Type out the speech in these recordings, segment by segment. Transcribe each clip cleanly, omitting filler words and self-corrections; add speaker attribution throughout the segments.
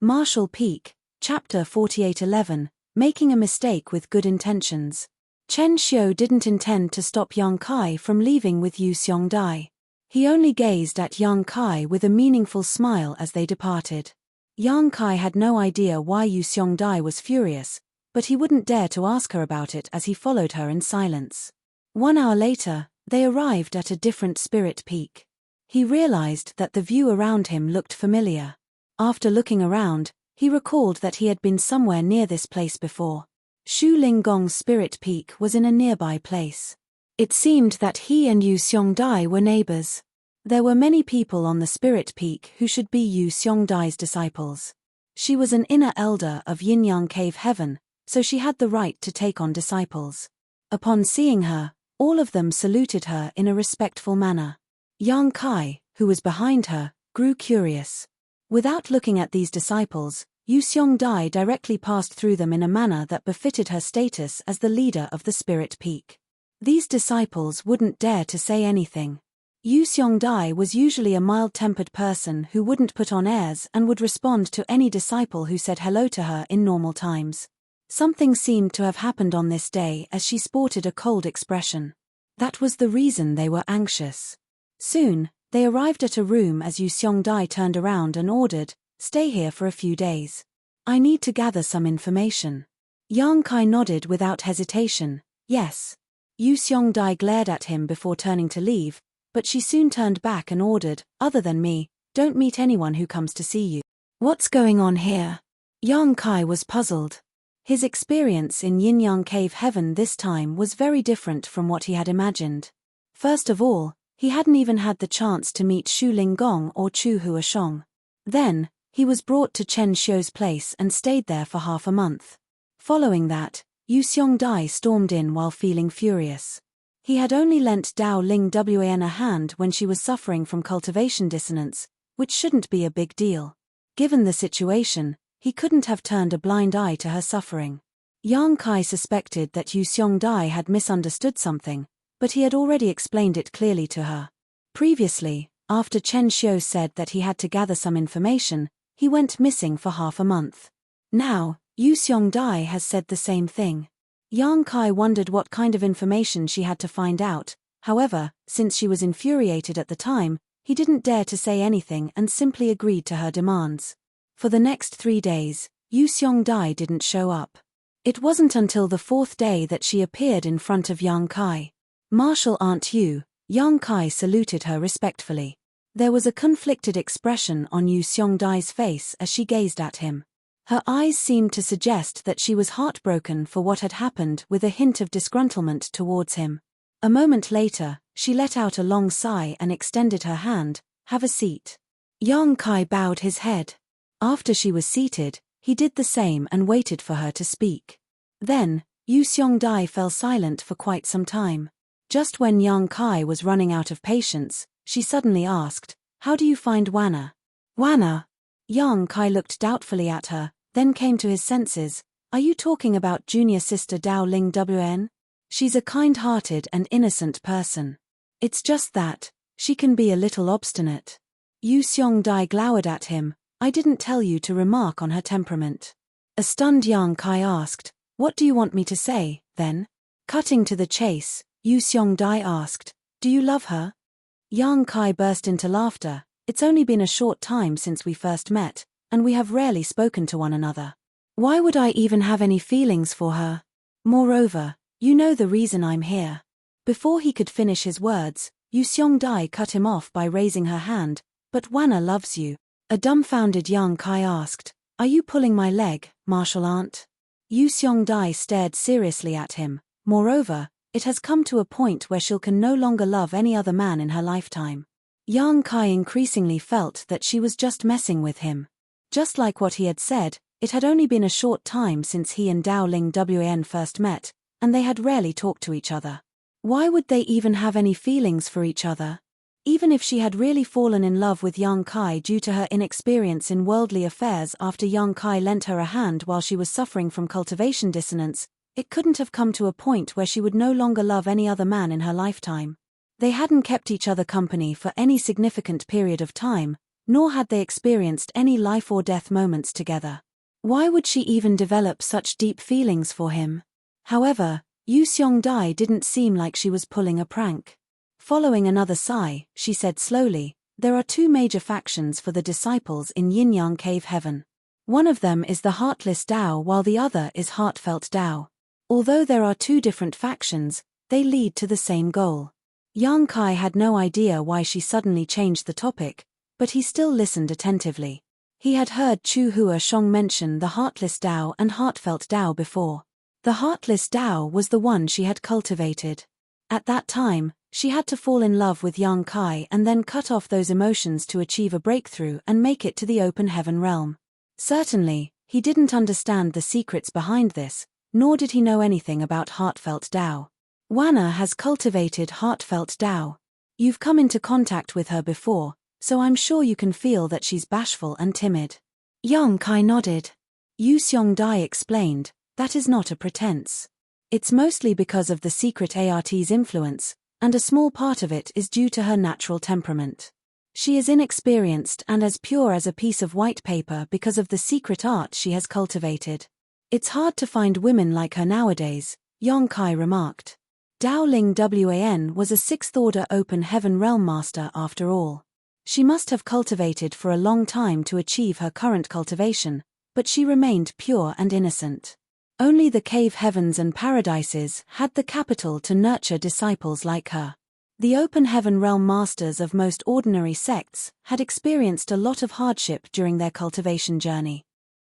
Speaker 1: Marshall Peak, Chapter 4811, Making a Mistake with Good Intentions. Chen Xiu didn't intend to stop Yang Kai from leaving with Yu Xiongdai. He only gazed at Yang Kai with a meaningful smile as they departed. Yang Kai had no idea why Yu Xiongdai was furious, but he wouldn't dare to ask her about it as he followed her in silence. 1 hour later, they arrived at a different spirit peak. He realized that the view around him looked familiar. After looking around, he recalled that he had been somewhere near this place before. Shu Linggong's spirit peak was in a nearby place. It seemed that he and Yu Xiongdai were neighbors. There were many people on the spirit peak who should be Yu Xiongdai's disciples. She was an inner elder of Yin-Yang Cave Heaven, so she had the right to take on disciples. Upon seeing her, all of them saluted her in a respectful manner. Yang Kai, who was behind her, grew curious. Without looking at these disciples, Yu Xiongdai directly passed through them in a manner that befitted her status as the leader of the spirit peak. These disciples wouldn't dare to say anything. Yu Xiongdai was usually a mild-tempered person who wouldn't put on airs and would respond to any disciple who said hello to her in normal times. Something seemed to have happened on this day as she sported a cold expression. That was the reason they were anxious. Soon, they arrived at a room as Yu Xiongdai turned around and ordered, "Stay here for a few days. I need to gather some information." Yang Kai nodded without hesitation, "Yes." Yu Xiongdai glared at him before turning to leave, but she soon turned back and ordered, "Other than me, don't meet anyone who comes to see you." "What's going on here?" Yang Kai was puzzled. His experience in Yin-Yang Cave Heaven this time was very different from what he had imagined. First of all, he hadn't even had the chance to meet Shu Linggong or Chu Huashong. Then, he was brought to Chen Xiu's place and stayed there for half a month. Following that, Yu Xiongdai stormed in while feeling furious. He had only lent Dao Ling Wan a hand when she was suffering from cultivation dissonance, which shouldn't be a big deal. Given the situation, he couldn't have turned a blind eye to her suffering. Yang Kai suspected that Yu Xiongdai had misunderstood something, but he had already explained it clearly to her. Previously, after Chen Xiu said that he had to gather some information, he went missing for half a month. Now, Yu Xiongdai has said the same thing. Yang Kai wondered what kind of information she had to find out. However, since she was infuriated at the time, he didn't dare to say anything and simply agreed to her demands. For the next 3 days, Yu Xiongdai didn't show up. It wasn't until the 4th day that she appeared in front of Yang Kai. "Marshal Aunt Yu," Yang Kai saluted her respectfully. There was a conflicted expression on Yu Xiongdai's face as she gazed at him. Her eyes seemed to suggest that she was heartbroken for what had happened with a hint of disgruntlement towards him. A moment later, she let out a long sigh and extended her hand, "Have a seat." Yang Kai bowed his head. After she was seated, he did the same and waited for her to speak. Then, Yu Xiongdai fell silent for quite some time. Just when Yang Kai was running out of patience, she suddenly asked, "How do you find Wanna?" "Wanna?" Yang Kai looked doubtfully at her, then came to his senses. "Are you talking about junior sister Dao Ling Wan? She's a kind-hearted and innocent person. It's just that, she can be a little obstinate." Yu Xiongdai glowered at him. "I didn't tell you to remark on her temperament." A stunned Yang Kai asked, "What do you want me to say, then?" Cutting to the chase, Yu Xiongdai asked, "Do you love her?" Yang Kai burst into laughter. "It's only been a short time since we first met, and we have rarely spoken to one another. Why would I even have any feelings for her? Moreover, you know the reason I'm here." Before he could finish his words, Yu Xiongdai cut him off by raising her hand. "But Wanna loves you." A dumbfounded Yang Kai asked, "Are you pulling my leg, Marshal Aunt?" Yu Xiongdai stared seriously at him. "Moreover, it has come to a point where she can no longer love any other man in her lifetime." Yang Kai increasingly felt that she was just messing with him. Just like what he had said, it had only been a short time since he and Dao Ling Wan first met, and they had rarely talked to each other. Why would they even have any feelings for each other? Even if she had really fallen in love with Yang Kai due to her inexperience in worldly affairs after Yang Kai lent her a hand while she was suffering from cultivation dissonance, it couldn't have come to a point where she would no longer love any other man in her lifetime. They hadn't kept each other company for any significant period of time, nor had they experienced any life or death moments together. Why would she even develop such deep feelings for him? However, Yu Seong-dai didn't seem like she was pulling a prank. Following another sigh, she said slowly, "There are two major factions for the disciples in Yin-Yang Cave Heaven. One of them is the Heartless Tao while the other is Heartfelt Tao. Although there are two different factions, they lead to the same goal." Yang Kai had no idea why she suddenly changed the topic, but he still listened attentively. He had heard Chu Hua Shong mention the Heartless Tao and Heartfelt Tao before. The Heartless Tao was the one she had cultivated. At that time, she had to fall in love with Yang Kai and then cut off those emotions to achieve a breakthrough and make it to the open heaven realm. Certainly, he didn't understand the secrets behind this, nor did he know anything about Heartfelt Tao. Wanna has cultivated Heartfelt Tao. You've come into contact with her before, so I'm sure you can feel that she's bashful and timid. Yang Kai nodded. Yu Seong-dai explained, "That is not a pretense. It's mostly because of the secret art's influence, and a small part of it is due to her natural temperament. She is inexperienced and as pure as a piece of white paper because of the secret art she has cultivated. It's hard to find women like her nowadays," Yang Kai remarked. Dao Ling Wan was a sixth-order open heaven realm master after all. She must have cultivated for a long time to achieve her current cultivation, but she remained pure and innocent. Only the cave heavens and paradises had the capital to nurture disciples like her. The open heaven realm masters of most ordinary sects had experienced a lot of hardship during their cultivation journey.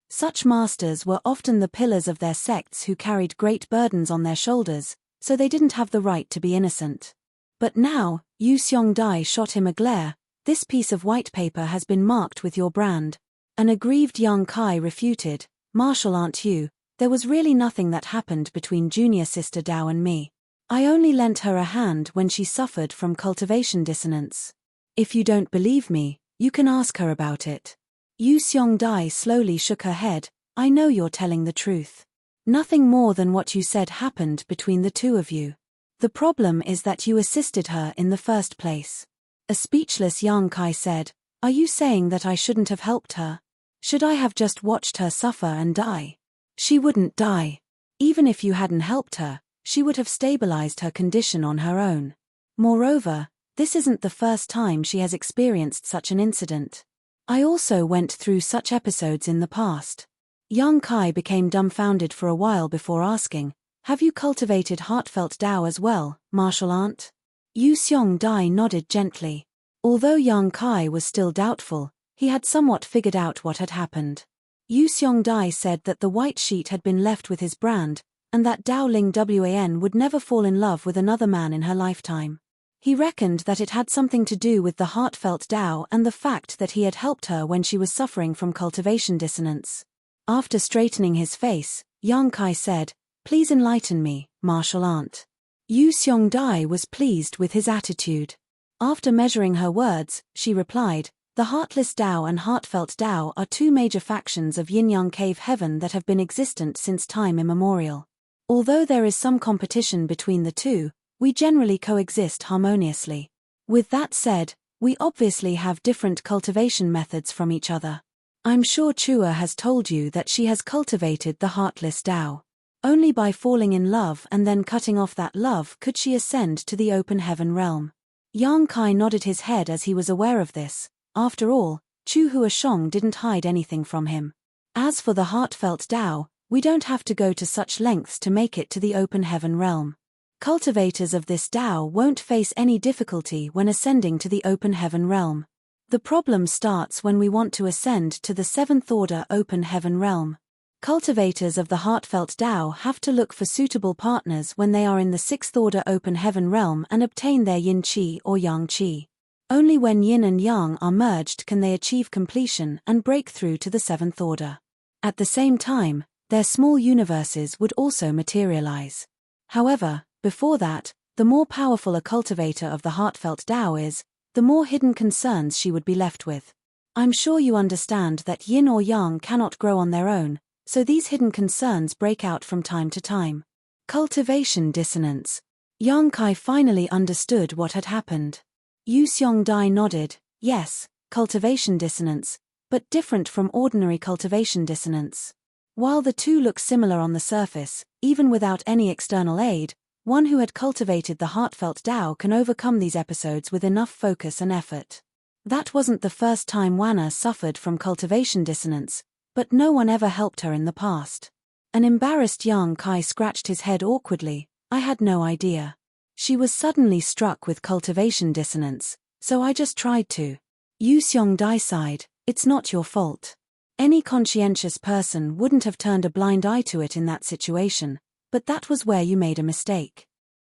Speaker 1: Such masters were often the pillars of their sects who carried great burdens on their shoulders, so they didn't have the right to be innocent. But now, Yu Seong-dai shot him a glare. "This piece of white paper has been marked with your brand." An aggrieved Yang Kai refuted, "Martial Aunt Yu, there was really nothing that happened between junior sister Dao and me. I only lent her a hand when she suffered from cultivation dissonance. If you don't believe me, you can ask her about it." Yu Seong-dai slowly shook her head, "I know you're telling the truth. Nothing more than what you said happened between the two of you. The problem is that you assisted her in the first place." A speechless Yang Kai said, "Are you saying that I shouldn't have helped her? Should I have just watched her suffer and die?" "She wouldn't die. Even if you hadn't helped her, she would have stabilized her condition on her own. Moreover, this isn't the first time she has experienced such an incident. I also went through such episodes in the past." Yang Kai became dumbfounded for a while before asking, "Have you cultivated Heartfelt Tao as well, Martial Aunt?" Yu Seong-dai nodded gently. Although Yang Kai was still doubtful, he had somewhat figured out what had happened. Yu Seong-dai said that the white sheet had been left with his brand, and that Dao Ling Wan would never fall in love with another man in her lifetime. He reckoned that it had something to do with the Heartfelt Tao and the fact that he had helped her when she was suffering from cultivation dissonance. After straightening his face, Yang Kai said, "Please enlighten me, Martial Aunt." Yu Seong-dai was pleased with his attitude. After measuring her words, she replied, "The Heartless Tao and Heartfelt Tao are two major factions of Yin-Yang Cave Heaven that have been existent since time immemorial. Although there is some competition between the two, we generally coexist harmoniously. With that said, we obviously have different cultivation methods from each other. I'm sure Chua has told you that she has cultivated the Heartless Tao. Only by falling in love and then cutting off that love could she ascend to the open heaven realm." Yang Kai nodded his head as he was aware of this. After all, Chu Hua Shong didn't hide anything from him. As for the Heartfelt Tao, we don't have to go to such lengths to make it to the open heaven realm. Cultivators of this Tao won't face any difficulty when ascending to the open heaven realm. The problem starts when we want to ascend to the seventh order open heaven realm. Cultivators of the Heartfelt Tao have to look for suitable partners when they are in the sixth order open heaven realm and obtain their yin qi or yang qi. Only when yin and yang are merged can they achieve completion and break through to the seventh order. At the same time, their small universes would also materialize. However, before that, the more powerful a cultivator of the Heartfelt Tao is, the more hidden concerns she would be left with. I'm sure you understand that yin or yang cannot grow on their own, so these hidden concerns break out from time to time. Cultivation dissonance. Yang Kai finally understood what had happened. Yu Seong-dai nodded, "Yes, cultivation dissonance, but different from ordinary cultivation dissonance. While the two look similar on the surface, even without any external aid, one who had cultivated the heartfelt Tao can overcome these episodes with enough focus and effort. That wasn't the first time Wanna suffered from cultivation dissonance, but no one ever helped her in the past. An embarrassed Yang Kai scratched his head awkwardly. I had no idea. She was suddenly struck with cultivation dissonance, so I just tried to. Yu Xiongdai sighed, it's not your fault. Any conscientious person wouldn't have turned a blind eye to it in that situation, but that was where you made a mistake.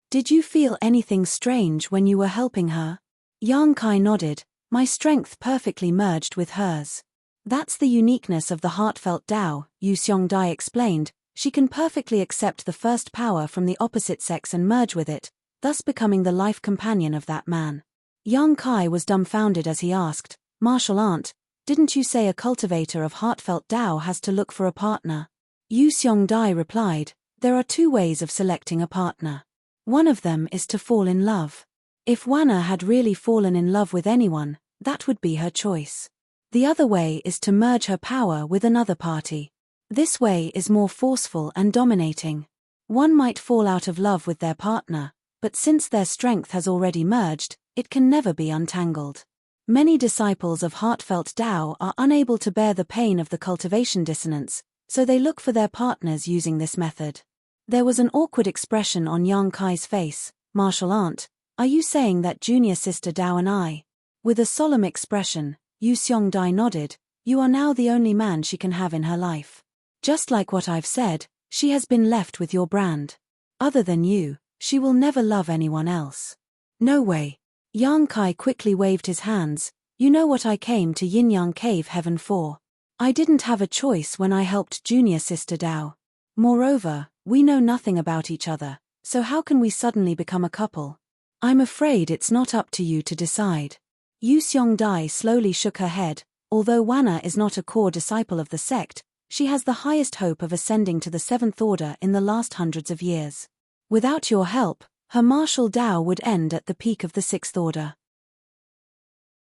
Speaker 1: Did you feel anything strange when you were helping her? Yang Kai nodded, my strength perfectly merged with hers. That's the uniqueness of the heartfelt Tao, Yu Xiongdai explained, she can perfectly accept the first power from the opposite sex and merge with it, thus becoming the life companion of that man. Yang Kai was dumbfounded as he asked, Martial Aunt, didn't you say a cultivator of heartfelt Tao has to look for a partner? Yu Xiongdai replied, there are two ways of selecting a partner. One of them is to fall in love. If Wanna had really fallen in love with anyone, that would be her choice. The other way is to merge her power with another party. This way is more forceful and dominating. One might fall out of love with their partner, but since their strength has already merged, it can never be untangled. Many disciples of heartfelt Tao are unable to bear the pain of the cultivation dissonance, so they look for their partners using this method. There was an awkward expression on Yang Kai's face. Martial Aunt, are you saying that junior sister Tao and I? With a solemn expression, Yu Xiongdai nodded, you are now the only man she can have in her life. Just like what I've said, she has been left with your brand. Other than you, she will never love anyone else. No way. Yang Kai quickly waved his hands, you know what I came to Yin Yang Cave Heaven for. I didn't have a choice when I helped junior sister Tao. Moreover, we know nothing about each other, so how can we suddenly become a couple? I'm afraid it's not up to you to decide. Yu Xiongdai slowly shook her head, although Wanna is not a core disciple of the sect, she has the highest hope of ascending to the seventh order in the last hundreds of years. Without your help, her martial Tao would end at the peak of the sixth order.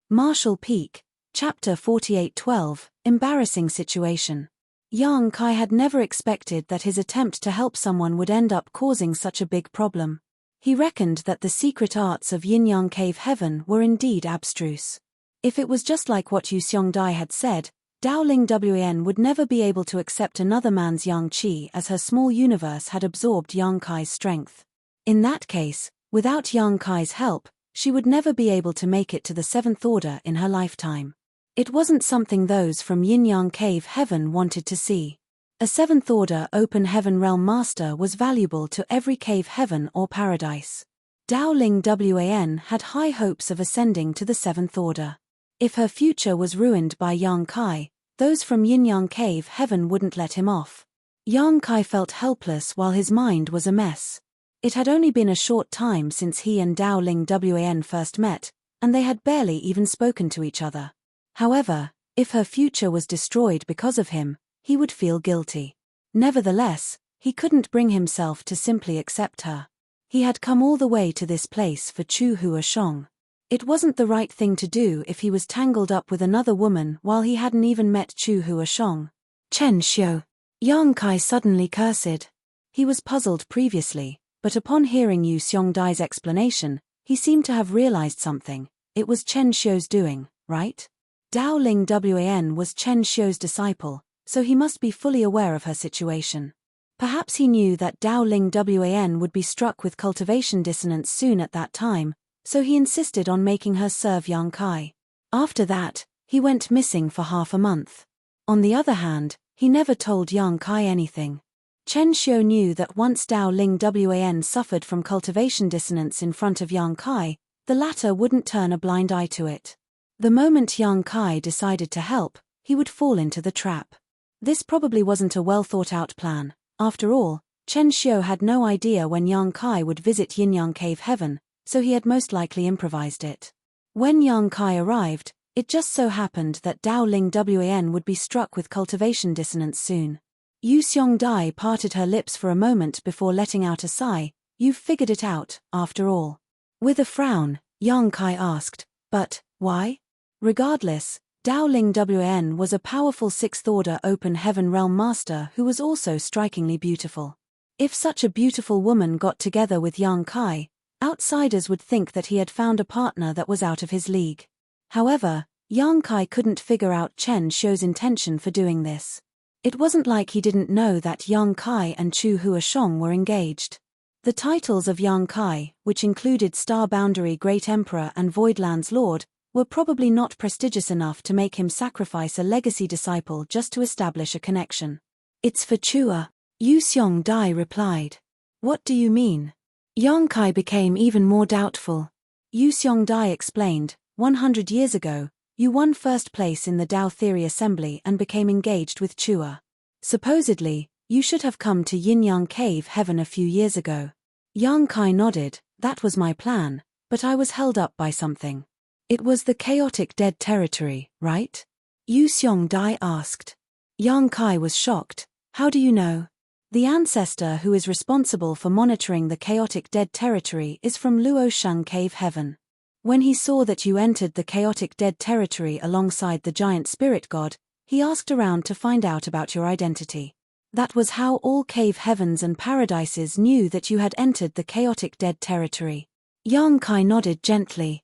Speaker 1: Martial Peak, Chapter 48:12, Embarrassing Situation. Yang Kai had never expected that his attempt to help someone would end up causing such a big problem. He reckoned that the secret arts of Yin Yang Cave Heaven were indeed abstruse. If it was just like what Yu Xiongdai had said, Daoling Wan would never be able to accept another man's Yang Qi as her small universe had absorbed Yang Kai's strength. In that case, without Yang Kai's help, she would never be able to make it to the seventh order in her lifetime. It wasn't something those from Yin Yang Cave Heaven wanted to see. A seventh order open heaven realm master was valuable to every cave heaven or paradise. Daoling Wan had high hopes of ascending to the seventh order. If her future was ruined by Yang Kai, those from Yin Yang Cave Heaven wouldn't let him off. Yang Kai felt helpless while his mind was a mess. It had only been a short time since he and Daoling Wan first met, and they had barely even spoken to each other. However, if her future was destroyed because of him, he would feel guilty. Nevertheless, he couldn't bring himself to simply accept her. He had come all the way to this place for Chu Huashong. It wasn't the right thing to do if he was tangled up with another woman while he hadn't even met Chu Huashong. Chen Xiu. Yang Kai suddenly cursed. He was puzzled previously, but upon hearing Yu Xiongdai's explanation, he seemed to have realized something. It was Chen Xiu's doing, right? Daoling Wan was Chen Xiu's disciple, so he must be fully aware of her situation. Perhaps he knew that Daoling Wan would be struck with cultivation dissonance soon at that time, so he insisted on making her serve Yang Kai. After that, he went missing for half a month. On the other hand, he never told Yang Kai anything. Chen Xiu knew that once Daoling Wan suffered from cultivation dissonance in front of Yang Kai, the latter wouldn't turn a blind eye to it. The moment Yang Kai decided to help, he would fall into the trap. This probably wasn't a well-thought-out plan. After all, Chen Xiu had no idea when Yang Kai would visit Yin Yang Cave Heaven, so he had most likely improvised it. When Yang Kai arrived, it just so happened that Daoling Wan would be struck with cultivation dissonance soon. Yu Xiongdai parted her lips for a moment before letting out a sigh. You've figured it out, after all. With a frown, Yang Kai asked, but, why? Regardless, Dao Ling Wn was a powerful sixth-order open heaven realm master who was also strikingly beautiful. If such a beautiful woman got together with Yang Kai, outsiders would think that he had found a partner that was out of his league. However, Yang Kai couldn't figure out Chen Xiu's intention for doing this. It wasn't like he didn't know that Yang Kai and Chu Huashong were engaged. The titles of Yang Kai, which included Star Boundary Great Emperor and Voidland's Lord, were probably not prestigious enough to make him sacrifice a legacy disciple just to establish a connection. "It's for Chua," Yu Xiong Dai replied. "What do you mean?" Yang Kai became even more doubtful. Yu Xiong Dai explained, 100 years ago, you won first place in the Dao Theory Assembly and became engaged with Chua. Supposedly, you should have come to Yin-Yang Cave Heaven a few years ago. Yang Kai nodded. That was my plan, but I was held up by something. It was the chaotic dead territory, right? Yu Xiong Dai asked. Yang Kai was shocked. How do you know? The ancestor who is responsible for monitoring the chaotic dead territory is from Luosheng Cave Heaven. When he saw that you entered the chaotic dead territory alongside the giant spirit god, he asked around to find out about your identity. That was how all cave heavens and paradises knew that you had entered the chaotic dead territory. Yang Kai nodded gently.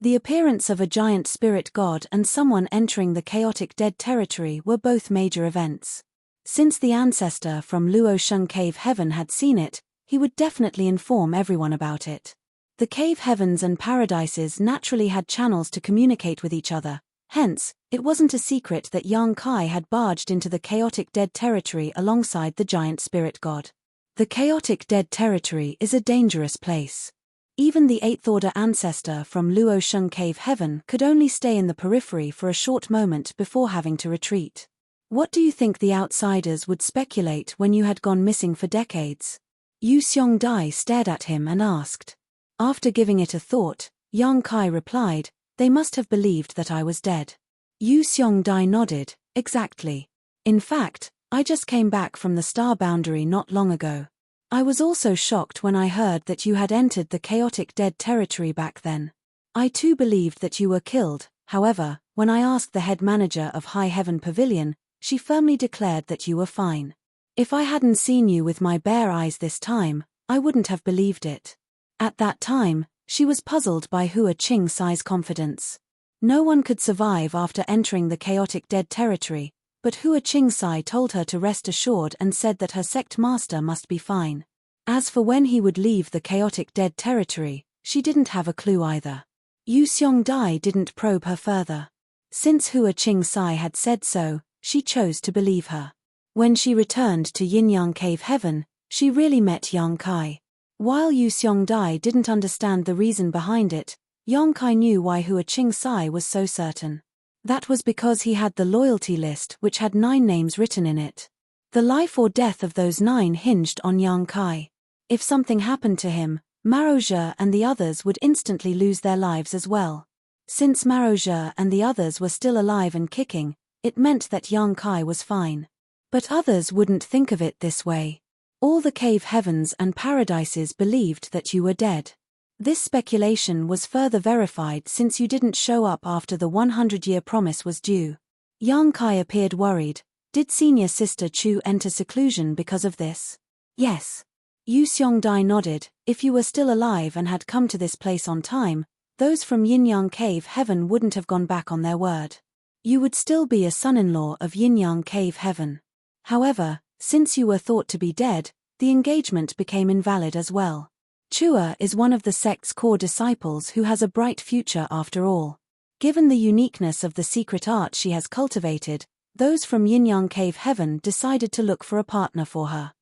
Speaker 1: The appearance of a giant spirit god and someone entering the chaotic dead territory were both major events. Since the ancestor from Luosheng Cave Heaven had seen it, he would definitely inform everyone about it. The cave heavens and paradises naturally had channels to communicate with each other, hence, it wasn't a secret that Yang Kai had barged into the chaotic dead territory alongside the giant spirit god. The chaotic dead territory is a dangerous place. Even the eighth-order ancestor from Luosheng Cave Heaven could only stay in the periphery for a short moment before having to retreat. What do you think the outsiders would speculate when you had gone missing for decades? Yu Xiong Dai stared at him and asked. After giving it a thought, Yang Kai replied, they must have believed that I was dead. Yu Xiong Dai nodded, exactly. In fact, I just came back from the Star Boundary not long ago. I was also shocked when I heard that you had entered the chaotic dead territory back then. I too believed that you were killed, however, when I asked the head manager of High Heaven Pavilion, she firmly declared that you were fine. If I hadn't seen you with my bare eyes this time, I wouldn't have believed it. At that time, she was puzzled by Hua Qing-Sai's confidence. No one could survive after entering the chaotic dead territory, but Hua Qing-Sai told her to rest assured and said that her sect master must be fine. As for when he would leave the chaotic dead territory, she didn't have a clue either. Yu Xiong Dai didn't probe her further. Since Hua Qing-Sai had said so, she chose to believe her. When she returned to Yin-Yang Cave Heaven, she really met Yang Kai. While Yu Xiong Dai didn't understand the reason behind it, Yang Kai knew why Hua Qing-Sai was so certain. That was because he had the loyalty list which had 9 names written in it. The life or death of those 9 hinged on Yang Kai. If something happened to him, Marozhe and the others would instantly lose their lives as well. Since Marozhe and the others were still alive and kicking, it meant that Yang Kai was fine. But others wouldn't think of it this way. All the cave heavens and paradises believed that you were dead. This speculation was further verified since you didn't show up after the 100-year promise was due. Yang Kai appeared worried. Did senior sister Chu enter seclusion because of this? Yes. Yu Xiong Dai nodded. If you were still alive and had come to this place on time, those from Yin-Yang Cave Heaven wouldn't have gone back on their word. You would still be a son-in-law of Yin-Yang Cave Heaven. However, since you were thought to be dead, the engagement became invalid as well. Chua is one of the sect's core disciples who has a bright future after all. Given the uniqueness of the secret art she has cultivated, those from Yin-Yang Cave Heaven decided to look for a partner for her.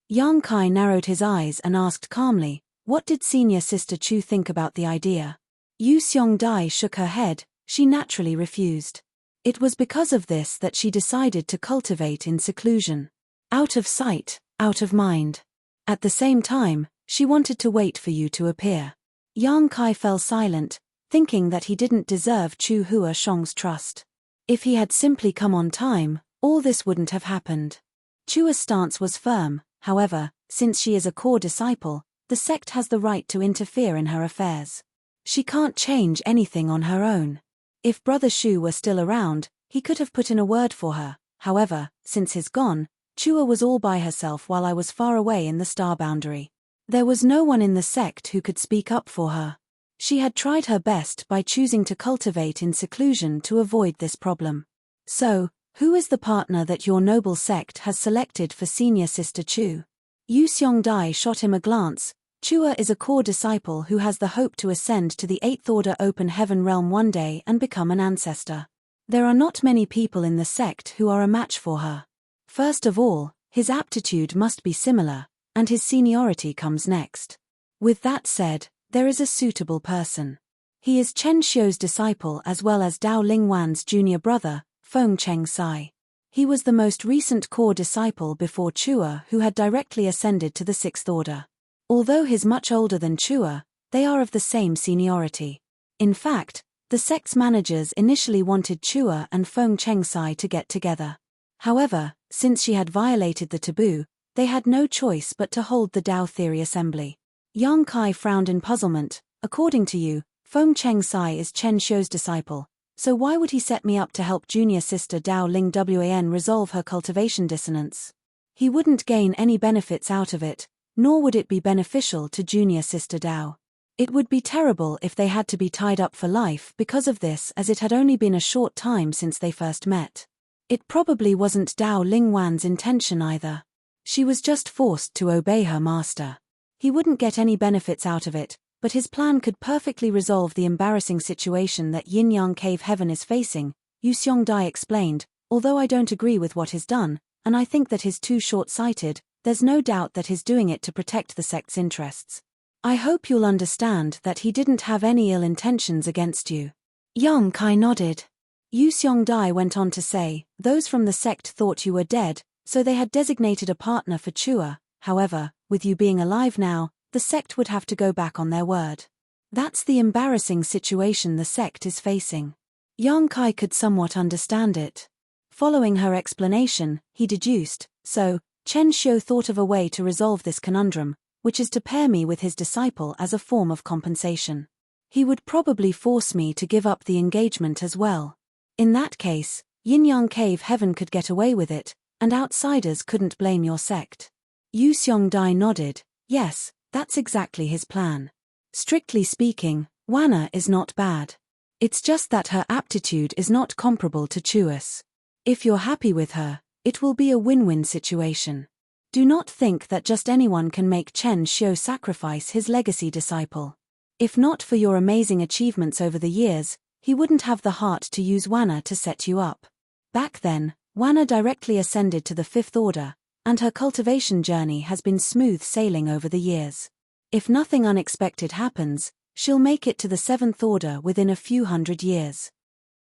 Speaker 1: Yang Kai narrowed his eyes and asked calmly, what did senior sister Chu think about the idea? Yu Xiong Dai shook her head. She naturally refused. It was because of this that she decided to cultivate in seclusion. Out of sight, out of mind. At the same time, she wanted to wait for you to appear. Yang Kai fell silent, thinking that he didn't deserve Chu Huashong's trust. If he had simply come on time, all this wouldn't have happened. Chua's stance was firm, however, since she is a core disciple, the sect has the right to interfere in her affairs. She can't change anything on her own. If Brother Shu were still around, he could have put in a word for her. However, since he's gone, Chua was all by herself while I was far away in the star boundary. There was no one in the sect who could speak up for her. She had tried her best by choosing to cultivate in seclusion to avoid this problem. So, who is the partner that your noble sect has selected for senior sister Chu? Yu Seong-dai shot him a glance. Chua is a core disciple who has the hope to ascend to the 8th Order Open Heaven realm one day and become an ancestor. There are not many people in the sect who are a match for her. First of all, his aptitude must be similar, and his seniority comes next. With that said, there is a suitable person. He is Chen Xiu's disciple as well as Dao Lingwan's junior brother, Feng Cheng Sai. He was the most recent core disciple before Chua who had directly ascended to the 6th Order. Although he's much older than Chua, they are of the same seniority. In fact, the sect's managers initially wanted Chua and Feng Cheng Sai to get together. However, since she had violated the taboo, they had no choice but to hold the Dao Theory Assembly. Yang Kai frowned in puzzlement. According to you, Feng Cheng Sai is Chen Xiu's disciple, so why would he set me up to help junior sister Dao Ling Wan resolve her cultivation dissonance? He wouldn't gain any benefits out of it, nor would it be beneficial to junior sister Dao. It would be terrible if they had to be tied up for life because of this, as it had only been a short time since they first met. It probably wasn't Dao Lingwan's intention either. She was just forced to obey her master. He wouldn't get any benefits out of it, but his plan could perfectly resolve the embarrassing situation that Yin Yang Cave Heaven is facing, Yu Seong-dai explained. Although I don't agree with what he's done, and I think that he's too short-sighted, there's no doubt that he's doing it to protect the sect's interests. I hope you'll understand that he didn't have any ill intentions against you. Yang Kai nodded. Yu Seong-dai went on to say, those from the sect thought you were dead, so they had designated a partner for Chua. However, with you being alive now, the sect would have to go back on their word. That's the embarrassing situation the sect is facing. Yang Kai could somewhat understand it. Following her explanation, he deduced, so, Chen Xiu thought of a way to resolve this conundrum, which is to pair me with his disciple as a form of compensation. He would probably force me to give up the engagement as well. In that case, Yin Yang Cave Heaven could get away with it, and outsiders couldn't blame your sect. Yu Seong-dai nodded. Yes, that's exactly his plan. Strictly speaking, Wana is not bad. It's just that her aptitude is not comparable to Chua's. If you're happy with her, it will be a win-win situation. Do not think that just anyone can make Chen Xiu sacrifice his legacy disciple. If not for your amazing achievements over the years, he wouldn't have the heart to use Wana to set you up. Back then, Wana directly ascended to the 5th Order, and her cultivation journey has been smooth sailing over the years. If nothing unexpected happens, she'll make it to the 7th Order within a few hundred years.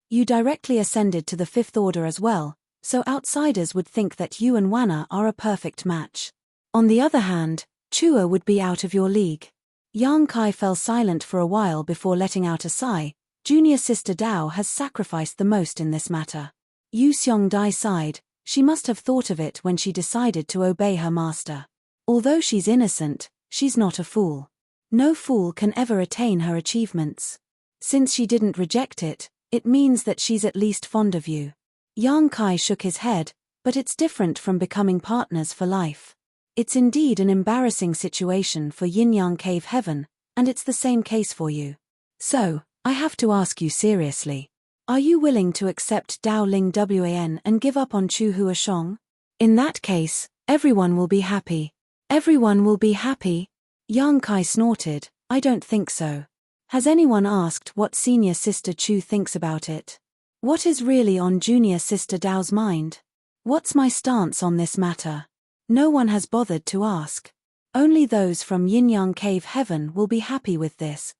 Speaker 1: You directly ascended to the 5th Order as well, so outsiders would think that you and Wana are a perfect match. On the other hand, Chua would be out of your league. Yang Kai fell silent for a while before letting out a sigh. Junior sister Dao has sacrificed the most in this matter. Yu Seong-dai sighed. She must have thought of it when she decided to obey her master. Although she's innocent, she's not a fool. No fool can ever attain her achievements. Since she didn't reject it, it means that she's at least fond of you. Yang Kai shook his head, but it's different from becoming partners for life. It's indeed an embarrassing situation for Yin Yang Cave Heaven, and it's the same case for you. So, I have to ask you seriously. Are you willing to accept Dao Ling Wan and give up on Chu Huashong? In that case, everyone will be happy. Everyone will be happy? Yang Kai snorted. I don't think so. Has anyone asked what senior sister Chu thinks about it? What is really on junior sister Dao's mind? What's my stance on this matter? No one has bothered to ask. Only those from Yin Yang Cave Heaven will be happy with this.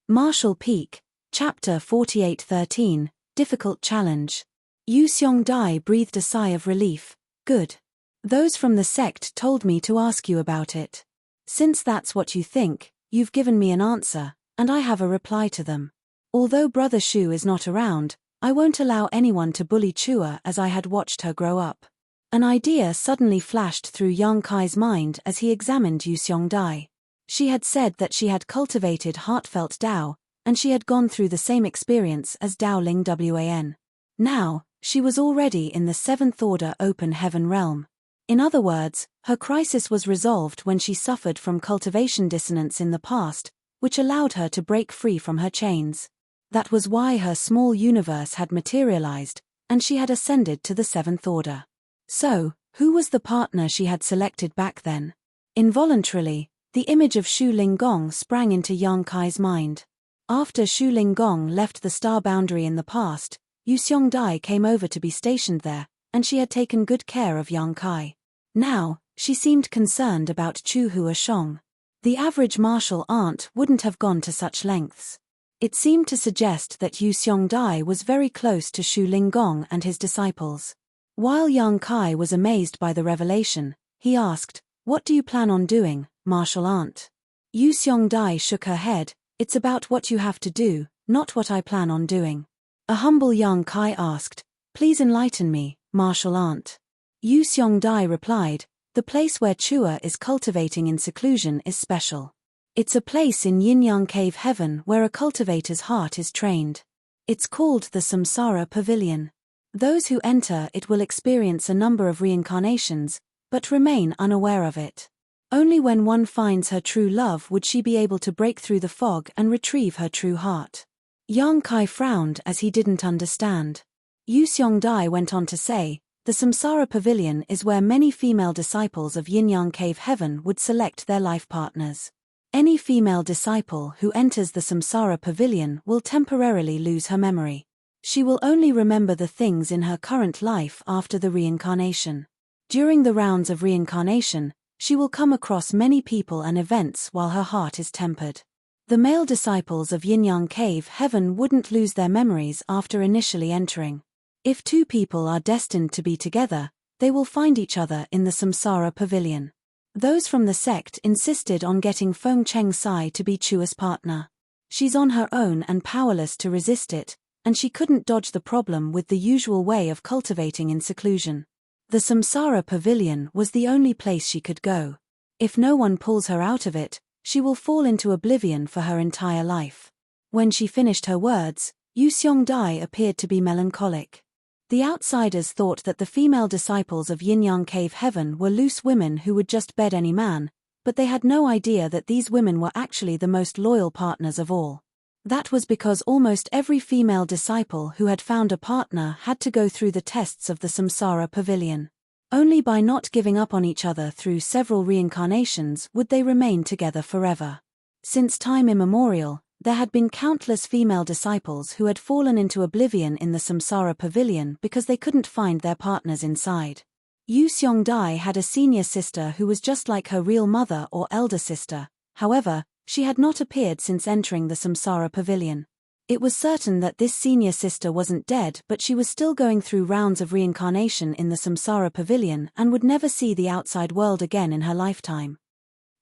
Speaker 1: Marshall Peak, Chapter 48:13, Difficult Challenge. Yu Seong-dai breathed a sigh of relief. Good. Those from the sect told me to ask you about it. Since that's what you think, you've given me an answer, and I have a reply to them. Although Brother Shu is not around, I won't allow anyone to bully Chua as I had watched her grow up. An idea suddenly flashed through Yang Kai's mind as he examined Yu Seong-dai. She had said that she had cultivated heartfelt Dao, and she had gone through the same experience as Dowling Wan. Now, she was already in the seventh order open heaven realm. In other words, her crisis was resolved when she suffered from cultivation dissonance in the past, which allowed her to break free from her chains. That was why her small universe had materialized, and she had ascended to the seventh order. So, who was the partner she had selected back then? Involuntarily, the image of Shu Linggong sprang into Yang Kai's mind. After Shu Linggong left the star boundary in the past, Yu Xiongdai came over to be stationed there, and she had taken good care of Yang Kai. Now, she seemed concerned about Chu Huashong. The average martial ant wouldn't have gone to such lengths. It seemed to suggest that Yu Xiongdai was very close to Shu Linggong and his disciples. While Yang Kai was amazed by the revelation, he asked, "What do you plan on doing, martial ant?" Yu Xiongdai shook her head, "It's about what you have to do, not what I plan on doing." A humble Yang Kai asked, "Please enlighten me, martial ant." Yu Xiongdai replied, "The place where Chua is cultivating in seclusion is special. It's a place in Yin-Yang Cave Heaven where a cultivator's heart is trained. It's called the Samsara Pavilion. Those who enter it will experience a number of reincarnations, but remain unaware of it. Only when one finds her true love would she be able to break through the fog and retrieve her true heart." Yang Kai frowned as he didn't understand. Yu Xiongdai went on to say, "The Samsara Pavilion is where many female disciples of Yin-Yang Cave Heaven would select their life partners. Any female disciple who enters the Samsara Pavilion will temporarily lose her memory. She will only remember the things in her current life after the reincarnation. During the rounds of reincarnation, she will come across many people and events while her heart is tempered. The male disciples of Yin-Yang Cave Heaven wouldn't lose their memories after initially entering. If two people are destined to be together, they will find each other in the Samsara Pavilion." Those from the sect insisted on getting Feng Cheng Sai to be Chua's partner. She's on her own and powerless to resist it, and she couldn't dodge the problem with the usual way of cultivating in seclusion. The Samsara Pavilion was the only place she could go. If no one pulls her out of it, she will fall into oblivion for her entire life. When she finished her words, Yu Xiongdai appeared to be melancholic. The outsiders thought that the female disciples of Yin-Yang Cave Heaven were loose women who would just bed any man, but they had no idea that these women were actually the most loyal partners of all. That was because almost every female disciple who had found a partner had to go through the tests of the Samsara Pavilion. Only by not giving up on each other through several reincarnations would they remain together forever. Since time immemorial, there had been countless female disciples who had fallen into oblivion in the Samsara Pavilion because they couldn't find their partners inside. Yu Xiongdai had a senior sister who was just like her real mother or elder sister. However, she had not appeared since entering the Samsara Pavilion. It was certain that this senior sister wasn't dead, but she was still going through rounds of reincarnation in the Samsara Pavilion and would never see the outside world again in her lifetime.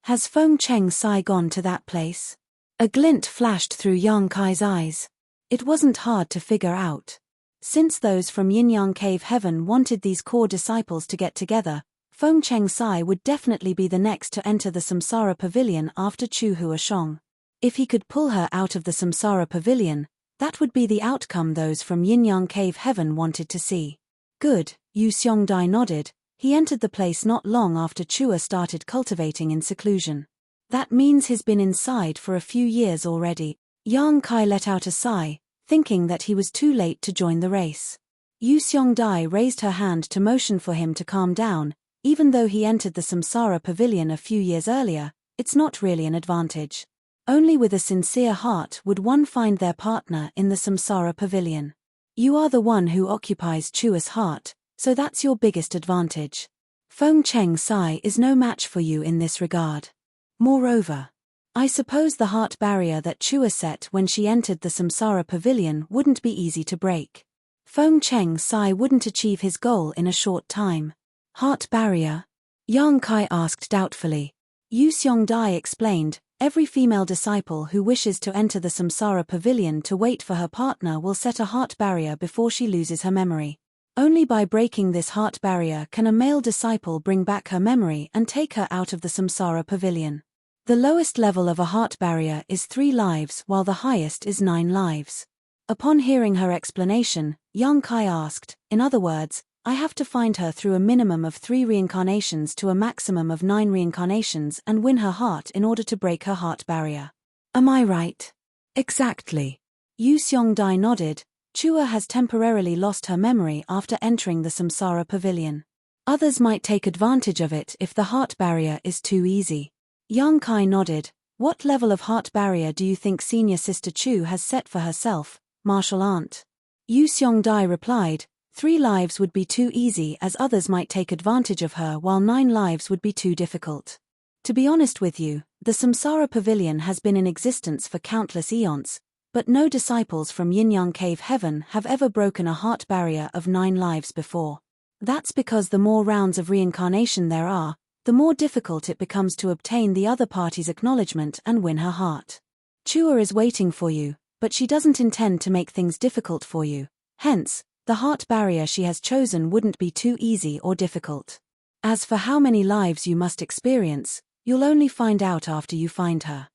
Speaker 1: Has Feng Cheng Sai gone to that place? A glint flashed through Yang Kai's eyes. It wasn't hard to figure out. Since those from Yin-Yang Cave Heaven wanted these core disciples to get together, Feng Cheng Sai would definitely be the next to enter the Samsara Pavilion after Chu Huashong. If he could pull her out of the Samsara Pavilion, that would be the outcome those from Yin-Yang Cave Heaven wanted to see. Good, Yu Xiongdai nodded. He entered the place not long after Chua started cultivating in seclusion. That means he's been inside for a few years already. Yang Kai let out a sigh, thinking that he was too late to join the race. Yu Xiongdai raised her hand to motion for him to calm down. Even though he entered the Samsara Pavilion a few years earlier, it's not really an advantage. Only with a sincere heart would one find their partner in the Samsara Pavilion. You are the one who occupies Chua's heart, so that's your biggest advantage. Feng Cheng Sai is no match for you in this regard. Moreover, I suppose the heart barrier that Chua set when she entered the Samsara Pavilion wouldn't be easy to break. Feng Cheng Sai wouldn't achieve his goal in a short time. Heart barrier? Yang Kai asked doubtfully. Yu Xiongdai explained, every female disciple who wishes to enter the Samsara Pavilion to wait for her partner will set a heart barrier before she loses her memory. Only by breaking this heart barrier can a male disciple bring back her memory and take her out of the Samsara Pavilion. The lowest level of a heart barrier is 3 lives while the highest is 9 lives. Upon hearing her explanation, Yang Kai asked, in other words, I have to find her through a minimum of 3 reincarnations to a maximum of 9 reincarnations and win her heart in order to break her heart barrier. Am I right? Exactly. Yu Seong-dai nodded. Chua has temporarily lost her memory after entering the Samsara Pavilion. Others might take advantage of it if the heart barrier is too easy. Yang Kai nodded. What level of heart barrier do you think senior sister Chu has set for herself, martial aunt? Yu Seong-dai replied, 3 lives would be too easy as others might take advantage of her while 9 lives would be too difficult. To be honest with you, the Samsara Pavilion has been in existence for countless eons, but no disciples from Yin-Yang Cave Heaven have ever broken a heart barrier of 9 lives before. That's because the more rounds of reincarnation there are, the more difficult it becomes to obtain the other party's acknowledgement and win her heart. Chua is waiting for you, but she doesn't intend to make things difficult for you. Hence, the heart barrier she has chosen wouldn't be too easy or difficult. As for how many lives you must experience, you'll only find out after you find her.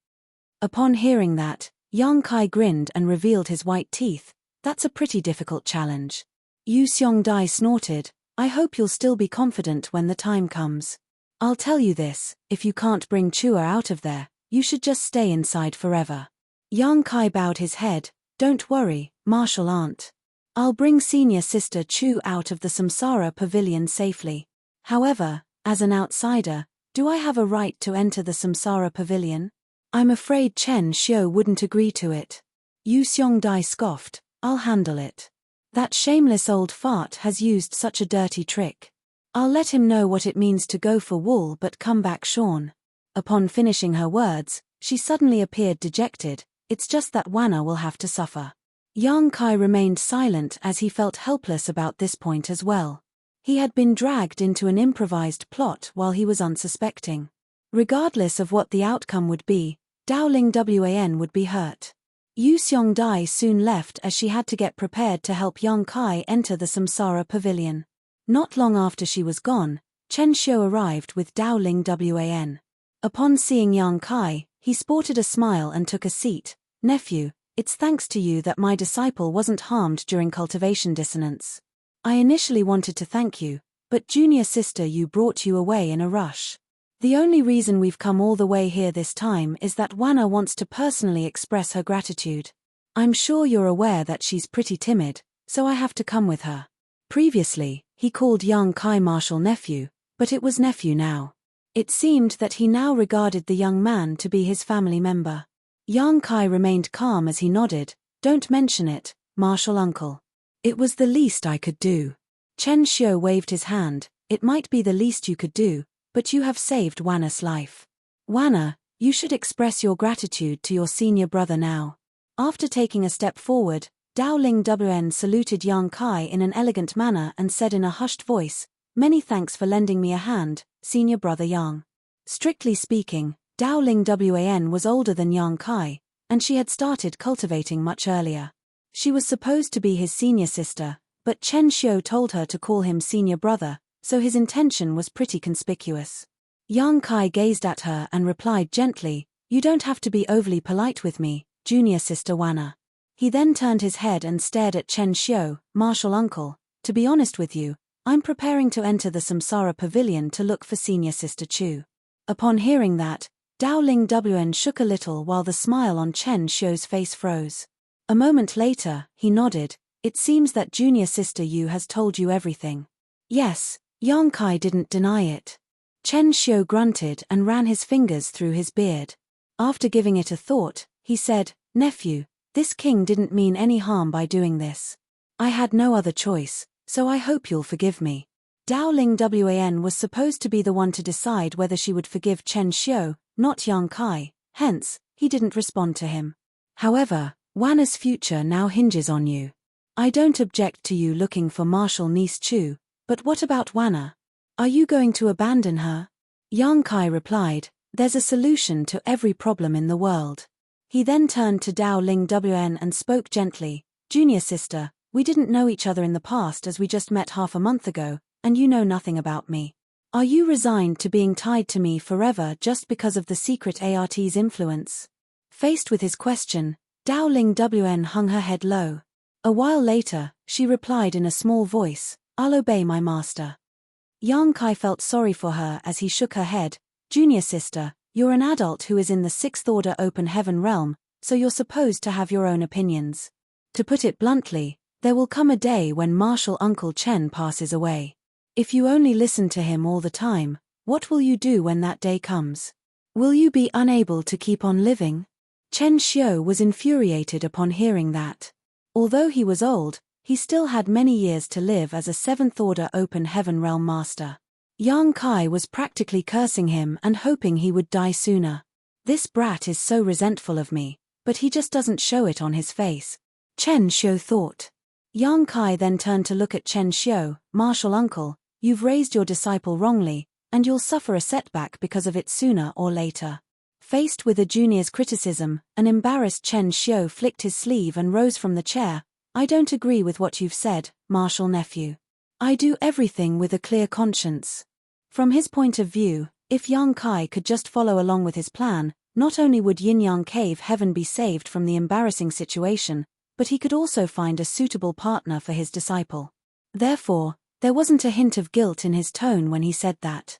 Speaker 1: Upon hearing that, Yang Kai grinned and revealed his white teeth. That's a pretty difficult challenge. Yu Seong-dai snorted, I hope you'll still be confident when the time comes. I'll tell you this, if you can't bring Chua out of there, you should just stay inside forever. Yang Kai bowed his head, don't worry, martial aunt. I'll bring senior sister Chu out of the Samsara Pavilion safely. However, as an outsider, do I have a right to enter the Samsara Pavilion? I'm afraid Chen Xiu wouldn't agree to it. Yu Seong-dai scoffed, I'll handle it. That shameless old fart has used such a dirty trick. I'll let him know what it means to go for wool but come back shorn. Upon finishing her words, she suddenly appeared dejected, it's just that Wanna will have to suffer. Yang Kai remained silent as he felt helpless about this point as well. He had been dragged into an improvised plot while he was unsuspecting. Regardless of what the outcome would be, Dowling Wan would be hurt. Yu Seong-dai soon left as she had to get prepared to help Yang Kai enter the Samsara Pavilion. Not long after she was gone, Chen Xiu arrived with Dowling Wan. Upon seeing Yang Kai, he sported a smile and took a seat. Nephew, it's thanks to you that my disciple wasn't harmed during cultivation dissonance. I initially wanted to thank you, but junior sister Yu brought you away in a rush. The only reason we've come all the way here this time is that Wanna wants to personally express her gratitude. I'm sure you're aware that she's pretty timid, so I have to come with her. Previously, he called Yang Kai martial nephew, but it was nephew now. It seemed that he now regarded the young man to be his family member. Yang Kai remained calm as he nodded, don't mention it, martial uncle. It was the least I could do. Chen Xiu waved his hand, it might be the least you could do, but you have saved Wanna's life. Wanna, you should express your gratitude to your senior brother now. After taking a step forward, Dowling Wan saluted Yang Kai in an elegant manner and said in a hushed voice, many thanks for lending me a hand, senior brother Yang. Strictly speaking, Dowling Wan was older than Yang Kai, and she had started cultivating much earlier. She was supposed to be his senior sister, but Chen Xiu told her to call him senior brother, so his intention was pretty conspicuous. Yang Kai gazed at her and replied gently, you don't have to be overly polite with me, junior sister Wanna. He then turned his head and stared at Chen Xiu, martial uncle, to be honest with you, I'm preparing to enter the Samsara Pavilion to look for senior sister Chu. Upon hearing that, Dowling Wan shook a little while the smile on Chen Xiu's face froze. A moment later, he nodded, it seems that junior sister Yu has told you everything. Yes, Yang Kai didn't deny it. Chen Xiu grunted and ran his fingers through his beard. After giving it a thought, he said, nephew, this king didn't mean any harm by doing this. I had no other choice, so I hope you'll forgive me. Dowling Wan was supposed to be the one to decide whether she would forgive Chen Xiu, not Yang Kai, hence, he didn't respond to him. However, Wanna's future now hinges on you. I don't object to you looking for martial niece Chu, but what about Wanna? Are you going to abandon her? Yang Kai replied, there's a solution to every problem in the world. He then turned to Dowling Wan and spoke gently, junior sister, we didn't know each other in the past as we just met half a month ago, and you know nothing about me. Are you resigned to being tied to me forever just because of the secret ART's influence? Faced with his question, Dao Ling Wn hung her head low. A while later, she replied in a small voice, I'll obey my master. Yang Kai felt sorry for her as he shook her head. Junior sister, you're an adult who is in the sixth order open heaven realm, so you're supposed to have your own opinions. To put it bluntly, there will come a day when Martial Uncle Chen passes away. If you only listen to him all the time, what will you do when that day comes? Will you be unable to keep on living? Chen Xiu was infuriated upon hearing that. Although he was old, he still had many years to live as a seventh-order open heaven realm master. Yang Kai was practically cursing him and hoping he would die sooner. This brat is so resentful of me, but he just doesn't show it on his face. Chen Xiu thought. Yang Kai then turned to look at Chen Xiu. Martial uncle, you've raised your disciple wrongly, and you'll suffer a setback because of it sooner or later. Faced with a junior's criticism, an embarrassed Chen Xiu flicked his sleeve and rose from the chair. I don't agree with what you've said, Martial nephew. I do everything with a clear conscience. From his point of view, if Yang Kai could just follow along with his plan, not only would Yin-Yang Cave Heaven be saved from the embarrassing situation, but he could also find a suitable partner for his disciple. Therefore, there wasn't a hint of guilt in his tone when he said that.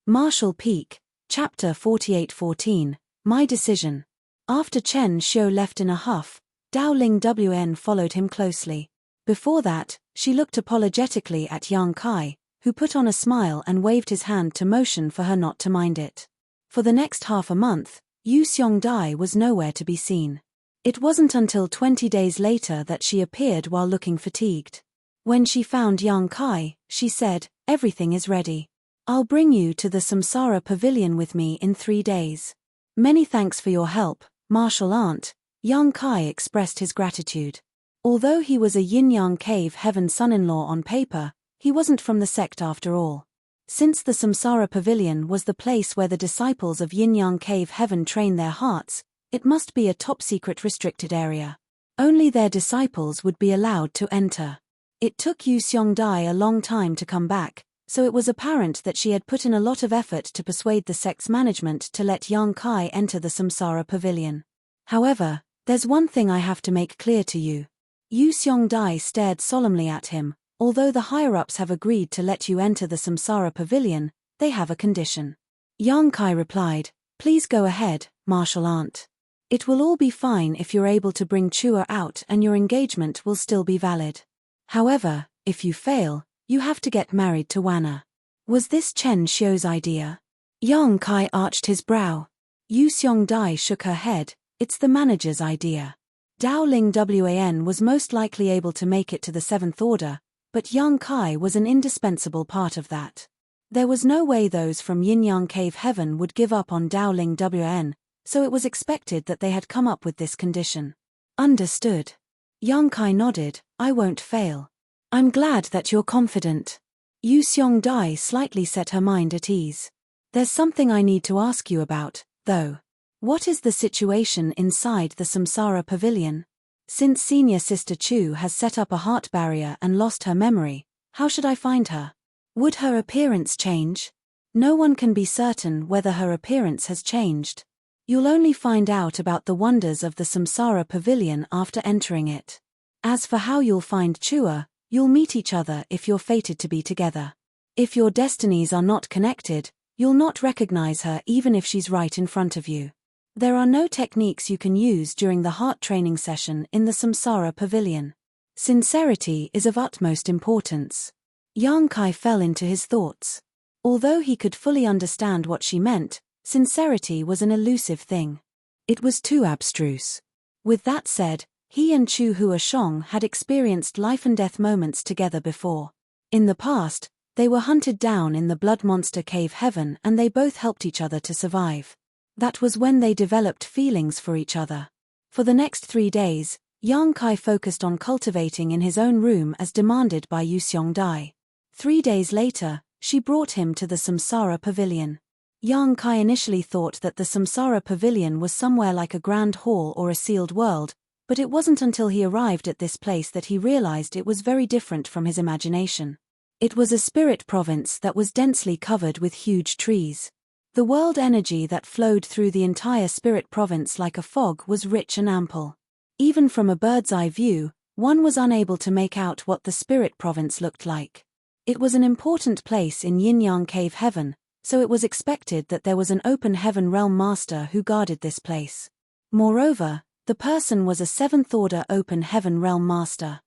Speaker 1: Martial Peak, Chapter 48-14, My Decision. After Chen Xiu left in a huff, Dao Ling Wn followed him closely. Before that, she looked apologetically at Yang Kai, who put on a smile and waved his hand to motion for her not to mind it. For the next half a month, Yu Xiongdai was nowhere to be seen. It wasn't until 20 days later that she appeared while looking fatigued. When she found Yang Kai, she said, everything is ready. I'll bring you to the Samsara Pavilion with me in 3 days. Many thanks for your help, Martial Aunt. Yang Kai expressed his gratitude. Although he was a Yin-Yang Cave Heaven son-in-law on paper, he wasn't from the sect after all. Since the Samsara Pavilion was the place where the disciples of Yin-Yang Cave Heaven train their hearts, it must be a top-secret restricted area. Only their disciples would be allowed to enter. It took Yu Xiongdai a long time to come back, so it was apparent that she had put in a lot of effort to persuade the sect's management to let Yang Kai enter the Samsara Pavilion. However, there's one thing I have to make clear to you. Yu Xiongdai stared solemnly at him. Although the higher-ups have agreed to let you enter the Samsara Pavilion, they have a condition. Yang Kai replied, please go ahead, Martial Aunt. It will all be fine if you're able to bring Chua out and your engagement will still be valid. However, if you fail, you have to get married to Wana. Was this Chen Xiu's idea? Yang Kai arched his brow. Yu Xiongdai shook her head, it's the manager's idea. Dao Ling Wan was most likely able to make it to the 7th Order, but Yang Kai was an indispensable part of that. There was no way those from Yin-Yang Cave Heaven would give up on Dao Ling Wan, so it was expected that they had come up with this condition. Understood. Yang Kai nodded, I won't fail. I'm glad that you're confident. Yu Xiongdai slightly set her mind at ease. There's something I need to ask you about, though. What is the situation inside the Samsara Pavilion? Since senior sister Chu has set up a heart barrier and lost her memory, how should I find her? Would her appearance change? No one can be certain whether her appearance has changed. You'll only find out about the wonders of the Samsara Pavilion after entering it. As for how you'll find Chua, you'll meet each other if you're fated to be together. If your destinies are not connected, you'll not recognize her even if she's right in front of you. There are no techniques you can use during the heart training session in the Samsara Pavilion. Sincerity is of utmost importance. Yang Kai fell into his thoughts. Although he could fully understand what she meant, sincerity was an elusive thing. It was too abstruse. With that said, he and Chu Huashong had experienced life-and-death moments together before. In the past, they were hunted down in the Blood Monster Cave Heaven and they both helped each other to survive. That was when they developed feelings for each other. For the next 3 days, Yang Kai focused on cultivating in his own room as demanded by Yu Xiongdai. 3 days later, she brought him to the Samsara Pavilion. Yang Kai initially thought that the Samsara Pavilion was somewhere like a grand hall or a sealed world, but it wasn't until he arrived at this place that he realized it was very different from his imagination. It was a spirit province that was densely covered with huge trees. The world energy that flowed through the entire spirit province like a fog was rich and ample. Even from a bird's-eye view, one was unable to make out what the spirit province looked like. It was an important place in Yin-Yang Cave Heaven, so it was expected that there was an open heaven realm master who guarded this place. Moreover, the person was a 7th-order open heaven realm master.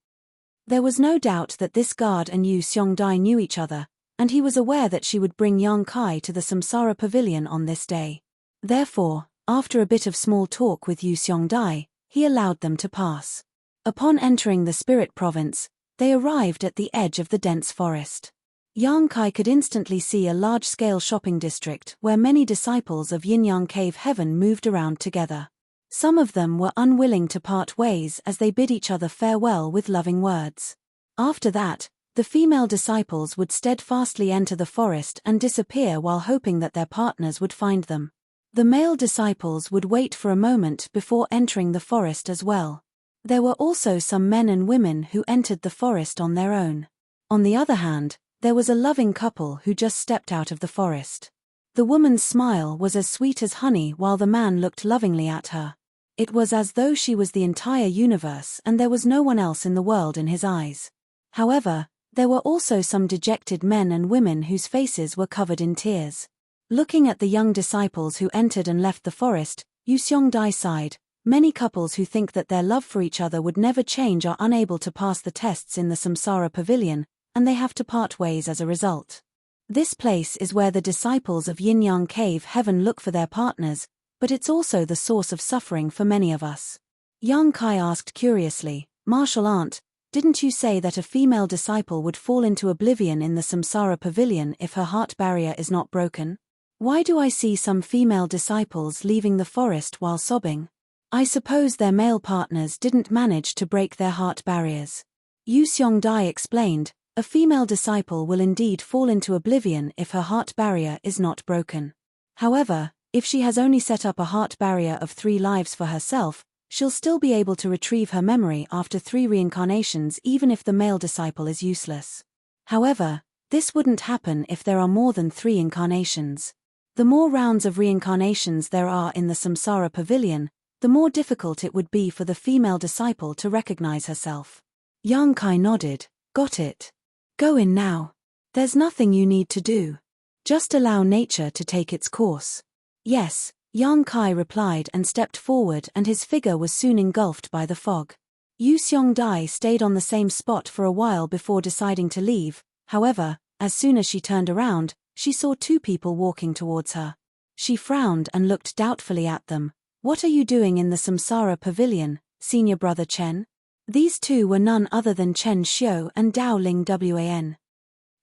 Speaker 1: There was no doubt that this guard and Yu Xiongdai knew each other, and he was aware that she would bring Yang Kai to the Samsara Pavilion on this day. Therefore, after a bit of small talk with Yu Xiongdai, he allowed them to pass. Upon entering the spirit province, they arrived at the edge of the dense forest. Yang Kai could instantly see a large-scale shopping district where many disciples of Yin-Yang Cave Heaven moved around together. Some of them were unwilling to part ways as they bid each other farewell with loving words. After that, the female disciples would steadfastly enter the forest and disappear while hoping that their partners would find them. The male disciples would wait for a moment before entering the forest as well. There were also some men and women who entered the forest on their own. On the other hand, there was a loving couple who just stepped out of the forest. The woman's smile was as sweet as honey while the man looked lovingly at her. It was as though she was the entire universe and there was no one else in the world in his eyes. However, there were also some dejected men and women whose faces were covered in tears. Looking at the young disciples who entered and left the forest, Yu Xiongdai sighed. Many couples who think that their love for each other would never change are unable to pass the tests in the Samsara Pavilion, and they have to part ways as a result. This place is where the disciples of Yin-Yang Cave Heaven look for their partners, but it's also the source of suffering for many of us. Yang Kai asked curiously, "Martial aunt, didn't you say that a female disciple would fall into oblivion in the Samsara Pavilion if her heart barrier is not broken? Why do I see some female disciples leaving the forest while sobbing? I suppose their male partners didn't manage to break their heart barriers." Yu Xiongdai explained, "A female disciple will indeed fall into oblivion if her heart barrier is not broken. However, if she has only set up a heart barrier of 3 lives for herself, she'll still be able to retrieve her memory after 3 reincarnations even if the male disciple is useless. However, this wouldn't happen if there are more than 3 incarnations. The more rounds of reincarnations there are in the Samsara Pavilion, the more difficult it would be for the female disciple to recognize herself." Yang Kai nodded. "Got it. Go in now. There's nothing you need to do. Just allow nature to take its course." "Yes," Yang Kai replied and stepped forward, and his figure was soon engulfed by the fog. Yu Xiongdai stayed on the same spot for a while before deciding to leave. However, as soon as she turned around, she saw 2 people walking towards her. She frowned and looked doubtfully at them. "What are you doing in the Samsara Pavilion, senior brother Chen?" These 2 were none other than Chen Xiu and Dao Ling Wan.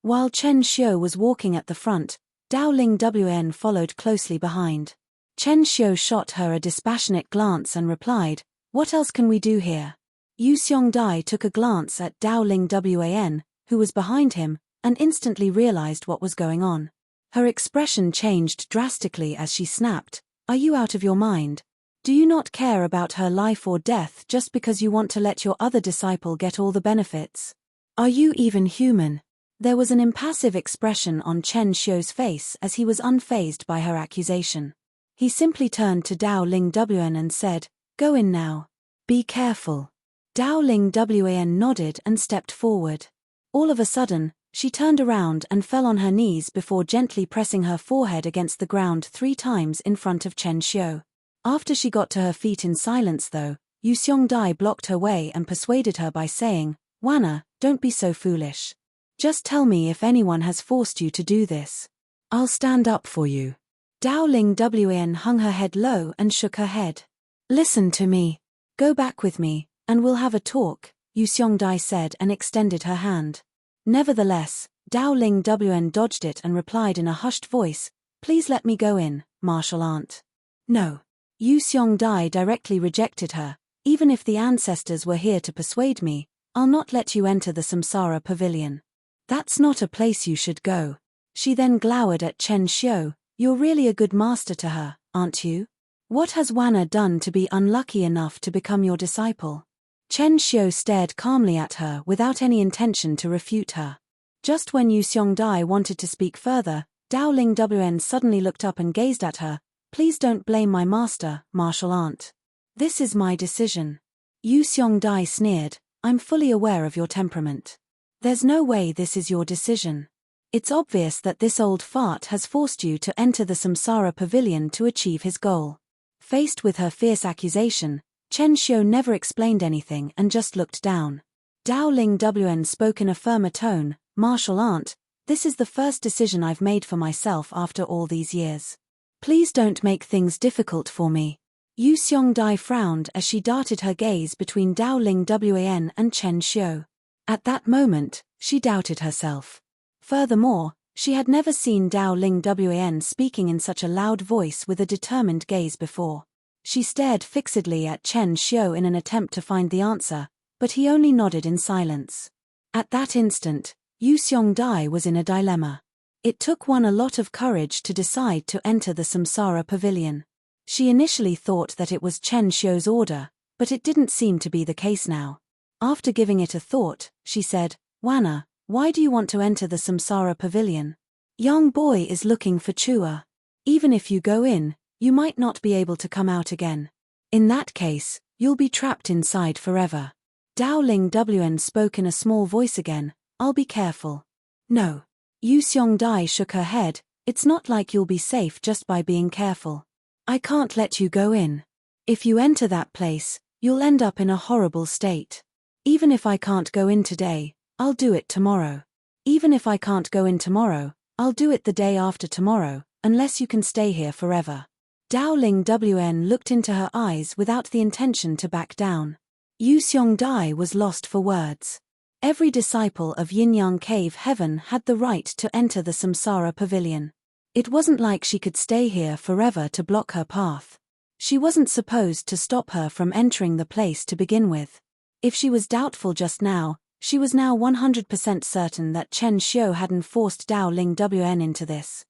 Speaker 1: While Chen Xiu was walking at the front, Dao Ling Wan followed closely behind. Chen Xiu shot her a dispassionate glance and replied, "What else can we do here?" Yu Xiongdai took a glance at Dao Ling Wan, who was behind him, and instantly realized what was going on. Her expression changed drastically as she snapped, "Are you out of your mind? Do you not care about her life or death just because you want to let your other disciple get all the benefits? Are you even human?" There was an impassive expression on Chen Xiu's face as he was unfazed by her accusation. He simply turned to Dao Ling Wan and said, "Go in now. Be careful." Dao Ling Wan nodded and stepped forward. All of a sudden, she turned around and fell on her knees before gently pressing her forehead against the ground 3 times in front of Chen Xiu. After she got to her feet in silence though, Yu Xiongdai blocked her way and persuaded her by saying, "Wana, don't be so foolish. Just tell me if anyone has forced you to do this. I'll stand up for you." Dao Ling Wan hung her head low and shook her head. "Listen to me. Go back with me, and we'll have a talk," Yu Xiongdai said and extended her hand. Nevertheless, Dao Ling Wan dodged it and replied in a hushed voice, "Please let me go in, martial aunt." "No." Yu Xiongdai directly rejected her. "Even if the ancestors were here to persuade me, I'll not let you enter the Samsara Pavilion. That's not a place you should go." She then glowered at Chen Xiu. "You're really a good master to her, aren't you? What has Wana done to be unlucky enough to become your disciple?" Chen Xiu stared calmly at her without any intention to refute her. Just when Yu Xiongdai wanted to speak further, Dowling Wn suddenly looked up and gazed at her. Please don't blame my master, martial aunt. This is my decision. Yu Xiongdai sneered, I'm fully aware of your temperament. There's no way this is your decision. It's obvious that this old fart has forced you to enter the Samsara pavilion to achieve his goal. Faced with her fierce accusation, Chen Xiu never explained anything and just looked down. Dowling Wn spoke in a firmer tone, Martial aunt, this is the first decision I've made for myself after all these years. Please don't make things difficult for me. Yu Xiongdai frowned as she darted her gaze between Dowling Wan and Chen Xiu. At that moment, she doubted herself. Furthermore, she had never seen Dowling Wan speaking in such a loud voice with a determined gaze before. She stared fixedly at Chen Xiu in an attempt to find the answer, but he only nodded in silence. At that instant, Yu Xiongdai was in a dilemma. It took one a lot of courage to decide to enter the Samsara pavilion. She initially thought that it was Chen Xiu's order, but it didn't seem to be the case now. After giving it a thought, she said, Wana, why do you want to enter the Samsara pavilion? Young boy is looking for Chua. Even if you go in, you might not be able to come out again. In that case, you'll be trapped inside forever. Dowling Wn spoke in a small voice again, I'll be careful. No. Yu Xiongdai shook her head, it's not like you'll be safe just by being careful. I can't let you go in. If you enter that place, you'll end up in a horrible state. Even if I can't go in today, I'll do it tomorrow. Even if I can't go in tomorrow, I'll do it the day after tomorrow, unless you can stay here forever. Dowling Wn looked into her eyes without the intention to back down. Yu Xiongdai was lost for words. Every disciple of Yin-Yang Cave Heaven had the right to enter the Samsara pavilion. It wasn't like she could stay here forever to block her path. She wasn't supposed to stop her from entering the place to begin with. If she was doubtful just now, she was now 100% certain that Chen Xiu hadn't forced Dowling Wn into this.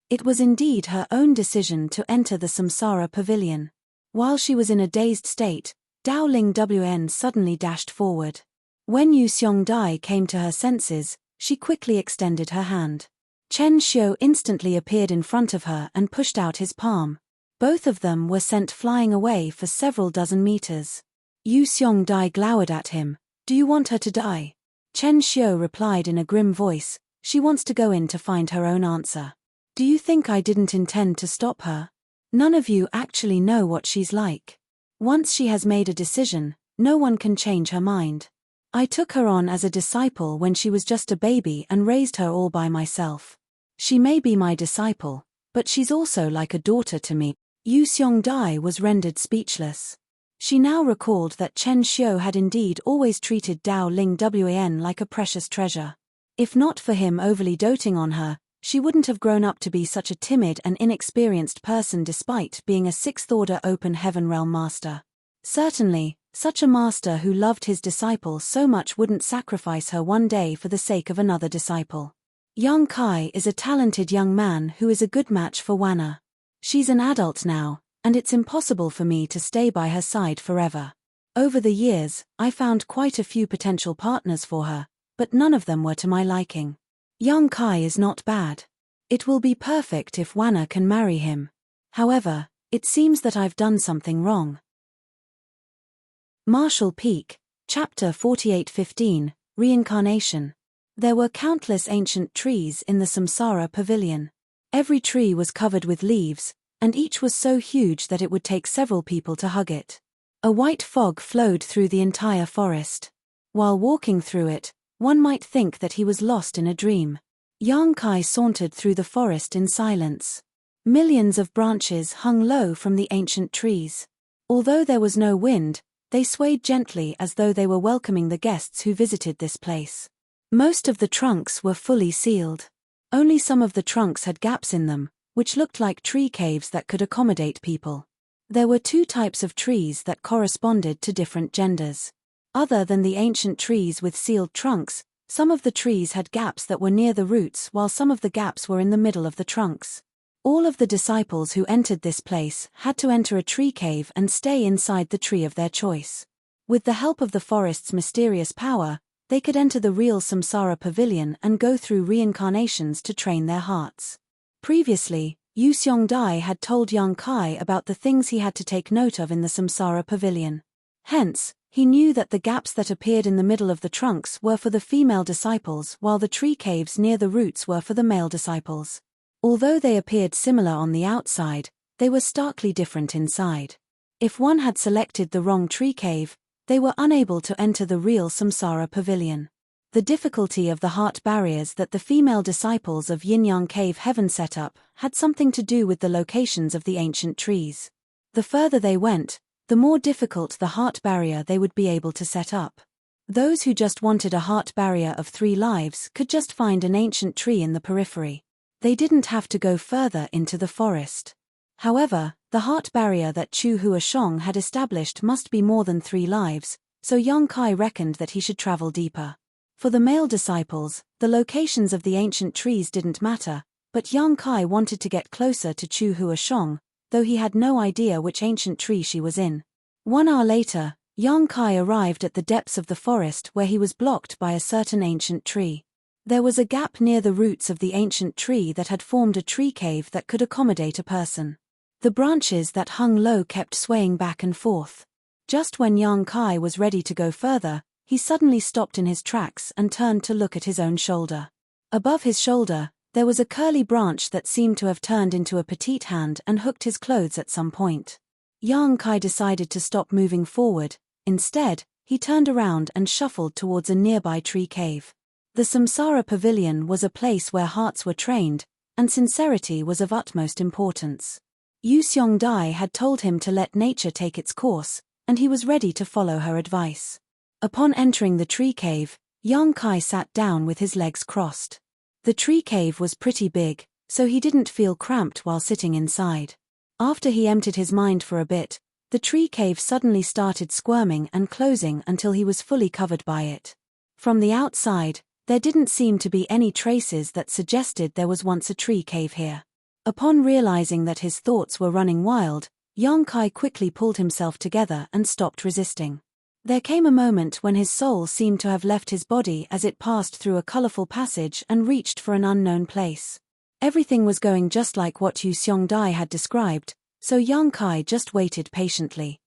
Speaker 1: It was indeed her own decision to enter the Samsara pavilion. While she was in a dazed state, Dowling Wn suddenly dashed forward. When Yu Xiongdai came to her senses, she quickly extended her hand. Chen Xiu instantly appeared in front of her and pushed out his palm. Both of them were sent flying away for several dozen meters. Yu Xiongdai glowered at him. Do you want her to die? Chen Xiu replied in a grim voice, she wants to go in to find her own answer. Do you think I didn't intend to stop her? None of you actually know what she's like. Once she has made a decision, no one can change her mind. I took her on as a disciple when she was just a baby and raised her all by myself. She may be my disciple, but she's also like a daughter to me. Yu Xiongdai was rendered speechless. She now recalled that Chen Xiu had indeed always treated Dowling Wan like a precious treasure. If not for him overly doting on her, she wouldn't have grown up to be such a timid and inexperienced person despite being a sixth-order open heaven realm master. Certainly, such a master who loved his disciple so much wouldn't sacrifice her one day for the sake of another disciple. Yang Kai is a talented young man who is a good match for Wana. She's an adult now, and it's impossible for me to stay by her side forever. Over the years, I found quite a few potential partners for her, but none of them were to my liking. Yang Kai is not bad. It will be perfect if Wana can marry him. However, it seems that I've done something wrong. Martial Peak, Chapter 48:15, Reincarnation. There were countless ancient trees in the Samsara pavilion. Every tree was covered with leaves, and each was so huge that it would take several people to hug it. A white fog flowed through the entire forest. While walking through it, one might think that he was lost in a dream. Yang Kai sauntered through the forest in silence. Millions of branches hung low from the ancient trees. Although there was no wind, they swayed gently as though they were welcoming the guests who visited this place. Most of the trunks were fully sealed. Only some of the trunks had gaps in them, which looked like tree caves that could accommodate people. There were two types of trees that corresponded to different genders. Other than the ancient trees with sealed trunks, some of the trees had gaps that were near the roots while some of the gaps were in the middle of the trunks. All of the disciples who entered this place had to enter a tree cave and stay inside the tree of their choice. With the help of the forest's mysterious power, they could enter the real samsara pavilion and go through reincarnations to train their hearts. Previously, Yu Xiongdai had told Yang Kai about the things he had to take note of in the samsara pavilion. Hence, he knew that the gaps that appeared in the middle of the trunks were for the female disciples while the tree caves near the roots were for the male disciples. Although they appeared similar on the outside, they were starkly different inside. If one had selected the wrong tree cave, they were unable to enter the real samsara pavilion. The difficulty of the heart barriers that the female disciples of Yin-Yang Cave Heaven set up had something to do with the locations of the ancient trees. The further they went, the more difficult the heart barrier they would be able to set up. Those who just wanted a heart barrier of 3 lives could just find an ancient tree in the periphery. They didn't have to go further into the forest. However, the heart barrier that Chu Huashong had established must be more than 3 lives, so Yang Kai reckoned that he should travel deeper. For the male disciples, the locations of the ancient trees didn't matter, but Yang Kai wanted to get closer to Chu Huashong, though he had no idea which ancient tree she was in. 1 hour later, Yang Kai arrived at the depths of the forest where he was blocked by a certain ancient tree. There was a gap near the roots of the ancient tree that had formed a tree cave that could accommodate a person. The branches that hung low kept swaying back and forth. Just when Yang Kai was ready to go further, he suddenly stopped in his tracks and turned to look at his own shoulder. Above his shoulder, there was a curly branch that seemed to have turned into a petite hand and hooked his clothes at some point. Yang Kai decided to stop moving forward. Instead, he turned around and shuffled towards a nearby tree cave. The Samsara Pavilion was a place where hearts were trained, and sincerity was of utmost importance. Yu Xiongdai had told him to let nature take its course, and he was ready to follow her advice. Upon entering the tree cave, Yang Kai sat down with his legs crossed. The tree cave was pretty big, so he didn't feel cramped while sitting inside. After he emptied his mind for a bit, the tree cave suddenly started squirming and closing until he was fully covered by it. From the outside, there didn't seem to be any traces that suggested there was once a tree cave here. Upon realizing that his thoughts were running wild, Yang Kai quickly pulled himself together and stopped resisting. There came a moment when his soul seemed to have left his body as it passed through a colorful passage and reached for an unknown place. Everything was going just like what Yu Xiongdai had described, so Yang Kai just waited patiently.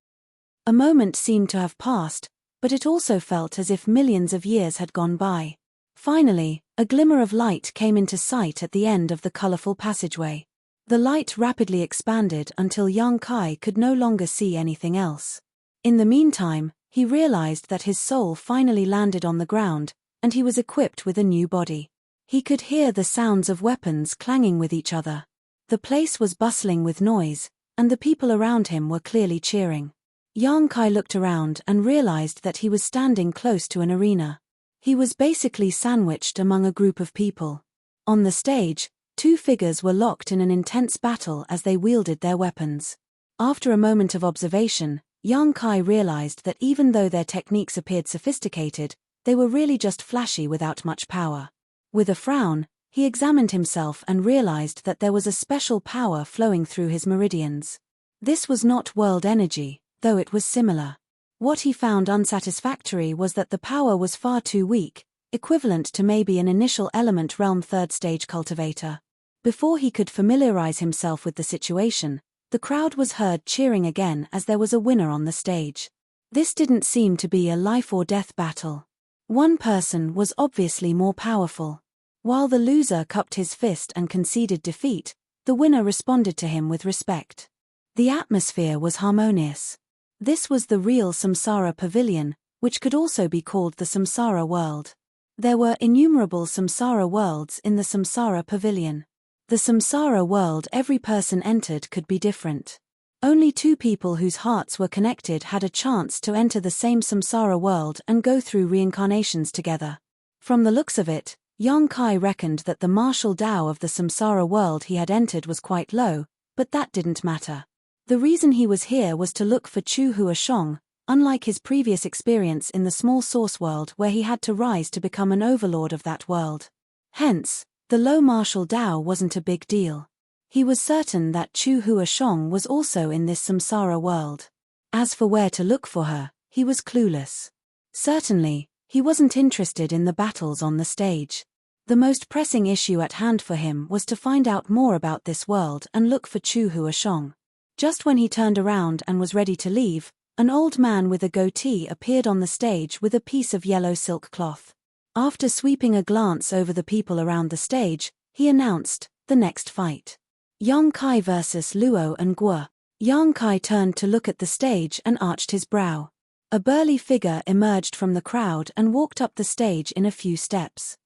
Speaker 1: A moment seemed to have passed, but it also felt as if millions of years had gone by. Finally, a glimmer of light came into sight at the end of the colorful passageway. The light rapidly expanded until Yang Kai could no longer see anything else. In the meantime, he realized that his soul finally landed on the ground, and he was equipped with a new body. He could hear the sounds of weapons clanging with each other. The place was bustling with noise, and the people around him were clearly cheering. Yang Kai looked around and realized that he was standing close to an arena. He was basically sandwiched among a group of people. On the stage, 2 figures were locked in an intense battle as they wielded their weapons. After a moment of observation, Yang Kai realized that even though their techniques appeared sophisticated, they were really just flashy without much power. With a frown, he examined himself and realized that there was a special power flowing through his meridians. This was not world energy, though it was similar. What he found unsatisfactory was that the power was far too weak, equivalent to maybe an initial element realm 3rd stage cultivator. Before he could familiarize himself with the situation, the crowd was heard cheering again as there was a winner on the stage. This didn't seem to be a life or death battle. One person was obviously more powerful. While the loser cupped his fist and conceded defeat, the winner responded to him with respect. The atmosphere was harmonious. This was the real Samsara Pavilion, which could also be called the Samsara World. There were innumerable Samsara worlds in the Samsara Pavilion. The Samsara world every person entered could be different. Only 2 people whose hearts were connected had a chance to enter the same Samsara world and go through reincarnations together. From the looks of it, Yang Kai reckoned that the martial Tao of the Samsara world he had entered was quite low, but that didn't matter. The reason he was here was to look for Chu Huashong, unlike his previous experience in the small source world where he had to rise to become an overlord of that world. Hence, the low martial Tao wasn't a big deal. He was certain that Chu Huashong was also in this samsara world. As for where to look for her, he was clueless. Certainly, He wasn't interested in the battles on the stage. The most pressing issue at hand for him was to find out more about this world and look for Chu Huashong. Just when he turned around and was ready to leave, an old man with a goatee appeared on the stage with a piece of yellow silk cloth. After sweeping a glance over the people around the stage, he announced, the next fight. Yang Kai vs Luo and Guo. Yang Kai turned to look at the stage and arched his brow. A burly figure emerged from the crowd and walked up the stage in a few steps.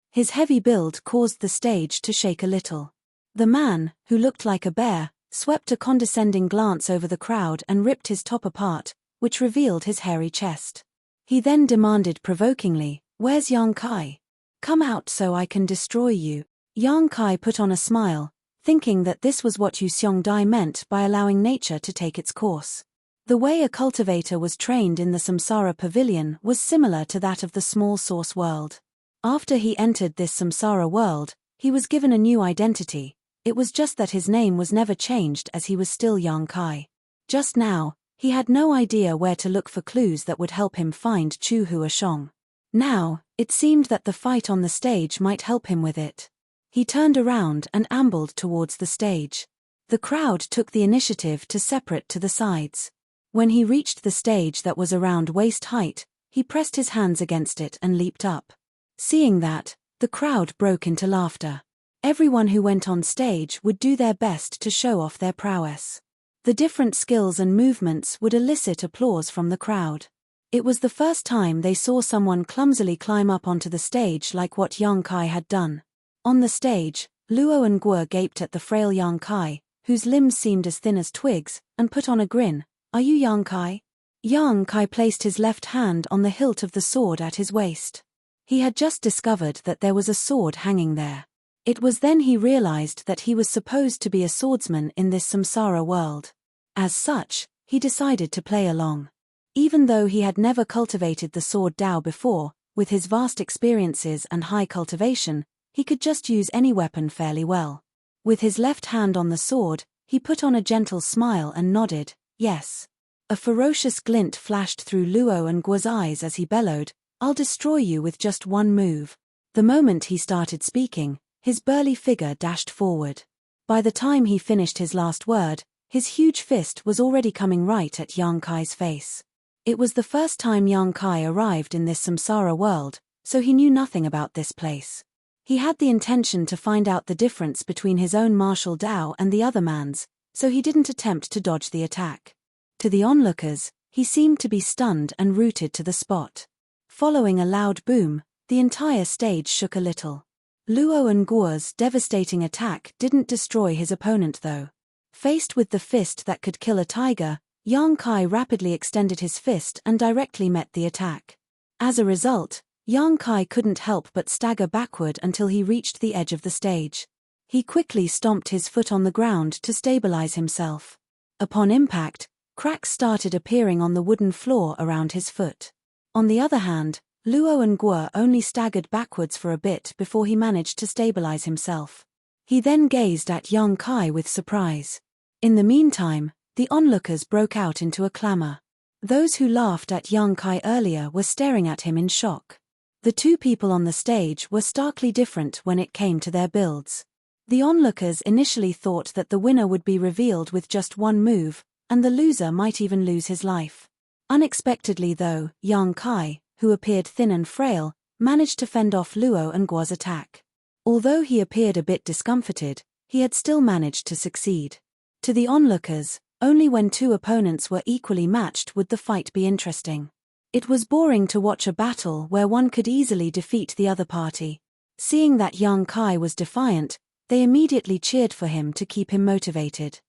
Speaker 1: His heavy build caused the stage to shake a little. The man, who looked like a bear, swept a condescending glance over the crowd and ripped his top apart, which revealed his hairy chest. He then demanded provokingly, "Where's Yang Kai? Come out so I can destroy you." Yang Kai put on a smile, thinking that this was what Yu Xiongdai meant by allowing nature to take its course. The way a cultivator was trained in the Samsara pavilion was similar to that of the small source world. After he entered this Samsara world, he was given a new identity. It was just that his name was never changed as he was still Yang Kai. Just now, he had no idea where to look for clues that would help him find Chu Huashong. Now, it seemed that the fight on the stage might help him with it. He turned around and ambled towards the stage. The crowd took the initiative to separate to the sides. When he reached the stage that was around waist height, he pressed his hands against it and leaped up. Seeing that, the crowd broke into laughter. Everyone who went on stage would do their best to show off their prowess. The different skills and movements would elicit applause from the crowd. It was the first time they saw someone clumsily climb up onto the stage like what Yang Kai had done. On the stage, Luo and Guo gaped at the frail Yang Kai, whose limbs seemed as thin as twigs, and put on a grin. "Are you Yang Kai?" Yang Kai placed his left hand on the hilt of the sword at his waist. He had just discovered that there was a sword hanging there. It was then he realized that he was supposed to be a swordsman in this samsara world. As such, he decided to play along. Even though he had never cultivated the sword Dao before, with his vast experiences and high cultivation, he could just use any weapon fairly well. With his left hand on the sword, he put on a gentle smile and nodded, "Yes." A ferocious glint flashed through Luo and Guo's eyes as he bellowed, "I'll destroy you with just one move." The moment he started speaking, his burly figure dashed forward. By the time he finished his last word, his huge fist was already coming right at Yang Kai's face. It was the first time Yang Kai arrived in this samsara world, so he knew nothing about this place. He had the intention to find out the difference between his own martial Dao and the other man's, so he didn't attempt to dodge the attack. To the onlookers, he seemed to be stunned and rooted to the spot. Following a loud boom, the entire stage shook a little. Luo and Guo's devastating attack didn't destroy his opponent though. Faced with the fist that could kill a tiger, Yang Kai rapidly extended his fist and directly met the attack. As a result, Yang Kai couldn't help but stagger backward until he reached the edge of the stage. He quickly stomped his foot on the ground to stabilize himself. Upon impact, cracks started appearing on the wooden floor around his foot. On the other hand, Luo and Guo only staggered backwards for a bit before he managed to stabilize himself. He then gazed at Yang Kai with surprise. In the meantime, the onlookers broke out into a clamor. Those who laughed at Yang Kai earlier were staring at him in shock. The two people on the stage were starkly different when it came to their builds. The onlookers initially thought that the winner would be revealed with just one move, and the loser might even lose his life. Unexpectedly though, Yang Kai, who appeared thin and frail, managed to fend off Luo and Guo's attack. Although he appeared a bit discomfited, he had still managed to succeed. To the onlookers, only when two opponents were equally matched would the fight be interesting. It was boring to watch a battle where one could easily defeat the other party. Seeing that Yang Kai was defiant, they immediately cheered for him to keep him motivated.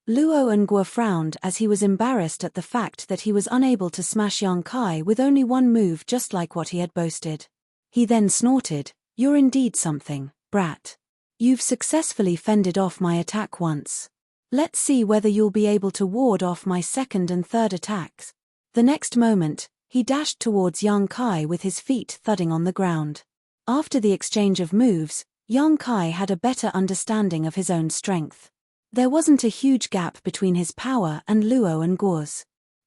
Speaker 1: Luo and Guo frowned as he was embarrassed at the fact that he was unable to smash Yang Kai with only one move just like what he had boasted. He then snorted, "You're indeed something, brat. You've successfully fended off my attack once. Let's see whether you'll be able to ward off my second and third attacks." The next moment, he dashed towards Yang Kai with his feet thudding on the ground. After the exchange of moves, Yang Kai had a better understanding of his own strength. There wasn't a huge gap between his power and Luo and Guo's.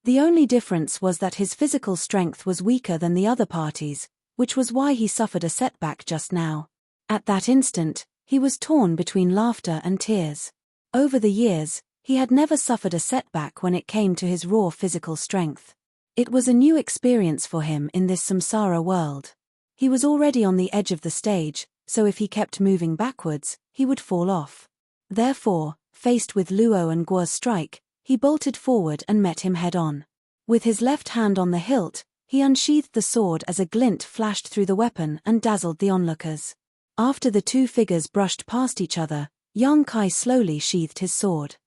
Speaker 1: The only difference was that his physical strength was weaker than the other parties, which was why he suffered a setback just now. At that instant, he was torn between laughter and tears. Over the years, he had never suffered a setback when it came to his raw physical strength. It was a new experience for him in this samsara world. He was already on the edge of the stage, so if he kept moving backwards, he would fall off. Therefore, faced with Luo and Guo's strike, he bolted forward and met him head-on. With his left hand on the hilt, he unsheathed the sword as a glint flashed through the weapon and dazzled the onlookers. After the two figures brushed past each other, Yang Kai slowly sheathed his sword.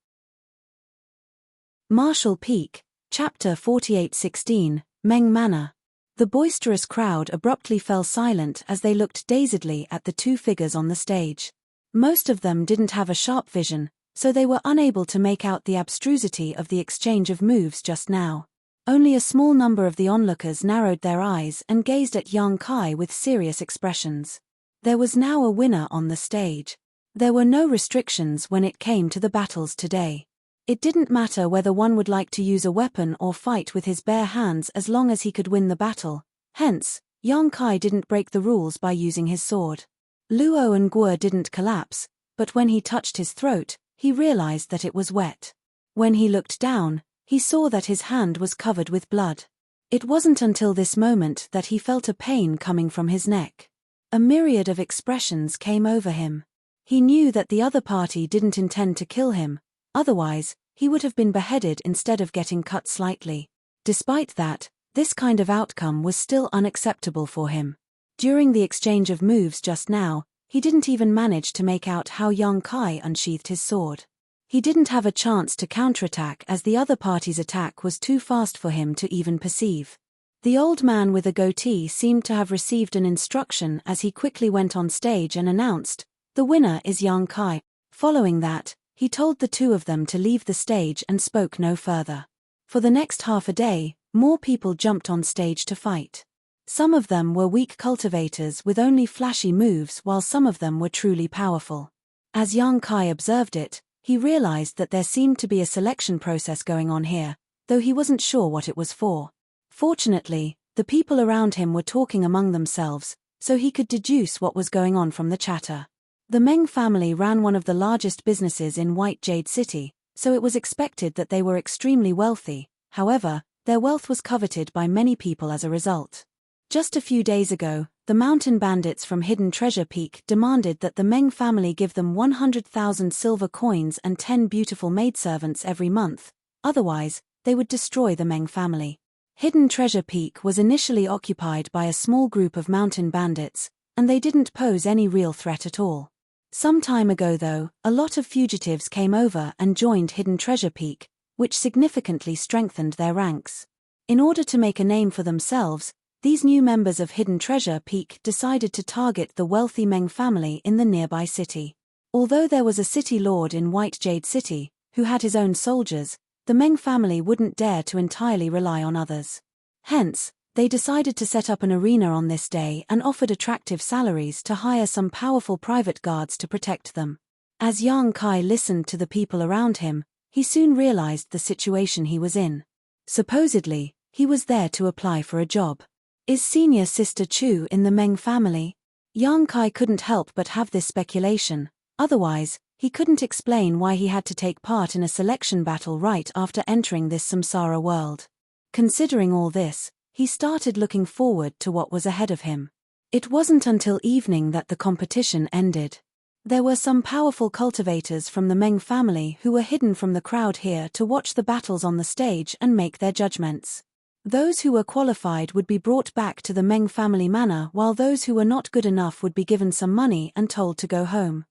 Speaker 1: Martial Peak, Chapter 48:16, Meng Manor. The boisterous crowd abruptly fell silent as they looked dazedly at the two figures on the stage. Most of them didn't have a sharp vision, so they were unable to make out the abstrusity of the exchange of moves just now. Only a small number of the onlookers narrowed their eyes and gazed at Yang Kai with serious expressions. There was now a winner on the stage. There were no restrictions when it came to the battles today. It didn't matter whether one would like to use a weapon or fight with his bare hands as long as he could win the battle. Hence, Yang Kai didn't break the rules by using his sword. Luo and Guo didn't collapse, but when he touched his throat, he realized that it was wet. When he looked down, he saw that his hand was covered with blood. It wasn't until this moment that he felt a pain coming from his neck. A myriad of expressions came over him. He knew that the other party didn't intend to kill him, otherwise, he would have been beheaded instead of getting cut slightly. Despite that, this kind of outcome was still unacceptable for him. During the exchange of moves just now, he didn't even manage to make out how Yang Kai unsheathed his sword. He didn't have a chance to counterattack as the other party's attack was too fast for him to even perceive. The old man with a goatee seemed to have received an instruction as he quickly went on stage and announced, "The winner is Yang Kai." Following that, he told the two of them to leave the stage and spoke no further. For the next half a day, more people jumped on stage to fight. Some of them were weak cultivators with only flashy moves while some of them were truly powerful. As Yang Kai observed it, he realized that there seemed to be a selection process going on here, though he wasn't sure what it was for. Fortunately, the people around him were talking among themselves, so he could deduce what was going on from the chatter. The Meng family ran one of the largest businesses in White Jade City, so it was expected that they were extremely wealthy. However, their wealth was coveted by many people as a result. Just a few days ago, the mountain bandits from Hidden Treasure Peak demanded that the Meng family give them 100,000 silver coins and 10 beautiful maidservants every month, otherwise, they would destroy the Meng family. Hidden Treasure Peak was initially occupied by a small group of mountain bandits, and they didn't pose any real threat at all. Some time ago though, a lot of fugitives came over and joined Hidden Treasure Peak, which significantly strengthened their ranks. In order to make a name for themselves, these new members of Hidden Treasure Peak decided to target the wealthy Meng family in the nearby city. Although there was a city lord in White Jade City, who had his own soldiers, the Meng family wouldn't dare to entirely rely on others. Hence, they decided to set up an arena on this day and offered attractive salaries to hire some powerful private guards to protect them. As Yang Kai listened to the people around him, he soon realized the situation he was in. Supposedly, he was there to apply for a job. Is senior sister Chu in the Meng family? Yang Kai couldn't help but have this speculation, otherwise, he couldn't explain why he had to take part in a selection battle right after entering this samsara world. Considering all this, he started looking forward to what was ahead of him. It wasn't until evening that the competition ended. There were some powerful cultivators from the Meng family who were hidden from the crowd here to watch the battles on the stage and make their judgments. Those who were qualified would be brought back to the Meng family manor while those who were not good enough would be given some money and told to go home.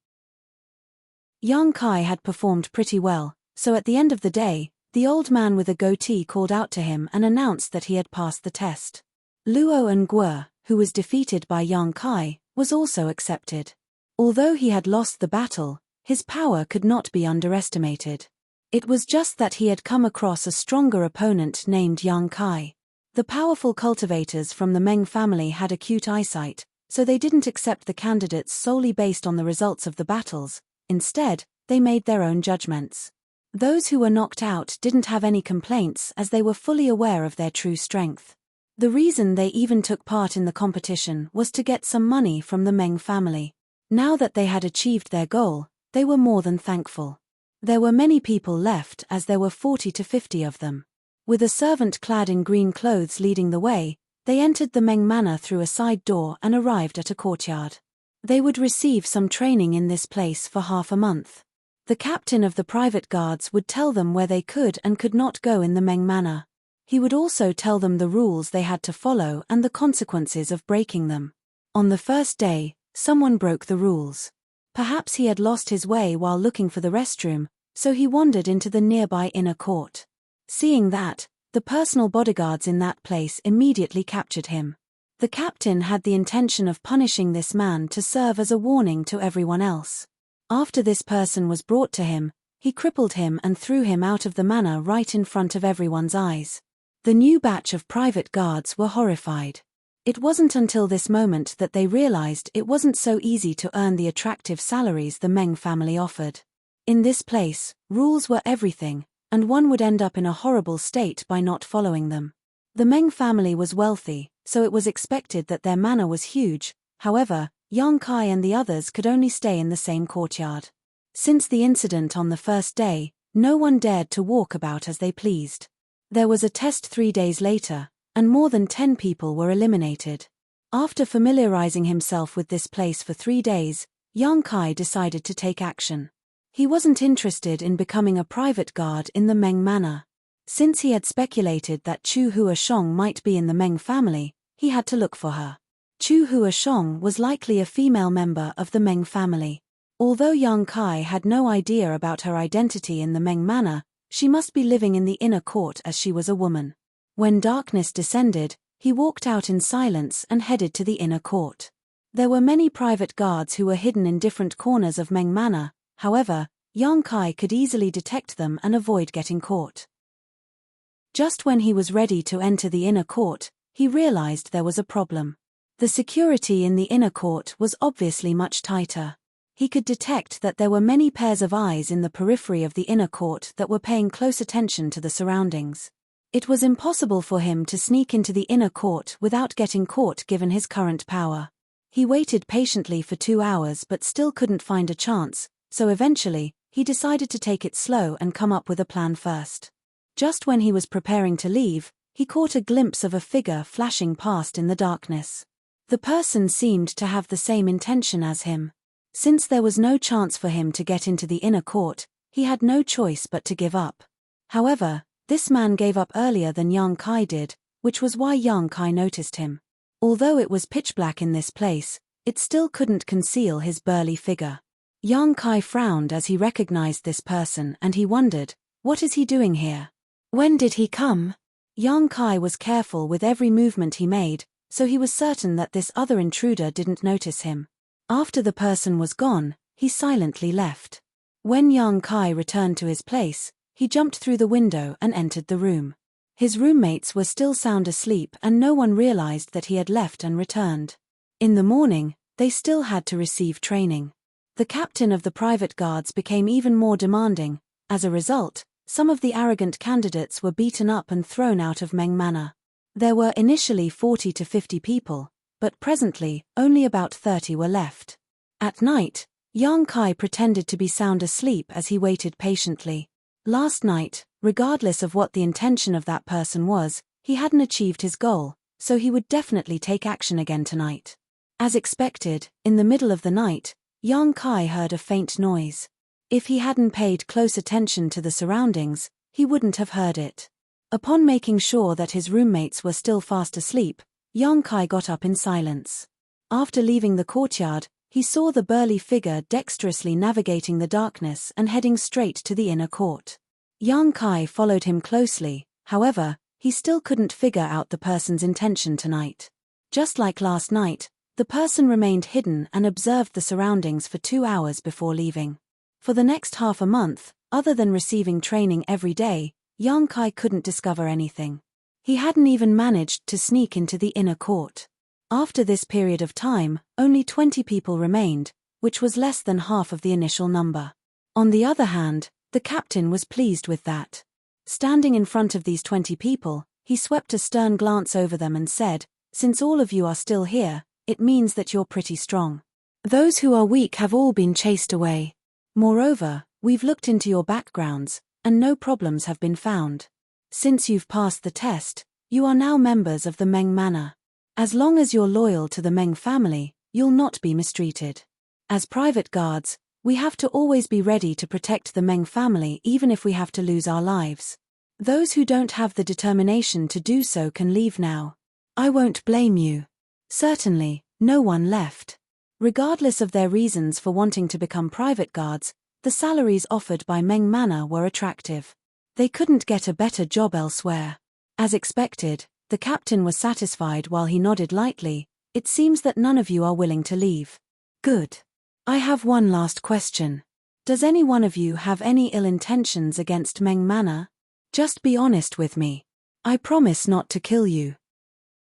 Speaker 1: Yang Kai had performed pretty well, so at the end of the day, the old man with a goatee called out to him and announced that he had passed the test. Luo and Guo, who was defeated by Yang Kai, was also accepted. Although he had lost the battle, his power could not be underestimated. It was just that he had come across a stronger opponent named Yang Kai. The powerful cultivators from the Meng family had acute eyesight, so they didn't accept the candidates solely based on the results of the battles. Instead, they made their own judgments. Those who were knocked out didn't have any complaints as they were fully aware of their true strength. The reason they even took part in the competition was to get some money from the Meng family. Now that they had achieved their goal, they were more than thankful. There were many people left as there were 40 to 50 of them. With a servant clad in green clothes leading the way, they entered the Meng Manor through a side door and arrived at a courtyard. They would receive some training in this place for half a month. The captain of the private guards would tell them where they could and could not go in the Meng Manor. He would also tell them the rules they had to follow and the consequences of breaking them. On the first day, someone broke the rules. Perhaps he had lost his way while looking for the restroom, so he wandered into the nearby inner court. Seeing that, the personal bodyguards in that place immediately captured him. The captain had the intention of punishing this man to serve as a warning to everyone else. After this person was brought to him, he crippled him and threw him out of the manor right in front of everyone's eyes. The new batch of private guards were horrified. It wasn't until this moment that they realized it wasn't so easy to earn the attractive salaries the Meng family offered. In this place, rules were everything, and one would end up in a horrible state by not following them. The Meng family was wealthy, so it was expected that their manor was huge. However, Yang Kai and the others could only stay in the same courtyard. Since the incident on the first day, no one dared to walk about as they pleased. There was a test 3 days later, and more than 10 people were eliminated. After familiarizing himself with this place for 3 days, Yang Kai decided to take action. He wasn't interested in becoming a private guard in the Meng Manor. Since he had speculated that Chu Huashong might be in the Meng family, he had to look for her. Chu Huashong was likely a female member of the Meng family. Although Yang Kai had no idea about her identity in the Meng Manor, she must be living in the inner court as she was a woman. When darkness descended, he walked out in silence and headed to the inner court. There were many private guards who were hidden in different corners of Meng Manor. However, Yang Kai could easily detect them and avoid getting caught. Just when he was ready to enter the inner court, he realized there was a problem. The security in the inner court was obviously much tighter. He could detect that there were many pairs of eyes in the periphery of the inner court that were paying close attention to the surroundings. It was impossible for him to sneak into the inner court without getting caught given his current power. He waited patiently for 2 hours but still couldn't find a chance, so eventually, he decided to take it slow and come up with a plan first. Just when he was preparing to leave, he caught a glimpse of a figure flashing past in the darkness. The person seemed to have the same intention as him. Since there was no chance for him to get into the inner court, he had no choice but to give up. However, this man gave up earlier than Yang Kai did, which was why Yang Kai noticed him. Although it was pitch black in this place, it still couldn't conceal his burly figure. Yang Kai frowned as he recognized this person and he wondered, what is he doing here? When did he come? Yang Kai was careful with every movement he made, so he was certain that this other intruder didn't notice him. After the person was gone, he silently left. When Yang Kai returned to his place, he jumped through the window and entered the room. His roommates were still sound asleep and no one realized that he had left and returned. In the morning, they still had to receive training. The captain of the private guards became even more demanding. As a result, some of the arrogant candidates were beaten up and thrown out of Meng Manor. There were initially 40 to 50 people, but presently, only about 30 were left. At night, Yang Kai pretended to be sound asleep as he waited patiently. Last night, regardless of what the intention of that person was, he hadn't achieved his goal, so he would definitely take action again tonight. As expected, in the middle of the night, Yang Kai heard a faint noise. If he hadn't paid close attention to the surroundings, he wouldn't have heard it. Upon making sure that his roommates were still fast asleep, Yang Kai got up in silence. After leaving the courtyard, he saw the burly figure dexterously navigating the darkness and heading straight to the inner court. Yang Kai followed him closely, however, he still couldn't figure out the person's intention tonight. Just like last night, the person remained hidden and observed the surroundings for 2 hours before leaving. For the next half a month, other than receiving training every day, Yang Kai couldn't discover anything. He hadn't even managed to sneak into the inner court. After this period of time, only 20 people remained, which was less than half of the initial number. On the other hand, The captain was pleased with that. Standing in front of these 20 people, he swept a stern glance over them and said, "Since all of you are still here, it means that you're pretty strong. Those who are weak have all been chased away. Moreover, we've looked into your backgrounds, and no problems have been found. Since you've passed the test, you are now members of the Meng Manor. As long as you're loyal to the Meng family, you'll not be mistreated. As private guards, we have to always be ready to protect the Meng family even if we have to lose our lives. Those who don't have the determination to do so can leave now. I won't blame you." Certainly, no one left. Regardless of their reasons for wanting to become private guards, the salaries offered by Meng Manor were attractive. They couldn't get a better job elsewhere. As expected, the captain was satisfied while he nodded lightly. "It seems that none of you are willing to leave. Good. I have one last question. Does any one of you have any ill intentions against Meng Manor? Just be honest with me. I promise not to kill you."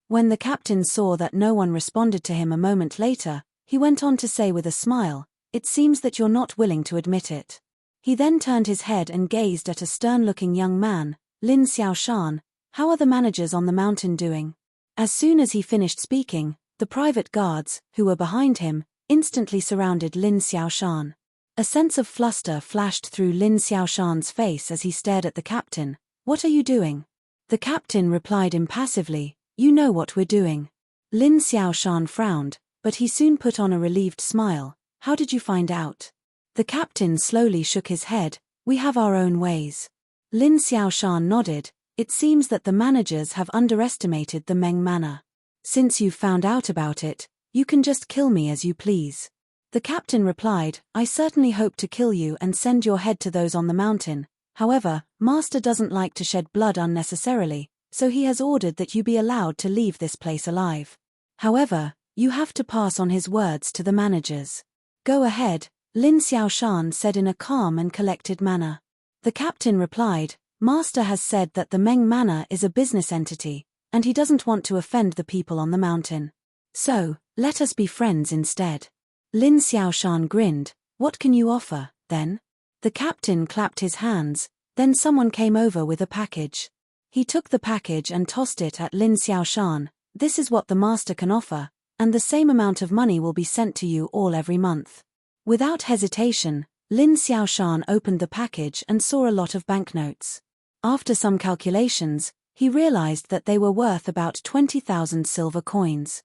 Speaker 1: When the captain saw that no one responded to him a moment later, he went on to say with a smile, "It seems that you're not willing to admit it." He then turned his head and gazed at a stern-looking young man, Lin Xiaoshan. "How are the managers on the mountain doing?" As soon as he finished speaking, the private guards, who were behind him, instantly surrounded Lin Xiaoshan. A sense of fluster flashed through Lin Xiaoshan's face as he stared at the captain. "What are you doing?" The captain replied impassively, "You know what we're doing." Lin Xiaoshan frowned, but he soon put on a relieved smile. "How did you find out?" The captain slowly shook his head. "We have our own ways." Lin Xiaoshan nodded. "It seems that the managers have underestimated the Meng Manor. Since you've found out about it, you can just kill me as you please." The captain replied, "I certainly hope to kill you and send your head to those on the mountain. However, Master doesn't like to shed blood unnecessarily, so he has ordered that you be allowed to leave this place alive. However, you have to pass on his words to the managers." "Go ahead," Lin Xiaoshan said in a calm and collected manner. The captain replied, "Master has said that the Meng Manor is a business entity, and he doesn't want to offend the people on the mountain. So, let us be friends instead." Lin Xiaoshan grinned. "What can you offer, then?" The captain clapped his hands, then someone came over with a package. He took the package and tossed it at Lin Xiaoshan. "This is what the master can offer, and the same amount of money will be sent to you all every month." Without hesitation, Lin Xiaoshan opened the package and saw a lot of banknotes. After some calculations, he realized that they were worth about 20,000 silver coins.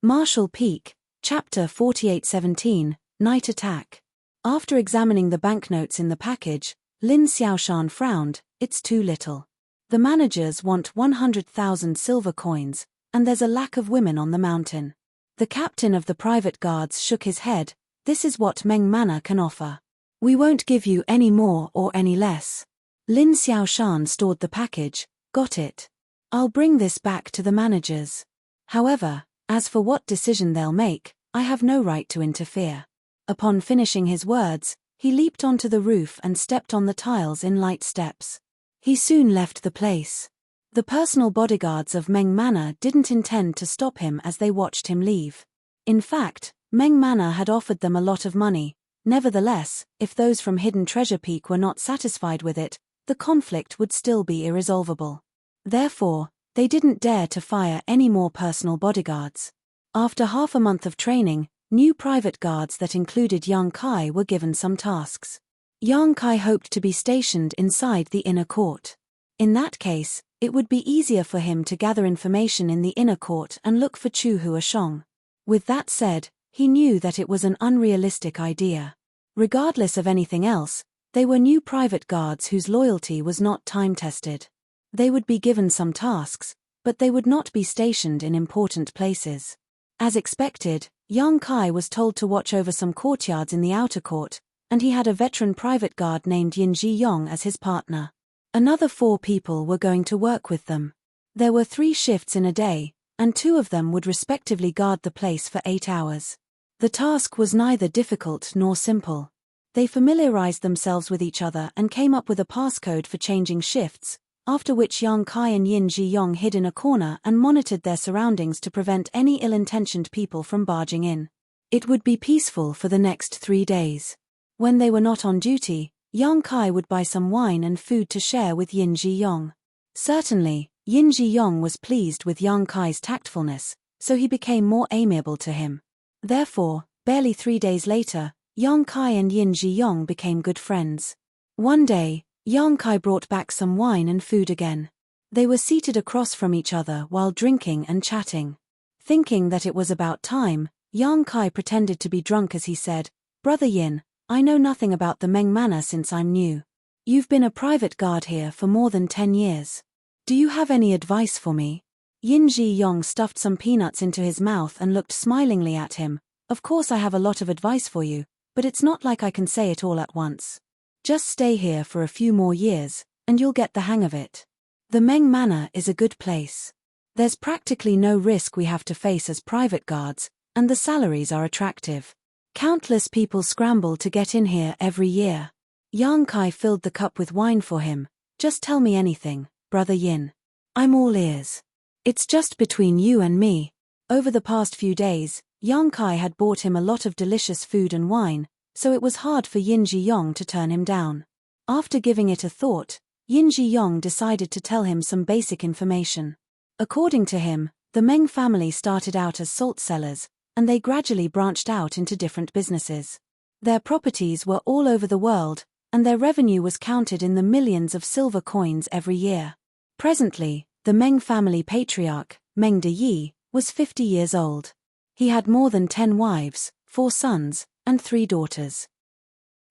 Speaker 1: Marshall Peak, Chapter 4817, Night Attack. After examining the banknotes in the package, Lin Xiaoshan frowned. "It's too little. The managers want 100,000 silver coins, and there's a lack of women on the mountain." The captain of the private guards shook his head. "This is what Meng Manor can offer. We won't give you any more or any less." Lin Xiaoshan stored the package. "Got it. I'll bring this back to the managers. However, as for what decision they'll make, I have no right to interfere." Upon finishing his words, he leaped onto the roof and stepped on the tiles in light steps. He soon left the place. The personal bodyguards of Meng Manor didn't intend to stop him as they watched him leave. In fact, Meng Manor had offered them a lot of money. Nevertheless, if those from Hidden Treasure Peak were not satisfied with it, the conflict would still be irresolvable. Therefore, they didn't dare to fire any more personal bodyguards. After half a month of training, new private guards that included Yang Kai were given some tasks. Yang Kai hoped to be stationed inside the inner court. In that case, it would be easier for him to gather information in the inner court and look for Chu Huashong. With that said, he knew that it was an unrealistic idea. Regardless of anything else, they were new private guards whose loyalty was not time-tested. They would be given some tasks, but they would not be stationed in important places. As expected, Yang Kai was told to watch over some courtyards in the outer court, and he had a veteran private guard named Yin Ji-yong as his partner. Another 4 people were going to work with them. There were 3 shifts in a day, and 2 of them would respectively guard the place for 8 hours. The task was neither difficult nor simple. They familiarized themselves with each other and came up with a passcode for changing shifts, after which Yang Kai and Yin Ji-yong hid in a corner and monitored their surroundings to prevent any ill-intentioned people from barging in. It would be peaceful for the next 3 days. When they were not on duty, Yang Kai would buy some wine and food to share with Yin Ji Yong. Certainly, Yin Ji Yong was pleased with Yang Kai's tactfulness, so he became more amiable to him. Therefore, barely 3 days later, Yang Kai and Yin Ji Yong became good friends. One day, Yang Kai brought back some wine and food again. They were seated across from each other while drinking and chatting. Thinking that it was about time, Yang Kai pretended to be drunk as he said, "Brother Yin, I know nothing about the Meng Manor since I'm new. You've been a private guard here for more than 10 years. Do you have any advice for me?" Yin Ji Yong stuffed some peanuts into his mouth and looked smilingly at him. "Of course I have a lot of advice for you, but it's not like I can say it all at once. Just stay here for a few more years, and you'll get the hang of it. The Meng Manor is a good place. There's practically no risk we have to face as private guards, and the salaries are attractive. Countless people scramble to get in here every year." Yang Kai filled the cup with wine for him. "Just tell me anything, Brother Yin. I'm all ears. It's just between you and me." Over the past few days, Yang Kai had bought him a lot of delicious food and wine, so it was hard for Yin Ji Yong to turn him down. After giving it a thought, Yin Ji Yong decided to tell him some basic information. According to him, the Meng family started out as salt sellers, and they gradually branched out into different businesses. Their properties were all over the world, and their revenue was counted in the millions of silver coins every year. Presently, the Meng family patriarch, Meng De, was 50 years old. He had more than 10 wives, 4 sons, and 3 daughters.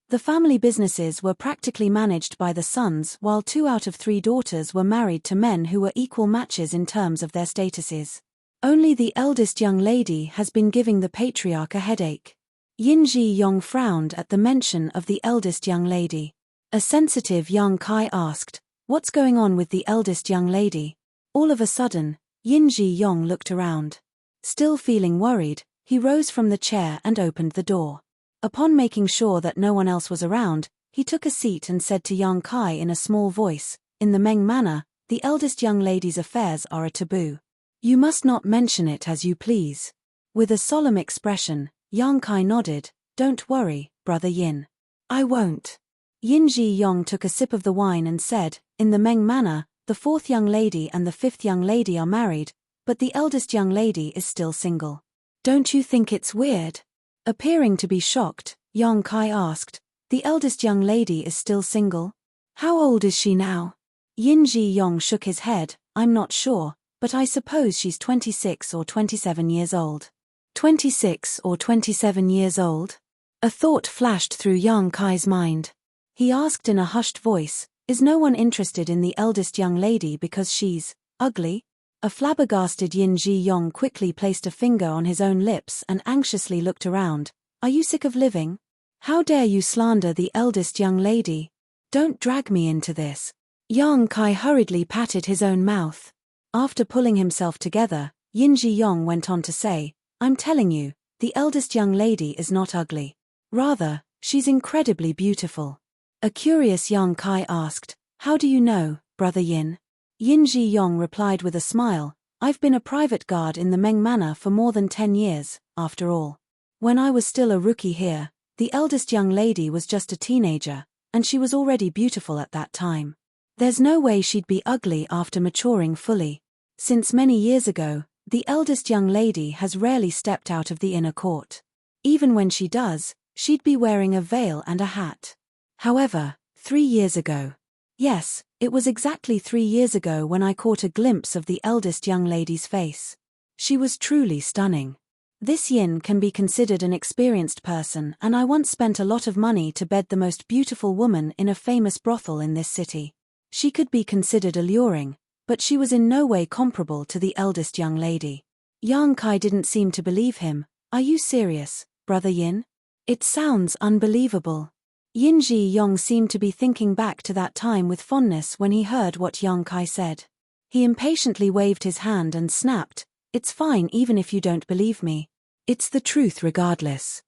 Speaker 1: The family businesses were practically managed by the sons, while 2 out of 3 daughters were married to men who were equal matches in terms of their statuses. Only the eldest young lady has been giving the patriarch a headache. Yin Ji Yong frowned at the mention of the eldest young lady. A sensitive Yang Kai asked, "What's going on with the eldest young lady?" All of a sudden, Yin Ji Yong looked around. Still feeling worried, he rose from the chair and opened the door. Upon making sure that no one else was around, he took a seat and said to Yang Kai in a small voice, "In the Meng Manor, the eldest young lady's affairs are a taboo. You must not mention it as you please." With a solemn expression, Yang Kai nodded. "Don't worry, Brother Yin. I won't." Yin Ji Yong took a sip of the wine and said, "In the Meng Manor, the 4th young lady and the 5th young lady are married, but the eldest young lady is still single. Don't you think it's weird?" Appearing to be shocked, Yang Kai asked, "The eldest young lady is still single? How old is she now?" Yin Ji Yong shook his head. "I'm not sure, but I suppose she's 26 or 27 years old." 26 or 27 years old? A thought flashed through Yang Kai's mind. He asked in a hushed voice, "Is no one interested in the eldest young lady because she's ugly?" A flabbergasted Yin Ji Yong quickly placed a finger on his own lips and anxiously looked around. "Are you sick of living? How dare you slander the eldest young lady? Don't drag me into this." Yang Kai hurriedly patted his own mouth. After pulling himself together, Yin Ji Yong went on to say, "I'm telling you, the eldest young lady is not ugly. Rather, she's incredibly beautiful." A curious Yang Kai asked, "How do you know, Brother Yin?" Yin Ji Yong replied with a smile, "I've been a private guard in the Meng Manor for more than 10 years, after all. When I was still a rookie here, the eldest young lady was just a teenager, and she was already beautiful at that time. There's no way she'd be ugly after maturing fully. Since many years ago, the eldest young lady has rarely stepped out of the inner court. Even when she does, she'd be wearing a veil and a hat. However, 3 years ago. Yes, it was exactly 3 years ago when I caught a glimpse of the eldest young lady's face. She was truly stunning. This Yin can be considered an experienced person, and I once spent a lot of money to bed the most beautiful woman in a famous brothel in this city. She could be considered alluring, but she was in no way comparable to the eldest young lady." Yang Kai didn't seem to believe him. "Are you serious, Brother Yin? It sounds unbelievable." Yin Ji Yong seemed to be thinking back to that time with fondness when he heard what Yang Kai said. He impatiently waved his hand and snapped, "It's fine even if you don't believe me. It's the truth regardless."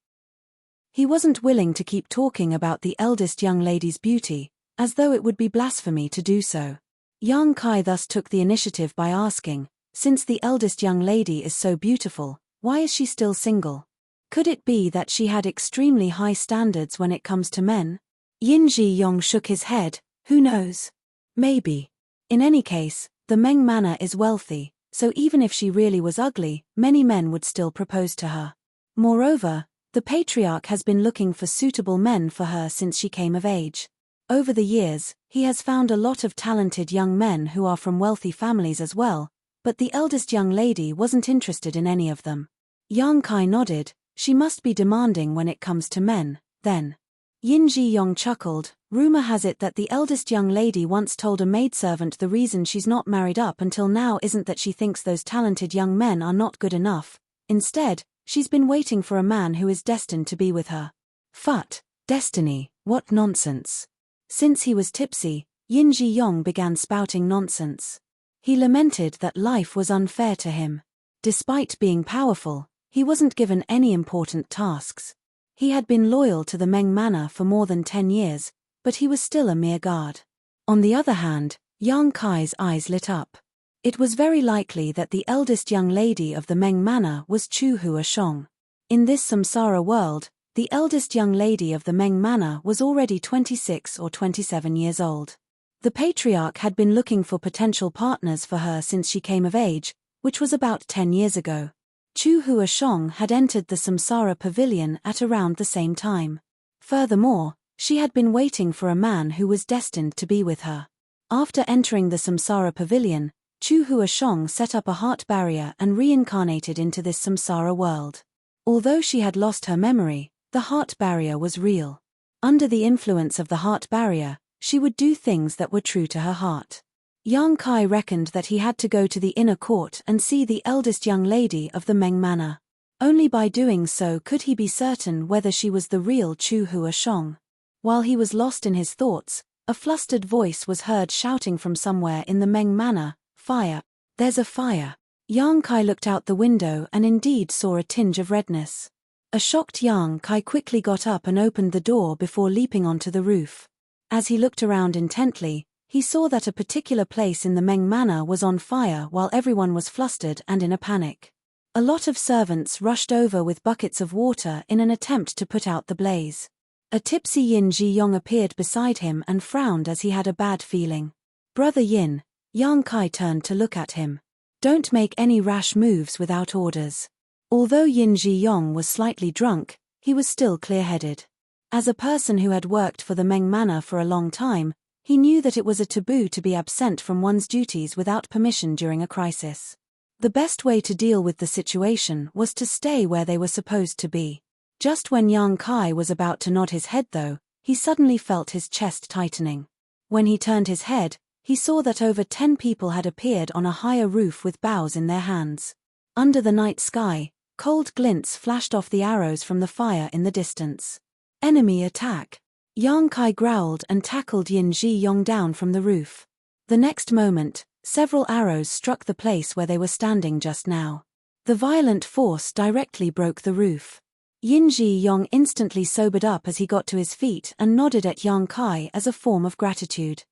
Speaker 1: He wasn't willing to keep talking about the eldest young lady's beauty, as though it would be blasphemy to do so. Yang Kai thus took the initiative by asking, "Since the eldest young lady is so beautiful, why is she still single?" Could it be that she had extremely high standards when it comes to men? Yin Ji-yong shook his head. Who knows? Maybe. In any case, the Meng manor is wealthy, so even if she really was ugly, many men would still propose to her. Moreover, the patriarch has been looking for suitable men for her since she came of age. Over the years, he has found a lot of talented young men who are from wealthy families as well, but the eldest young lady wasn't interested in any of them. Yang Kai nodded. She must be demanding when it comes to men, then. Yin Ji-yong chuckled. Rumor has it that the eldest young lady once told a maidservant the reason she's not married up until now isn't that she thinks those talented young men are not good enough. Instead, she's been waiting for a man who is destined to be with her. Phut, destiny, what nonsense. Since he was tipsy, Yin Ji-yong began spouting nonsense. He lamented that life was unfair to him. Despite being powerful, he wasn't given any important tasks. He had been loyal to the Meng manor for more than 10 years, but he was still a mere guard. On the other hand, Yang Kai's eyes lit up. It was very likely that the eldest young lady of the Meng manor was Chu Hua Shong. In this samsara world, the eldest young lady of the Meng manor was already 26 or 27 years old. The patriarch had been looking for potential partners for her since she came of age, which was about 10 years ago. Chu Hua Shong had entered the samsara pavilion at around the same time. Furthermore, she had been waiting for a man who was destined to be with her. After entering the samsara pavilion, Chu Hua Shong set up a heart barrier and reincarnated into this samsara world. Although she had lost her memory, the heart barrier was real. Under the influence of the heart barrier, she would do things that were true to her heart. Yang Kai reckoned that he had to go to the inner court and see the eldest young lady of the Meng manor. Only by doing so could he be certain whether she was the real Chu Hua Shong. While he was lost in his thoughts, a flustered voice was heard shouting from somewhere in the Meng manor, "Fire! There's a fire!" Yang Kai looked out the window and indeed saw a tinge of redness. A shocked Yang Kai quickly got up and opened the door before leaping onto the roof. As he looked around intently, he saw that a particular place in the Meng manor was on fire while everyone was flustered and in a panic. A lot of servants rushed over with buckets of water in an attempt to put out the blaze. A tipsy Yin Ji-yong appeared beside him and frowned as he had a bad feeling. "Brother Yin," Yang Kai turned to look at him. "Don't make any rash moves without orders." Although Yin Ji-yong was slightly drunk, he was still clear-headed. As a person who had worked for the Meng manor for a long time, he knew that it was a taboo to be absent from one's duties without permission during a crisis. The best way to deal with the situation was to stay where they were supposed to be. Just when Yang Kai was about to nod his head though, he suddenly felt his chest tightening. When he turned his head, he saw that over 10 people had appeared on a higher roof with bows in their hands. Under the night sky, cold glints flashed off the arrows from the fire in the distance. Enemy attack! Yang Kai growled and tackled Yin Ji-yong down from the roof. The next moment, several arrows struck the place where they were standing just now. The violent force directly broke the roof. Yin Ji-yong instantly sobered up as he got to his feet and nodded at Yang Kai as a form of gratitude.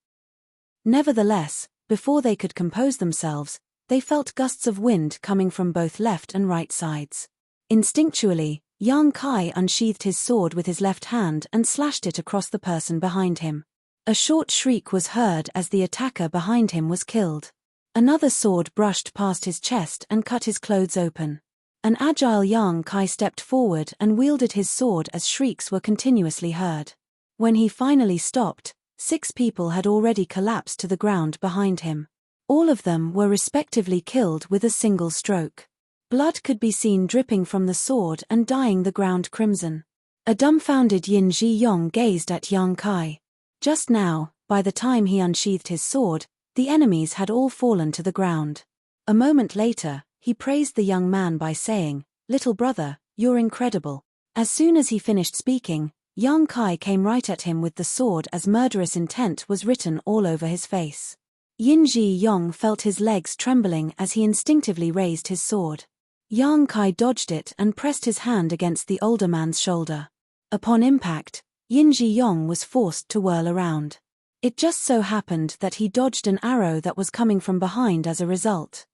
Speaker 1: Nevertheless, before they could compose themselves, they felt gusts of wind coming from both left and right sides. Instinctually, Yang Kai unsheathed his sword with his left hand and slashed it across the person behind him. A short shriek was heard as the attacker behind him was killed. Another sword brushed past his chest and cut his clothes open. An agile Yang Kai stepped forward and wielded his sword as shrieks were continuously heard. When he finally stopped, 6 people had already collapsed to the ground behind him. All of them were respectively killed with a single stroke. Blood could be seen dripping from the sword and dyeing the ground crimson. A dumbfounded Yin Ji-yong gazed at Yang Kai. Just now, by the time he unsheathed his sword, the enemies had all fallen to the ground. A moment later, he praised the young man by saying, "Little brother, you're incredible." As soon as he finished speaking, Yang Kai came right at him with the sword as murderous intent was written all over his face. Yin Ji-yong felt his legs trembling as he instinctively raised his sword. Yang Kai dodged it and pressed his hand against the older man's shoulder. Upon impact, Yin Ji-yong was forced to whirl around. It just so happened that he dodged an arrow that was coming from behind as a result.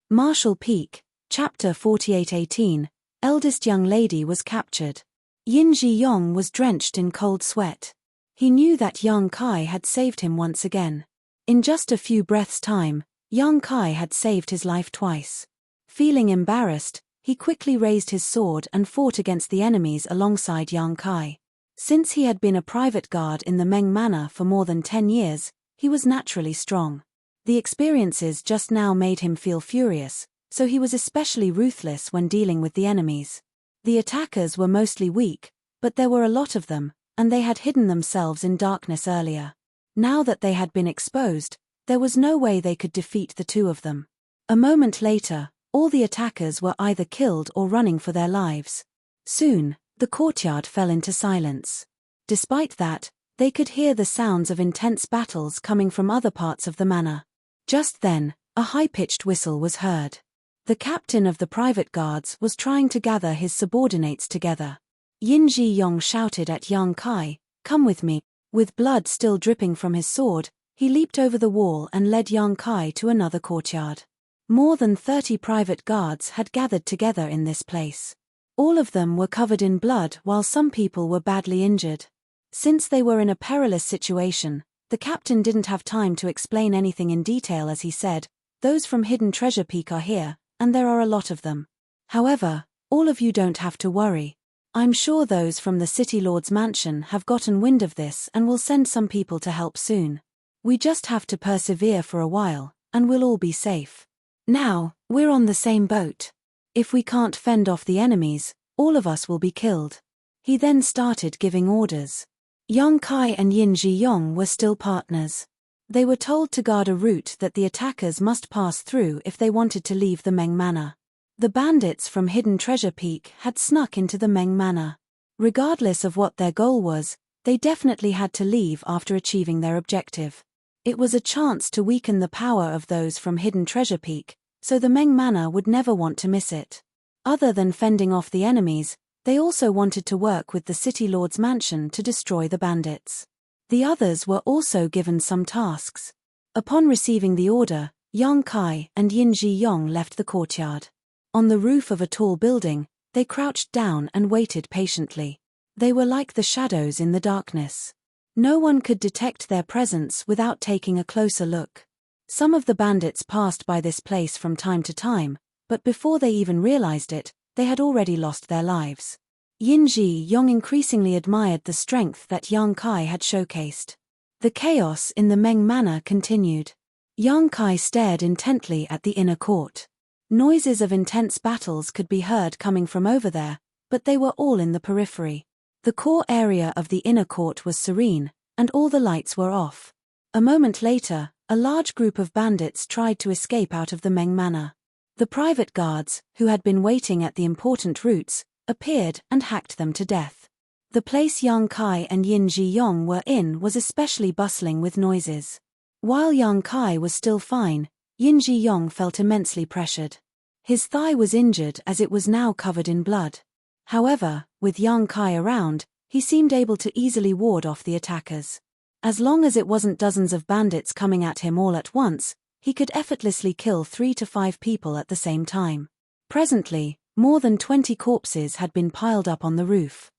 Speaker 1: Marshall Peak, Chapter 48:18. Eldest young lady was captured. Yin Ji-yong was drenched in cold sweat. He knew that Yang Kai had saved him once again. In just a few breaths' time, Yang Kai had saved his life twice. Feeling embarrassed, he quickly raised his sword and fought against the enemies alongside Yang Kai. Since he had been a private guard in the Meng Manor for more than 10 years, he was naturally strong. The experiences just now made him feel furious, so he was especially ruthless when dealing with the enemies. The attackers were mostly weak, but there were a lot of them, and they had hidden themselves in darkness earlier. Now that they had been exposed, there was no way they could defeat the two of them. A moment later, all the attackers were either killed or running for their lives. Soon, the courtyard fell into silence. Despite that, they could hear the sounds of intense battles coming from other parts of the manor. Just then, a high-pitched whistle was heard. The captain of the private guards was trying to gather his subordinates together. Yin Ji-yong shouted at Yang Kai, "Come with me." With blood still dripping from his sword, he leaped over the wall and led Yang Kai to another courtyard. More than 30 private guards had gathered together in this place. All of them were covered in blood while some people were badly injured. Since they were in a perilous situation, the captain didn't have time to explain anything in detail as he said, "Those from Hidden Treasure Peak are here, and there are a lot of them. However, all of you don't have to worry. I'm sure those from the City Lord's mansion have gotten wind of this and will send some people to help soon. We just have to persevere for a while, and we'll all be safe. Now, we're on the same boat. If we can't fend off the enemies, all of us will be killed." He then started giving orders. Yang Kai and Yin Ji-yong were still partners. They were told to guard a route that the attackers must pass through if they wanted to leave the Meng Manor. The bandits from Hidden Treasure Peak had snuck into the Meng Manor. Regardless of what their goal was, they definitely had to leave after achieving their objective. It was a chance to weaken the power of those from Hidden Treasure Peak, so the Meng Manor would never want to miss it. Other than fending off the enemies, they also wanted to work with the City Lord's mansion to destroy the bandits. The others were also given some tasks. Upon receiving the order, Yang Kai and Yin Ji-yong left the courtyard. On the roof of a tall building, they crouched down and waited patiently. They were like the shadows in the darkness. No one could detect their presence without taking a closer look. Some of the bandits passed by this place from time to time, but before they even realized it, they had already lost their lives. Yin Ji-yong increasingly admired the strength that Yang Kai had showcased. The chaos in the Meng Manor continued. Yang Kai stared intently at the inner court. Noises of intense battles could be heard coming from over there, but they were all in the periphery. The core area of the inner court was serene, and all the lights were off. A moment later, a large group of bandits tried to escape out of the Meng Manor. The private guards, who had been waiting at the important routes, appeared and hacked them to death. The place Yang Kai and Yin Ji-yong were in was especially bustling with noises. While Yang Kai was still fine, Yin Ji-yong felt immensely pressured. His thigh was injured as it was now covered in blood. However, with Yang Kai around, he seemed able to easily ward off the attackers. As long as it wasn't dozens of bandits coming at him all at once, he could effortlessly kill 3 to 5 people at the same time. Presently, more than 20 corpses had been piled up on the roof.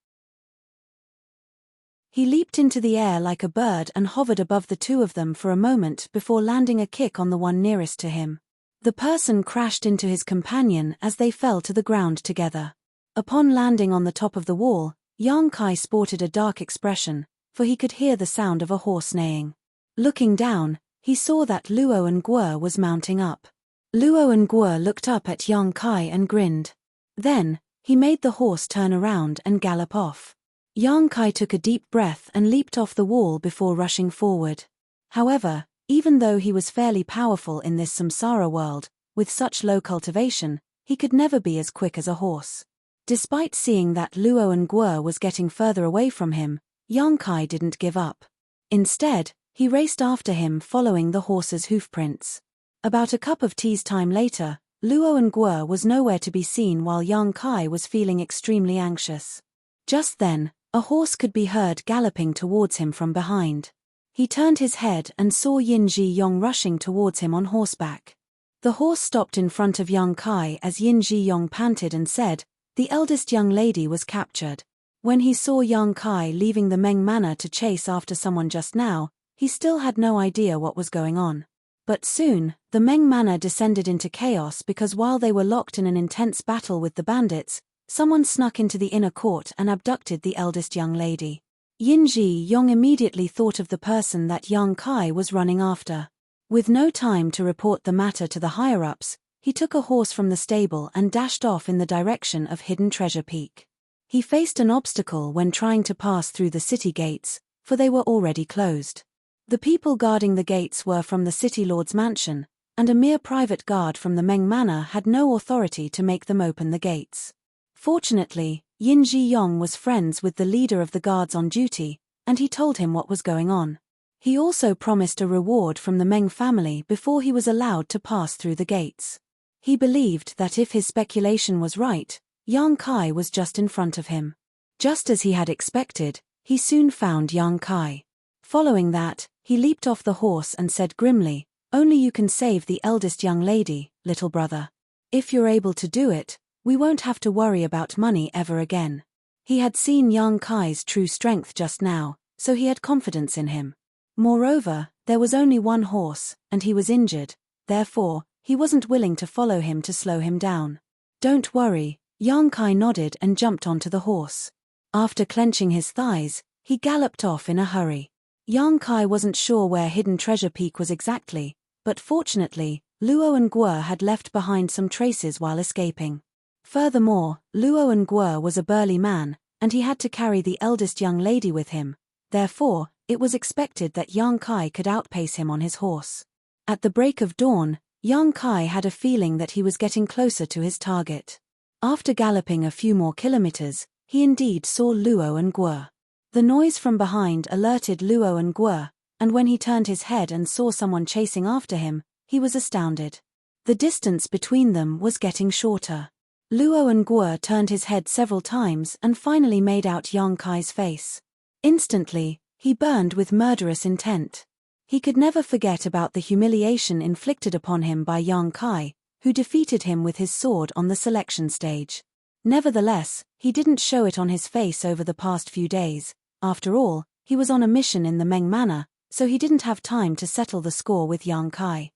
Speaker 1: He leaped into the air like a bird and hovered above the two of them for a moment before landing a kick on the one nearest to him. The person crashed into his companion as they fell to the ground together. Upon landing on the top of the wall, Yang Kai sported a dark expression, for he could hear the sound of a horse neighing. Looking down, he saw that Luo and Guo was mounting up. Luo and Guo looked up at Yang Kai and grinned. Then, he made the horse turn around and gallop off. Yang Kai took a deep breath and leaped off the wall before rushing forward. However, even though he was fairly powerful in this samsara world, with such low cultivation, he could never be as quick as a horse. Despite seeing that Luo and Guo was getting further away from him, Yang Kai didn't give up. Instead, he raced after him following the horse's hoofprints. About a cup of tea's time later, Luo and Guo was nowhere to be seen while Yang Kai was feeling extremely anxious. Just then, a horse could be heard galloping towards him from behind. He turned his head and saw Yin Ji-yong rushing towards him on horseback. The horse stopped in front of young Kai as Yin Ji Yong panted and said, "The eldest young lady was captured." When he saw young Kai leaving the Meng Manor to chase after someone just now, he still had no idea what was going on. But soon, the Meng Manor descended into chaos because while they were locked in an intense battle with the bandits, someone snuck into the inner court and abducted the eldest young lady. Yin Ji Yong immediately thought of the person that young Kai was running after. With no time to report the matter to the higher-ups, he took a horse from the stable and dashed off in the direction of Hidden Treasure Peak. He faced an obstacle when trying to pass through the city gates, for they were already closed. The people guarding the gates were from the city lord's mansion, and a mere private guard from the Meng Manor had no authority to make them open the gates. Fortunately, Yin Ji Yong was friends with the leader of the guards on duty, and he told him what was going on. He also promised a reward from the Meng family before he was allowed to pass through the gates. He believed that if his speculation was right, young Kai was just in front of him. Just as he had expected, he soon found young Kai. Following that, he leaped off the horse and said grimly, "Only you can save the eldest young lady, little brother. If you're able to do it, we won't have to worry about money ever again." He had seen young Kai's true strength just now, so he had confidence in him. Moreover, there was only one horse, and he was injured, therefore, he wasn't willing to follow him to slow him down. "Don't worry," young Kai nodded and jumped onto the horse. After clenching his thighs, he galloped off in a hurry. Young Kai wasn't sure where Hidden Treasure Peak was exactly, but fortunately, Luo and Guo had left behind some traces while escaping. Furthermore, Luo and Guo was a burly man, and he had to carry the eldest young lady with him. Therefore, it was expected that young Kai could outpace him on his horse. At the break of dawn, young Kai had a feeling that he was getting closer to his target. After galloping a few more kilometers, he indeed saw Luo and Guo. The noise from behind alerted Luo and Guo, and when he turned his head and saw someone chasing after him, he was astounded. The distance between them was getting shorter. Luo and Guo turned his head several times and finally made out young Kai's face. Instantly, he burned with murderous intent. He could never forget about the humiliation inflicted upon him by young Kai, who defeated him with his sword on the selection stage. Nevertheless, he didn't show it on his face over the past few days. After all, he was on a mission in the Meng Manor, so he didn't have time to settle the score with young Kai.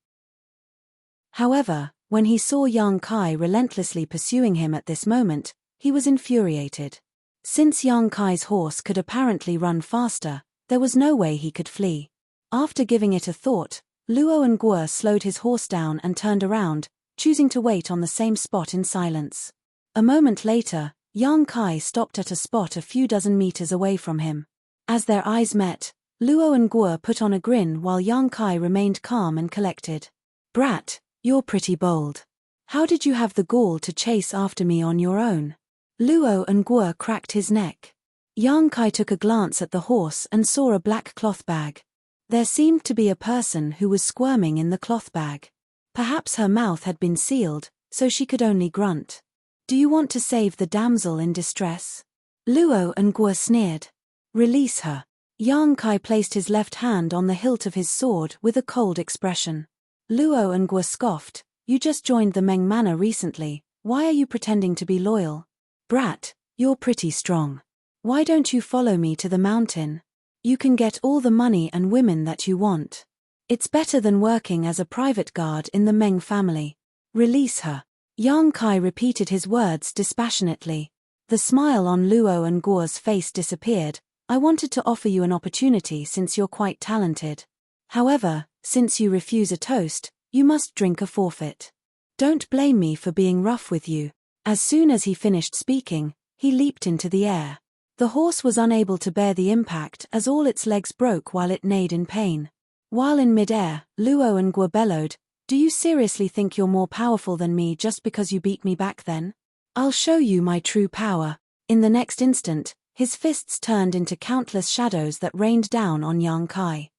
Speaker 1: However, when he saw young Kai relentlessly pursuing him at this moment, he was infuriated. Since young Kai's horse could apparently run faster, there was no way he could flee. After giving it a thought, Luo and Guo slowed his horse down and turned around, choosing to wait on the same spot in silence. A moment later, young Kai stopped at a spot a few dozen meters away from him. As their eyes met, Luo and Guo put on a grin while young Kai remained calm and collected. "Brat, you're pretty bold. How did you have the gall to chase after me on your own?" Luo and Guo cracked his neck. Young Kai took a glance at the horse and saw a black cloth bag. There seemed to be a person who was squirming in the cloth bag. Perhaps her mouth had been sealed, so she could only grunt. "Do you want to save the damsel in distress?" Luo and Guo sneered. "Release her." Young Kai placed his left hand on the hilt of his sword with a cold expression. Luo and Guo scoffed. "You just joined the Meng Manor recently, why are you pretending to be loyal?" "Brat, you're pretty strong. Why don't you follow me to the mountain? You can get all the money and women that you want. It's better than working as a private guard in the Meng family. Release her." Young Kai repeated his words dispassionately. The smile on Luo and Guo's face disappeared. "I wanted to offer you an opportunity since you're quite talented. However, since you refuse a toast, you must drink a forfeit. Don't blame me for being rough with you." As soon as he finished speaking, he leaped into the air. The horse was unable to bear the impact as all its legs broke while it neighed in pain. While in midair, Luo and Guo bellowed, "Do you seriously think you're more powerful than me just because you beat me back then? I'll show you my true power." In the next instant, his fists turned into countless shadows that rained down on young Kai.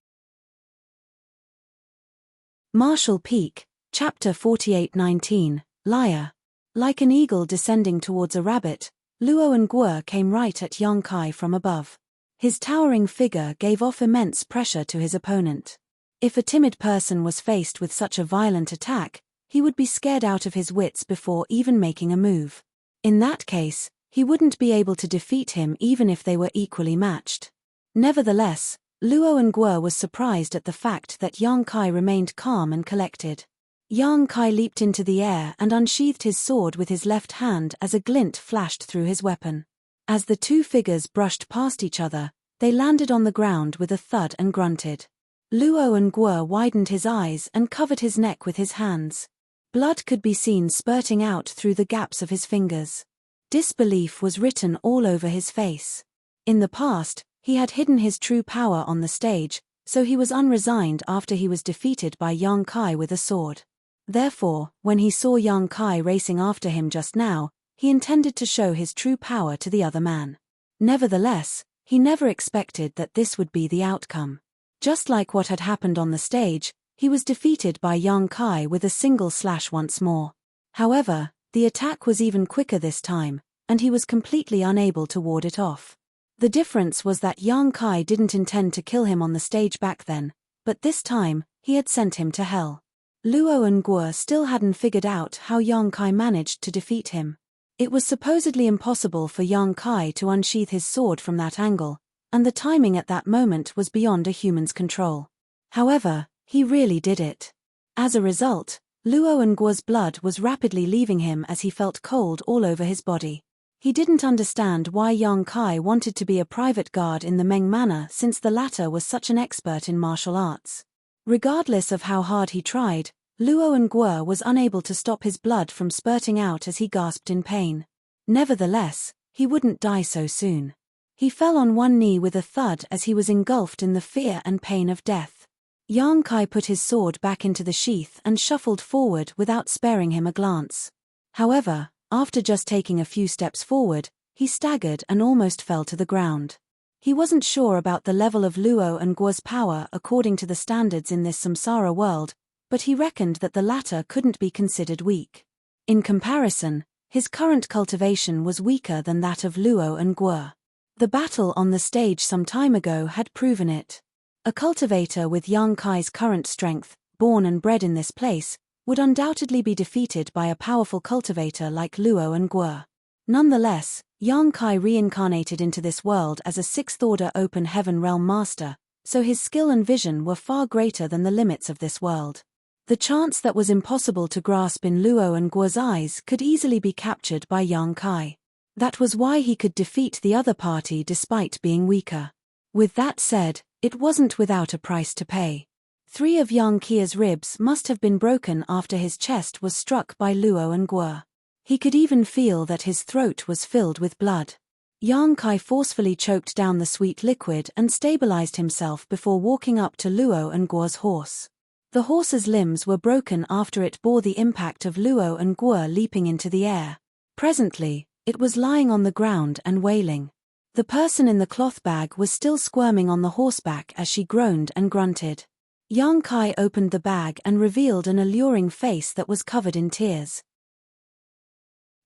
Speaker 1: Marshall Peak, Chapter 48-19, Liar. Like an eagle descending towards a rabbit, Luo and Guo came right at young Kai from above. His towering figure gave off immense pressure to his opponent. If a timid person was faced with such a violent attack, he would be scared out of his wits before even making a move. In that case, he wouldn't be able to defeat him even if they were equally matched. Nevertheless, Luo and Guo was surprised at the fact that Yang Kai remained calm and collected. Yang Kai leaped into the air and unsheathed his sword with his left hand as a glint flashed through his weapon. As the two figures brushed past each other, they landed on the ground with a thud and grunted. Luo and Guo widened his eyes and covered his neck with his hands. Blood could be seen spurting out through the gaps of his fingers. Disbelief was written all over his face. In the past, he had hidden his true power on the stage, so he was unresigned after he was defeated by Yang Kai with a sword. Therefore, when he saw Yang Kai racing after him just now, he intended to show his true power to the other man. Nevertheless, he never expected that this would be the outcome. Just like what had happened on the stage, he was defeated by Yang Kai with a single slash once more. However, the attack was even quicker this time, and he was completely unable to ward it off. The difference was that Yang Kai didn't intend to kill him on the stage back then, but this time, he had sent him to hell. Luo and Guo still hadn't figured out how Yang Kai managed to defeat him. It was supposedly impossible for Yang Kai to unsheath his sword from that angle, and the timing at that moment was beyond a human's control. However, he really did it. As a result, Luo and Guo's blood was rapidly leaving him as he felt cold all over his body. He didn't understand why Yang Kai wanted to be a private guard in the Meng Manor since the latter was such an expert in martial arts. Regardless of how hard he tried, Luo and Guo was unable to stop his blood from spurting out as he gasped in pain. Nevertheless, he wouldn't die so soon. He fell on one knee with a thud as he was engulfed in the fear and pain of death. Yang Kai put his sword back into the sheath and shuffled forward without sparing him a glance. However, after just taking a few steps forward, he staggered and almost fell to the ground. He wasn't sure about the level of Luo and Guo's power according to the standards in this samsara world, but he reckoned that the latter couldn't be considered weak. In comparison, his current cultivation was weaker than that of Luo and Guo. The battle on the stage some time ago had proven it. A cultivator with Yang Kai's current strength, born and bred in this place, would undoubtedly be defeated by a powerful cultivator like Luo and Guo. Nonetheless, Yang Kai reincarnated into this world as a sixth-order open heaven realm master, so his skill and vision were far greater than the limits of this world. The chance that was impossible to grasp in Luo and Guo's eyes could easily be captured by Yang Kai. That was why he could defeat the other party despite being weaker. With that said, it wasn't without a price to pay. 3 of Yang Kai's ribs must have been broken after his chest was struck by Luo and Guo. He could even feel that his throat was filled with blood. Yang Kai forcefully choked down the sweet liquid and stabilized himself before walking up to Luo and Guo's horse. The horse's limbs were broken after it bore the impact of Luo and Guo leaping into the air. Presently, it was lying on the ground and wailing. The person in the cloth bag was still squirming on the horseback as she groaned and grunted. Yang Kai opened the bag and revealed an alluring face that was covered in tears.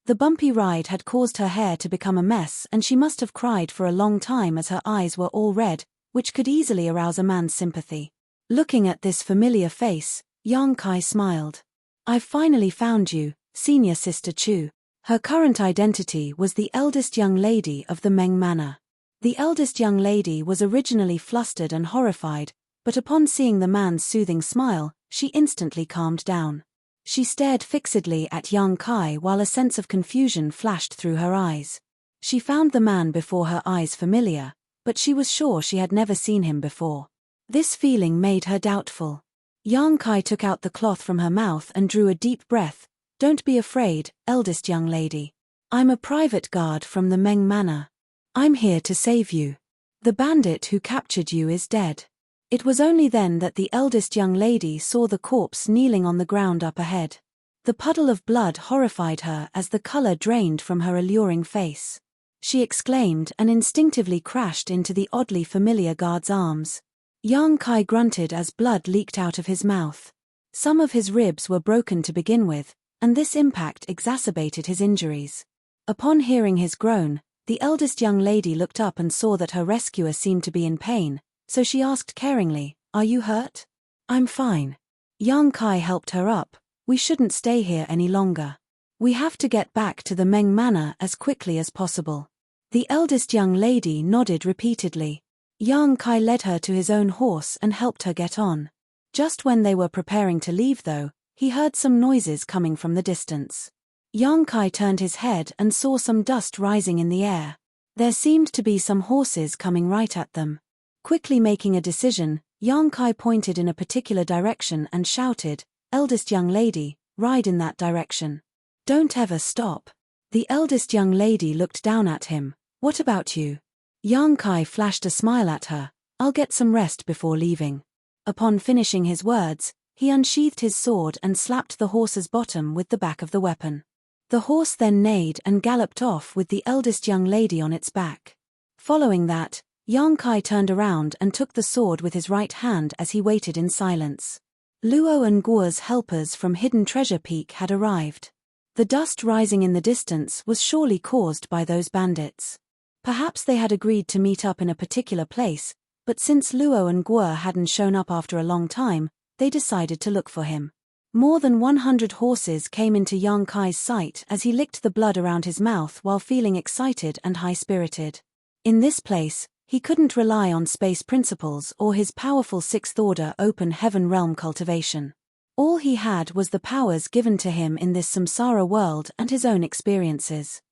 Speaker 1: The bumpy ride had caused her hair to become a mess and she must have cried for a long time as her eyes were all red, which could easily arouse a man's sympathy. Looking at this familiar face, Yang Kai smiled. "I've finally found you, Senior Sister Chu." Her current identity was the eldest young lady of the Meng Manor. The eldest young lady was originally flustered and horrified, but upon seeing the man's soothing smile, she instantly calmed down. She stared fixedly at Yang Kai while a sense of confusion flashed through her eyes. She found the man before her eyes familiar, but she was sure she had never seen him before. This feeling made her doubtful. Yang Kai took out the cloth from her mouth and drew a deep breath. "Don't be afraid, eldest young lady. I'm a private guard from the Meng Manor. I'm here to save you. The bandit who captured you is dead." It was only then that the eldest young lady saw the corpse kneeling on the ground up ahead. The puddle of blood horrified her as the color drained from her alluring face. She exclaimed and instinctively crashed into the oddly familiar guard's arms. Yang Kai grunted as blood leaked out of his mouth. Some of his ribs were broken to begin with, and this impact exacerbated his injuries. Upon hearing his groan, the eldest young lady looked up and saw that her rescuer seemed to be in pain, so she asked caringly, "Are you hurt?" "I'm fine." Yang Kai helped her up, We shouldn't stay here any longer. We have to get back to the Meng Manor as quickly as possible. The eldest young lady nodded repeatedly. Yang Kai led her to his own horse and helped her get on. Just when they were preparing to leave though, he heard some noises coming from the distance. Yang Kai turned his head and saw some dust rising in the air. There seemed to be some horses coming right at them. Quickly making a decision, Yang Kai pointed in a particular direction and shouted, "Eldest young lady, ride in that direction. Don't ever stop." The eldest young lady looked down at him. "What about you?" Yang Kai flashed a smile at her. "I'll get some rest before leaving." Upon finishing his words, he unsheathed his sword and slapped the horse's bottom with the back of the weapon. The horse then neighed and galloped off with the eldest young lady on its back. Following that, Yang Kai turned around and took the sword with his right hand as he waited in silence. Luo and Guo's helpers from Hidden Treasure Peak had arrived. The dust rising in the distance was surely caused by those bandits. Perhaps they had agreed to meet up in a particular place, but since Luo and Guo hadn't shown up after a long time, they decided to look for him. More than 100 horses came into Yang Kai's sight as he licked the blood around his mouth while feeling excited and high-spirited. In this place, he couldn't rely on space principles or his powerful sixth-order open heaven realm cultivation. All he had was the powers given to him in this samsara world and his own experiences.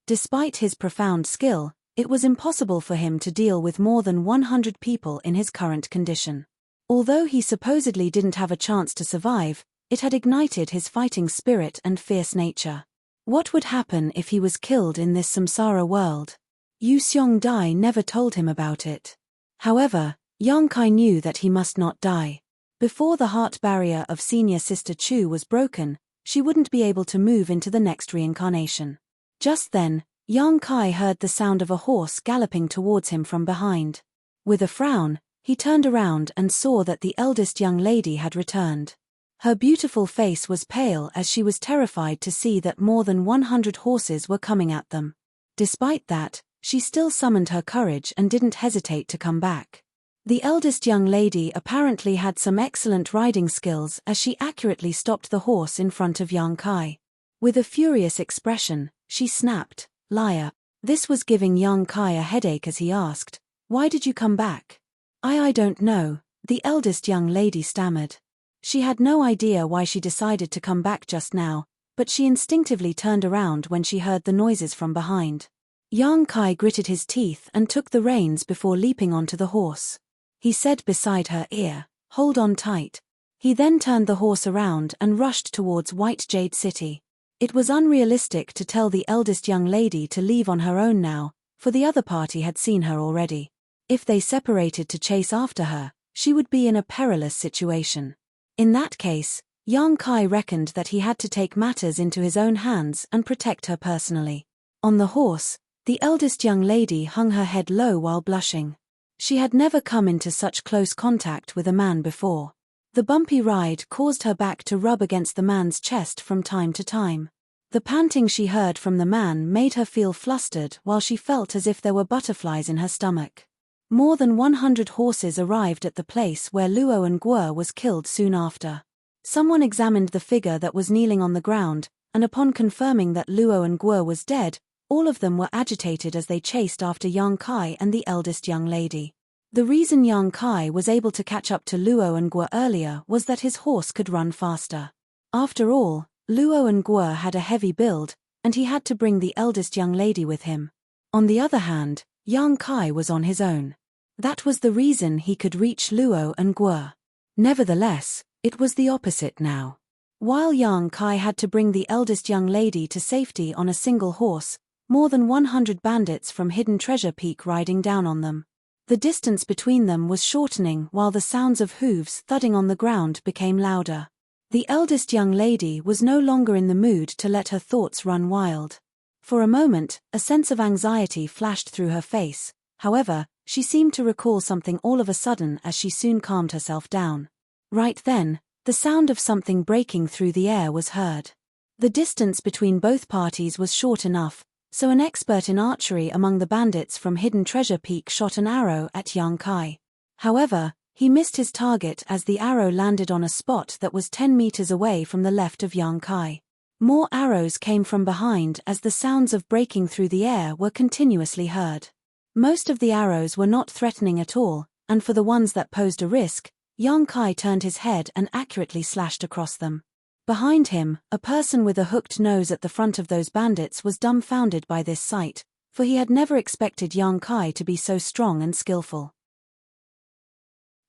Speaker 1: Despite his profound skill, it was impossible for him to deal with more than 100 people in his current condition. Although he supposedly didn't have a chance to survive, it had ignited his fighting spirit and fierce nature. What would happen if he was killed in this samsara world? Yu Xiong Dai never told him about it. However, Yang Kai knew that he must not die. Before the heart barrier of senior sister Chu was broken, she wouldn't be able to move into the next reincarnation. Just then, Yang Kai heard the sound of a horse galloping towards him from behind. With a frown, he turned around and saw that the eldest young lady had returned. Her beautiful face was pale as she was terrified to see that more than 100 horses were coming at them. Despite that, she still summoned her courage and didn't hesitate to come back. The eldest young lady apparently had some excellent riding skills as she accurately stopped the horse in front of Yang Kai. With a furious expression, she snapped, "Liar." This was giving Yang Kai a headache as he asked, "Why did you come back?" I don't know," the eldest young lady stammered. She had no idea why she decided to come back just now, but she instinctively turned around when she heard the noises from behind. Yang Kai gritted his teeth and took the reins before leaping onto the horse. He said beside her ear, "Hold on tight." He then turned the horse around and rushed towards White Jade City. It was unrealistic to tell the eldest young lady to leave on her own now, for the other party had seen her already. If they separated to chase after her, she would be in a perilous situation. In that case, Yang Kai reckoned that he had to take matters into his own hands and protect her personally. On the horse, the eldest young lady hung her head low while blushing. She had never come into such close contact with a man before. The bumpy ride caused her back to rub against the man's chest from time to time. The panting she heard from the man made her feel flustered while she felt as if there were butterflies in her stomach. More than 100 horses arrived at the place where Luo and Guo was killed soon after. Someone examined the figure that was kneeling on the ground, and upon confirming that Luo and Guo was dead, all of them were agitated as they chased after Yang Kai and the eldest young lady. The reason Yang Kai was able to catch up to Luo and Guo earlier was that his horse could run faster. After all, Luo and Guo had a heavy build, and he had to bring the eldest young lady with him. On the other hand, Yang Kai was on his own. That was the reason he could reach Luo and Guo. Nevertheless, it was the opposite now. While Yang Kai had to bring the eldest young lady to safety on a single horse, more than 100 bandits from Hidden Treasure Peak riding down on them. The distance between them was shortening while the sounds of hooves thudding on the ground became louder. The eldest young lady was no longer in the mood to let her thoughts run wild. For a moment, a sense of anxiety flashed through her face. However, she seemed to recall something all of a sudden as she soon calmed herself down. Right then, the sound of something breaking through the air was heard. The distance between both parties was short enough, so an expert in archery among the bandits from Hidden Treasure Peak shot an arrow at Yang Kai. However, He missed his target as the arrow landed on a spot that was 10 meters away from the left of Yang Kai. More arrows came from behind as the sounds of breaking through the air were continuously heard. Most of the arrows were not threatening at all, and for the ones that posed a risk, Yang Kai turned his head and accurately slashed across them. Behind him, a person with a hooked nose at the front of those bandits was dumbfounded by this sight, for he had never expected Yang Kai to be so strong and skillful.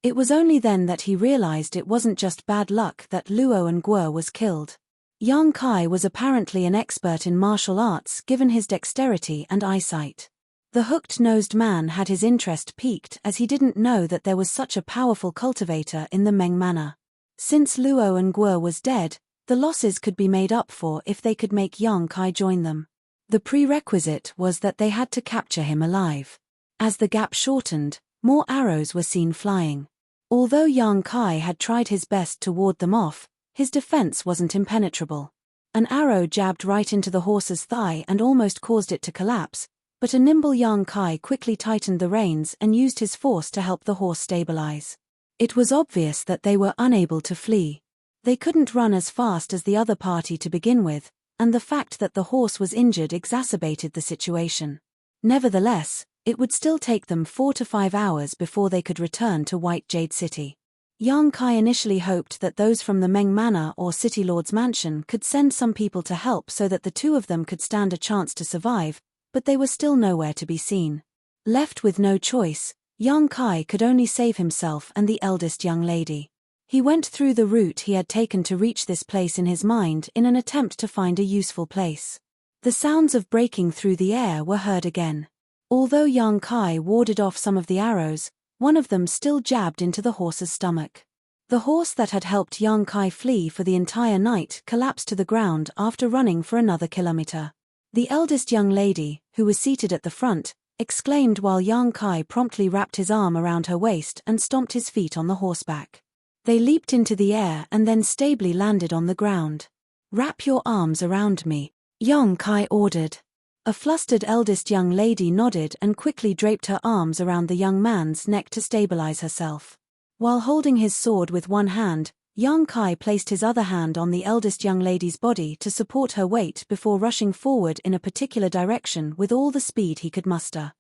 Speaker 1: It was only then that he realized it wasn't just bad luck that Luo and Guo was killed. Yang Kai was apparently an expert in martial arts given his dexterity and eyesight. The hooked-nosed man had his interest piqued as he didn't know that there was such a powerful cultivator in the Meng Manor. Since Luo and Guo was dead, the losses could be made up for if they could make Yang Kai join them. The prerequisite was that they had to capture him alive. As the gap shortened, more arrows were seen flying. Although Yang Kai had tried his best to ward them off, his defense wasn't impenetrable. An arrow jabbed right into the horse's thigh and almost caused it to collapse, but a nimble Yang Kai quickly tightened the reins and used his force to help the horse stabilize. It was obvious that they were unable to flee. They couldn't run as fast as the other party to begin with, and the fact that the horse was injured exacerbated the situation. Nevertheless, it would still take them 4 to 5 hours before they could return to White Jade City. Yang Kai initially hoped that those from the Meng Manor or City Lord's mansion could send some people to help so that the two of them could stand a chance to survive, but they were still nowhere to be seen. Left with no choice, Yang Kai could only save himself and the eldest young lady. He went through the route he had taken to reach this place in his mind in an attempt to find a useful place. The sounds of breaking through the air were heard again. Although Yang Kai warded off some of the arrows, one of them still jabbed into the horse's stomach. The horse that had helped Yang Kai flee for the entire night collapsed to the ground after running for another kilometer. The eldest young lady, who was seated at the front, exclaimed while Yang Kai promptly wrapped his arm around her waist and stomped his feet on the horseback. They leaped into the air and then stably landed on the ground. "Wrap your arms around me," Yang Kai ordered. A flustered eldest young lady nodded and quickly draped her arms around the young man's neck to stabilize herself. While holding his sword with one hand, Yang Kai placed his other hand on the eldest young lady's body to support her weight before rushing forward in a particular direction with all the speed he could muster.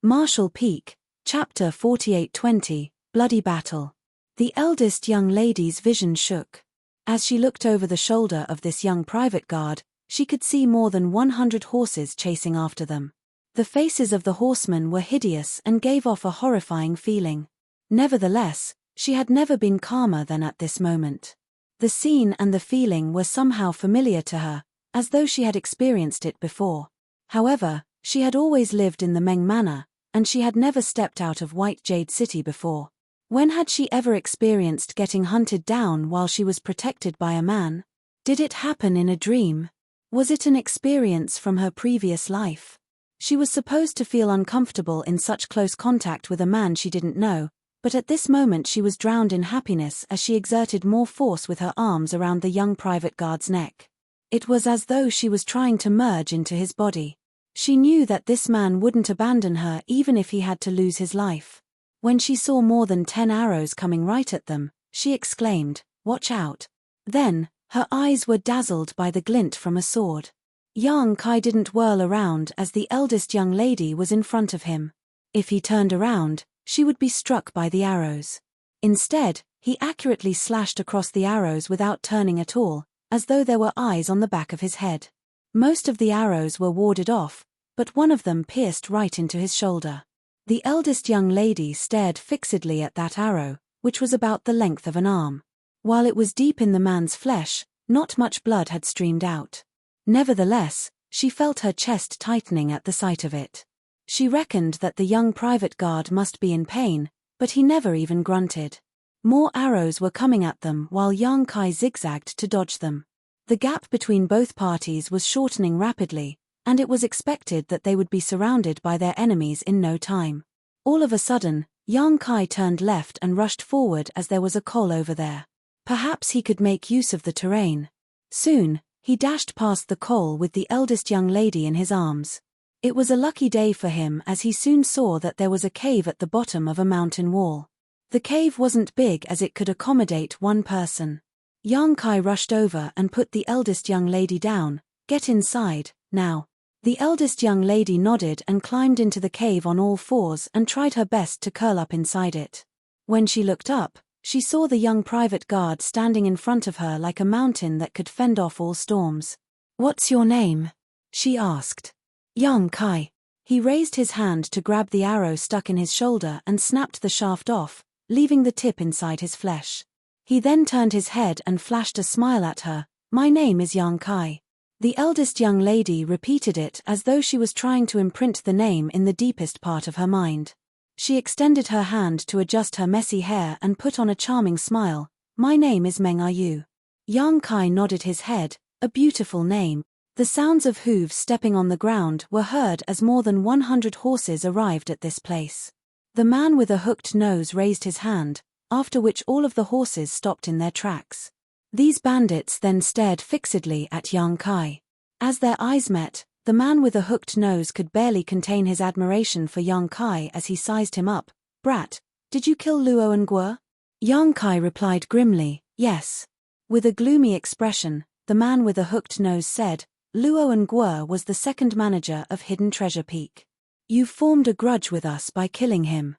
Speaker 1: Martial Peak, Chapter 48-20, Bloody Battle. The eldest young lady's vision shook. As she looked over the shoulder of this young private guard, she could see more than 100 horses chasing after them. The faces of the horsemen were hideous and gave off a horrifying feeling. Nevertheless, she had never been calmer than at this moment. The scene and the feeling were somehow familiar to her, as though she had experienced it before. However, she had always lived in the Meng Manor, and she had never stepped out of White Jade City before. When had she ever experienced getting hunted down while she was protected by a man? Did it happen in a dream? Was it an experience from her previous life? She was supposed to feel uncomfortable in such close contact with a man she didn't know, but at this moment she was drowned in happiness as she exerted more force with her arms around the young private guard's neck. It was as though she was trying to merge into his body. She knew that this man wouldn't abandon her even if he had to lose his life. When she saw more than 10 arrows coming right at them, she exclaimed, "Watch out." Then, her eyes were dazzled by the glint from a sword. Yang Kai didn't whirl around as the eldest young lady was in front of him. If he turned around, she would be struck by the arrows. Instead, he accurately slashed across the arrows without turning at all, as though there were eyes on the back of his head. Most of the arrows were warded off, but one of them pierced right into his shoulder. The eldest young lady stared fixedly at that arrow, which was about the length of an arm. While it was deep in the man's flesh, not much blood had streamed out. Nevertheless, she felt her chest tightening at the sight of it. She reckoned that the young private guard must be in pain, but he never even grunted. More arrows were coming at them while Yang Kai zigzagged to dodge them. The gap between both parties was shortening rapidly, and it was expected that they would be surrounded by their enemies in no time. All of a sudden, Yang Kai turned left and rushed forward as there was a col over there. Perhaps he could make use of the terrain. Soon, he dashed past the col with the eldest young lady in his arms. It was a lucky day for him as he soon saw that there was a cave at the bottom of a mountain wall. The cave wasn't big as it could accommodate one person. Yang Kai rushed over and put the eldest young lady down. "Get inside, now." The eldest young lady nodded and climbed into the cave on all fours and tried her best to curl up inside it. When she looked up, she saw the young private guard standing in front of her like a mountain that could fend off all storms. "What's your name?" she asked. "Yang Kai." He raised his hand to grab the arrow stuck in his shoulder and snapped the shaft off, leaving the tip inside his flesh. He then turned his head and flashed a smile at her. "My name is Yang Kai." The eldest young lady repeated it as though she was trying to imprint the name in the deepest part of her mind. She extended her hand to adjust her messy hair and put on a charming smile. "My name is Meng. Are you?" Yang Kai nodded his head. "A beautiful name." The sounds of hooves stepping on the ground were heard as more than 100 horses arrived at this place. The man with a hooked nose raised his hand, after which all of the horses stopped in their tracks. These bandits then stared fixedly at Yang Kai. As their eyes met, the man with a hooked nose could barely contain his admiration for Yang Kai as he sized him up. "Brat, did you kill Luo and Guo?" Yang Kai replied grimly, "Yes." With a gloomy expression, the man with a hooked nose said, "Luo and Guo was the second manager of Hidden Treasure Peak. You formed a grudge with us by killing him."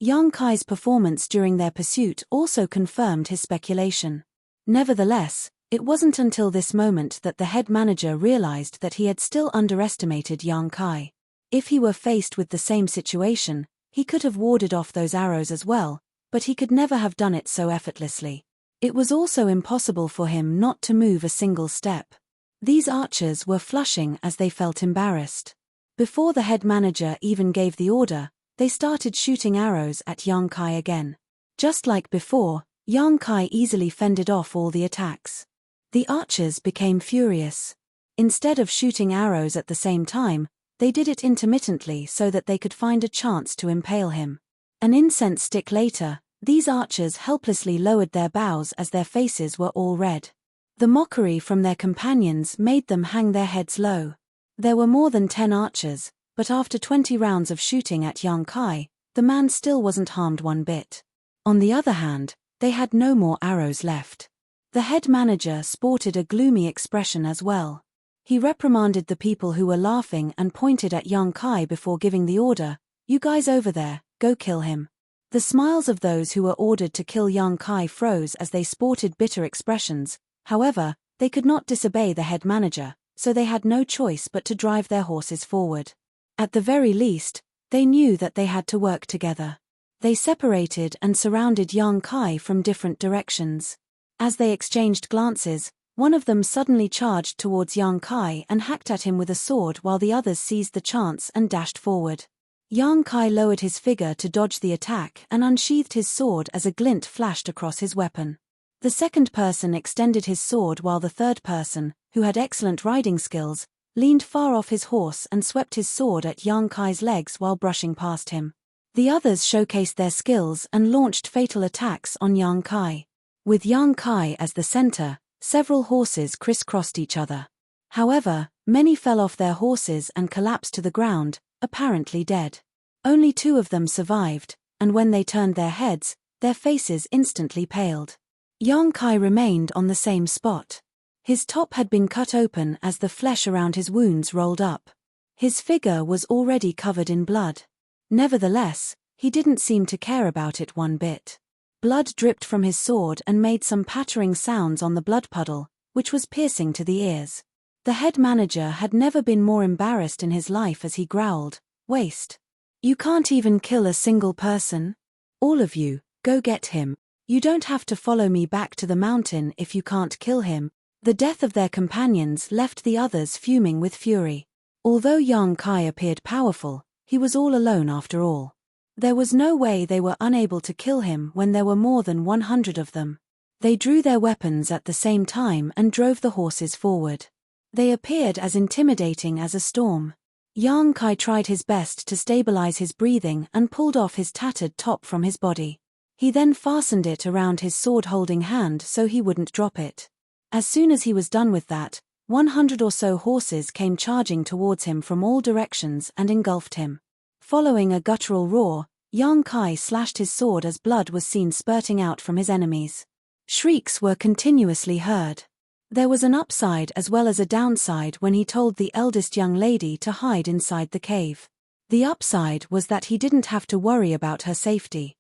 Speaker 1: Yang Kai's performance during their pursuit also confirmed his speculation. Nevertheless, it wasn't until this moment that the head manager realized that he had still underestimated Yang Kai. If he were faced with the same situation, he could have warded off those arrows as well, but he could never have done it so effortlessly. It was also impossible for him not to move a single step. These archers were flushing as they felt embarrassed. Before the head manager even gave the order, they started shooting arrows at Yang Kai again. Just like before, Yang Kai easily fended off all the attacks. The archers became furious. Instead of shooting arrows at the same time, they did it intermittently so that they could find a chance to impale him. An incense stick later, these archers helplessly lowered their bows as their faces were all red. The mockery from their companions made them hang their heads low. There were more than 10 archers, but after 20 rounds of shooting at Yang Kai, the man still wasn't harmed one bit. On the other hand, they had no more arrows left. The head manager sported a gloomy expression as well. He reprimanded the people who were laughing and pointed at Yang Kai before giving the order, "You guys over there, go kill him." The smiles of those who were ordered to kill Yang Kai froze as they sported bitter expressions. However, they could not disobey the head manager, so they had no choice but to drive their horses forward. At the very least, they knew that they had to work together. They separated and surrounded Yang Kai from different directions. As they exchanged glances, one of them suddenly charged towards Yang Kai and hacked at him with a sword while the others seized the chance and dashed forward. Yang Kai lowered his figure to dodge the attack and unsheathed his sword as a glint flashed across his weapon. The second person extended his sword while the third person, who had excellent riding skills, leaned far off his horse and swept his sword at Yang Kai's legs while brushing past him. The others showcased their skills and launched fatal attacks on Yang Kai. With Yang Kai as the center, several horses crisscrossed each other. However, many fell off their horses and collapsed to the ground, apparently dead. Only 2 of them survived, and when they turned their heads, their faces instantly paled. Yang Kai remained on the same spot. His top had been cut open as the flesh around his wounds rolled up. His figure was already covered in blood. Nevertheless, he didn't seem to care about it one bit. Blood dripped from his sword and made some pattering sounds on the blood puddle, which was piercing to the ears. The head manager had never been more embarrassed in his life as he growled, "Waste. You can't even kill a single person? All of you, go get him. You don't have to follow me back to the mountain if you can't kill him." The death of their companions left the others fuming with fury. Although Yang Kai appeared powerful, he was all alone after all. There was no way they were unable to kill him when there were more than 100 of them. They drew their weapons at the same time and drove the horses forward. They appeared as intimidating as a storm. Yang Kai tried his best to stabilize his breathing and pulled off his tattered top from his body. He then fastened it around his sword-holding hand so he wouldn't drop it. As soon as he was done with that, 100 or so horses came charging towards him from all directions and engulfed him. Following a guttural roar, Yang Kai slashed his sword as blood was seen spurting out from his enemies. Shrieks were continuously heard. There was an upside as well as a downside when he told the eldest young lady to hide inside the cave. The upside was that he didn't have to worry about her safety.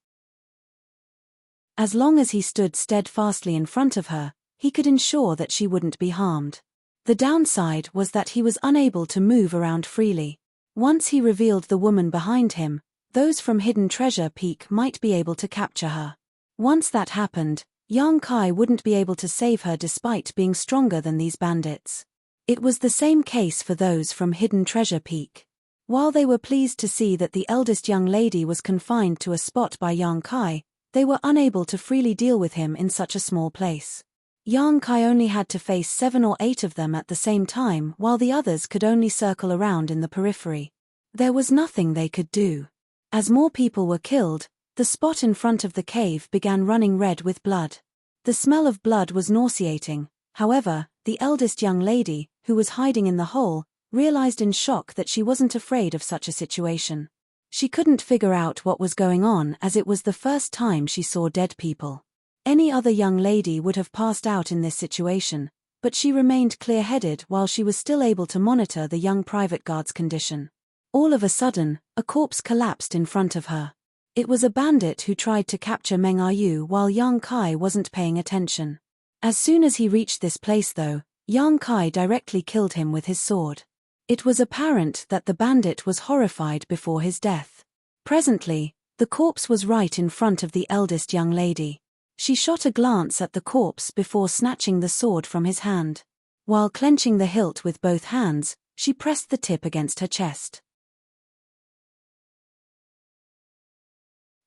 Speaker 1: As long as he stood steadfastly in front of her, he could ensure that she wouldn't be harmed. The downside was that he was unable to move around freely. Once he revealed the woman behind him, those from Hidden Treasure Peak might be able to capture her. Once that happened, Yang Kai wouldn't be able to save her despite being stronger than these bandits. It was the same case for those from Hidden Treasure Peak. While they were pleased to see that the eldest young lady was confined to a spot by Yang Kai, they were unable to freely deal with him in such a small place. Yang Kai only had to face 7 or 8 of them at the same time while the others could only circle around in the periphery. There was nothing they could do. As more people were killed, the spot in front of the cave began running red with blood. The smell of blood was nauseating. However, the eldest young lady, who was hiding in the hole, realized in shock that she wasn't afraid of such a situation. She couldn't figure out what was going on as it was the first time she saw dead people. Any other young lady would have passed out in this situation, but she remained clear-headed while she was still able to monitor the young private guard's condition. All of a sudden, a corpse collapsed in front of her. It was a bandit who tried to capture Meng Ayu while Yang Kai wasn't paying attention. As soon as he reached this place though, Yang Kai directly killed him with his sword. It was apparent that the bandit was horrified before his death. Presently, the corpse was right in front of the eldest young lady. She shot a glance at the corpse before snatching the sword from his hand. While clenching the hilt with both hands, she pressed the tip against her chest.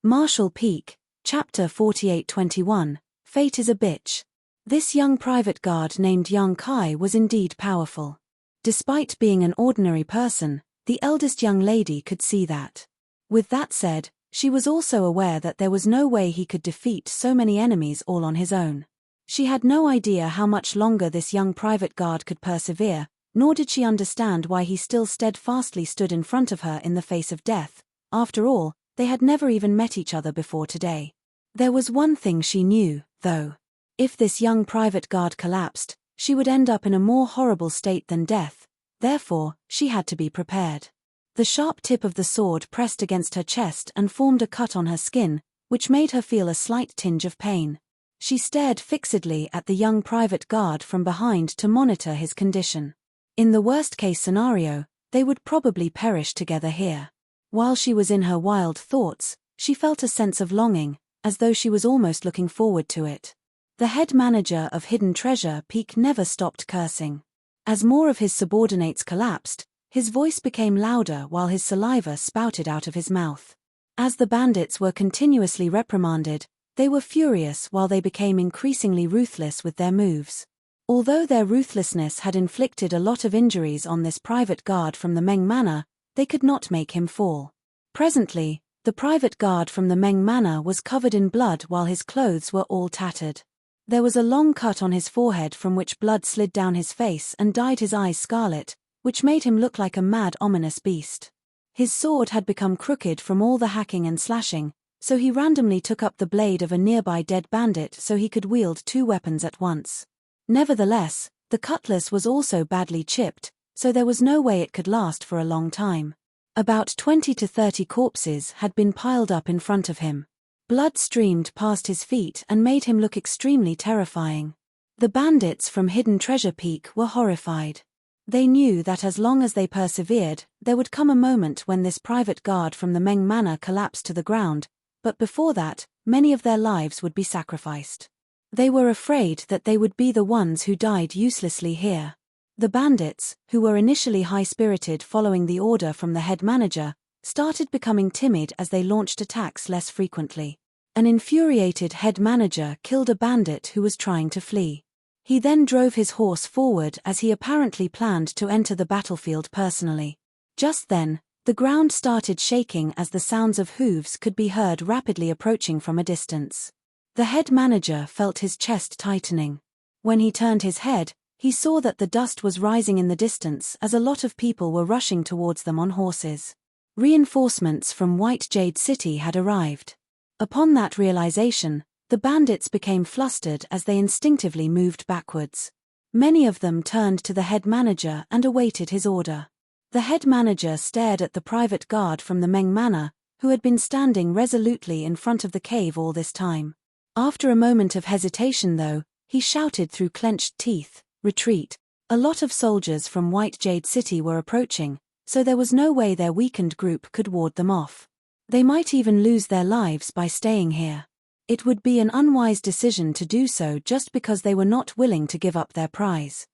Speaker 1: Marshall Peak, Chapter 48-21, Fate is a Bitch. This young private guard named Yang Kai was indeed powerful. Despite being an ordinary person, the eldest young lady could see that. With that said, she was also aware that there was no way he could defeat so many enemies all on his own. She had no idea how much longer this young private guard could persevere, nor did she understand why he still steadfastly stood in front of her in the face of death. After all, they had never even met each other before today. There was one thing she knew, though. If this young private guard collapsed, she would end up in a more horrible state than death. Therefore, she had to be prepared. The sharp tip of the sword pressed against her chest and formed a cut on her skin, which made her feel a slight tinge of pain. She stared fixedly at the young private guard from behind to monitor his condition. In the worst-case scenario, they would probably perish together here. While she was in her wild thoughts, she felt a sense of longing, as though she was almost looking forward to it. The head manager of Hidden Treasure Peak never stopped cursing. As more of his subordinates collapsed, his voice became louder while his saliva spouted out of his mouth. As the bandits were continuously reprimanded, they were furious while they became increasingly ruthless with their moves. Although their ruthlessness had inflicted a lot of injuries on this private guard from the Meng Manor, they could not make him fall. Presently, the private guard from the Meng Manor was covered in blood while his clothes were all tattered. There was a long cut on his forehead from which blood slid down his face and dyed his eyes scarlet, which made him look like a mad, ominous beast. His sword had become crooked from all the hacking and slashing, so he randomly took up the blade of a nearby dead bandit so he could wield 2 weapons at once. Nevertheless, the cutlass was also badly chipped, so there was no way it could last for a long time. About 20 to 30 corpses had been piled up in front of him. Blood streamed past his feet and made him look extremely terrifying. The bandits from Hidden Treasure Peak were horrified. They knew that as long as they persevered, there would come a moment when this private guard from the Meng Manor collapsed to the ground, but before that, many of their lives would be sacrificed. They were afraid that they would be the ones who died uselessly here. The bandits, who were initially high-spirited following the order from the head manager, started becoming timid as they launched attacks less frequently. An infuriated head manager killed a bandit who was trying to flee. He then drove his horse forward as he apparently planned to enter the battlefield personally. Just then, the ground started shaking as the sounds of hooves could be heard rapidly approaching from a distance. The head manager felt his chest tightening. When he turned his head, He saw that the dust was rising in the distance as a lot of people were rushing towards them on horses. Reinforcements from White Jade City had arrived. Upon that realization, the bandits became flustered as they instinctively moved backwards. Many of them turned to the head manager and awaited his order. The head manager stared at the private guard from the Meng Manor, who had been standing resolutely in front of the cave all this time. After a moment of hesitation though, he shouted through clenched teeth, "Retreat." A lot of soldiers from White Jade City were approaching, so there was no way their weakened group could ward them off. They might even lose their lives by staying here. It would be an unwise decision to do so just because they were not willing to give up their prize.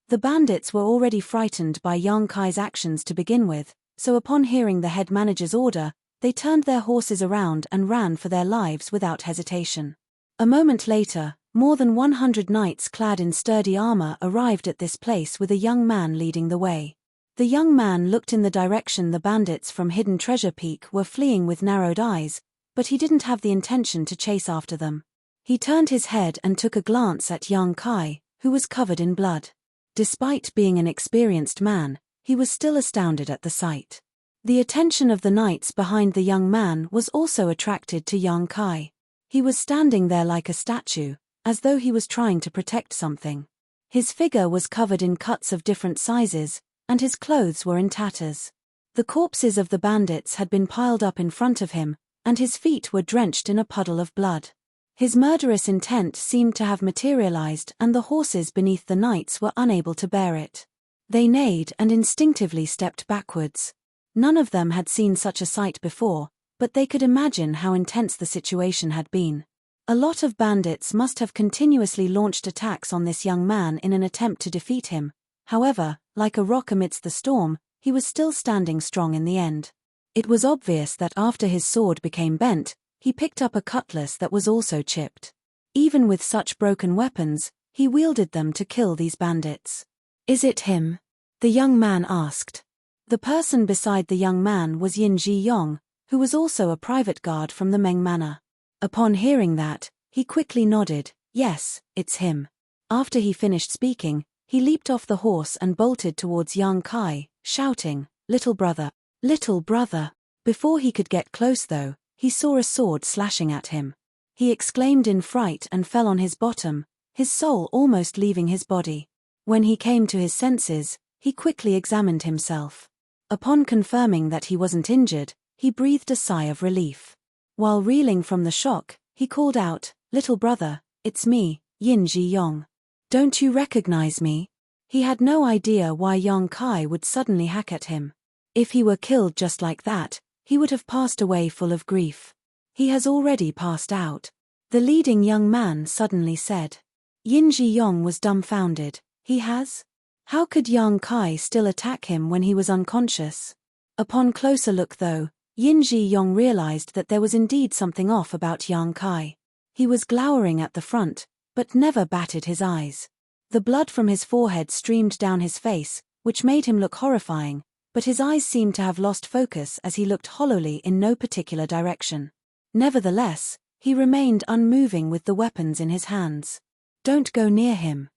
Speaker 1: The bandits were already frightened by Yang Kai's actions to begin with, so upon hearing the head manager's order, they turned their horses around and ran for their lives without hesitation. A moment later, more than 100 knights clad in sturdy armor arrived at this place with a young man leading the way. The young man looked in the direction the bandits from Hidden Treasure Peak were fleeing with narrowed eyes, but he didn't have the intention to chase after them. He turned his head and took a glance at Yang Kai, who was covered in blood. Despite being an experienced man, he was still astounded at the sight. The attention of the knights behind the young man was also attracted to Yang Kai. He was standing there like a statue, as though he was trying to protect something. His figure was covered in cuts of different sizes, and his clothes were in tatters. The corpses of the bandits had been piled up in front of him, and his feet were drenched in a puddle of blood. His murderous intent seemed to have materialized, and the horses beneath the knights were unable to bear it. They neighed and instinctively stepped backwards. None of them had seen such a sight before, but they could imagine how intense the situation had been. A lot of bandits must have continuously launched attacks on this young man in an attempt to defeat him. However, like a rock amidst the storm, he was still standing strong in the end. It was obvious that after his sword became bent, he picked up a cutlass that was also chipped. Even with such broken weapons, he wielded them to kill these bandits. "Is it him?" the young man asked. The person beside the young man was Yin Ji Yong, who was also a private guard from the Meng Manor. Upon hearing that, he quickly nodded, "Yes, it's him." After he finished speaking, he leaped off the horse and bolted towards Yang Kai, shouting, "Little brother! Little brother!" Before he could get close though, he saw a sword slashing at him. He exclaimed in fright and fell on his bottom, his soul almost leaving his body. When he came to his senses, he quickly examined himself. Upon confirming that he wasn't injured, he breathed a sigh of relief. While reeling from the shock, he called out, "Little brother, it's me, Yin Ji Yong. Don't you recognize me?" He had no idea why Yang Kai would suddenly hack at him. If he were killed just like that, he would have passed away full of grief. "He has already passed out," the leading young man suddenly said. Yin Ji Yong was dumbfounded. "He has? How could Yang Kai still attack him when he was unconscious?" Upon closer look though, Yin Ji Yong realized that there was indeed something off about Yang Kai. He was glowering at the front, but never batted his eyes. The blood from his forehead streamed down his face, which made him look horrifying, but his eyes seemed to have lost focus as he looked hollowly in no particular direction. Nevertheless, he remained unmoving with the weapons in his hands. "Don't go near him.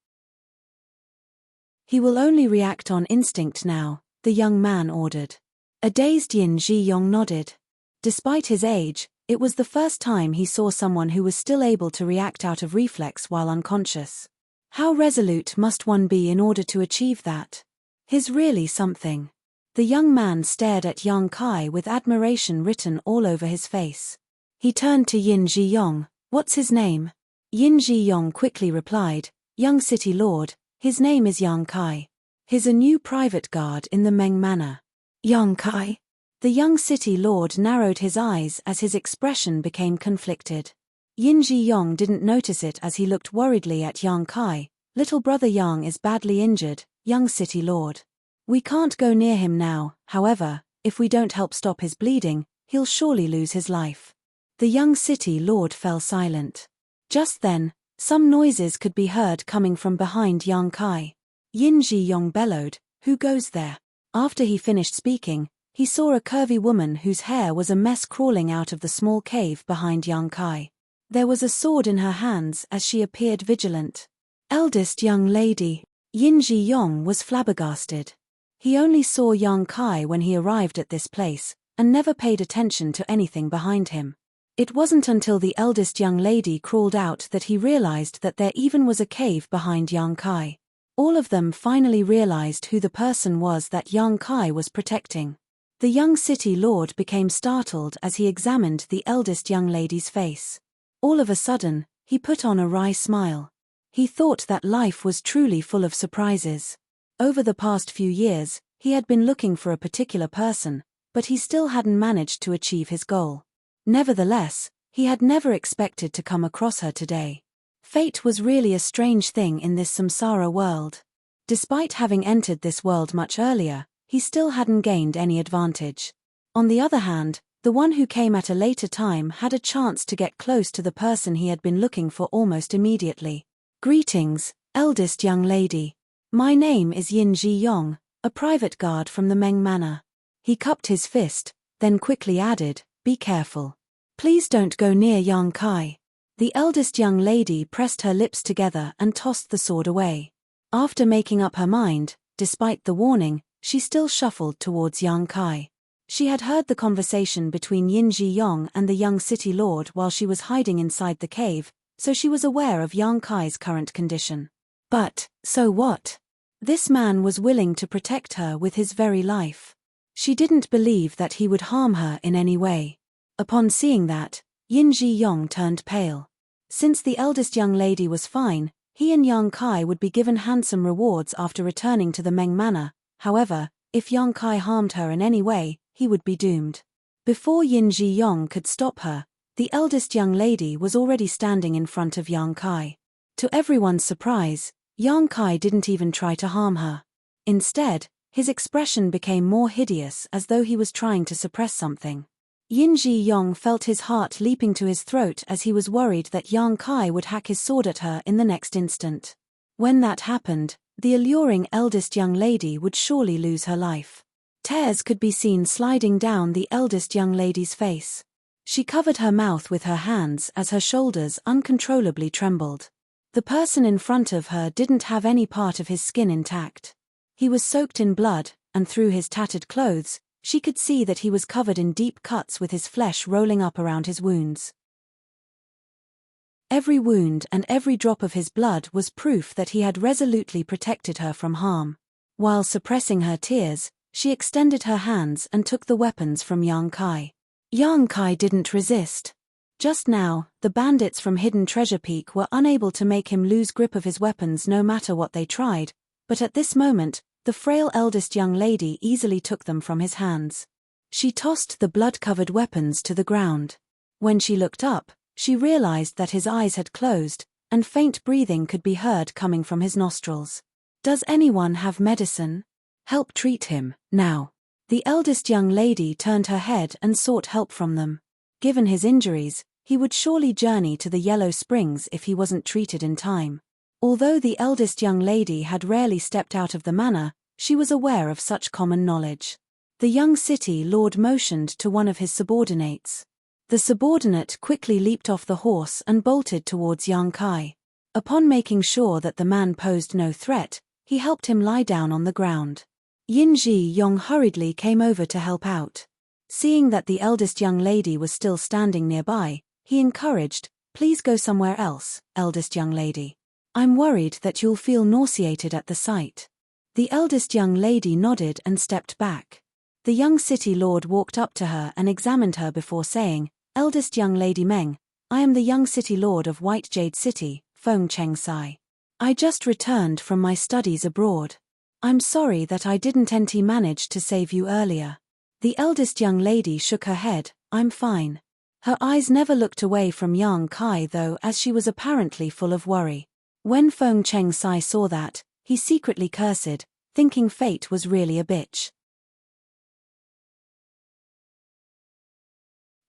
Speaker 1: He will only react on instinct now," the young man ordered. A dazed Yin Ji Yong nodded. Despite his age, it was the first time he saw someone who was still able to react out of reflex while unconscious. How resolute must one be in order to achieve that? He's really something. The young man stared at Yang Kai with admiration written all over his face. He turned to Yin Ji Yong. "What's his name?" Yin Ji Yong quickly replied, "Young City Lord, his name is Yang Kai. He's a new private guard in the Meng Manor." "Yang Kai?" The young city lord narrowed his eyes as his expression became conflicted. Yin Ji Yong didn't notice it as he looked worriedly at Yang Kai. "Little brother Yang is badly injured, young city lord. We can't go near him now, however, if we don't help stop his bleeding, he'll surely lose his life." The young city lord fell silent. Just then, some noises could be heard coming from behind Yang Kai. Yin Ji Yong bellowed, "Who goes there?" After he finished speaking, he saw a curvy woman whose hair was a mess crawling out of the small cave behind Yang Kai. There was a sword in her hands as she appeared vigilant. Eldest young lady. Yin Ji-yong was flabbergasted. He only saw Yang Kai when he arrived at this place, and never paid attention to anything behind him. It wasn't until the eldest young lady crawled out that he realized that there even was a cave behind Yang Kai. All of them finally realized who the person was that Yang Kai was protecting. The young city lord became startled as he examined the eldest young lady's face. All of a sudden, he put on a wry smile. He thought that life was truly full of surprises. Over the past few years, he had been looking for a particular person, but he still hadn't managed to achieve his goal. Nevertheless, he had never expected to come across her today. Fate was really a strange thing in this samsara world. Despite having entered this world much earlier, he still hadn't gained any advantage. On the other hand, the one who came at a later time had a chance to get close to the person he had been looking for almost immediately. Greetings, eldest young lady. My name is Yin Ji-yong, a private guard from the Meng Manor. He cupped his fist, then quickly added, "Be careful. Please don't go near Yang Kai." The eldest young lady pressed her lips together and tossed the sword away. After making up her mind, despite the warning, she still shuffled towards Yang Kai. She had heard the conversation between Yin Ji-yong and the young city lord while she was hiding inside the cave, so she was aware of Yang Kai's current condition. But, so what? This man was willing to protect her with his very life. She didn't believe that he would harm her in any way. Upon seeing that, Yin Ji-yong turned pale. Since the eldest young lady was fine, he and Yang Kai would be given handsome rewards after returning to the Meng Manor. However, if Yang Kai harmed her in any way, he would be doomed. Before Yin Ji-yong could stop her, the eldest young lady was already standing in front of Yang Kai. To everyone's surprise, Yang Kai didn't even try to harm her. Instead, his expression became more hideous as though he was trying to suppress something. Yin Ji-yong felt his heart leaping to his throat as he was worried that Yang Kai would hack his sword at her in the next instant. When that happened, the alluring eldest young lady would surely lose her life. Tears could be seen sliding down the eldest young lady's face. She covered her mouth with her hands as her shoulders uncontrollably trembled. The person in front of her didn't have any part of his skin intact. He was soaked in blood, and through his tattered clothes, she could see that he was covered in deep cuts with his flesh rolling up around his wounds. Every wound and every drop of his blood was proof that he had resolutely protected her from harm. While suppressing her tears, she extended her hands and took the weapons from Yang Kai. Yang Kai didn't resist. Just now, the bandits from Hidden Treasure Peak were unable to make him lose grip of his weapons no matter what they tried, but at this moment, the frail eldest young lady easily took them from his hands. She tossed the blood-covered weapons to the ground. When she looked up, she realized that his eyes had closed, and faint breathing could be heard coming from his nostrils. "Does anyone have medicine? Help treat him, now." The eldest young lady turned her head and sought help from them. Given his injuries, he would surely journey to the Yellow Springs if he wasn't treated in time. Although the eldest young lady had rarely stepped out of the manor, she was aware of such common knowledge. The young city lord motioned to one of his subordinates. The subordinate quickly leaped off the horse and bolted towards Yang Kai. Upon making sure that the man posed no threat, he helped him lie down on the ground. Yin Ji-yong hurriedly came over to help out. Seeing that the eldest young lady was still standing nearby, he encouraged, "Please go somewhere else, eldest young lady. I'm worried that you'll feel nauseated at the sight." The eldest young lady nodded and stepped back. The young city lord walked up to her and examined her before saying, "Eldest young lady Meng, I am the young city lord of White Jade City, Feng Cheng Sai. I just returned from my studies abroad. I'm sorry that I didn't manage to save you earlier." The eldest young lady shook her head, "I'm fine." Her eyes never looked away from Yang Kai though, as she was apparently full of worry. When Feng Cheng Sai saw that, he secretly cursed, thinking fate was really a bitch.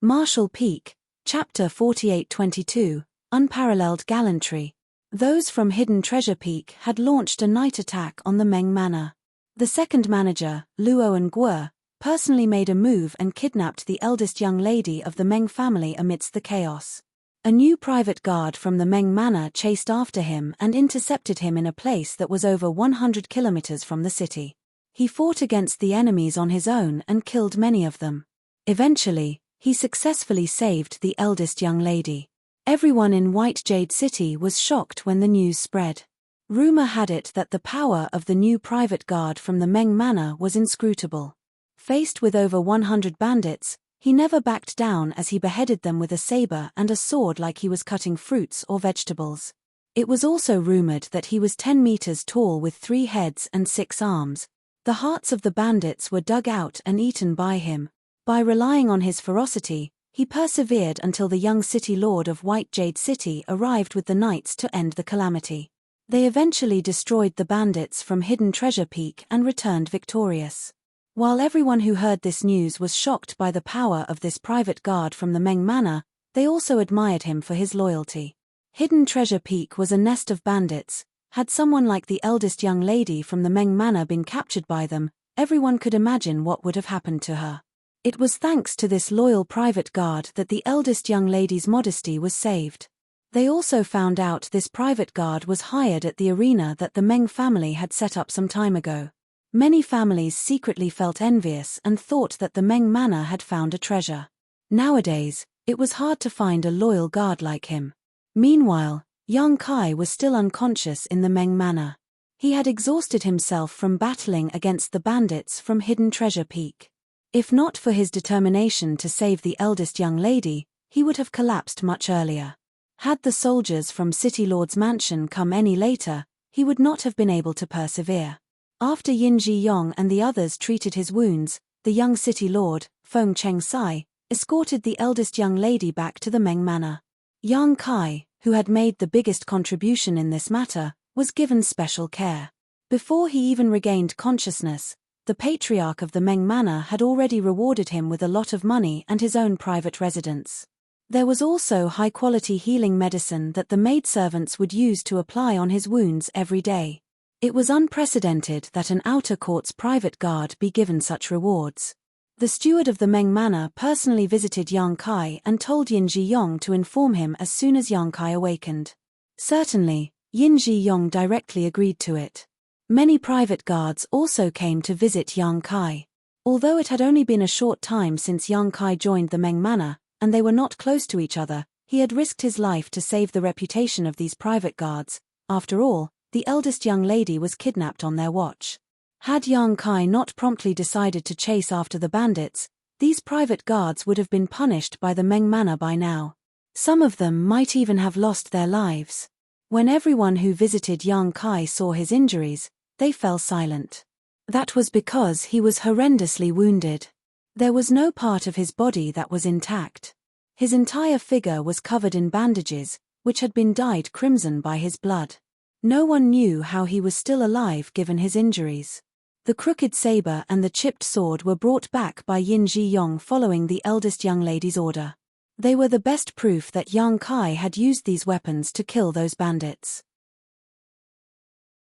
Speaker 1: Marshall Peak, Chapter 48-22, Unparalleled Gallantry. Those from Hidden Treasure Peak had launched a night attack on the Meng Manor. The second manager, Luo and Guo, personally made a move and kidnapped the eldest young lady of the Meng family amidst the chaos. A new private guard from the Meng Manor chased after him and intercepted him in a place that was over 100 kilometers from the city. He fought against the enemies on his own and killed many of them. Eventually, he successfully saved the eldest young lady. Everyone in White Jade City was shocked when the news spread. Rumor had it that the power of the new private guard from the Meng Manor was inscrutable. Faced with over 100 bandits, he never backed down as he beheaded them with a saber and a sword like he was cutting fruits or vegetables. It was also rumored that he was 10 meters tall with 3 heads and 6 arms. The hearts of the bandits were dug out and eaten by him. By relying on his ferocity, he persevered until the young city lord of White Jade City arrived with the knights to end the calamity. They eventually destroyed the bandits from Hidden Treasure Peak and returned victorious. While everyone who heard this news was shocked by the power of this private guard from the Meng Manor, they also admired him for his loyalty. Hidden Treasure Peak was a nest of bandits. Had someone like the eldest young lady from the Meng Manor been captured by them, everyone could imagine what would have happened to her. It was thanks to this loyal private guard that the eldest young lady's modesty was saved. They also found out this private guard was hired at the arena that the Meng family had set up some time ago. Many families secretly felt envious and thought that the Meng Manor had found a treasure. Nowadays, it was hard to find a loyal guard like him. Meanwhile, Yang Kai was still unconscious in the Meng Manor. He had exhausted himself from battling against the bandits from Hidden Treasure Peak. If not for his determination to save the eldest young lady, he would have collapsed much earlier. Had the soldiers from City Lord's mansion come any later, he would not have been able to persevere. After Yin Ji Yong and the others treated his wounds, the young city lord, Feng Cheng Sai, escorted the eldest young lady back to the Meng Manor. Yang Kai, who had made the biggest contribution in this matter, was given special care. Before he even regained consciousness, the patriarch of the Meng Manor had already rewarded him with a lot of money and his own private residence. There was also high-quality healing medicine that the maidservants would use to apply on his wounds every day. It was unprecedented that an outer court's private guard be given such rewards. The steward of the Meng Manor personally visited Yang Kai and told Yin Ji Yong to inform him as soon as Yang Kai awakened. Certainly, Yin Ji Yong directly agreed to it. Many private guards also came to visit Yang Kai. Although it had only been a short time since Yang Kai joined the Meng Manor, and they were not close to each other, he had risked his life to save the reputation of these private guards. After all, the eldest young lady was kidnapped on their watch. Had Yang Kai not promptly decided to chase after the bandits, these private guards would have been punished by the Meng Manor by now. Some of them might even have lost their lives. When everyone who visited Yang Kai saw his injuries, they fell silent. That was because he was horrendously wounded. There was no part of his body that was intact. His entire figure was covered in bandages, which had been dyed crimson by his blood. No one knew how he was still alive given his injuries. The crooked saber and the chipped sword were brought back by Yin Ji Yong following the eldest young lady's order. They were the best proof that Yang Kai had used these weapons to kill those bandits.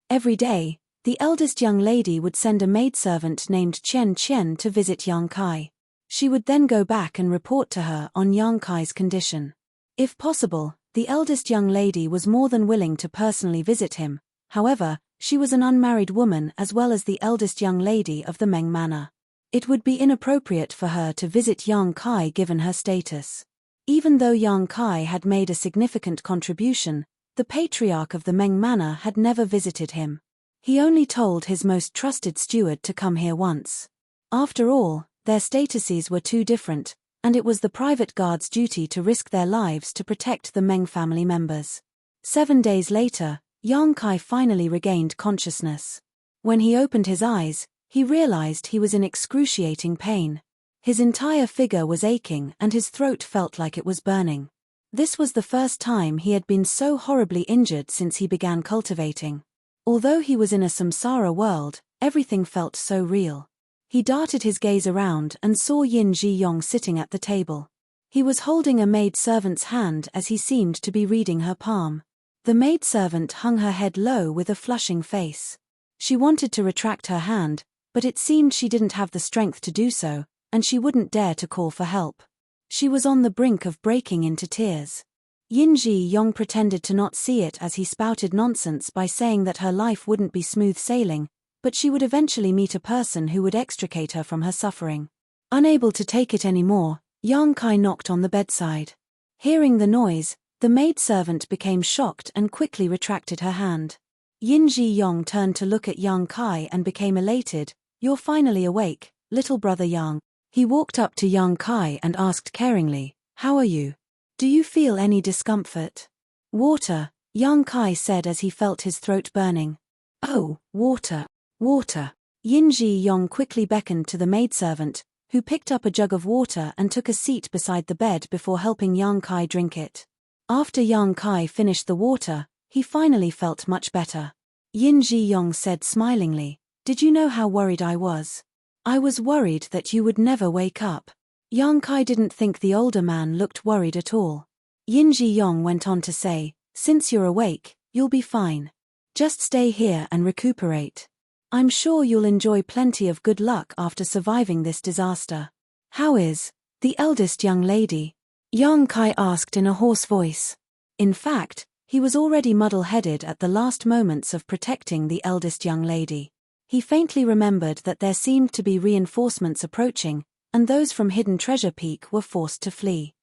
Speaker 1: Every day, the eldest young lady would send a maidservant named Chen Chen to visit Yang Kai. She would then go back and report to her on Yang Kai's condition. If possible, the eldest young lady was more than willing to personally visit him. However, she was an unmarried woman as well as the eldest young lady of the Meng Manor. It would be inappropriate for her to visit Yang Kai given her status. Even though Yang Kai had made a significant contribution, the patriarch of the Meng Manor had never visited him. He only told his most trusted steward to come here once. After all, their statuses were too different, and it was the private guard's duty to risk their lives to protect the Meng family members. 7 days later, Yang Kai finally regained consciousness. When he opened his eyes, he realized he was in excruciating pain. His entire figure was aching and his throat felt like it was burning. This was the first time he had been so horribly injured since he began cultivating. Although he was in a samsara world, everything felt so real. He darted his gaze around and saw Yin Ji Yong sitting at the table. He was holding a maid-servant's hand as he seemed to be reading her palm. The maid-servant hung her head low with a flushing face. She wanted to retract her hand, but it seemed she didn't have the strength to do so, and she wouldn't dare to call for help. She was on the brink of breaking into tears. Yin Yong pretended to not see it as he spouted nonsense by saying that her life wouldn't be smooth sailing, but she would eventually meet a person who would extricate her from her suffering. Unable to take it anymore, Yang Kai knocked on the bedside. Hearing the noise, the maidservant became shocked and quickly retracted her hand. Yin Yong turned to look at Yang Kai and became elated. "You're finally awake, little brother Yang." He walked up to Yang Kai and asked caringly, "How are you? Do you feel any discomfort?" "Water," Yang Kai said as he felt his throat burning. "Oh, water, water." Yin Yong quickly beckoned to the maidservant, who picked up a jug of water and took a seat beside the bed before helping Yang Kai drink it. After Yang Kai finished the water, he finally felt much better. Yin Yong said smilingly, "Did you know how worried I was? I was worried that you would never wake up." Yang Kai didn't think the older man looked worried at all. Yin Yong went on to say, "Since you're awake, you'll be fine. Just stay here and recuperate. I'm sure you'll enjoy plenty of good luck after surviving this disaster." "How is the eldest young lady?" Yang Kai asked in a hoarse voice. In fact, he was already muddle-headed at the last moments of protecting the eldest young lady. He faintly remembered that there seemed to be reinforcements approaching, and those from Hidden Treasure Peak were forced to flee.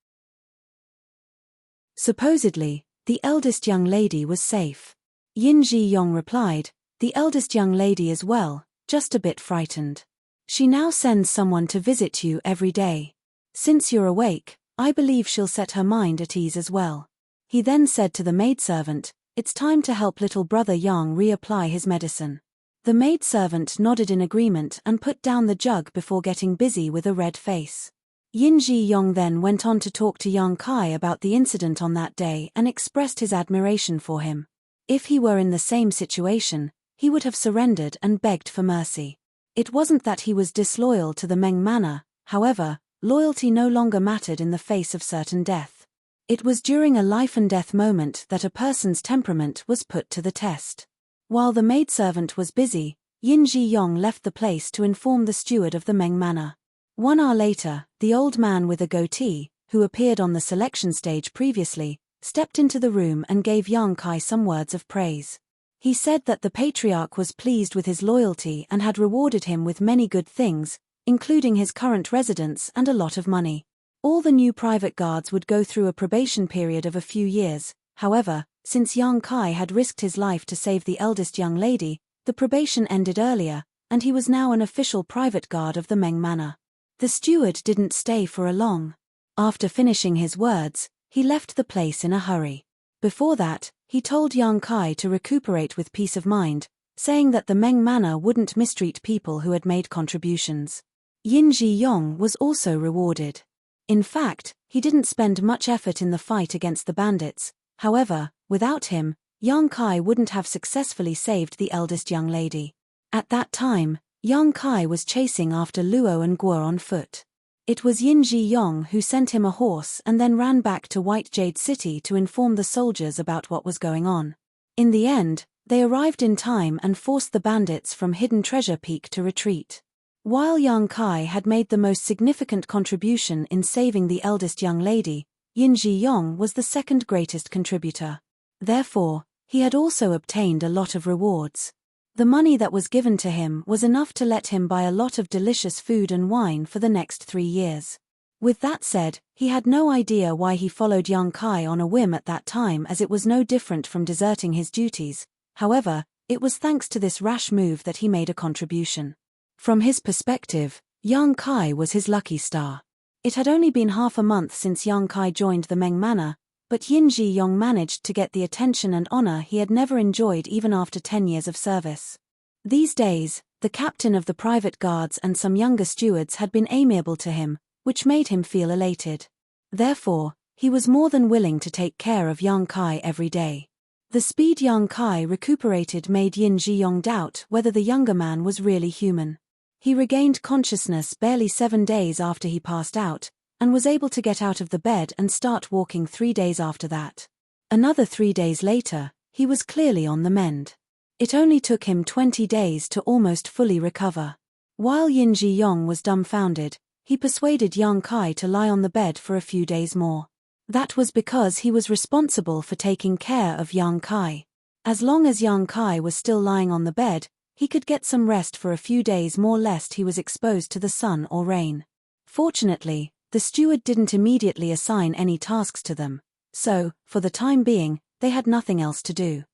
Speaker 1: Supposedly, the eldest young lady was safe. Yin Yong replied, "The eldest young lady is well, just a bit frightened. She now sends someone to visit you every day. Since you're awake, I believe she'll set her mind at ease as well." He then said to the maidservant, "It's time to help little brother Yang reapply his medicine." The maidservant nodded in agreement and put down the jug before getting busy with a red face. Yin Yong then went on to talk to Yang Kai about the incident on that day and expressed his admiration for him. If he were in the same situation, he would have surrendered and begged for mercy. It wasn't that he was disloyal to the Meng Manor, however, loyalty no longer mattered in the face of certain death. It was during a life-and-death moment that a person's temperament was put to the test. While the maidservant was busy, Yin Yong left the place to inform the steward of the Meng Manor. 1 hour later, the old man with a goatee, who appeared on the selection stage previously, stepped into the room and gave Yang Kai some words of praise. He said that the patriarch was pleased with his loyalty and had rewarded him with many good things, including his current residence and a lot of money. All the new private guards would go through a probation period of a few years. However, since Yang Kai had risked his life to save the eldest young lady, the probation ended earlier, and he was now an official private guard of the Meng Manor. The steward didn't stay for a long. After finishing his words, he left the place in a hurry. Before that, he told Yang Kai to recuperate with peace of mind, saying that the Meng Manor wouldn't mistreat people who had made contributions. Yin Yong was also rewarded. In fact, he didn't spend much effort in the fight against the bandits. However, without him, Yang Kai wouldn't have successfully saved the eldest young lady. At that time, Yang Kai was chasing after Luo and Guo on foot. It was Yin Yong who sent him a horse and then ran back to White Jade City to inform the soldiers about what was going on. In the end, they arrived in time and forced the bandits from Hidden Treasure Peak to retreat. While Yang Kai had made the most significant contribution in saving the eldest young lady, Yin Yong was the second greatest contributor. Therefore, he had also obtained a lot of rewards. The money that was given to him was enough to let him buy a lot of delicious food and wine for the next 3 years. With that said, he had no idea why he followed Yang Kai on a whim at that time, as it was no different from deserting his duties. However, it was thanks to this rash move that he made a contribution. From his perspective, Yang Kai was his lucky star. It had only been half a month since Yang Kai joined the Meng Manor, but Yin Yong managed to get the attention and honor he had never enjoyed even after 10 years of service. These days, the captain of the private guards and some younger stewards had been amiable to him, which made him feel elated. Therefore, he was more than willing to take care of Yang Kai every day. The speed Yang Kai recuperated made Yin Yong doubt whether the younger man was really human. He regained consciousness barely 7 days after he passed out, and was able to get out of the bed and start walking 3 days after that. Another 3 days later, he was clearly on the mend. It only took him 20 days to almost fully recover. While Yin Yong was dumbfounded, he persuaded Yang Kai to lie on the bed for a few days more. That was because he was responsible for taking care of Yang Kai. As long as Yang Kai was still lying on the bed, he could get some rest for a few days more lest he was exposed to the sun or rain. Fortunately, the steward didn't immediately assign any tasks to them, so, for the time being, they had nothing else to do.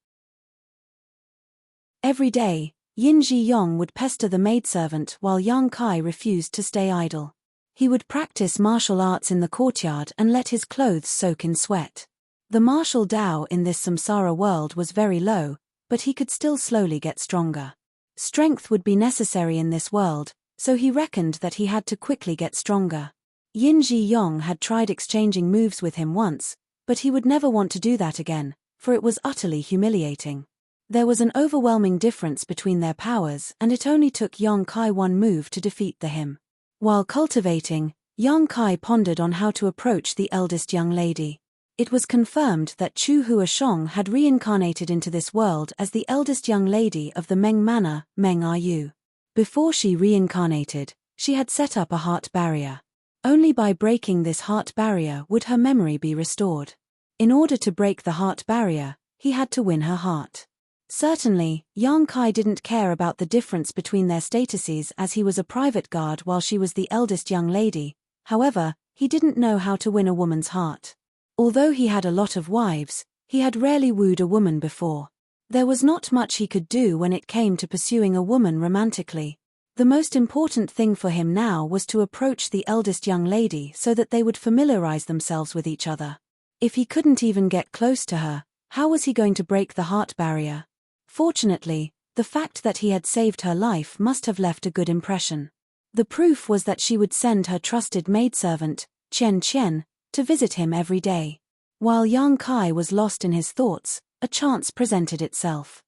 Speaker 1: Every day, Yin Ji Yong would pester the maidservant while Yang Kai refused to stay idle. He would practice martial arts in the courtyard and let his clothes soak in sweat. The martial Tao in this samsara world was very low, but he could still slowly get stronger. Strength would be necessary in this world, so he reckoned that he had to quickly get stronger. Yin Ji Yong had tried exchanging moves with him once, but he would never want to do that again, for it was utterly humiliating. There was an overwhelming difference between their powers and it only took Yang Kai one move to defeat him. While cultivating, Yang Kai pondered on how to approach the eldest young lady. It was confirmed that Chu Huashong had reincarnated into this world as the eldest young lady of the Meng Manor, Meng Ru. Before she reincarnated, she had set up a heart barrier. Only by breaking this heart barrier would her memory be restored. In order to break the heart barrier, he had to win her heart. Certainly, Yang Kai didn't care about the difference between their statuses as he was a private guard while she was the eldest young lady. However, he didn't know how to win a woman's heart. Although he had a lot of wives, he had rarely wooed a woman before. There was not much he could do when it came to pursuing a woman romantically. The most important thing for him now was to approach the eldest young lady so that they would familiarize themselves with each other. If he couldn't even get close to her, how was he going to break the heart barrier? Fortunately, the fact that he had saved her life must have left a good impression. The proof was that she would send her trusted maidservant, Chen Chen, to visit him every day. While Yang Kai was lost in his thoughts, a chance presented itself.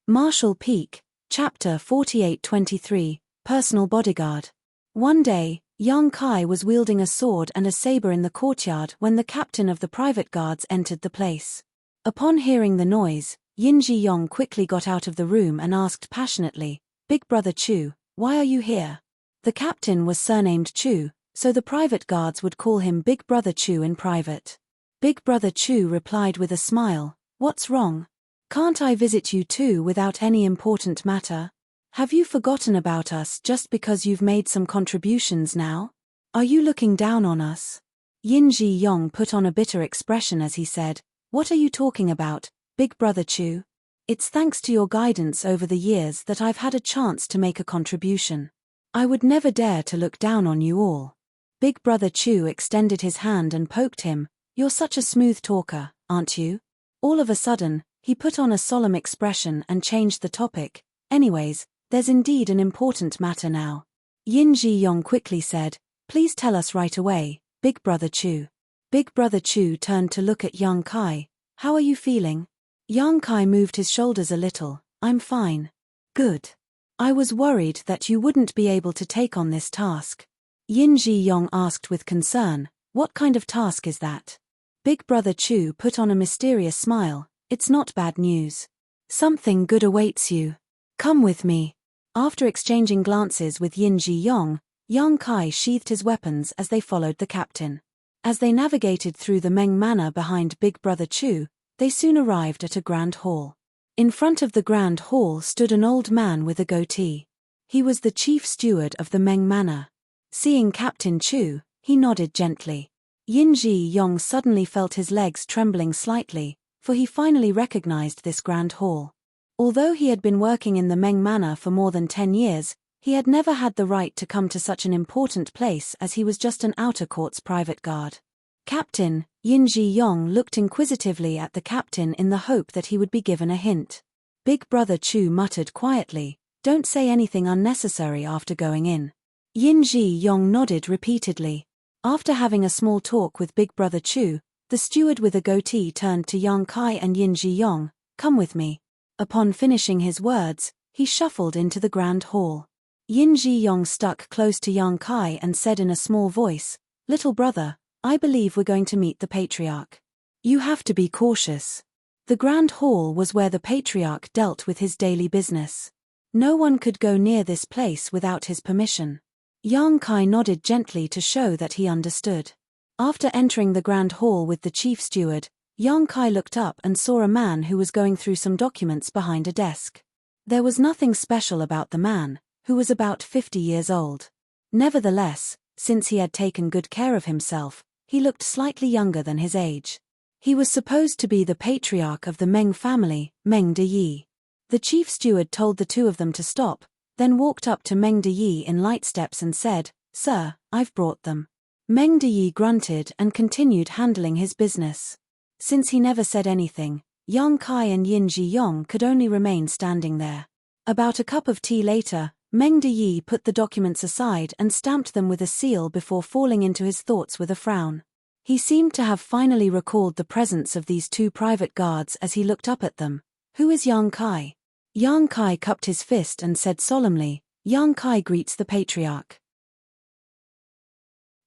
Speaker 1: Marshall Peak, Chapter 48-23, Personal Bodyguard. One day, Yang Kai was wielding a sword and a saber in the courtyard when the captain of the private guards entered the place. Upon hearing the noise, Yin Ji Yong quickly got out of the room and asked passionately, "Big Brother Chu, why are you here?" The captain was surnamed Chu, so the private guards would call him Big Brother Chu in private. Big Brother Chu replied with a smile, "What's wrong? Can't I visit you too without any important matter? Have you forgotten about us just because you've made some contributions now? Are you looking down on us?" Yin Ji Yong put on a bitter expression as he said, "What are you talking about, Big Brother Chu? It's thanks to your guidance over the years that I've had a chance to make a contribution. I would never dare to look down on you all." Big Brother Chu extended his hand and poked him. "You're such a smooth talker, aren't you?" All of a sudden, he put on a solemn expression and changed the topic. "Anyways, there's indeed an important matter now." Yin Ji Yong quickly said, "Please tell us right away, Big Brother Chu." Big Brother Chu turned to look at Yang Kai. "How are you feeling?" Yang Kai moved his shoulders a little. "I'm fine." "Good. I was worried that you wouldn't be able to take on this task." Yin Ji Yong asked with concern, "What kind of task is that?" Big Brother Chu put on a mysterious smile. "It's not bad news. Something good awaits you. Come with me." After exchanging glances with Yin Ji Yong, Yang Kai sheathed his weapons as they followed the captain. As they navigated through the Meng Manor behind Big Brother Chu, they soon arrived at a grand hall. In front of the grand hall stood an old man with a goatee. He was the chief steward of the Meng Manor. Seeing Captain Chu, he nodded gently. Yin Ji Yong suddenly felt his legs trembling slightly, for he finally recognized this grand hall. Although he had been working in the Meng Manor for more than 10 years, he had never had the right to come to such an important place as he was just an outer court's private guard. Captain, Yin Ji Yong looked inquisitively at the captain in the hope that he would be given a hint. Big Brother Chu muttered quietly, "Don't say anything unnecessary after going in." Yin Ji Yong nodded repeatedly. After having a small talk with Big Brother Chu, the steward with a goatee turned to Yang Kai and Yin Ji Yong, "Come with me." Upon finishing his words, he shuffled into the grand hall. Yin Ji Yong stuck close to Yang Kai and said in a small voice, "Little brother, I believe we're going to meet the patriarch. You have to be cautious." The grand hall was where the patriarch dealt with his daily business. No one could go near this place without his permission. Yang Kai nodded gently to show that he understood. After entering the grand hall with the chief steward, Yang Kai looked up and saw a man who was going through some documents behind a desk. There was nothing special about the man, who was about 50 years old. Nevertheless, since he had taken good care of himself, he looked slightly younger than his age. He was supposed to be the patriarch of the Meng family, Meng Deyi. The chief steward told the two of them to stop, then walked up to Meng Deyi in light steps and said, "Sir, I've brought them." Meng Deyi grunted and continued handling his business. Since he never said anything, Yang Kai and Yin Ji-yong could only remain standing there. About a cup of tea later, Meng Deyi put the documents aside and stamped them with a seal before falling into his thoughts with a frown. He seemed to have finally recalled the presence of these two private guards as he looked up at them. "Who is Yang Kai?" Yang Kai cupped his fist and said solemnly, "Yang Kai greets the patriarch."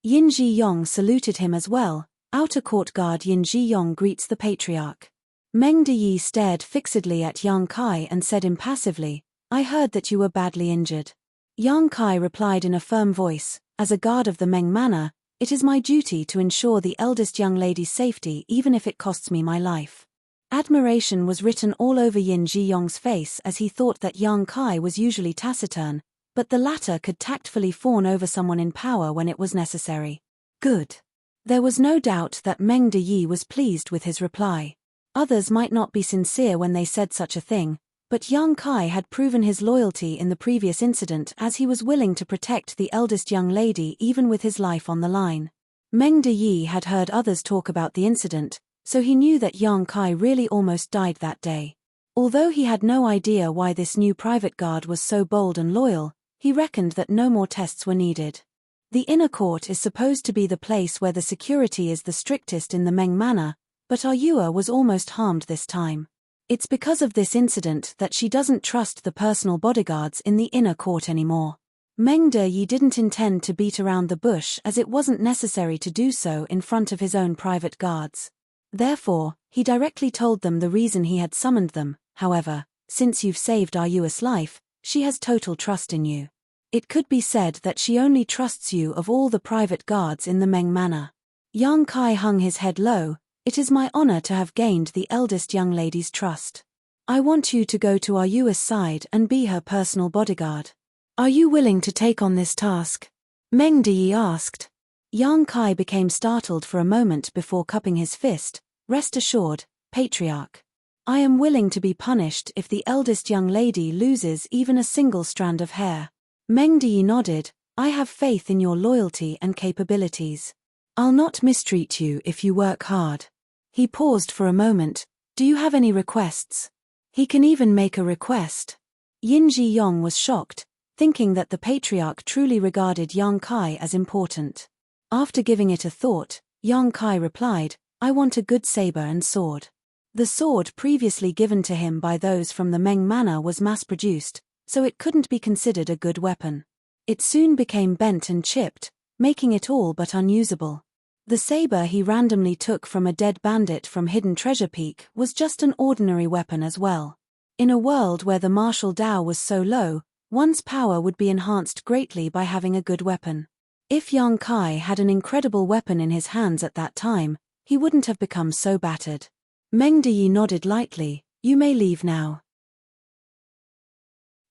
Speaker 1: Yin Ji-yong saluted him as well. "Outer court guard Yin Ji-yong greets the patriarch." Meng Deyi stared fixedly at Yang Kai and said impassively, "I heard that you were badly injured." Yang Kai replied in a firm voice, "As a guard of the Meng Manor, it is my duty to ensure the eldest young lady's safety even if it costs me my life." Admiration was written all over Yin Ji-yong's face as he thought that Yang Kai was usually taciturn, but the latter could tactfully fawn over someone in power when it was necessary. Good. There was no doubt that Meng Deyi was pleased with his reply. Others might not be sincere when they said such a thing, but Yang Kai had proven his loyalty in the previous incident as he was willing to protect the eldest young lady even with his life on the line. Meng Deyi had heard others talk about the incident, so he knew that Yang Kai really almost died that day. Although he had no idea why this new private guard was so bold and loyal, he reckoned that no more tests were needed. The inner court is supposed to be the place where the security is the strictest in the Meng Manor, but Ayua was almost harmed this time. It's because of this incident that she doesn't trust the personal bodyguards in the inner court anymore. Meng Deyi didn't intend to beat around the bush as it wasn't necessary to do so in front of his own private guards. Therefore, he directly told them the reason he had summoned them. "However, since you've saved Ayua's life, she has total trust in you. It could be said that she only trusts you of all the private guards in the Meng Manor." Yang Kai hung his head low. "It is my honor to have gained the eldest young lady's trust. I want you to go to Ayua's side and be her personal bodyguard. Are you willing to take on this task?" Meng Deyi asked. Yang Kai became startled for a moment before cupping his fist. "Rest assured, Patriarch. I am willing to be punished if the eldest young lady loses even a single strand of hair." Meng Deyi nodded. "I have faith in your loyalty and capabilities. I'll not mistreat you if you work hard." He paused for a moment. "Do you have any requests?" "He can even make a request." Yin Ji-yong was shocked, thinking that the patriarch truly regarded Yang Kai as important. After giving it a thought, Yang Kai replied, "I want a good saber and sword." The sword previously given to him by those from the Meng Manor was mass-produced, so it couldn't be considered a good weapon. It soon became bent and chipped, making it all but unusable. The saber he randomly took from a dead bandit from Hidden Treasure Peak was just an ordinary weapon as well. In a world where the martial Dao was so low, one's power would be enhanced greatly by having a good weapon. If Yang Kai had an incredible weapon in his hands at that time, he wouldn't have become so battered. Meng Deyi nodded lightly. "You may leave now.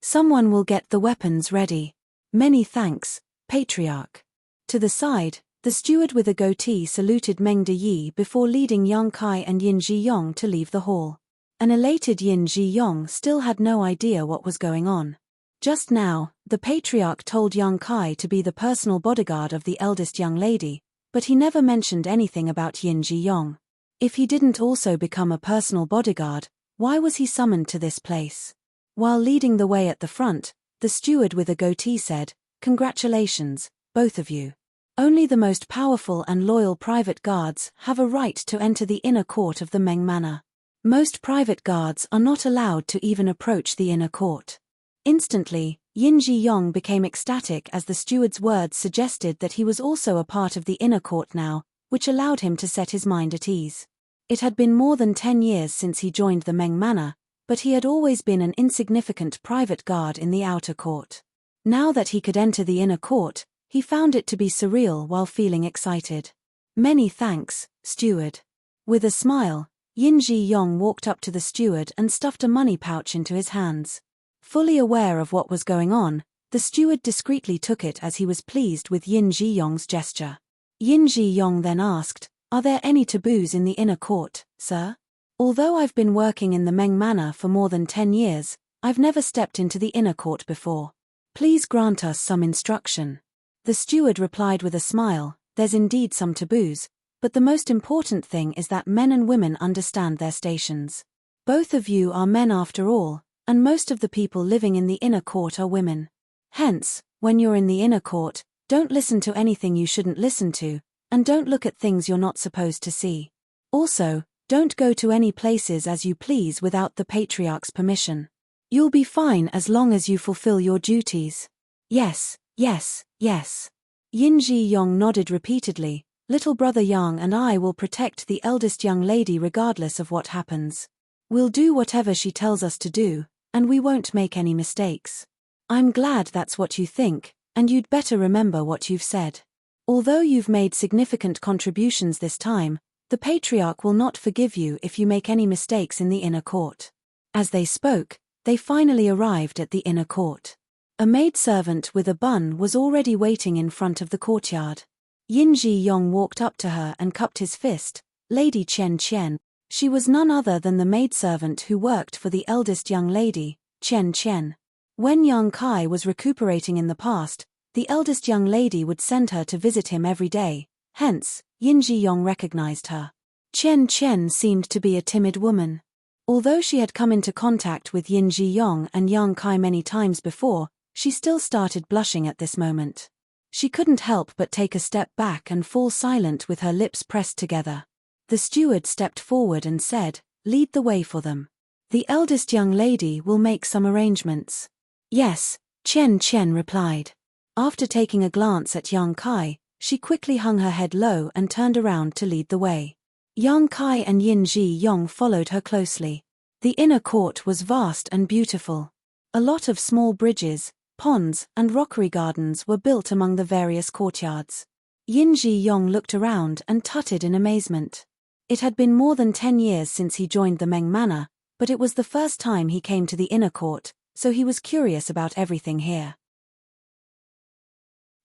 Speaker 1: Someone will get the weapons ready." "Many thanks, Patriarch." To the side, the steward with a goatee saluted Meng Deyi before leading Yang Kai and Yin Ji-yong to leave the hall. An elated Yin Ji-yong still had no idea what was going on. Just now, the patriarch told Yang Kai to be the personal bodyguard of the eldest young lady, but he never mentioned anything about Yin Ji-yong. If he didn't also become a personal bodyguard, why was he summoned to this place? While leading the way at the front, the steward with a goatee said, "Congratulations, both of you. Only the most powerful and loyal private guards have a right to enter the inner court of the Meng Manor. Most private guards are not allowed to even approach the inner court." Instantly, Yin Ji-yong became ecstatic as the steward's words suggested that he was also a part of the inner court now, which allowed him to set his mind at ease. It had been more than 10 years since he joined the Meng Manor, but he had always been an insignificant private guard in the outer court. Now that he could enter the inner court, He found it to be surreal while feeling excited. "Many thanks, steward." With a smile, Yin Ji-yong walked up to the steward and stuffed a money pouch into his hands. Fully aware of what was going on, the steward discreetly took it as he was pleased with Yin Ji-yong's gesture. Yin Ji-yong then asked, "Are there any taboos in the inner court, sir? Although I've been working in the Meng Manor for more than 10 years, I've never stepped into the inner court before. Please grant us some instruction." The steward replied with a smile, "There's indeed some taboos, but the most important thing is that men and women understand their stations. Both of you are men after all, and most of the people living in the inner court are women. Hence, when you're in the inner court, don't listen to anything you shouldn't listen to, and don't look at things you're not supposed to see. Also, don't go to any places as you please without the patriarch's permission. You'll be fine as long as you fulfill your duties." "Yes, yes, yes." Yin Ji-yong nodded repeatedly. "Little brother Yang and I will protect the eldest young lady regardless of what happens. We'll do whatever she tells us to do, and we won't make any mistakes. I'm glad that's what you think, and you'd better remember what you've said. Although you've made significant contributions this time, the patriarch will not forgive you if you make any mistakes in the inner court." As they spoke, they finally arrived at the inner court. A maidservant with a bun was already waiting in front of the courtyard. Yin Ji-yong walked up to her and cupped his fist. "Lady Chen Chen." She was none other than the maidservant who worked for the eldest young lady, Chen Chen. When Yang Kai was recuperating in the past, the eldest young lady would send her to visit him every day, hence, Yin Ji-yong recognized her. Chen Chen seemed to be a timid woman. Although she had come into contact with Yin Ji-yong and Yang Kai many times before, she still started blushing at this moment. She couldn't help but take a step back and fall silent with her lips pressed together. The steward stepped forward and said, "Lead the way for them. The eldest young lady will make some arrangements." "Yes," Chen Chen replied. After taking a glance at Yang Kai, she quickly hung her head low and turned around to lead the way. Yang Kai and Yin Ji-yong followed her closely. The inner court was vast and beautiful. A lot of small bridges, ponds, and rockery gardens were built among the various courtyards. Yin Ji-yong looked around and tutted in amazement. It had been more than 10 years since he joined the Meng Manor, but it was the first time he came to the inner court, so he was curious about everything here.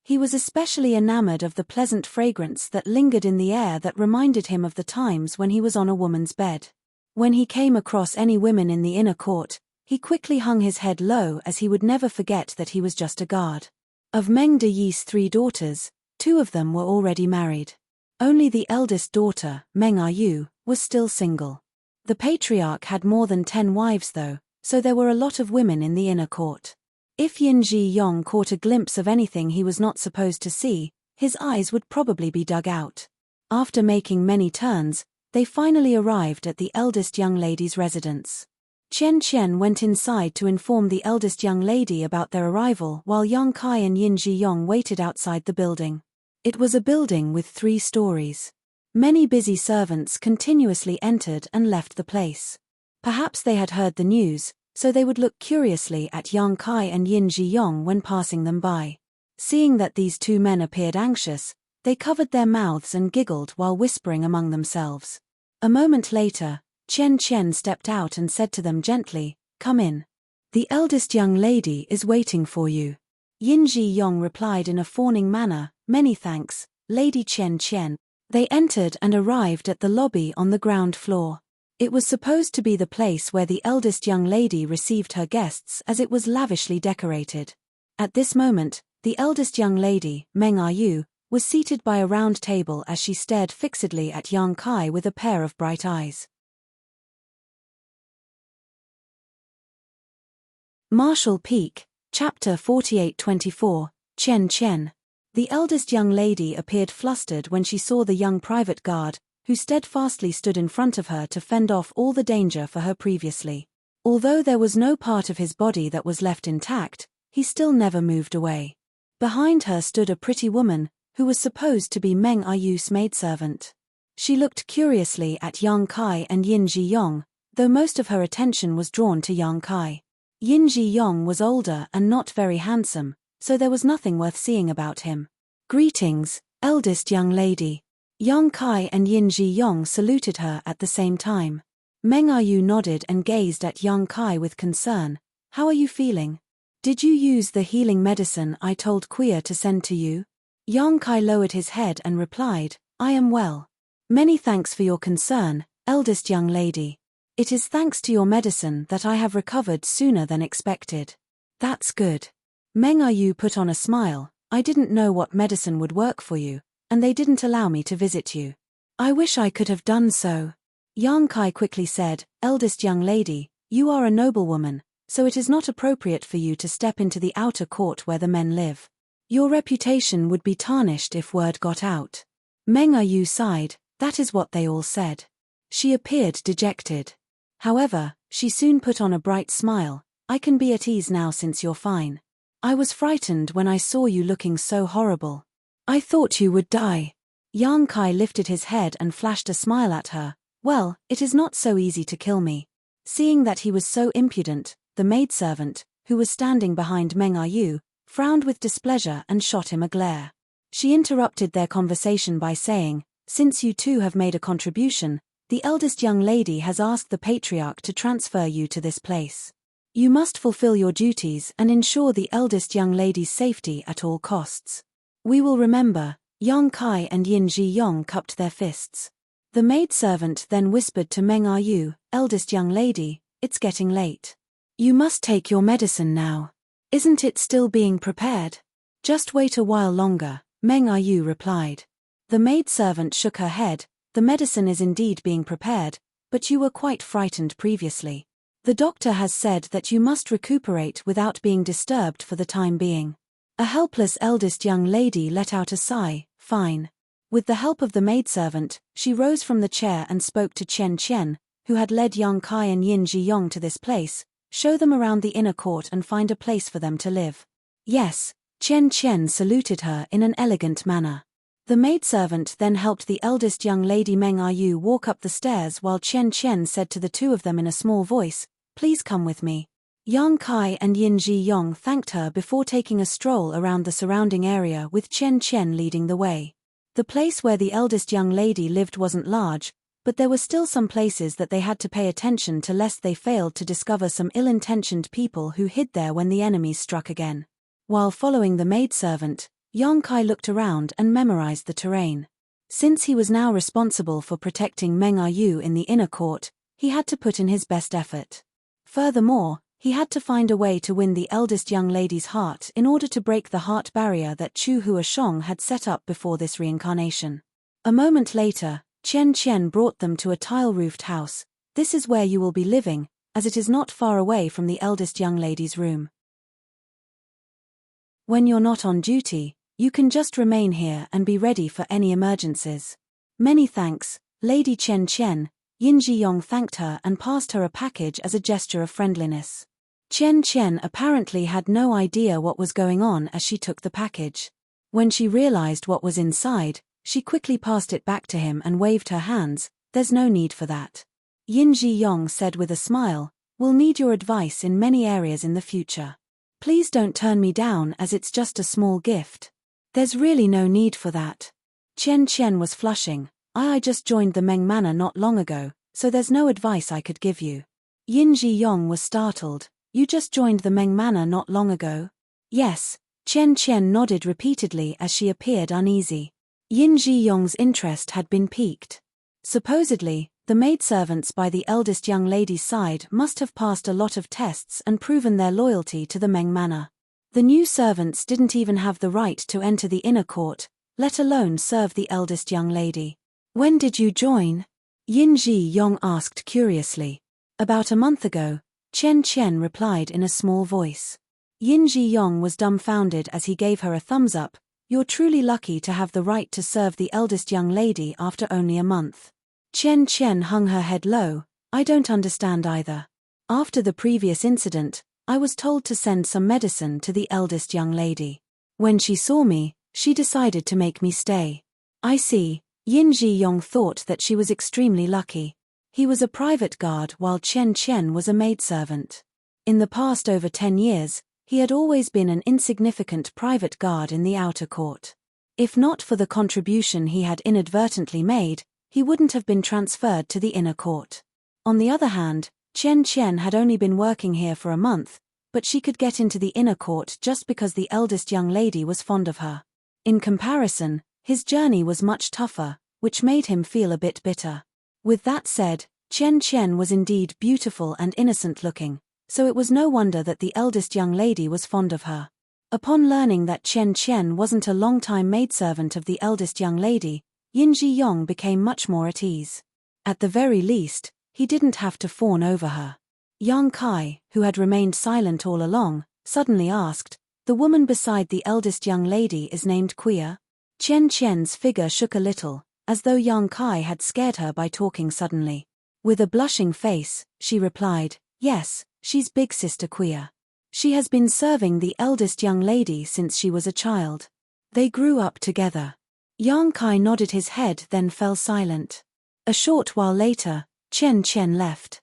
Speaker 1: He was especially enamored of the pleasant fragrance that lingered in the air that reminded him of the times when he was on a woman's bed. When he came across any women in the inner court, he quickly hung his head low as he would never forget that he was just a guard. Of Meng De Yi's 3 daughters, 2 of them were already married. Only the eldest daughter, Meng Ah-yu, was still single. The patriarch had more than 10 wives though, so there were a lot of women in the inner court. If Yin Ji-yong caught a glimpse of anything he was not supposed to see, his eyes would probably be dug out. After making many turns, they finally arrived at the eldest young lady's residence. Chen Chen went inside to inform the eldest young lady about their arrival while Yang Kai and Yin Ji-yong waited outside the building. It was a building with 3 stories. Many busy servants continuously entered and left the place. Perhaps they had heard the news, so they would look curiously at Yang Kai and Yin Ji-yong when passing them by. Seeing that these 2 men appeared anxious, they covered their mouths and giggled while whispering among themselves. A moment later, Chen Chen stepped out and said to them gently, "Come in. The eldest young lady is waiting for you." Yin Ji-yong replied in a fawning manner, "Many thanks, Lady Chen Chen." They entered and arrived at the lobby on the ground floor. It was supposed to be the place where the eldest young lady received her guests as it was lavishly decorated. At this moment, the eldest young lady, Meng Ah-yu, was seated by a round table as she stared fixedly at Yang Kai with a pair of bright eyes. Marshall Peak, Chapter 48-24, Chen Chen. The eldest young lady appeared flustered when she saw the young private guard, who steadfastly stood in front of her to fend off all the danger for her previously. Although there was no part of his body that was left intact, he still never moved away. Behind her stood a pretty woman, who was supposed to be Meng Ah-yu's maidservant. She looked curiously at Yang Kai and Yin Ji-yong, though most of her attention was drawn to Yang Kai. Yin Ji-yong was older and not very handsome, so there was nothing worth seeing about him. Greetings, eldest young lady. Yang Kai and Yin Ji Yong saluted her at the same time. Meng Yu nodded and gazed at Yang Kai with concern. How are you feeling? Did you use the healing medicine I told Quia to send to you? Yang Kai lowered his head and replied, I am well. Many thanks for your concern, eldest young lady. It is thanks to your medicine that I have recovered sooner than expected. That's good. Meng Yu put on a smile. I didn't know what medicine would work for you, and they didn't allow me to visit you. I wish I could have done so. Yang Kai quickly said, eldest young lady, you are a noblewoman, so it is not appropriate for you to step into the outer court where the men live. Your reputation would be tarnished if word got out. Meng Yu sighed. That is what they all said. She appeared dejected. However, she soon put on a bright smile. I can be at ease now since you're fine. I was frightened when I saw you looking so horrible. I thought you would die. Yang Kai lifted his head and flashed a smile at her. Well, it is not so easy to kill me. Seeing that he was so impudent, the maidservant, who was standing behind Meng Yu, frowned with displeasure and shot him a glare. She interrupted their conversation by saying, since you two have made a contribution, the eldest young lady has asked the patriarch to transfer you to this place. You must fulfill your duties and ensure the eldest young lady's safety at all costs. We will remember. Yang Kai and Yin Ji Yong cupped their fists. The maidservant then whispered to Meng Yu, eldest young lady, it's getting late. You must take your medicine now. Isn't it still being prepared? Just wait a while longer, Meng Yu replied. The maidservant shook her head. The medicine is indeed being prepared, but you were quite frightened previously. The doctor has said that you must recuperate without being disturbed for the time being. A helpless eldest young lady let out a sigh. Fine. With the help of the maidservant, she rose from the chair and spoke to Chen, who had led Yang Kai and Yin Ji Yong to this place. Show them around the inner court and find a place for them to live. Yes, Chen saluted her in an elegant manner. The maidservant then helped the eldest young lady Meng Yu walk up the stairs while Chen said to the two of them in a small voice, please come with me. Yang Kai and Yin Ji Yong thanked her before taking a stroll around the surrounding area with Chen leading the way. The place where the eldest young lady lived wasn't large, but there were still some places that they had to pay attention to lest they failed to discover some ill-intentioned people who hid there when the enemies struck again. While following the maidservant, Yang Kai looked around and memorized the terrain. Since he was now responsible for protecting Meng Yu in the inner court, he had to put in his best effort. Furthermore, he had to find a way to win the eldest young lady's heart in order to break the heart barrier that Chu Huashong had set up before this reincarnation. A moment later, Chen brought them to a tile-roofed house. This is where you will be living, as it is not far away from the eldest young lady's room. When you're not on duty, you can just remain here and be ready for any emergencies. Many thanks, Lady Chen. Yin Ji Yong thanked her and passed her a package as a gesture of friendliness. Chen apparently had no idea what was going on as she took the package. When she realized what was inside, she quickly passed it back to him and waved her hands. There's no need for that. Yin Ji Yong said with a smile, we'll need your advice in many areas in the future. Please don't turn me down as it's just a small gift. There's really no need for that. Chen was flushing. I just joined the Meng Manor not long ago, so there's no advice I could give you. Yin Ji Yong was startled. You just joined the Meng Manor not long ago? Yes, Chen nodded repeatedly as she appeared uneasy. Yin Ji Yong's interest had been piqued. Supposedly, the maidservants by the eldest young lady's side must have passed a lot of tests and proven their loyalty to the Meng Manor. The new servants didn't even have the right to enter the inner court, let alone serve the eldest young lady. When did you join? Yin Ji Yong asked curiously. About a month ago, Chen replied in a small voice. Yin Ji Yong was dumbfounded as he gave her a thumbs up. You're truly lucky to have the right to serve the eldest young lady after only a month. Chen hung her head low. I don't understand either. After the previous incident, I was told to send some medicine to the eldest young lady. When she saw me, she decided to make me stay. I see. Yin Ji Yong thought that she was extremely lucky. He was a private guard while Chen was a maidservant. In the past over 10 years, he had always been an insignificant private guard in the outer court. If not for the contribution he had inadvertently made, he wouldn't have been transferred to the inner court. On the other hand, Chen Chen had only been working here for a month, but she could get into the inner court just because the eldest young lady was fond of her. In comparison, his journey was much tougher, which made him feel a bit bitter. With that said, Chen Chen was indeed beautiful and innocent-looking, so it was no wonder that the eldest young lady was fond of her. Upon learning that Chen Chen wasn't a long-time maidservant of the eldest young lady, Yin Ji-yong became much more at ease. At the very least, he didn't have to fawn over her. Yang Kai, who had remained silent all along, suddenly asked, "The woman beside the eldest young lady is named Queer?" Chen Chen's figure shook a little, as though Yang Kai had scared her by talking suddenly. With a blushing face, she replied, "Yes, she's big sister Queer. She has been serving the eldest young lady since she was a child. They grew up together." Yang Kai nodded his head, then fell silent. A short while later, Chen Chen left.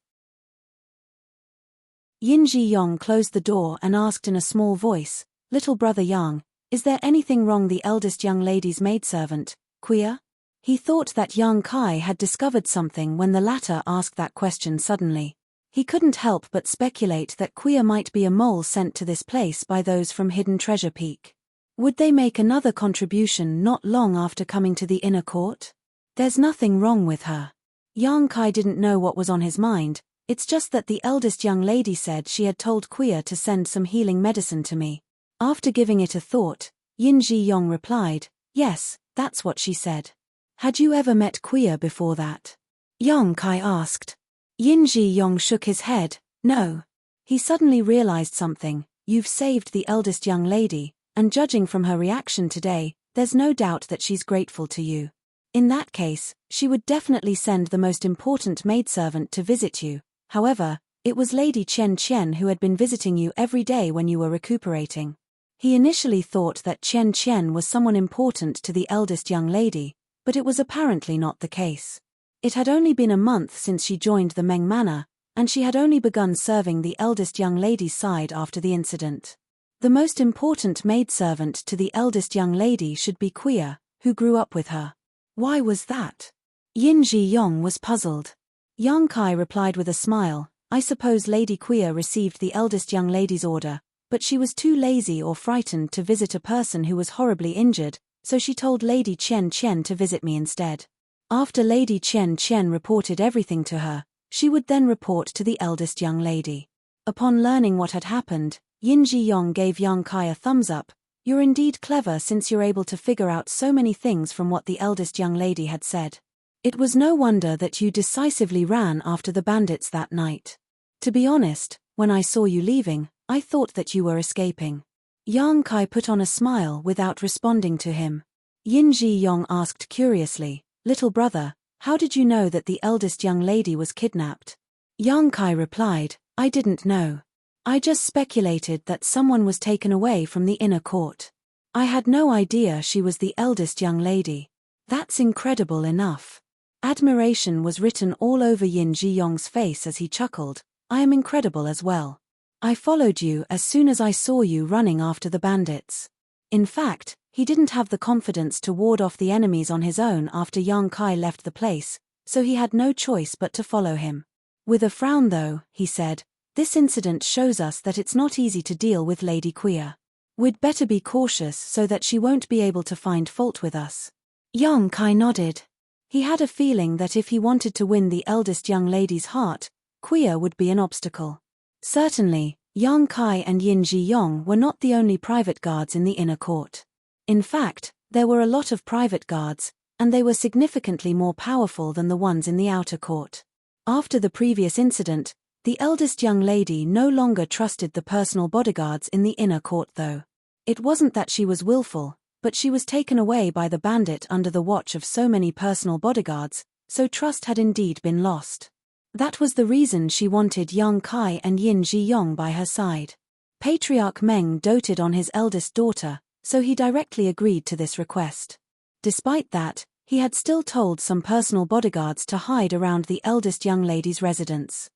Speaker 1: Yin Ji-yong closed the door and asked in a small voice, "Little brother Yang, is there anything wrong the eldest young lady's maidservant, Queer?" He thought that Yang Kai had discovered something when the latter asked that question suddenly. He couldn't help but speculate that Queer might be a mole sent to this place by those from Hidden Treasure Peak. Would they make another contribution not long after coming to the inner court? There's nothing wrong with her. Yang Kai didn't know what was on his mind, it's just that the eldest young lady said she had told Queer to send some healing medicine to me. After giving it a thought, Yin Ji-yong replied, "Yes, that's what she said." "Had you ever met Queer before that?" Yang Kai asked. Yin Ji-yong shook his head, "No." He suddenly realized something. "You've saved the eldest young lady, and judging from her reaction today, there's no doubt that she's grateful to you. In that case, she would definitely send the most important maidservant to visit you. However, it was Lady Chen Chen who had been visiting you every day when you were recuperating." He initially thought that Chen Chen was someone important to the eldest young lady, but it was apparently not the case. It had only been a month since she joined the Meng Manor, and she had only begun serving the eldest young lady's side after the incident. The most important maidservant to the eldest young lady should be Queer, who grew up with her. Why was that? Yin Ji-yong was puzzled. Yang Kai replied with a smile, "I suppose Lady Queer received the eldest young lady's order, but she was too lazy or frightened to visit a person who was horribly injured, so she told Lady Chen Chen to visit me instead. After Lady Chen Chen reported everything to her, she would then report to the eldest young lady." Upon learning what had happened, Yin Ji-yong gave Yang Kai a thumbs up. "You're indeed clever since you're able to figure out so many things from what the eldest young lady had said. It was no wonder that you decisively ran after the bandits that night. To be honest, when I saw you leaving, I thought that you were escaping." Yang Kai put on a smile without responding to him. Yin Ji-yong asked curiously, "Little brother, how did you know that the eldest young lady was kidnapped?" Yang Kai replied, "I didn't know. I just speculated that someone was taken away from the inner court. I had no idea she was the eldest young lady." That's incredible enough. Admiration was written all over Yin Ji-yong's face as he chuckled, "I am incredible as well. I followed you as soon as I saw you running after the bandits." In fact, he didn't have the confidence to ward off the enemies on his own after Yang Kai left the place, so he had no choice but to follow him. With a frown though, he said, "This incident shows us that it's not easy to deal with Lady Queer. We'd better be cautious so that she won't be able to find fault with us." Yang Kai nodded. He had a feeling that if he wanted to win the eldest young lady's heart, Queer would be an obstacle. Certainly, Yang Kai and Yin Ji-yong were not the only private guards in the inner court. In fact, there were a lot of private guards, and they were significantly more powerful than the ones in the outer court. After the previous incident, the eldest young lady no longer trusted the personal bodyguards in the inner court though. It wasn't that she was willful, but she was taken away by the bandit under the watch of so many personal bodyguards, so trust had indeed been lost. That was the reason she wanted Yang Kai and Yin Ji-yong by her side. Patriarch Meng doted on his eldest daughter, so he directly agreed to this request. Despite that, he had still told some personal bodyguards to hide around the eldest young lady's residence.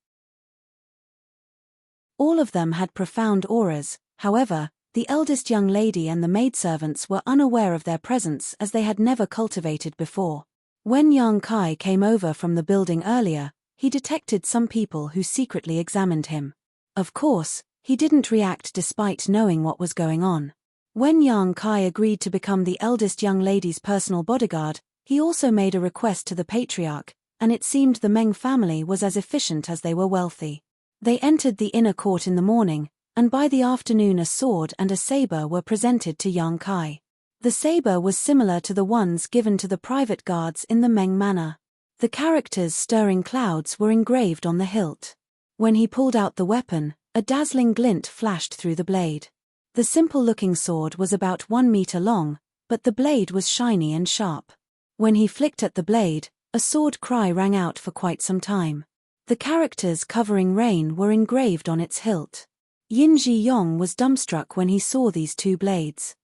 Speaker 1: All of them had profound auras, however, The eldest young lady and the maidservants were unaware of their presence as they had never cultivated before. When Yang Kai came over from the building earlier, he detected some people who secretly examined him. Of course, he didn't react despite knowing what was going on. When Yang Kai agreed to become the eldest young lady's personal bodyguard, he also made a request to the patriarch, and it seemed the Meng family was as efficient as they were wealthy. They entered the inner court in the morning, and by the afternoon a sword and a saber were presented to Yang Kai. The saber was similar to the ones given to the private guards in the Meng manor. The characters stirring clouds were engraved on the hilt. When he pulled out the weapon, a dazzling glint flashed through the blade. The simple-looking sword was about 1 meter long, but the blade was shiny and sharp. When he flicked at the blade, a sword cry rang out for quite some time. The characters covering rain were engraved on its hilt. Yin Ji Yong was dumbstruck when he saw these two blades.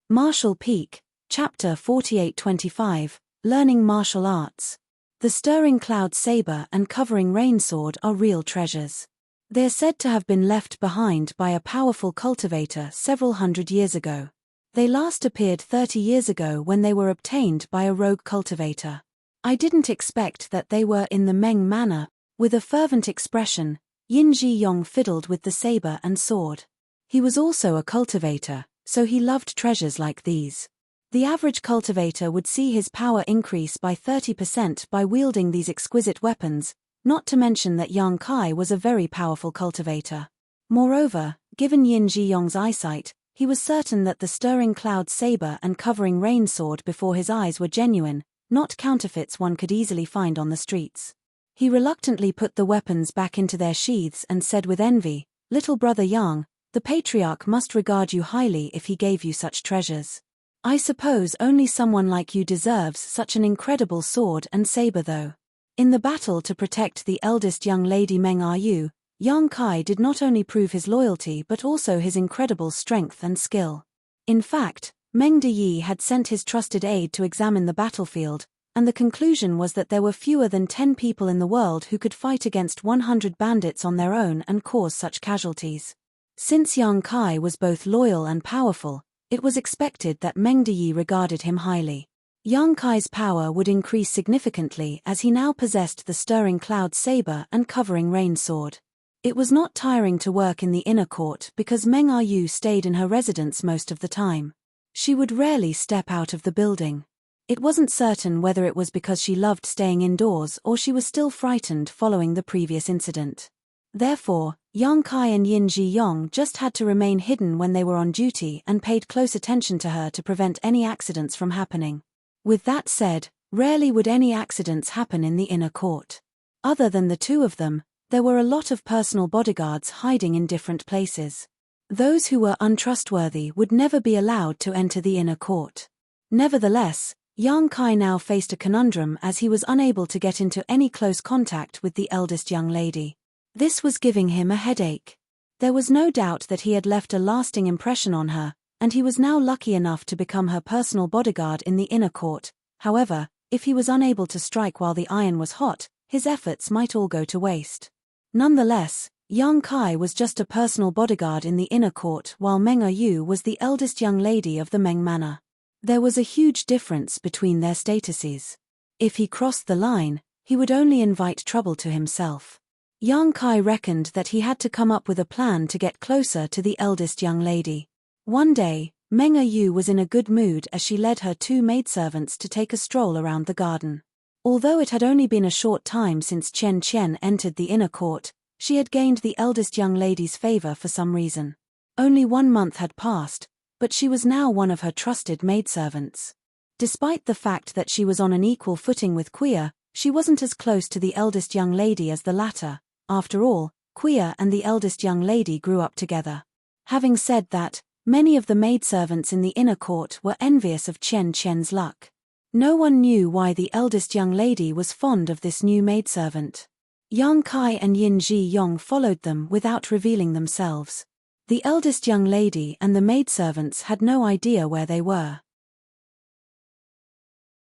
Speaker 1: Martial Peak, Chapter 48-25, Learning Martial Arts. The stirring cloud saber and covering rain sword are real treasures. They are said to have been left behind by a powerful cultivator several hundred years ago. They last appeared 30 years ago when they were obtained by a rogue cultivator. I didn't expect that they were in the Meng manor. With a fervent expression, Yin Ji Yong fiddled with the saber and sword. He was also a cultivator, so he loved treasures like these. The average cultivator would see his power increase by 30% by wielding these exquisite weapons, not to mention that Yang Kai was a very powerful cultivator. Moreover, given Yin Ji Yong's eyesight, he was certain that the stirring cloud saber and covering rain sword before his eyes were genuine, not counterfeits one could easily find on the streets. He reluctantly put the weapons back into their sheaths and said with envy, "Little brother Yang, the patriarch must regard you highly if he gave you such treasures. I suppose only someone like you deserves such an incredible sword and saber though." In the battle to protect the eldest young lady Meng Yu, Yang Kai did not only prove his loyalty but also his incredible strength and skill. In fact, Meng Deyi had sent his trusted aide to examine the battlefield, and the conclusion was that there were fewer than 10 people in the world who could fight against 100 bandits on their own and cause such casualties. Since Yang Kai was both loyal and powerful, it was expected that Meng Deyi regarded him highly. Yang Kai's power would increase significantly as he now possessed the stirring cloud saber and covering rain sword. It was not tiring to work in the inner court because Meng Yu stayed in her residence most of the time. She would rarely step out of the building. It wasn't certain whether it was because she loved staying indoors or she was still frightened following the previous incident. Therefore, Yang Kai and Yin Ji Yong just had to remain hidden when they were on duty and paid close attention to her to prevent any accidents from happening. With that said, rarely would any accidents happen in the inner court. Other than the two of them, there were a lot of personal bodyguards hiding in different places. Those who were untrustworthy would never be allowed to enter the inner court. Nevertheless, Yang Kai now faced a conundrum as he was unable to get into any close contact with the eldest young lady. This was giving him a headache. There was no doubt that he had left a lasting impression on her, and he was now lucky enough to become her personal bodyguard in the inner court. However, if he was unable to strike while the iron was hot, his efforts might all go to waste. Nonetheless, Yang Kai was just a personal bodyguard in the inner court while Meng Yu was the eldest young lady of the Meng manor. There was a huge difference between their statuses. If he crossed the line, he would only invite trouble to himself. Yang Kai reckoned that he had to come up with a plan to get closer to the eldest young lady. One day, Meng Yu was in a good mood as she led her two maidservants to take a stroll around the garden. Although it had only been a short time since Chen Chen entered the inner court, she had gained the eldest young lady's favor for some reason. Only 1 month had passed, but she was now one of her trusted maidservants. Despite the fact that she was on an equal footing with Quia, she wasn't as close to the eldest young lady as the latter. After all, Quia and the eldest young lady grew up together. Having said that, many of the maidservants in the inner court were envious of Chen Chen's luck. No one knew why the eldest young lady was fond of this new maidservant. Yang Kai and Yin Ji Yong followed them without revealing themselves. The eldest young lady and the maidservants had no idea where they were.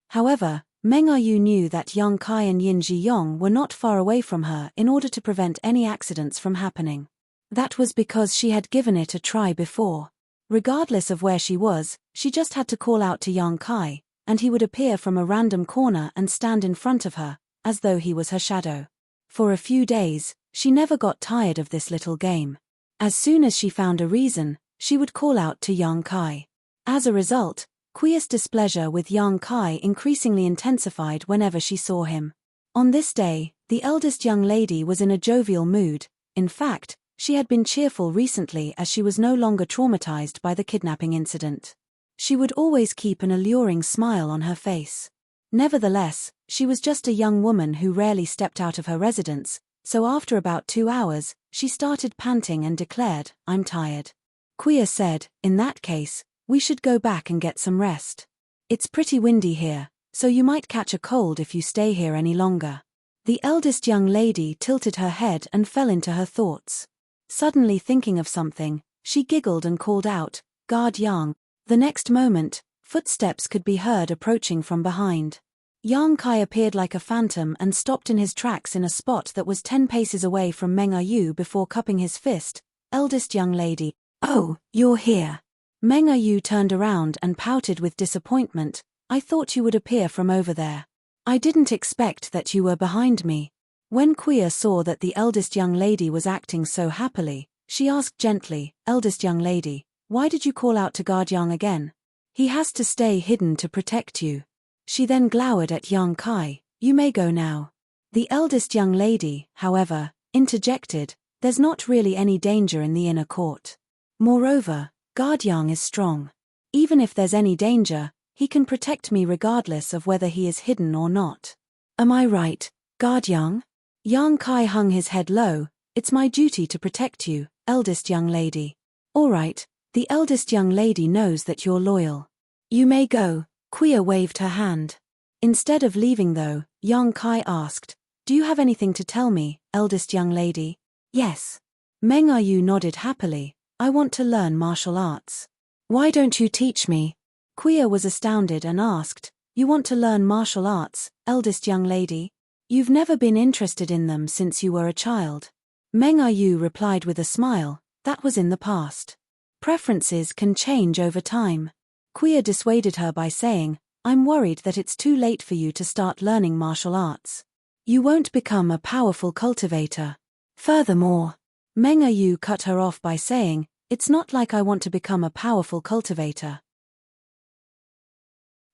Speaker 1: However, Meng Yu knew that Yang Kai and Yin Zhiyong were not far away from her in order to prevent any accidents from happening. That was because she had given it a try before. Regardless of where she was, she just had to call out to Yang Kai, and he would appear from a random corner and stand in front of her, as though he was her shadow. For a few days, she never got tired of this little game. As soon as she found a reason, she would call out to Yang Kai. As a result, Kui's displeasure with Yang Kai increasingly intensified whenever she saw him. On this day, the eldest young lady was in a jovial mood. In fact, she had been cheerful recently as she was no longer traumatized by the kidnapping incident. She would always keep an alluring smile on her face. Nevertheless, she was just a young woman who rarely stepped out of her residence, so after about 2 hours, she started panting and declared, "I'm tired." Kui said, "In that case, we should go back and get some rest. It's pretty windy here, so you might catch a cold if you stay here any longer." The eldest young lady tilted her head and fell into her thoughts. Suddenly thinking of something, she giggled and called out, "Guard Yang." The next moment, footsteps could be heard approaching from behind. Yang Kai appeared like a phantom and stopped in his tracks in a spot that was 10 paces away from Meng Yu before cupping his fist. "Eldest young lady, oh, you're here." Meng Yu turned around and pouted with disappointment. "I thought you would appear from over there. I didn't expect that you were behind me." When Kui saw that the eldest young lady was acting so happily, she asked gently, "Eldest young lady, why did you call out to guard Yang again? He has to stay hidden to protect you." She then glowered at Yang Kai. "You may go now." The eldest young lady, however, interjected, "There's not really any danger in the inner court. Moreover, Guard Yang is strong. Even if there's any danger, he can protect me regardless of whether he is hidden or not. Am I right, Guard Yang?" Yang Kai hung his head low. "It's my duty to protect you, eldest young lady." "All right, the eldest young lady knows that you're loyal. You may go." Kui waved her hand. Instead of leaving though, Yang Kai asked, "Do you have anything to tell me, eldest young lady?" "Yes." Meng Yu nodded happily. "I want to learn martial arts." "Why don't you teach me?" Kui was astounded and asked, "You want to learn martial arts, eldest young lady? You've never been interested in them since you were a child." Meng Yu replied with a smile, "That was in the past. Preferences can change over time." Kui dissuaded her by saying, "I'm worried that it's too late for you to start learning martial arts. You won't become a powerful cultivator. Furthermore," Meng Yu cut her off by saying, "It's not like I want to become a powerful cultivator.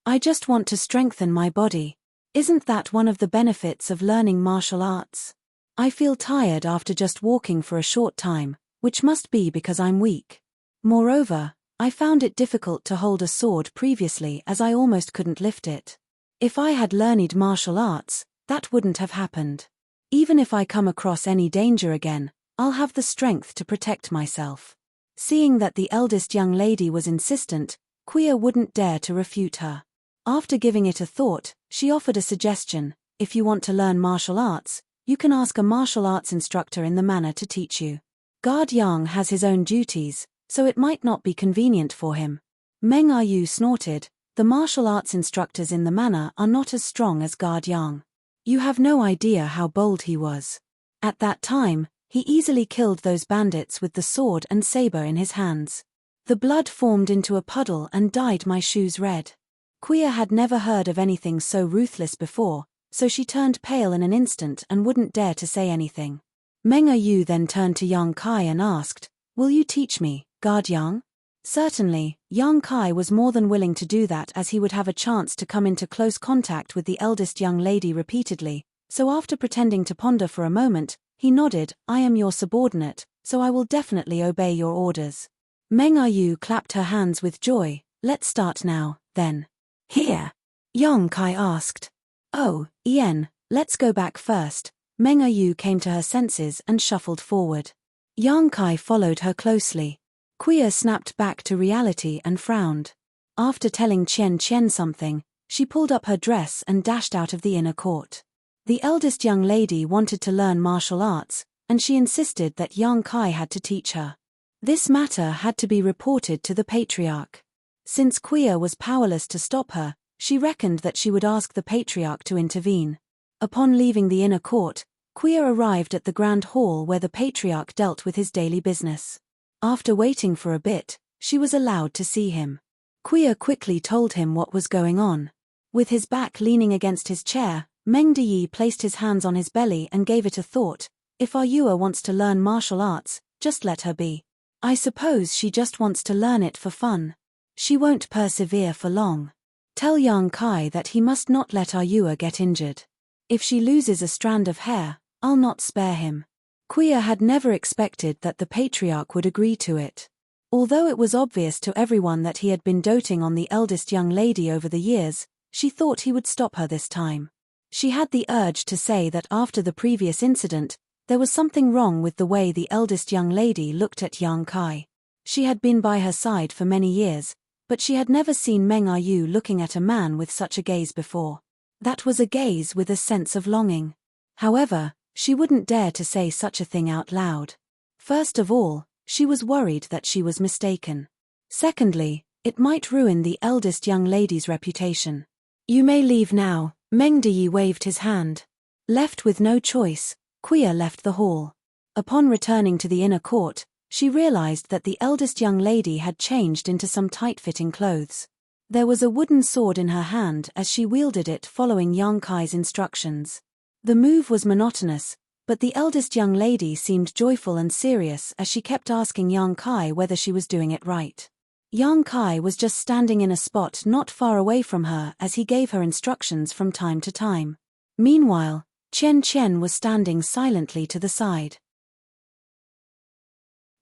Speaker 1: I just want to strengthen my body. Isn't that one of the benefits of learning martial arts? I feel tired after just walking for a short time, which must be because I'm weak. Moreover, I found it difficult to hold a sword previously as I almost couldn't lift it. If I had learned martial arts, that wouldn't have happened. Even if I come across any danger again, I'll have the strength to protect myself." Seeing that the eldest young lady was insistent, Kui wouldn't dare to refute her. After giving it a thought, she offered a suggestion. "If you want to learn martial arts, you can ask a martial arts instructor in the manor to teach you. Guard Yang has his own duties, so it might not be convenient for him." Meng Yu snorted, "The martial arts instructors in the manor are not as strong as Guard Yang. You have no idea how bold he was. At that time, he easily killed those bandits with the sword and saber in his hands. The blood formed into a puddle and dyed my shoes red." Kui had never heard of anything so ruthless before, so she turned pale in an instant and wouldn't dare to say anything. Meng Yu then turned to Yang Kai and asked, "Will you teach me, Guard Yang?" Certainly, Yang Kai was more than willing to do that as he would have a chance to come into close contact with the eldest young lady repeatedly, so after pretending to ponder for a moment, he nodded, "I am your subordinate, so I will definitely obey your orders." Meng Yu clapped her hands with joy. "Let's start now, then." "Here?" Yang Kai asked. "Oh, Ian, let's go back first." Meng Yu came to her senses and shuffled forward. Yang Kai followed her closely. Kui snapped back to reality and frowned. After telling Chen something, she pulled up her dress and dashed out of the inner court. The eldest young lady wanted to learn martial arts, and she insisted that Yang Kai had to teach her. This matter had to be reported to the patriarch. Since Kui was powerless to stop her, She reckoned that she would ask the patriarch to intervene. Upon leaving the inner court, Quia arrived at the grand hall where the patriarch dealt with his daily business. After waiting for a bit, she was allowed to see him. Quia quickly told him what was going on. With his back leaning against his chair, Meng Deyi placed his hands on his belly and gave it a thought. If our Yua wants to learn martial arts, just let her be. I suppose she just wants to learn it for fun. She won't persevere for long. Tell Yang Kai that he must not let our Yua get injured. If she loses a strand of hair, I'll not spare him. Quia had never expected that the patriarch would agree to it. Although it was obvious to everyone that he had been doting on the eldest young lady over the years, she thought he would stop her this time. She had the urge to say that after the previous incident, there was something wrong with the way the eldest young lady looked at Yang Kai. She had been by her side for many years, but she had never seen Meng Yu looking at a man with such a gaze before. That was a gaze with a sense of longing. However, she wouldn't dare to say such a thing out loud. First of all, she was worried that she was mistaken. Secondly, it might ruin the eldest young lady's reputation. You may leave now, Meng Deyi waved his hand. Left with no choice, Quia left the hall. Upon returning to the inner court, she realized that the eldest young lady had changed into some tight-fitting clothes. There was a wooden sword in her hand as she wielded it following Yang Kai's instructions. The move was monotonous, but the eldest young lady seemed joyful and serious as she kept asking Yang Kai whether she was doing it right. Yang Kai was just standing in a spot not far away from her as he gave her instructions from time to time. Meanwhile, Chen was standing silently to the side.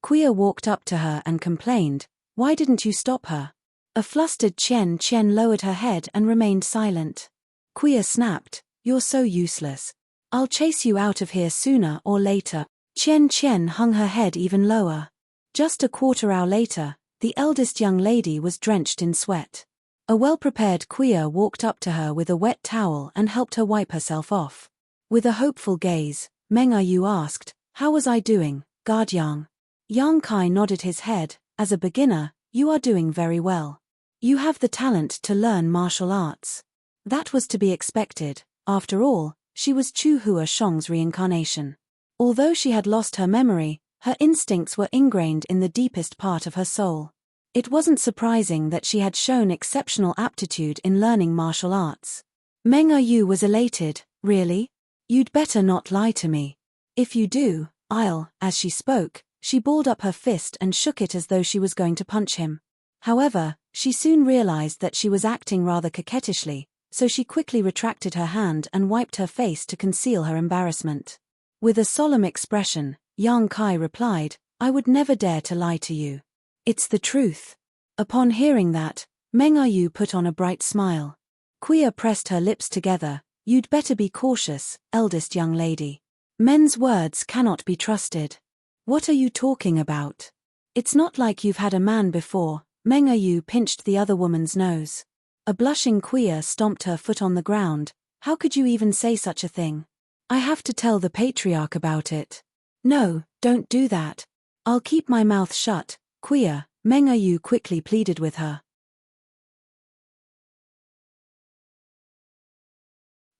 Speaker 1: Quia walked up to her and complained, "Why didn't you stop her?" A flustered Chen lowered her head and remained silent. Quia snapped, "You're so useless. I'll chase you out of here sooner or later." Chen hung her head even lower. Just a quarter hour later, the eldest young lady was drenched in sweat. A well-prepared Quia walked up to her with a wet towel and helped her wipe herself off. With a hopeful gaze, Meng Yu asked, "How was I doing, Guard Yang?" Yang Kai nodded his head. "As a beginner, you are doing very well. You have the talent to learn martial arts." That was to be expected. After all, she was Chu Hua Shong's reincarnation. Although she had lost her memory, her instincts were ingrained in the deepest part of her soul. It wasn't surprising that she had shown exceptional aptitude in learning martial arts. Meng Yu was elated. "Really? You'd better not lie to me. If you do, I'll..." As she spoke, she balled up her fist and shook it as though she was going to punch him. However, she soon realized that she was acting rather coquettishly, so she quickly retracted her hand and wiped her face to conceal her embarrassment. With a solemn expression, Yang Kai replied, "I would never dare to lie to you. It's the truth." Upon hearing that, Meng Yu put on a bright smile. Quia pressed her lips together. "You'd better be cautious, eldest young lady. Men's words cannot be trusted." "What are you talking about? It's not like you've had a man before." Meng Yu pinched the other woman's nose. A blushing Quia stomped her foot on the ground. "How could you even say such a thing? I have to tell the patriarch about it." "No, don't do that. I'll keep my mouth shut, Quia," Meng Yu quickly pleaded with her.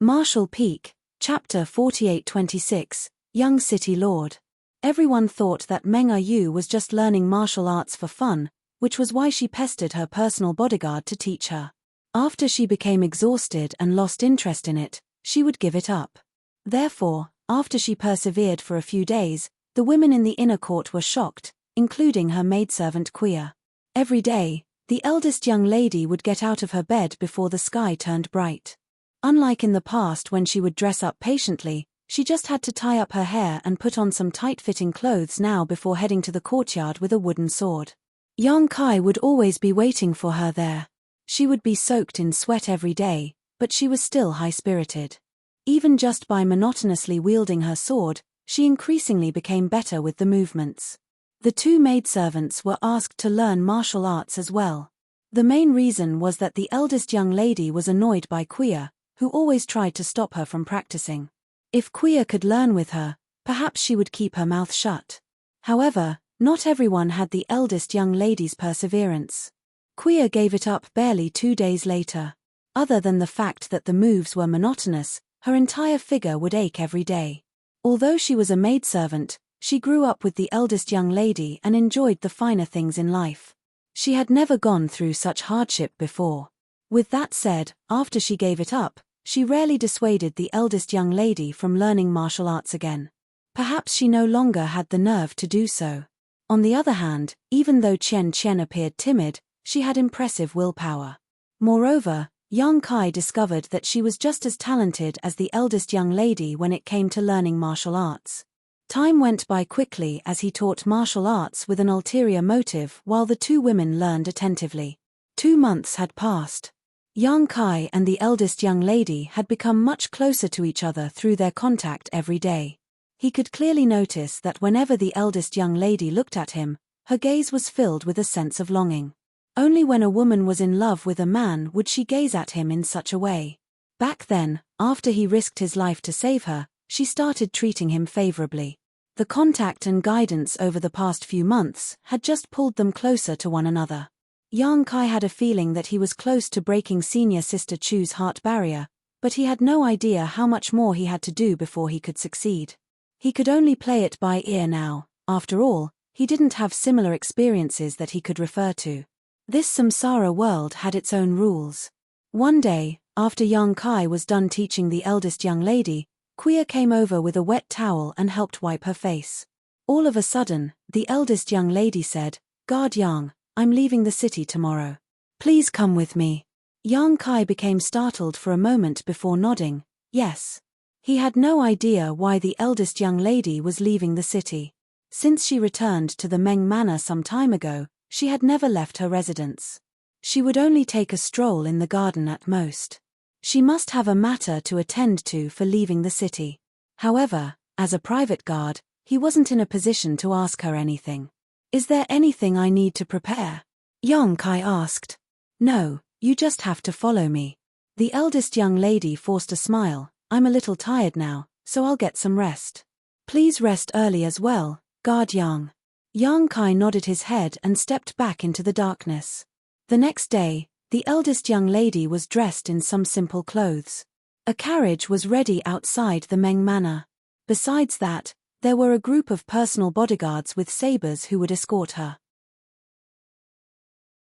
Speaker 1: Martial Peak, Chapter 48-26, Young City Lord. Everyone thought that Meng Yu was just learning martial arts for fun, which was why she pestered her personal bodyguard to teach her. After she became exhausted and lost interest in it, she would give it up. Therefore, after she persevered for a few days, the women in the inner court were shocked, including her maidservant Quia. Every day, the eldest young lady would get out of her bed before the sky turned bright. Unlike in the past when she would dress up patiently, she just had to tie up her hair and put on some tight-fitting clothes now before heading to the courtyard with a wooden sword. Yang Kai would always be waiting for her there. She would be soaked in sweat every day, but she was still high-spirited. Even just by monotonously wielding her sword, she increasingly became better with the movements. The two maidservants were asked to learn martial arts as well. The main reason was that the eldest young lady was annoyed by Quia, who always tried to stop her from practicing. If Quia could learn with her, perhaps she would keep her mouth shut. However, not everyone had the eldest young lady's perseverance. Quia gave it up barely 2 days later. Other than the fact that the moves were monotonous, her entire figure would ache every day. Although she was a maidservant, she grew up with the eldest young lady and enjoyed the finer things in life. She had never gone through such hardship before. With that said, after she gave it up, she rarely dissuaded the eldest young lady from learning martial arts again. Perhaps she no longer had the nerve to do so. On the other hand, even though Chen Chen appeared timid, she had impressive willpower. Moreover, Yang Kai discovered that she was just as talented as the eldest young lady when it came to learning martial arts. Time went by quickly as he taught martial arts with an ulterior motive while the two women learned attentively. 2 months had passed. Yang Kai and the eldest young lady had become much closer to each other through their contact every day. He could clearly notice that whenever the eldest young lady looked at him, her gaze was filled with a sense of longing. Only when a woman was in love with a man would she gaze at him in such a way. Back then, after he risked his life to save her, she started treating him favorably. The contact and guidance over the past few months had just pulled them closer to one another. Yang Kai had a feeling that he was close to breaking senior sister Chu's heart barrier, but he had no idea how much more he had to do before he could succeed. He could only play it by ear now. After all, he didn't have similar experiences that he could refer to. This samsara world had its own rules. One day, after Yang Kai was done teaching the eldest young lady, Kuya came over with a wet towel and helped wipe her face. All of a sudden, the eldest young lady said, "Guard Yang, I'm leaving the city tomorrow. Please come with me." Yang Kai became startled for a moment before nodding, yes. He had no idea why the eldest young lady was leaving the city. Since she returned to the Meng Manor some time ago, she had never left her residence. She would only take a stroll in the garden at most. She must have a matter to attend to for leaving the city. However, as a private guard, he wasn't in a position to ask her anything. "Is there anything I need to prepare?" Yang Kai asked. "No, you just have to follow me." The eldest young lady forced a smile. "I'm a little tired now, so I'll get some rest." "Please rest early as well, Guard Yang." Yang Kai nodded his head and stepped back into the darkness. The next day, the eldest young lady was dressed in some simple clothes. A carriage was ready outside the Meng Manor. Besides that, there were a group of personal bodyguards with sabers who would escort her.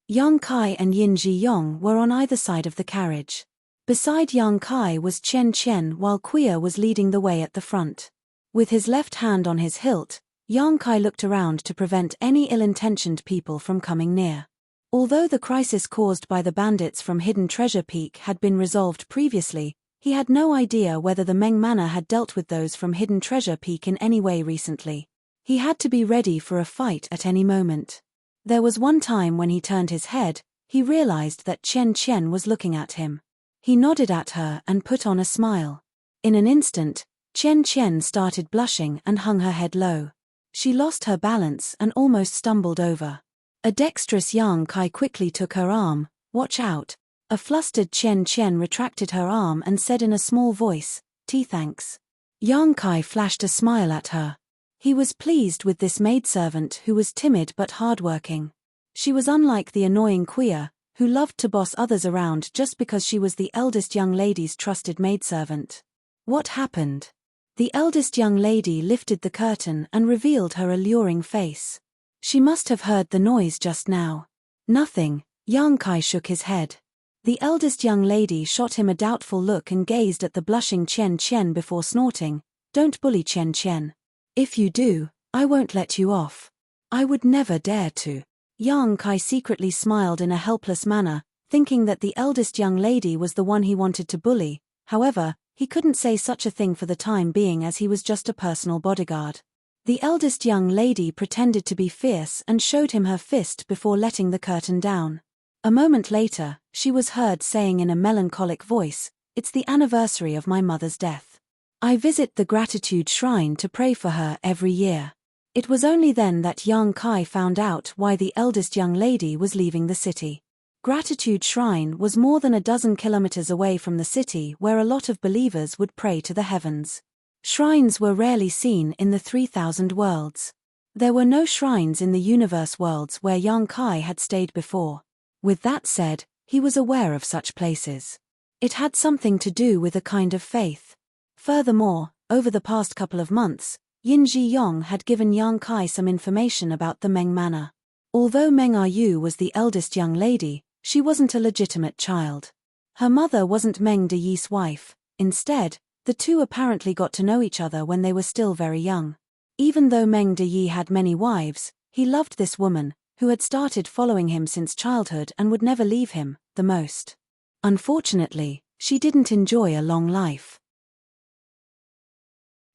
Speaker 1: Yang Kai and Yin Ji Yong were on either side of the carriage. Beside Yang Kai was Chen Chen while Kuya was leading the way at the front. With his left hand on his hilt, Yang Kai looked around to prevent any ill-intentioned people from coming near. Although the crisis caused by the bandits from Hidden Treasure Peak had been resolved previously, he had no idea whether the Meng Manor had dealt with those from Hidden Treasure Peak in any way recently. He had to be ready for a fight at any moment. There was one time when he turned his head, he realized that Chen Chen was looking at him. He nodded at her and put on a smile. In an instant, Chen Chen started blushing and hung her head low. She lost her balance and almost stumbled over. A dexterous Yang Kai quickly took her arm. "Watch out." A flustered Chen Chen retracted her arm and said in a small voice, "Thanks." Yang Kai flashed a smile at her. He was pleased with this maidservant who was timid but hardworking. She was unlike the annoying Kuya, who loved to boss others around just because she was the eldest young lady's trusted maidservant. What happened? The eldest young lady lifted the curtain and revealed her alluring face. She must have heard the noise just now. "Nothing," Yang Kai shook his head. The eldest young lady shot him a doubtful look and gazed at the blushing Chen Chen before snorting, "Don't bully Chen Chen. If you do, I won't let you off." "I would never dare to." Yang Kai secretly smiled in a helpless manner, thinking that the eldest young lady was the one he wanted to bully. However, he couldn't say such a thing for the time being as he was just a personal bodyguard. The eldest young lady pretended to be fierce and showed him her fist before letting the curtain down. A moment later, she was heard saying in a melancholic voice, "It's the anniversary of my mother's death. I visit the gratitude shrine to pray for her every year." It was only then that Yang Kai found out why the eldest young lady was leaving the city. Gratitude Shrine was more than a dozen kilometers away from the city where a lot of believers would pray to the heavens. Shrines were rarely seen in the 3,000 worlds. There were no shrines in the universe worlds where Yang Kai had stayed before. With that said, he was aware of such places. It had something to do with a kind of faith. Furthermore, over the past couple of months, Yin Ji-yong had given Yang Kai some information about the Meng manor. Although Meng Er-yu was the eldest young lady, she wasn't a legitimate child. Her mother wasn't Meng De-yi's wife. Instead, the two apparently got to know each other when they were still very young. Even though Meng De-yi had many wives, he loved this woman, who had started following him since childhood and would never leave him, the most. Unfortunately, she didn't enjoy a long life.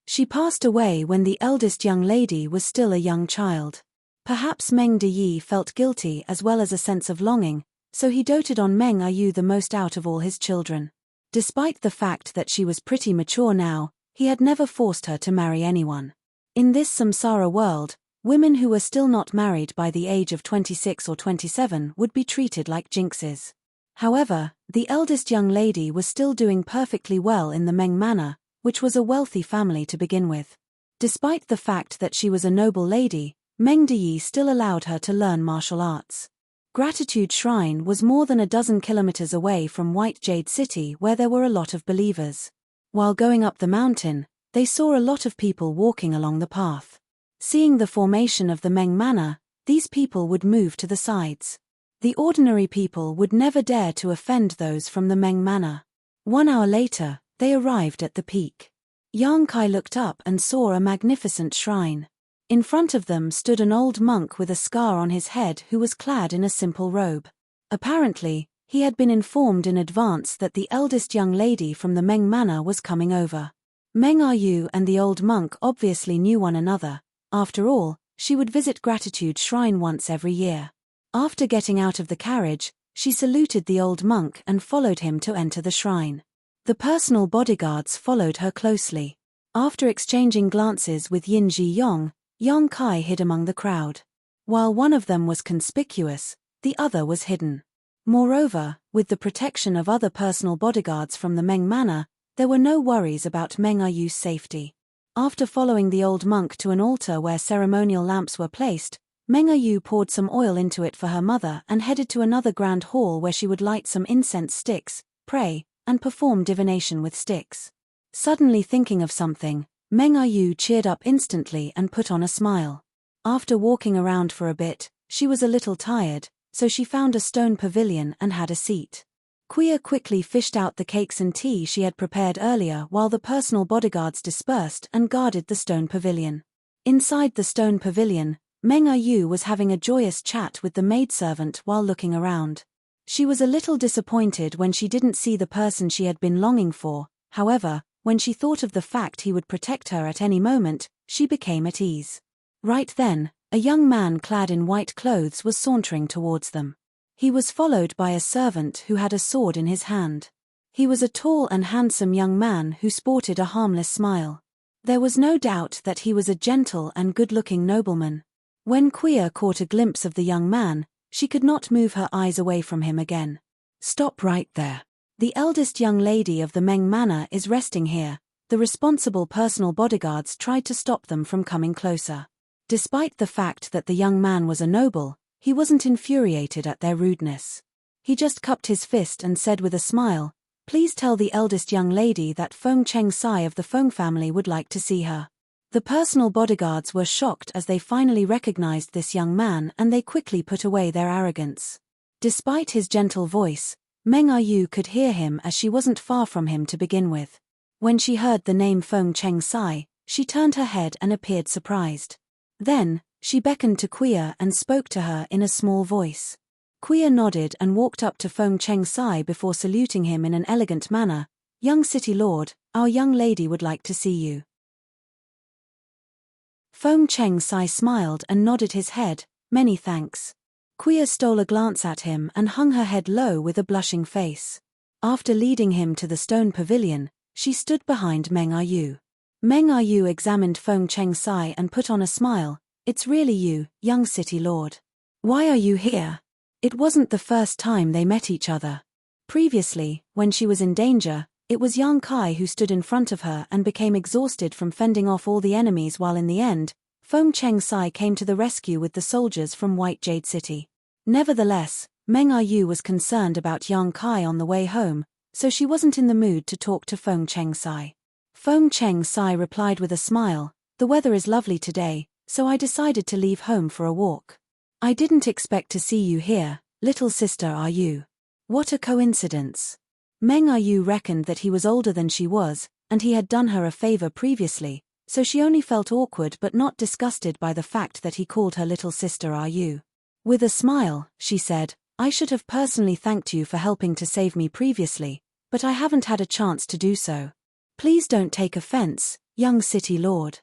Speaker 1: She passed away when the eldest young lady was still a young child. Perhaps Meng De-yi felt guilty as well as a sense of longing, so he doted on Meng Er-yu the most out of all his children. Despite the fact that she was pretty mature now, he had never forced her to marry anyone. In this samsara world, women who were still not married by the age of 26 or 27 would be treated like jinxes. However, the eldest young lady was still doing perfectly well in the Meng manor, which was a wealthy family to begin with. Despite the fact that she was a noble lady, Meng De-yi still allowed her to learn martial arts. Gratitude Shrine was more than a dozen kilometers away from White Jade City, where there were a lot of believers. While going up the mountain, they saw a lot of people walking along the path. Seeing the formation of the Meng manor, these people would move to the sides. The ordinary people would never dare to offend those from the Meng manor. 1 hour later, they arrived at the peak. Yang Kai looked up and saw a magnificent shrine. In front of them stood an old monk with a scar on his head who was clad in a simple robe. Apparently, he had been informed in advance that the eldest young lady from the Meng manor was coming over. Meng Er-yu and the old monk obviously knew one another. After all, she would visit Gratitude Shrine once every year. After getting out of the carriage, she saluted the old monk and followed him to enter the shrine. The personal bodyguards followed her closely. After exchanging glances with Yin Ji-yong, Yang Kai hid among the crowd. While one of them was conspicuous, the other was hidden. Moreover, with the protection of other personal bodyguards from the Meng manor, there were no worries about Meng Er-yu's safety. After following the old monk to an altar where ceremonial lamps were placed, Meng Er-yu poured some oil into it for her mother and headed to another grand hall where she would light some incense sticks, pray, and perform divination with sticks. Suddenly thinking of something, Meng Er-yu cheered up instantly and put on a smile. After walking around for a bit, she was a little tired, so she found a stone pavilion and had a seat. Quia quickly fished out the cakes and tea she had prepared earlier while the personal bodyguards dispersed and guarded the stone pavilion. Inside the stone pavilion, Meng Er-yu was having a joyous chat with the maidservant while looking around. She was a little disappointed when she didn't see the person she had been longing for. However, when she thought of the fact he would protect her at any moment, she became at ease. Right then, a young man clad in white clothes was sauntering towards them. He was followed by a servant who had a sword in his hand. He was a tall and handsome young man who sported a harmless smile. There was no doubt that he was a gentle and good-looking nobleman. When Quia caught a glimpse of the young man, she could not move her eyes away from him again. "Stop right there. The eldest young lady of the Meng manor is resting here." The responsible personal bodyguards tried to stop them from coming closer. Despite the fact that the young man was a noble, he wasn't infuriated at their rudeness. He just cupped his fist and said with a smile, "Please tell the eldest young lady that Feng Cheng-sai of the Feng family would like to see her." The personal bodyguards were shocked as they finally recognized this young man and they quickly put away their arrogance. Despite his gentle voice, Meng Er-yu could hear him as she wasn't far from him to begin with. When she heard the name Feng Cheng-sai, she turned her head and appeared surprised. Then, she beckoned to Quia and spoke to her in a small voice. Quia nodded and walked up to Feng Cheng-sai before saluting him in an elegant manner. "Young city lord, our young lady would like to see you." Feng Cheng-sai smiled and nodded his head, "Many thanks." Quia stole a glance at him and hung her head low with a blushing face. After leading him to the stone pavilion, she stood behind Meng Er-yu. Meng Er-yu examined Feng Cheng-sai and put on a smile. "It's really you, young city lord. Why are you here?" It wasn't the first time they met each other. Previously, when she was in danger, it was Yang Kai who stood in front of her and became exhausted from fending off all the enemies while in the end, Feng Cheng-sai came to the rescue with the soldiers from White Jade City. Nevertheless, Meng Er-yu was concerned about Yang Kai on the way home, so she wasn't in the mood to talk to Feng Chengsai. Feng Chengsai replied with a smile, "The weather is lovely today, so I decided to leave home for a walk. I didn't expect to see you here, little sister are you? What a coincidence." Meng Yu reckoned that he was older than she was, and he had done her a favor previously, so she only felt awkward but not disgusted by the fact that he called her little sister Yu. With a smile, she said, "I should have personally thanked you for helping to save me previously, but I haven't had a chance to do so. Please don't take offense, young city lord."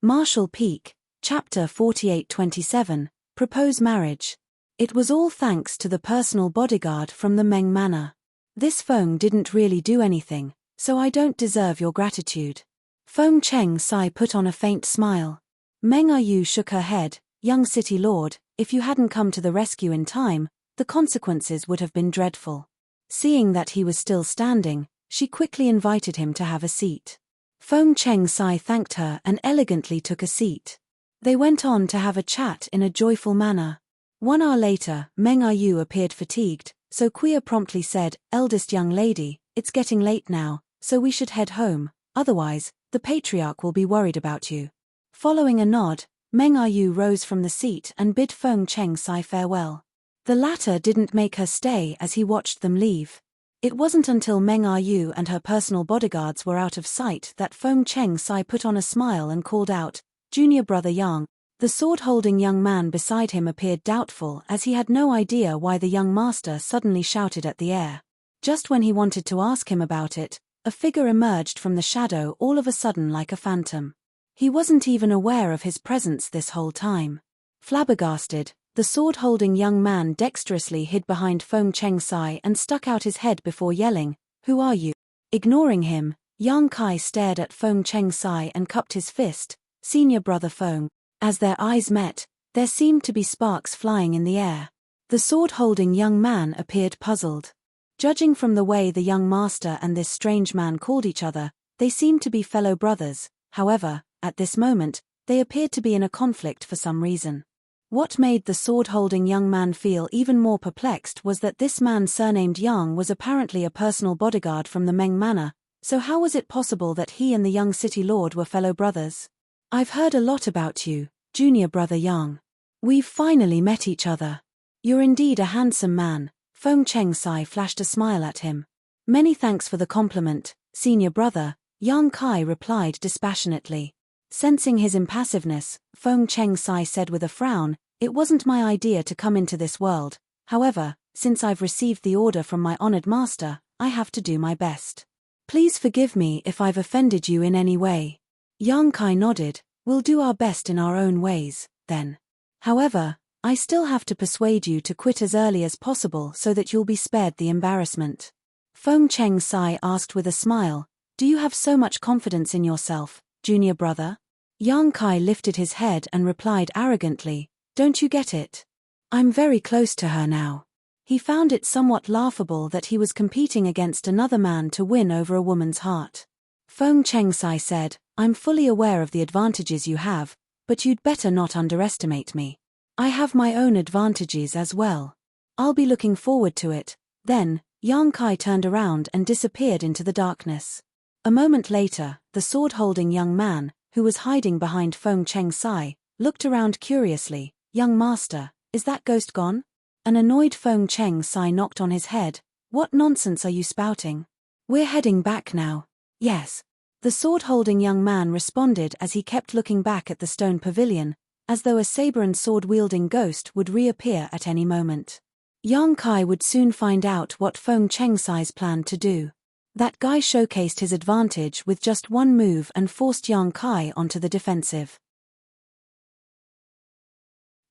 Speaker 1: Marshall Peak, Chapter 48-27, Propose Marriage. It was all thanks to the personal bodyguard from the Meng Manor. "This Feng didn't really do anything, so I don't deserve your gratitude." Feng Chengsai put on a faint smile. Meng Yu shook her head, "Young city lord, if you hadn't come to the rescue in time, the consequences would have been dreadful." Seeing that he was still standing, she quickly invited him to have a seat. Feng Chengsai thanked her and elegantly took a seat. They went on to have a chat in a joyful manner. 1 hour later, Meng Yu appeared fatigued, so Kuya promptly said, "Eldest young lady, it's getting late now, so we should head home, otherwise, the patriarch will be worried about you." Following a nod, Meng Yu rose from the seat and bid Feng Chengsai farewell. The latter didn't make her stay as he watched them leave. It wasn't until Meng Yu and her personal bodyguards were out of sight that Feng Chengsai put on a smile and called out, "Junior brother Yang." The sword-holding young man beside him appeared doubtful as he had no idea why the young master suddenly shouted at the air. Just when he wanted to ask him about it, a figure emerged from the shadow all of a sudden like a phantom. He wasn't even aware of his presence this whole time. Flabbergasted, the sword-holding young man dexterously hid behind Feng Chengsai and stuck out his head before yelling, "Who are you?" Ignoring him, Yang Kai stared at Feng Chengsai and cupped his fist, "Senior brother Feng." As their eyes met, there seemed to be sparks flying in the air. The sword-holding young man appeared puzzled. Judging from the way the young master and this strange man called each other, they seemed to be fellow brothers. However, at this moment, they appeared to be in a conflict for some reason. What made the sword-holding young man feel even more perplexed was that this man surnamed Yang was apparently a personal bodyguard from the Meng Manor, so how was it possible that he and the young city lord were fellow brothers? "I've heard a lot about you, junior brother Yang. We've finally met each other. You're indeed a handsome man." Feng Chengsai flashed a smile at him. "Many thanks for the compliment, senior brother," Yang Kai replied dispassionately. Sensing his impassiveness, Feng Chengsai said with a frown, "It wasn't my idea to come into this world. However, since I've received the order from my honored master, I have to do my best. Please forgive me if I've offended you in any way." Yang Kai nodded, "We'll do our best in our own ways, then. However, I still have to persuade you to quit as early as possible so that you'll be spared the embarrassment." Feng Chengsai asked with a smile, "Do you have so much confidence in yourself, junior brother?" Yang Kai lifted his head and replied arrogantly, "Don't you get it? I'm very close to her now." He found it somewhat laughable that he was competing against another man to win over a woman's heart. Feng Chengsai said, "I'm fully aware of the advantages you have, but you'd better not underestimate me. I have my own advantages as well. I'll be looking forward to it." Then, Yang Kai turned around and disappeared into the darkness. A moment later, the sword-holding young man, who was hiding behind Feng Chengsai, looked around curiously. "Young master, is that ghost gone?" An annoyed Feng Chengsai knocked on his head. "What nonsense are you spouting? We're heading back now." "Yes." The sword-holding young man responded as he kept looking back at the stone pavilion, as though a saber and sword-wielding ghost would reappear at any moment. Yang Kai would soon find out what Feng Chengsai's planned to do. That guy showcased his advantage with just one move and forced Yang Kai onto the defensive.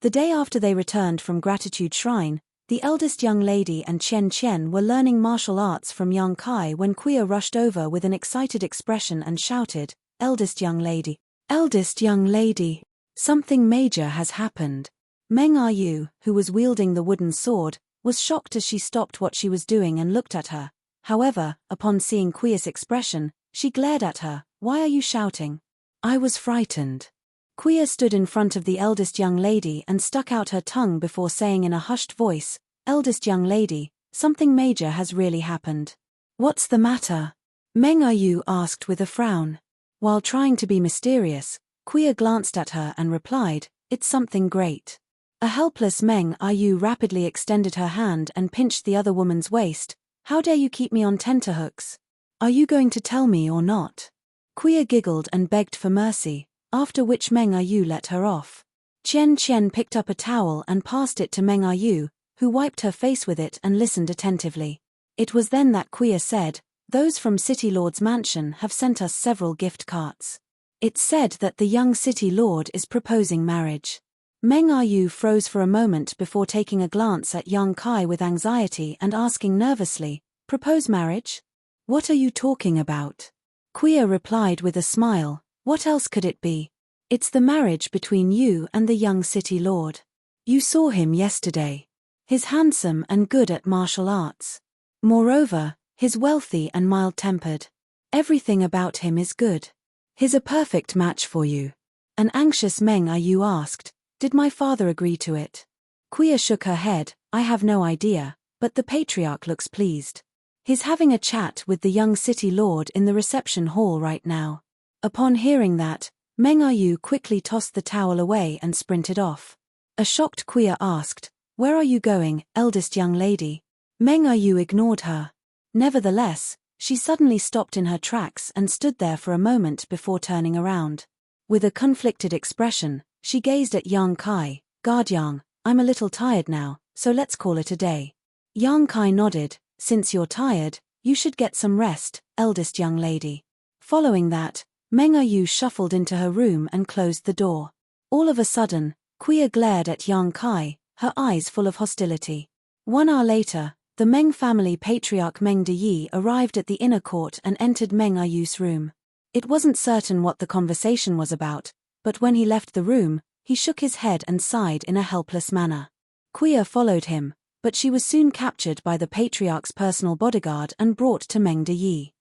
Speaker 1: The day after they returned from Gratitude Shrine, the eldest young lady and Chen Chen were learning martial arts from Yang Kai when Kuya rushed over with an excited expression and shouted, "Eldest young lady! Eldest young lady! Something major has happened." Meng Yu, who was wielding the wooden sword, was shocked as she stopped what she was doing and looked at her. However, upon seeing Kuya's expression, she glared at her. "Why are you shouting?" "I was frightened." Kuya stood in front of the eldest young lady and stuck out her tongue before saying in a hushed voice, "Eldest young lady, something major has really happened." "What's the matter?" Meng Yu asked with a frown. While trying to be mysterious, Kuya glanced at her and replied, "It's something great." A helpless Meng Yu rapidly extended her hand and pinched the other woman's waist. "How dare you keep me on tenterhooks? Are you going to tell me or not?" Kuya giggled and begged for mercy, after which Meng Yu let her off. Chen picked up a towel and passed it to Meng Yu, who wiped her face with it and listened attentively. It was then that Kuya said, "Those from City Lord's mansion have sent us several gift carts. It's said that the young City Lord is proposing marriage." Meng Yu froze for a moment before taking a glance at Yang Kai with anxiety and asking nervously, "Propose marriage? What are you talking about?" Kuya replied with a smile, "What else could it be? It's the marriage between you and the young City Lord. You saw him yesterday. He's handsome and good at martial arts. Moreover, he's wealthy and mild-tempered. Everything about him is good. He's a perfect match for you." An anxious Meng Yu asked, "Did my father agree to it?" Kuya shook her head, "I have no idea, but the patriarch looks pleased. He's having a chat with the young City Lord in the reception hall right now." Upon hearing that, Meng Yu quickly tossed the towel away and sprinted off. A shocked Kuya asked, "Where are you going, eldest young lady?" Meng Yu ignored her. Nevertheless, she suddenly stopped in her tracks and stood there for a moment before turning around. With a conflicted expression, she gazed at Yang Kai. "Guard Yang, I'm a little tired now, so let's call it a day." Yang Kai nodded, "Since you're tired, you should get some rest, eldest young lady." Following that, Meng Yu shuffled into her room and closed the door. All of a sudden, Kuya glared at Yang Kai, her eyes full of hostility. 1 hour later, the Meng family patriarch Meng Deyi arrived at the inner court and entered Meng Yu's room. It wasn't certain what the conversation was about, but when he left the room, he shook his head and sighed in a helpless manner. Kuya followed him, but she was soon captured by the patriarch's personal bodyguard and brought to Meng Deyi.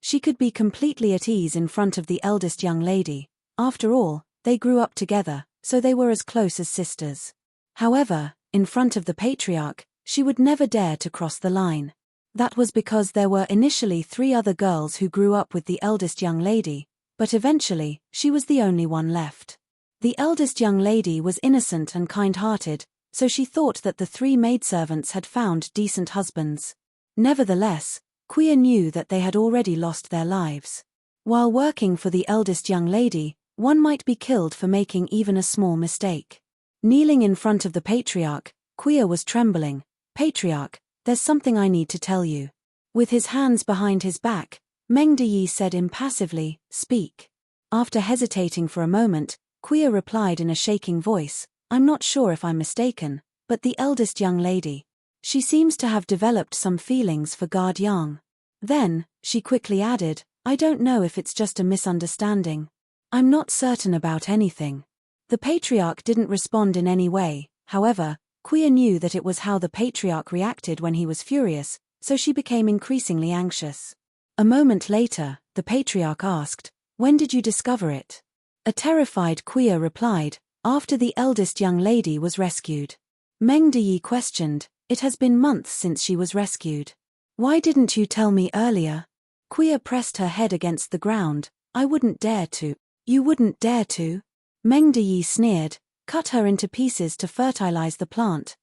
Speaker 1: She could be completely at ease in front of the eldest young lady. After all, they grew up together, so they were as close as sisters. However, in front of the patriarch, she would never dare to cross the line. That was because there were initially 3 other girls who grew up with the eldest young lady, but eventually, she was the only one left. The eldest young lady was innocent and kind-hearted, so she thought that the 3 maidservants had found decent husbands. Nevertheless, Kuya knew that they had already lost their lives. While working for the eldest young lady, one might be killed for making even a small mistake. Kneeling in front of the patriarch, Kuya was trembling. "Patriarch, there's something I need to tell you." With his hands behind his back, Meng Deyi said impassively, "Speak." After hesitating for a moment, Kuya replied in a shaking voice, "I'm not sure if I'm mistaken, but the eldest young lady. She seems to have developed some feelings for Guard Yang." Then, she quickly added, "I don't know if it's just a misunderstanding. I'm not certain about anything." The patriarch didn't respond in any way, however, Kuya knew that it was how the patriarch reacted when he was furious, so she became increasingly anxious. A moment later, the patriarch asked, "When did you discover it?" A terrified Kuya replied, "After the eldest young lady was rescued." Meng Deyi questioned, "It has been months since she was rescued. Why didn't you tell me earlier?" Kuya pressed her head against the ground. "I wouldn't dare to." "You wouldn't dare to?" Meng Deyi sneered, "Cut her into pieces to fertilize the plant."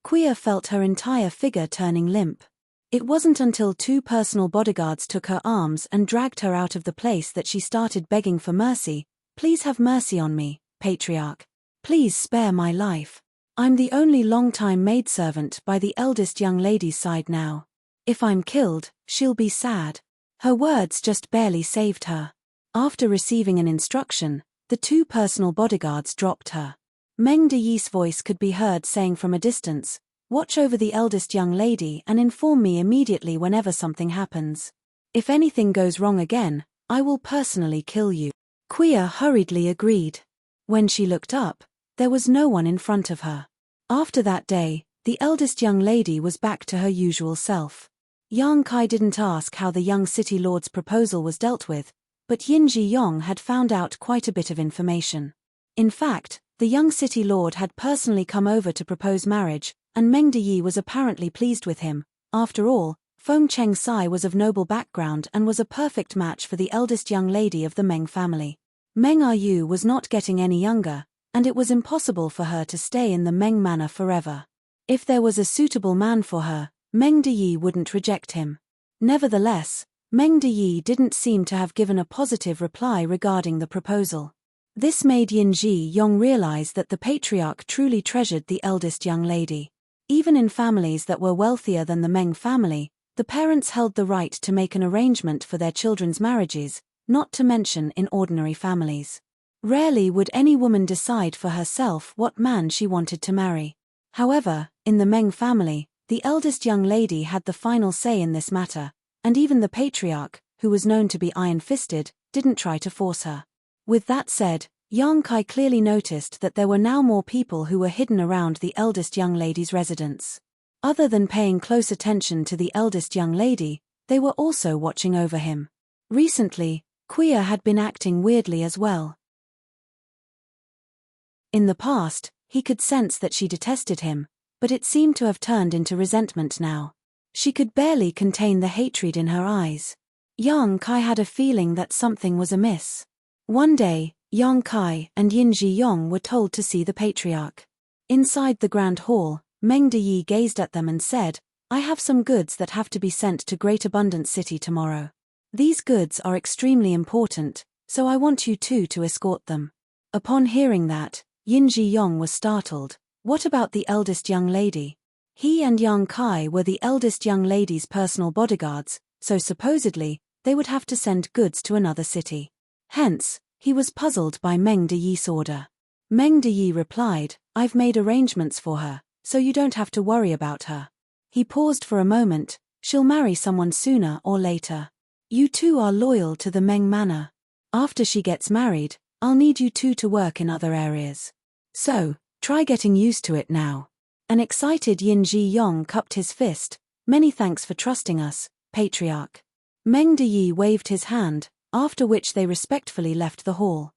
Speaker 1: Kuya felt her entire figure turning limp. It wasn't until 2 personal bodyguards took her arms and dragged her out of the place that she started begging for mercy. "Please have mercy on me, patriarch. Please spare my life. I'm the only long-time maidservant by the eldest young lady's side now. If I'm killed, she'll be sad." Her words just barely saved her. After receiving an instruction, the 2 personal bodyguards dropped her. Meng Deyi's voice could be heard saying from a distance, "Watch over the eldest young lady and inform me immediately whenever something happens. If anything goes wrong again, I will personally kill you." Kuya hurriedly agreed. When she looked up, there was no one in front of her. After that day, the eldest young lady was back to her usual self. Yang Kai didn't ask how the young city lord's proposal was dealt with, but Yin Ji-yong had found out quite a bit of information. In fact, the young city lord had personally come over to propose marriage, and Meng De was apparently pleased with him. After all, Feng Chengsai was of noble background and was a perfect match for the eldest young lady of the Meng family. Meng Yu was not getting any younger, and it was impossible for her to stay in the Meng manor forever. If there was a suitable man for her, Meng De wouldn't reject him. Nevertheless, Meng De didn't seem to have given a positive reply regarding the proposal. This made Yin Ji-yong realize that the patriarch truly treasured the eldest young lady. Even in families that were wealthier than the Meng family, the parents held the right to make an arrangement for their children's marriages, not to mention in ordinary families. Rarely would any woman decide for herself what man she wanted to marry. However, in the Meng family, the eldest young lady had the final say in this matter, and even the patriarch, who was known to be iron-fisted, didn't try to force her. With that said, Yang Kai clearly noticed that there were now more people who were hidden around the eldest young lady's residence. Other than paying close attention to the eldest young lady, they were also watching over him. Recently, Quia had been acting weirdly as well. In the past, he could sense that she detested him, but it seemed to have turned into resentment now. She could barely contain the hatred in her eyes. Yang Kai had a feeling that something was amiss. One day, Yang Kai and Yin Ji-yong were told to see the patriarch. Inside the grand hall, Meng De gazed at them and said, "I have some goods that have to be sent to Great Abundance City tomorrow. These goods are extremely important, so I want you two to escort them." Upon hearing that, Yin Ji-yong was startled. What about the eldest young lady? He and Yang Kai were the eldest young lady's personal bodyguards, so supposedly, they would have to send goods to another city. Hence, he was puzzled by Meng De's order. Meng De replied, "I've made arrangements for her, so you don't have to worry about her." He paused for a moment. "She'll marry someone sooner or later. You two are loyal to the Meng manor. After she gets married, I'll need you two to work in other areas. So, try getting used to it now." An excited Yin Ji-yong cupped his fist. "Many thanks for trusting us, patriarch." Meng De waved his hand, after which they respectfully left the hall.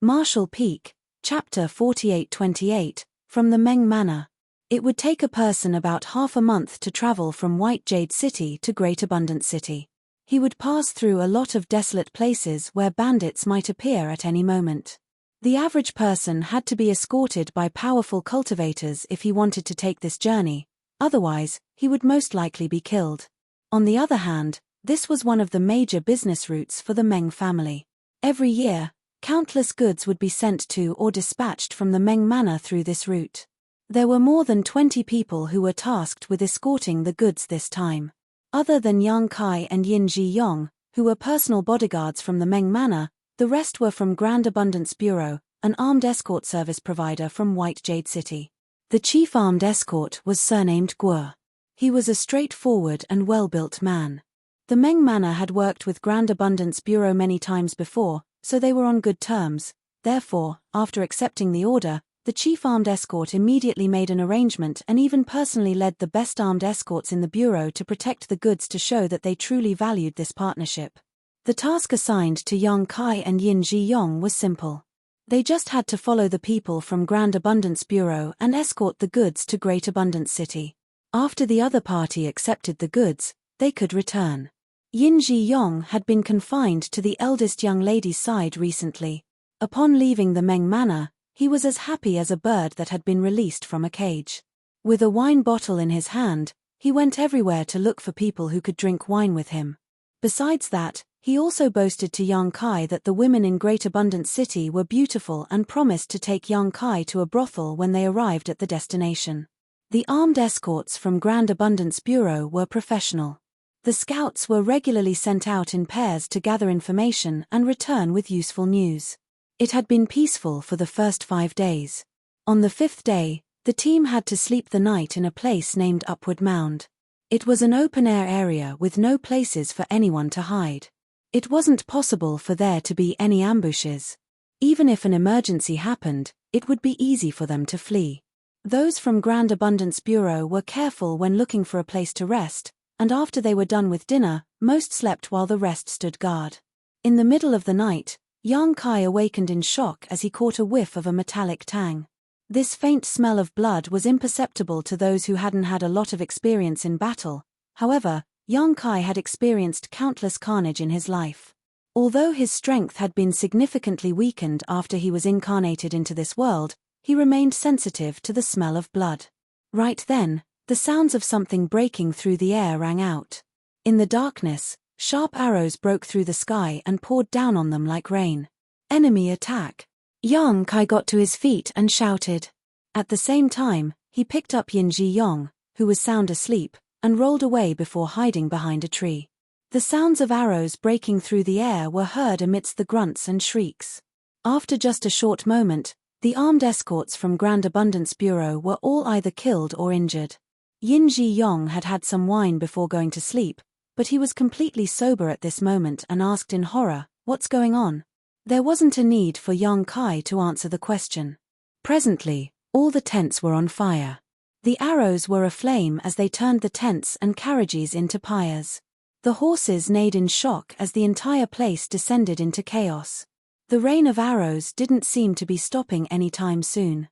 Speaker 1: Marshall Peak, Chapter 48-28, from the Meng Manor. It would take a person about half a month to travel from White Jade City to Great Abundance City. He would pass through a lot of desolate places where bandits might appear at any moment. The average person had to be escorted by powerful cultivators if he wanted to take this journey, otherwise, he would most likely be killed. On the other hand, this was one of the major business routes for the Meng family. Every year, countless goods would be sent to or dispatched from the Meng manor through this route. There were more than 20 people who were tasked with escorting the goods this time. Other than Yang Kai and Yin Ji-yong, who were personal bodyguards from the Meng manor, the rest were from Grand Abundance Bureau, an armed escort service provider from White Jade City. The chief armed escort was surnamed Guo. He was a straightforward and well-built man. The Meng manor had worked with Grand Abundance Bureau many times before, so they were on good terms. Therefore, after accepting the order, the chief armed escort immediately made an arrangement and even personally led the best armed escorts in the bureau to protect the goods to show that they truly valued this partnership. The task assigned to Yang Kai and Yin Ji-yong was simple. They just had to follow the people from Grand Abundance Bureau and escort the goods to Great Abundance City. After the other party accepted the goods, they could return. Yin Ji-yong had been confined to the eldest young lady's side recently. Upon leaving the Meng manor, he was as happy as a bird that had been released from a cage. With a wine bottle in his hand, he went everywhere to look for people who could drink wine with him. Besides that, he also boasted to Yang Kai that the women in Great Abundance City were beautiful and promised to take Yang Kai to a brothel when they arrived at the destination. The armed escorts from Grand Abundance Bureau were professional. The scouts were regularly sent out in pairs to gather information and return with useful news. It had been peaceful for the first 5 days. On the 5th day, the team had to sleep the night in a place named Upward Mound. It was an open-air area with no places for anyone to hide. It wasn't possible for there to be any ambushes. Even if an emergency happened, it would be easy for them to flee. Those from Grand Abundance Bureau were careful when looking for a place to rest, and after they were done with dinner, most slept while the rest stood guard. In the middle of the night, Yang Kai awakened in shock as he caught a whiff of a metallic tang. This faint smell of blood was imperceptible to those who hadn't had a lot of experience in battle. However, Yang Kai had experienced countless carnage in his life. Although his strength had been significantly weakened after he was incarnated into this world, he remained sensitive to the smell of blood. Right then, the sounds of something breaking through the air rang out. In the darkness, sharp arrows broke through the sky and poured down on them like rain. Enemy attack! Yang Kai got to his feet and shouted. At the same time, he picked up Yin Ji Yong, who was sound asleep, and rolled away before hiding behind a tree. The sounds of arrows breaking through the air were heard amidst the grunts and shrieks. After just a short moment, the armed escorts from Grand Abundance Bureau were all either killed or injured. Yin Ji Yong had had some wine before going to sleep, but he was completely sober at this moment and asked in horror, "What's going on?" There wasn't a need for Yang Kai to answer the question. Presently, all the tents were on fire. The arrows were aflame as they turned the tents and carriages into pyres. The horses neighed in shock as the entire place descended into chaos. The rain of arrows didn't seem to be stopping anytime soon.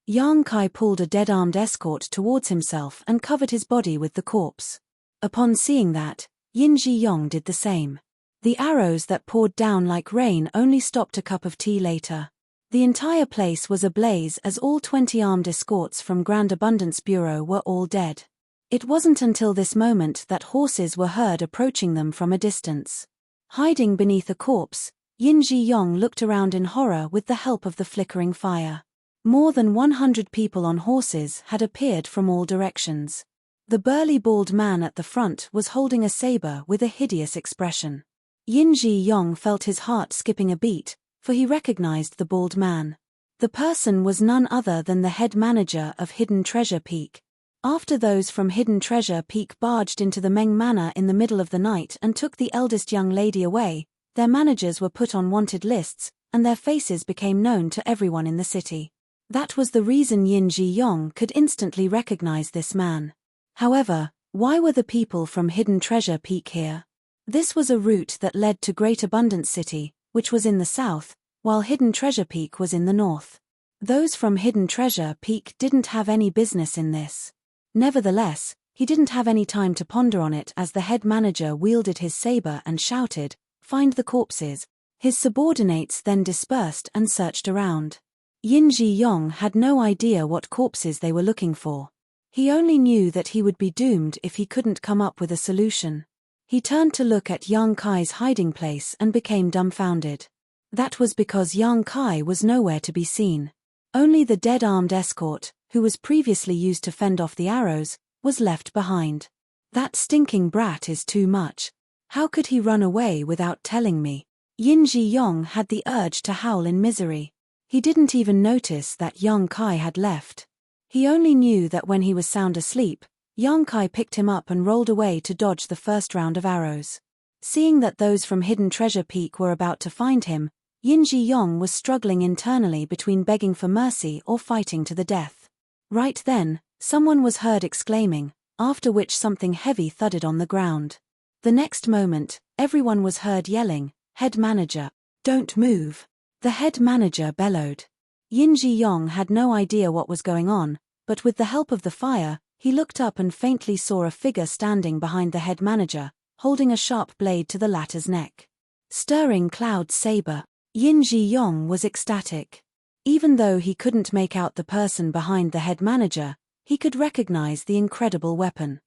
Speaker 1: Yang Kai pulled a dead-armed escort towards himself and covered his body with the corpse. Upon seeing that, Yin Ji Yong did the same. The arrows that poured down like rain only stopped a cup of tea later. The entire place was ablaze as all 20 armed escorts from Grand Abundance Bureau were all dead. It wasn't until this moment that horses were heard approaching them from a distance. Hiding beneath a corpse, Yin Ji Yong looked around in horror with the help of the flickering fire. More than 100 people on horses had appeared from all directions. The burly bald man at the front was holding a saber with a hideous expression. Yin Ji Yong felt his heart skipping a beat, for he recognized the bald man. The person was none other than the head manager of Hidden Treasure Peak. After those from Hidden Treasure Peak barged into the Meng Manor in the middle of the night and took the eldest young lady away, their managers were put on wanted lists, and their faces became known to everyone in the city. That was the reason Yin Ji Yong could instantly recognize this man. However, why were the people from Hidden Treasure Peak here? This was a route that led to Great Abundance City, which was in the south, while Hidden Treasure Peak was in the north. Those from Hidden Treasure Peak didn't have any business in this. Nevertheless, he didn't have any time to ponder on it as the head manager wielded his saber and shouted, "Find the corpses." His subordinates then dispersed and searched around. Yin Ji Yong had no idea what corpses they were looking for. He only knew that he would be doomed if he couldn't come up with a solution. He turned to look at Yang Kai's hiding place and became dumbfounded. That was because Yang Kai was nowhere to be seen. Only the dead armed escort, who was previously used to fend off the arrows, was left behind. That stinking brat is too much. How could he run away without telling me? Yin Ji Yong had the urge to howl in misery. He didn't even notice that Yang Kai had left. He only knew that when he was sound asleep, Yang Kai picked him up and rolled away to dodge the first round of arrows. Seeing that those from Hidden Treasure Peak were about to find him, Yin Ji Yong was struggling internally between begging for mercy or fighting to the death. Right then, someone was heard exclaiming, after which something heavy thudded on the ground. The next moment, everyone was heard yelling, "Head manager, don't move!" The head manager bellowed. Yin Ji Yong had no idea what was going on, but with the help of the fire, he looked up and faintly saw a figure standing behind the head manager, holding a sharp blade to the latter's neck. Stirring Cloud's saber. Yin Ji Yong was ecstatic. Even though he couldn't make out the person behind the head manager, he could recognize the incredible weapon.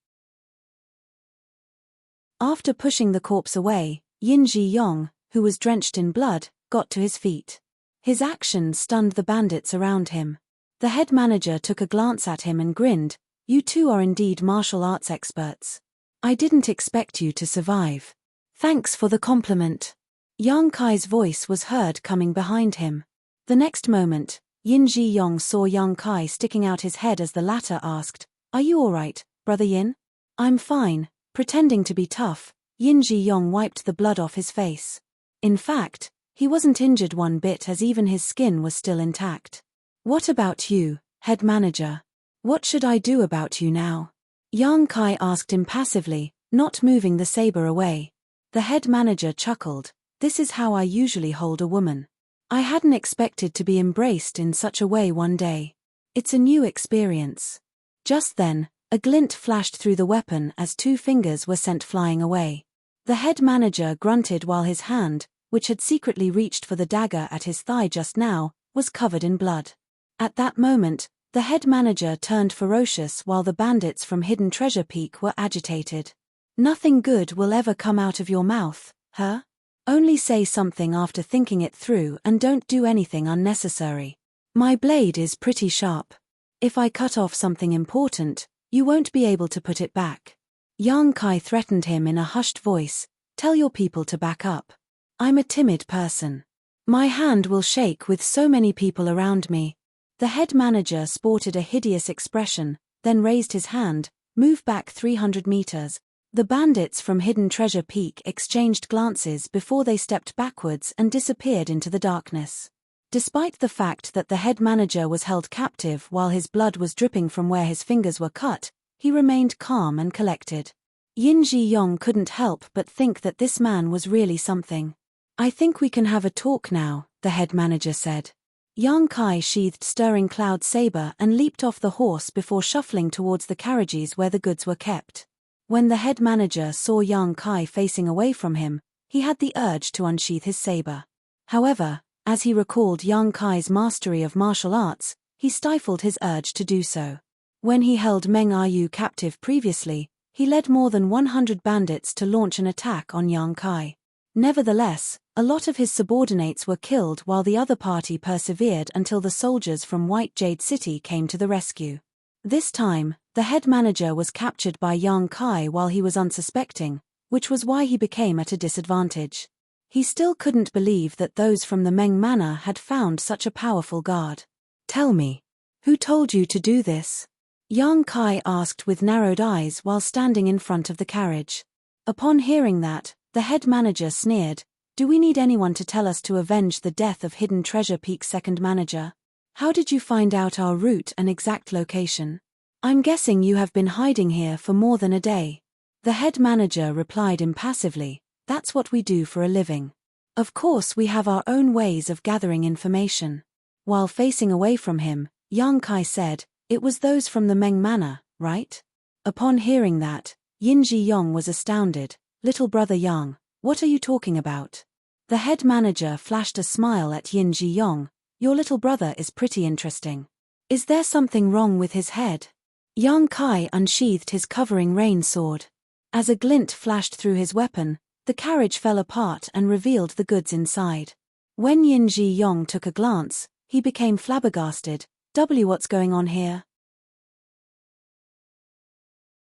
Speaker 1: After pushing the corpse away, Yin Ji Yong, who was drenched in blood, got to his feet. His action stunned the bandits around him. The head manager took a glance at him and grinned, "You two are indeed martial arts experts. I didn't expect you to survive. Thanks for the compliment." Yang Kai's voice was heard coming behind him. The next moment, Yin Ji Yong saw Yang Kai sticking out his head as the latter asked, "Are you all right, Brother Yin?" "I'm fine." Pretending to be tough, Yin Ji Yong wiped the blood off his face. In fact, he wasn't injured one bit as even his skin was still intact. "What about you, head manager? What should I do about you now?" Yang Kai asked impassively, not moving the saber away. The head manager chuckled. This is how I usually hold a woman. I hadn't expected to be embraced in such a way one day. It's a new experience. Just then, a glint flashed through the weapon as 2 fingers were sent flying away. The head manager grunted while his hand, which had secretly reached for the dagger at his thigh just now, was covered in blood. At that moment, the head manager turned ferocious while the bandits from Hidden Treasure Peak were agitated. Nothing good will ever come out of your mouth, huh? Only say something after thinking it through and don't do anything unnecessary. My blade is pretty sharp. If I cut off something important, you won't be able to put it back. Yang Kai threatened him in a hushed voice. Tell your people to back up. I'm a timid person. My hand will shake with so many people around me. The head manager sported a hideous expression, then raised his hand. Move back 300 meters. The bandits from Hidden Treasure Peak exchanged glances before they stepped backwards and disappeared into the darkness. Despite the fact that the head manager was held captive while his blood was dripping from where his fingers were cut, he remained calm and collected. Yin Ji-yong couldn't help but think that this man was really something. I think we can have a talk now, the head manager said. Yang Kai sheathed Stirring Cloud's saber and leaped off the horse before shuffling towards the carriages where the goods were kept. When the head manager saw Yang Kai facing away from him, he had the urge to unsheath his saber. However, as he recalled Yang Kai's mastery of martial arts, he stifled his urge to do so. When he held Meng Ayu captive previously, he led more than 100 bandits to launch an attack on Yang Kai. Nevertheless, a lot of his subordinates were killed while the other party persevered until the soldiers from White Jade City came to the rescue. This time, the head manager was captured by Yang Kai while he was unsuspecting, which was why he became at a disadvantage. He still couldn't believe that those from the Meng Manor had found such a powerful guard. Tell me, who told you to do this? Yang Kai asked with narrowed eyes while standing in front of the carriage. Upon hearing that, the head manager sneered. Do we need anyone to tell us to avenge the death of Hidden Treasure Peak's second manager? How did you find out our route and exact location? I'm guessing you have been hiding here for more than a day. The head manager replied impassively. That's what we do for a living. Of course we have our own ways of gathering information. While facing away from him, Yang Kai said, it was those from the Meng Manor, right? Upon hearing that, Yin Ji-yong was astounded. Little brother Yang, what are you talking about? The head manager flashed a smile at Yin Ji-yong. Your little brother is pretty interesting. Is there something wrong with his head? Yang Kai unsheathed his covering rain sword. As a glint flashed through his weapon, the carriage fell apart and revealed the goods inside. When Yin Ji-yong took a glance, he became flabbergasted. What's going on here?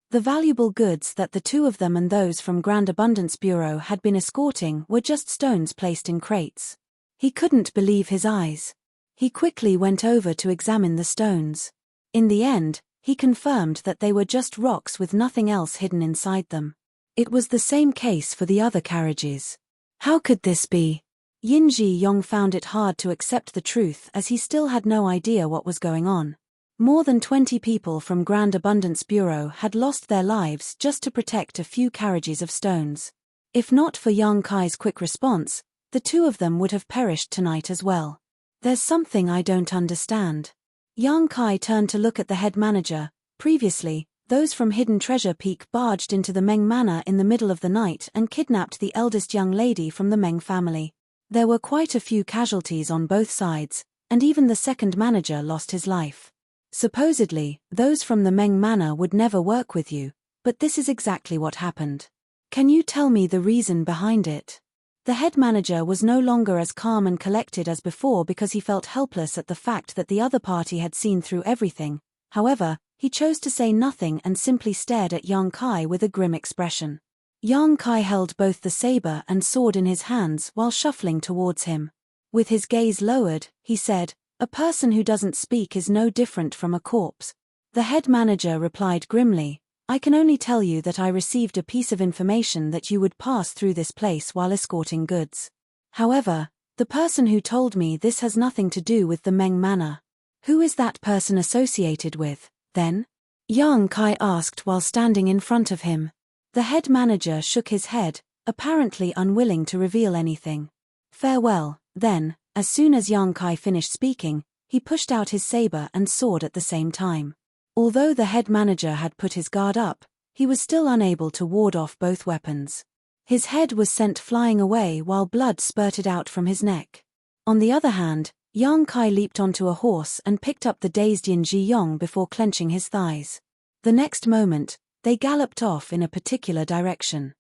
Speaker 1: The valuable goods that the two of them and those from Grand Abundance Bureau had been escorting were just stones placed in crates. He couldn't believe his eyes. He quickly went over to examine the stones. In the end, he confirmed that they were just rocks with nothing else hidden inside them. It was the same case for the other carriages. How could this be? Yin Ji-yong found it hard to accept the truth as he still had no idea what was going on. More than 20 people from Grand Abundance Bureau had lost their lives just to protect a few carriages of stones. If not for Yang Kai's quick response, the two of them would have perished tonight as well. There's something I don't understand. Yang Kai turned to look at the head manager. Previously, those from Hidden Treasure Peak barged into the Meng Manor in the middle of the night and kidnapped the eldest young lady from the Meng family. There were quite a few casualties on both sides, and even the second manager lost his life. Supposedly, those from the Meng Manor would never work with you, but this is exactly what happened. Can you tell me the reason behind it? The head manager was no longer as calm and collected as before because he felt helpless at the fact that the other party had seen through everything. However, he chose to say nothing and simply stared at Yang Kai with a grim expression. Yang Kai held both the saber and sword in his hands while shuffling towards him. With his gaze lowered, he said, "A person who doesn't speak is no different from a corpse." The head manager replied grimly, "I can only tell you that I received a piece of information that you would pass through this place while escorting goods. However, the person who told me this has nothing to do with the Meng Manor. Who is that person associated with, then?" Yang Kai asked while standing in front of him. The head manager shook his head, apparently unwilling to reveal anything. Farewell, then. As soon as Yang Kai finished speaking, he pushed out his saber and sword at the same time. Although the head manager had put his guard up, he was still unable to ward off both weapons. His head was sent flying away while blood spurted out from his neck. On the other hand, Yang Kai leaped onto a horse and picked up the dazed Yin Ji Yong before clenching his thighs. The next moment, they galloped off in a particular direction.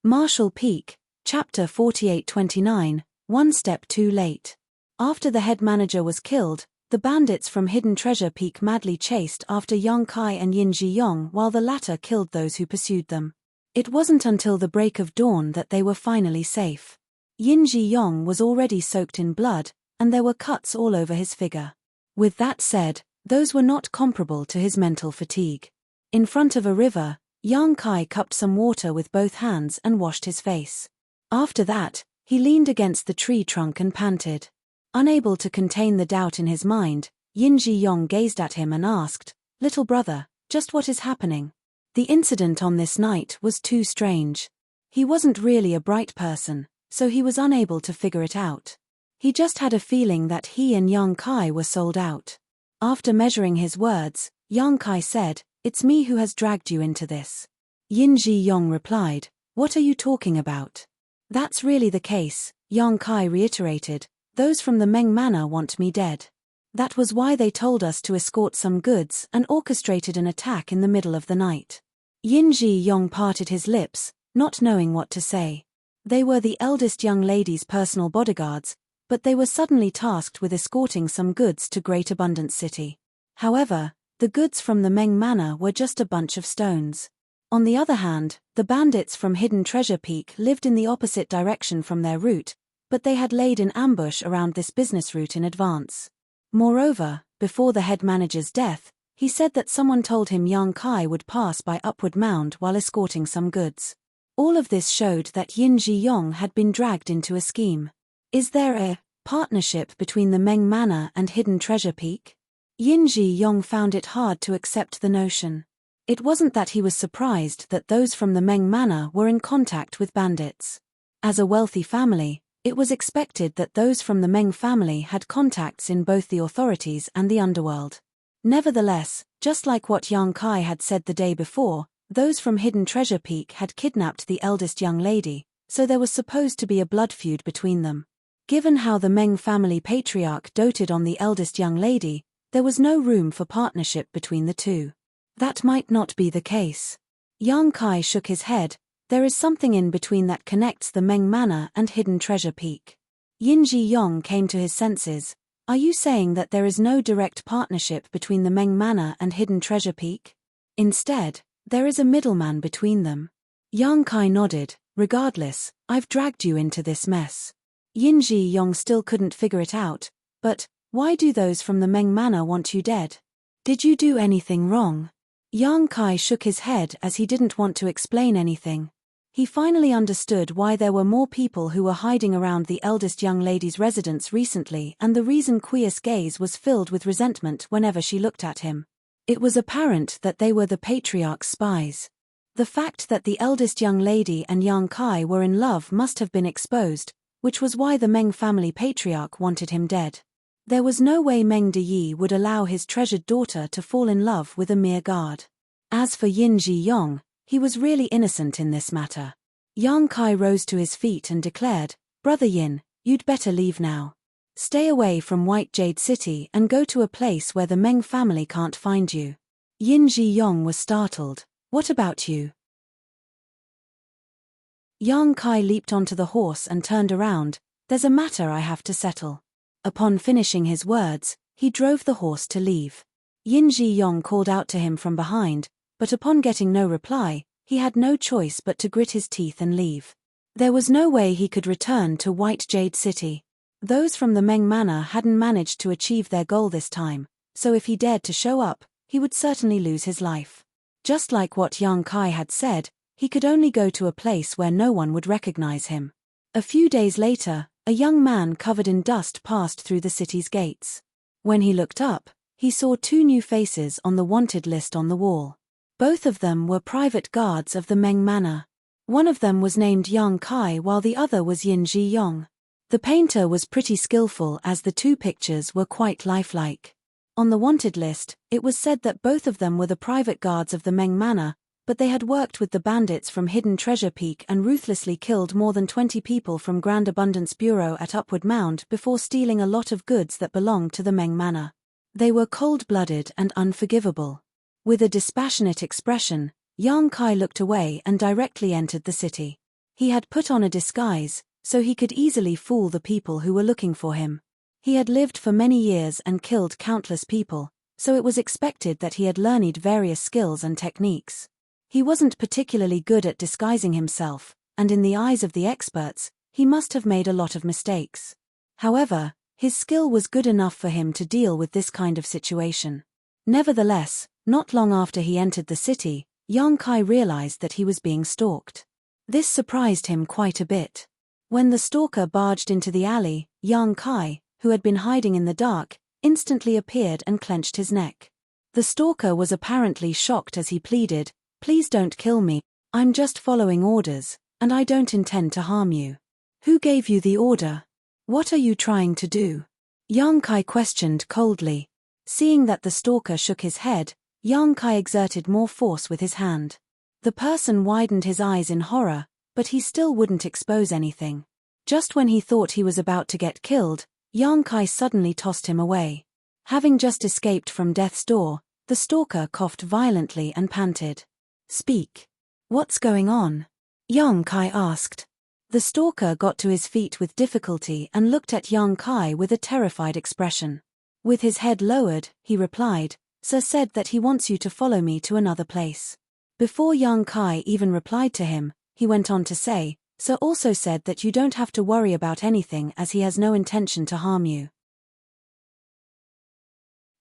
Speaker 1: Marshall Peak, Chapter 48-29, One Step Too Late. After the head manager was killed, the bandits from Hidden Treasure Peak madly chased after Yang Kai and Yin Ji Yong while the latter killed those who pursued them. It wasn't until the break of dawn that they were finally safe. Yin Ji Yong was already soaked in blood, and there were cuts all over his figure. With that said, those were not comparable to his mental fatigue. In front of a river, Yang Kai cupped some water with both hands and washed his face. After that, he leaned against the tree trunk and panted. Unable to contain the doubt in his mind, Yin Ji Yong gazed at him and asked, "Little brother, just what is happening?" The incident on this night was too strange. He wasn't really a bright person, so he was unable to figure it out. He just had a feeling that he and Yang Kai were sold out. After measuring his words, Yang Kai said, "It's me who has dragged you into this." Yin Ji Yong replied, "What are you talking about?" "That's really the case," Yang Kai reiterated. "Those from the Meng Manor want me dead. That was why they told us to escort some goods and orchestrated an attack in the middle of the night." Yin Ji Yong parted his lips, not knowing what to say. They were the eldest young lady's personal bodyguards, but they were suddenly tasked with escorting some goods to Great Abundance City. However, the goods from the Meng Manor were just a bunch of stones. On the other hand, the bandits from Hidden Treasure Peak lived in the opposite direction from their route, but they had laid an ambush around this business route in advance. Moreover, before the head manager's death, he said that someone told him Yang Kai would pass by Upward Mound while escorting some goods. All of this showed that Yin Ji Yong had been dragged into a scheme. Is there a partnership between the Meng Manor and Hidden Treasure Peak? Yin Ji Yong found it hard to accept the notion. It wasn't that he was surprised that those from the Meng Manor were in contact with bandits. As a wealthy family, it was expected that those from the Meng family had contacts in both the authorities and the underworld. Nevertheless, just like what Yang Kai had said the day before, those from Hidden Treasure Peak had kidnapped the eldest young lady, so there was supposed to be a blood feud between them. Given how the Meng family patriarch doted on the eldest young lady, there was no room for partnership between the two. That might not be the case. Yang Kai shook his head. There is something in between that connects the Meng Manor and Hidden Treasure Peak. Yin Ji Yong came to his senses. Are you saying that there is no direct partnership between the Meng Manor and Hidden Treasure Peak? Instead, there is a middleman between them. Yang Kai nodded. Regardless, I've dragged you into this mess. Yin Ji Yong still couldn't figure it out. But why do those from the Meng Manor want you dead? Did you do anything wrong? Yang Kai shook his head as he didn't want to explain anything. He finally understood why there were more people who were hiding around the eldest young lady's residence recently and the reason Quia's gaze was filled with resentment whenever she looked at him. It was apparent that they were the patriarch's spies. The fact that the eldest young lady and Yang Kai were in love must have been exposed, which was why the Meng family patriarch wanted him dead. There was no way Meng Deyi would allow his treasured daughter to fall in love with a mere guard. As for Yin Ji Yong, he was really innocent in this matter. Yang Kai rose to his feet and declared, "Brother Yin, you'd better leave now. Stay away from White Jade City and go to a place where the Meng family can't find you." Yin Ji Yong was startled. "What about you?" Yang Kai leaped onto the horse and turned around. "There's a matter I have to settle." Upon finishing his words, he drove the horse to leave. Yin Ji Yong called out to him from behind, but upon getting no reply, he had no choice but to grit his teeth and leave. There was no way he could return to White Jade City. Those from the Meng Manor hadn't managed to achieve their goal this time, so if he dared to show up, he would certainly lose his life. Just like what Yang Kai had said, he could only go to a place where no one would recognize him. A few days later, A young man covered in dust passed through the city's gates. When he looked up, he saw two new faces on the wanted list on the wall. Both of them were private guards of the Meng Manor. One of them was named Yang Kai while the other was Yin Ji Yong. The painter was pretty skillful as the two pictures were quite lifelike. On the wanted list, it was said that both of them were the private guards of the Meng Manor, but they had worked with the bandits from Hidden Treasure Peak and ruthlessly killed more than 20 people from Grand Abundance Bureau at Upward Mound before stealing a lot of goods that belonged to the Meng Manor. They were cold-blooded and unforgivable. With a dispassionate expression, Yang Kai looked away and directly entered the city. He had put on a disguise, so he could easily fool the people who were looking for him. He had lived for many years and killed countless people, so it was expected that he had learned various skills and techniques. He wasn't particularly good at disguising himself, and in the eyes of the experts, he must have made a lot of mistakes. However, his skill was good enough for him to deal with this kind of situation. Nevertheless, not long after he entered the city, Yang Kai realized that he was being stalked. This surprised him quite a bit. When the stalker barged into the alley, Yang Kai, who had been hiding in the dark, instantly appeared and clenched his neck. The stalker was apparently shocked as he pleaded, "Please don't kill me, I'm just following orders, and I don't intend to harm you." "Who gave you the order? What are you trying to do?" Yang Kai questioned coldly. Seeing that the stalker shook his head, Yang Kai exerted more force with his hand. The person widened his eyes in horror, but he still wouldn't expose anything. Just when he thought he was about to get killed, Yang Kai suddenly tossed him away. Having just escaped from death's door, the stalker coughed violently and panted. "Speak. What's going on?" Yang Kai asked. The stalker got to his feet with difficulty and looked at Yang Kai with a terrified expression. With his head lowered, he replied, "Sir said that he wants you to follow me to another place." Before Yang Kai even replied to him, he went on to say, "Sir also said that you don't have to worry about anything as he has no intention to harm you.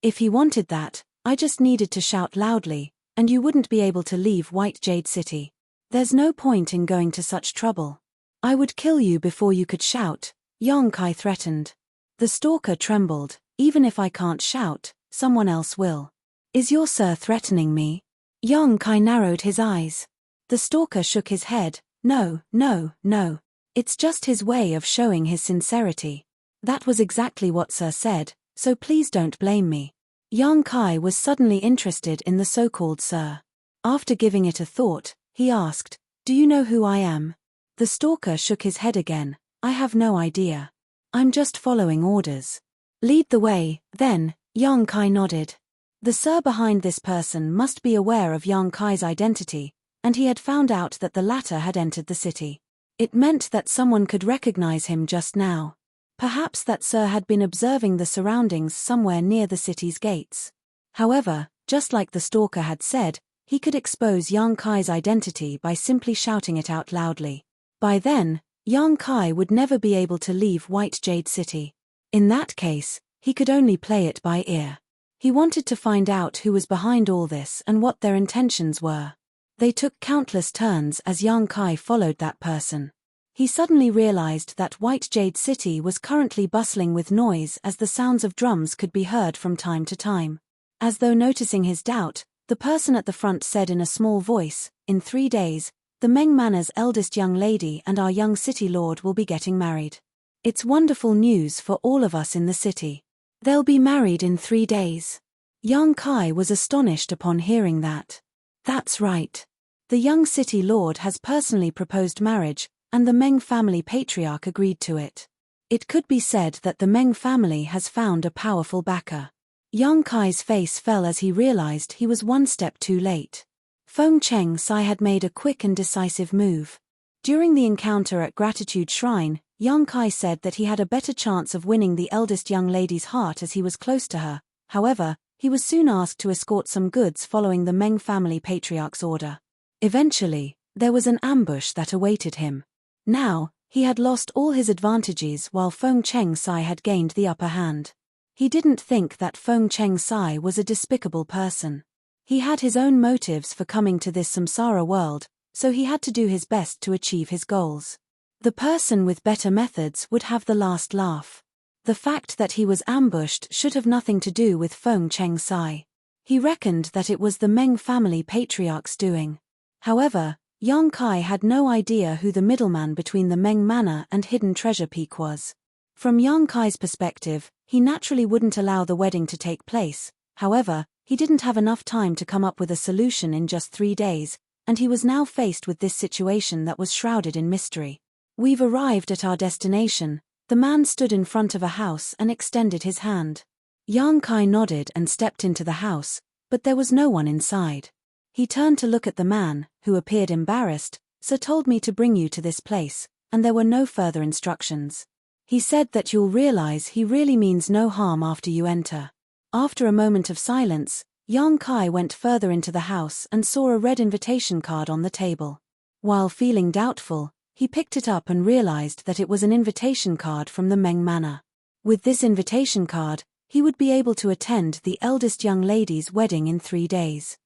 Speaker 1: If he wanted that, I just needed to shout loudly, and you wouldn't be able to leave White Jade City. There's no point in going to such trouble. I would kill you before you could shout," Yang Kai threatened. The stalker trembled. "Even if I can't shout, someone else will." "Is your sir threatening me?" Yang Kai narrowed his eyes. The stalker shook his head. "No, no, no. It's just his way of showing his sincerity. That was exactly what Sir said, so please don't blame me." Yang Kai was suddenly interested in the so-called Sir. After giving it a thought, he asked, "Do you know who I am?" The stalker shook his head again. "I have no idea. I'm just following orders." "Lead the way, then," Yang Kai nodded. The Sir behind this person must be aware of Yang Kai's identity, and he had found out that the latter had entered the city. It meant that someone could recognize him just now. Perhaps that Sir had been observing the surroundings somewhere near the city's gates. However, just like the stalker had said, he could expose Yang Kai's identity by simply shouting it out loudly. By then, Yang Kai would never be able to leave White Jade City. In that case, he could only play it by ear. He wanted to find out who was behind all this and what their intentions were. They took countless turns as Yang Kai followed that person. He suddenly realized that White Jade City was currently bustling with noise as the sounds of drums could be heard from time to time. As though noticing his doubt, the person at the front said in a small voice, "In 3 days, the Meng Manor's eldest young lady and our young city lord will be getting married. It's wonderful news for all of us in the city. They'll be married in 3 days." Yang Kai was astonished upon hearing that. That's right. The young city lord has personally proposed marriage, and the Meng family patriarch agreed to it. It could be said that the Meng family has found a powerful backer. Yang Kai's face fell as he realized he was one step too late. Feng Cheng Sai had made a quick and decisive move. During the encounter at Gratitude Shrine, Yang Kai said that he had a better chance of winning the eldest young lady's heart as he was close to her. However, he was soon asked to escort some goods following the Meng family patriarch's order. Eventually, there was an ambush that awaited him. Now, he had lost all his advantages while Feng Cheng Sai had gained the upper hand. He didn't think that Feng Cheng Sai was a despicable person. He had his own motives for coming to this samsara world, so he had to do his best to achieve his goals. The person with better methods would have the last laugh. The fact that he was ambushed should have nothing to do with Feng Chengsai. He reckoned that it was the Meng family patriarch's doing. However, Yang Kai had no idea who the middleman between the Meng Manor and Hidden Treasure Peak was. From Yang Kai's perspective, he naturally wouldn't allow the wedding to take place. However, he didn't have enough time to come up with a solution in just 3 days, and he was now faced with this situation that was shrouded in mystery. "We've arrived at our destination." The man stood in front of a house and extended his hand. Yang Kai nodded and stepped into the house, but there was no one inside. He turned to look at the man, who appeared embarrassed. "Sir told me to bring you to this place, and there were no further instructions. He said that you'll realize he really means no harm after you enter." After a moment of silence, Yang Kai went further into the house and saw a red invitation card on the table. While feeling doubtful, he picked it up and realized that it was an invitation card from the Meng Manor. With this invitation card, he would be able to attend the eldest young lady's wedding in 3 days.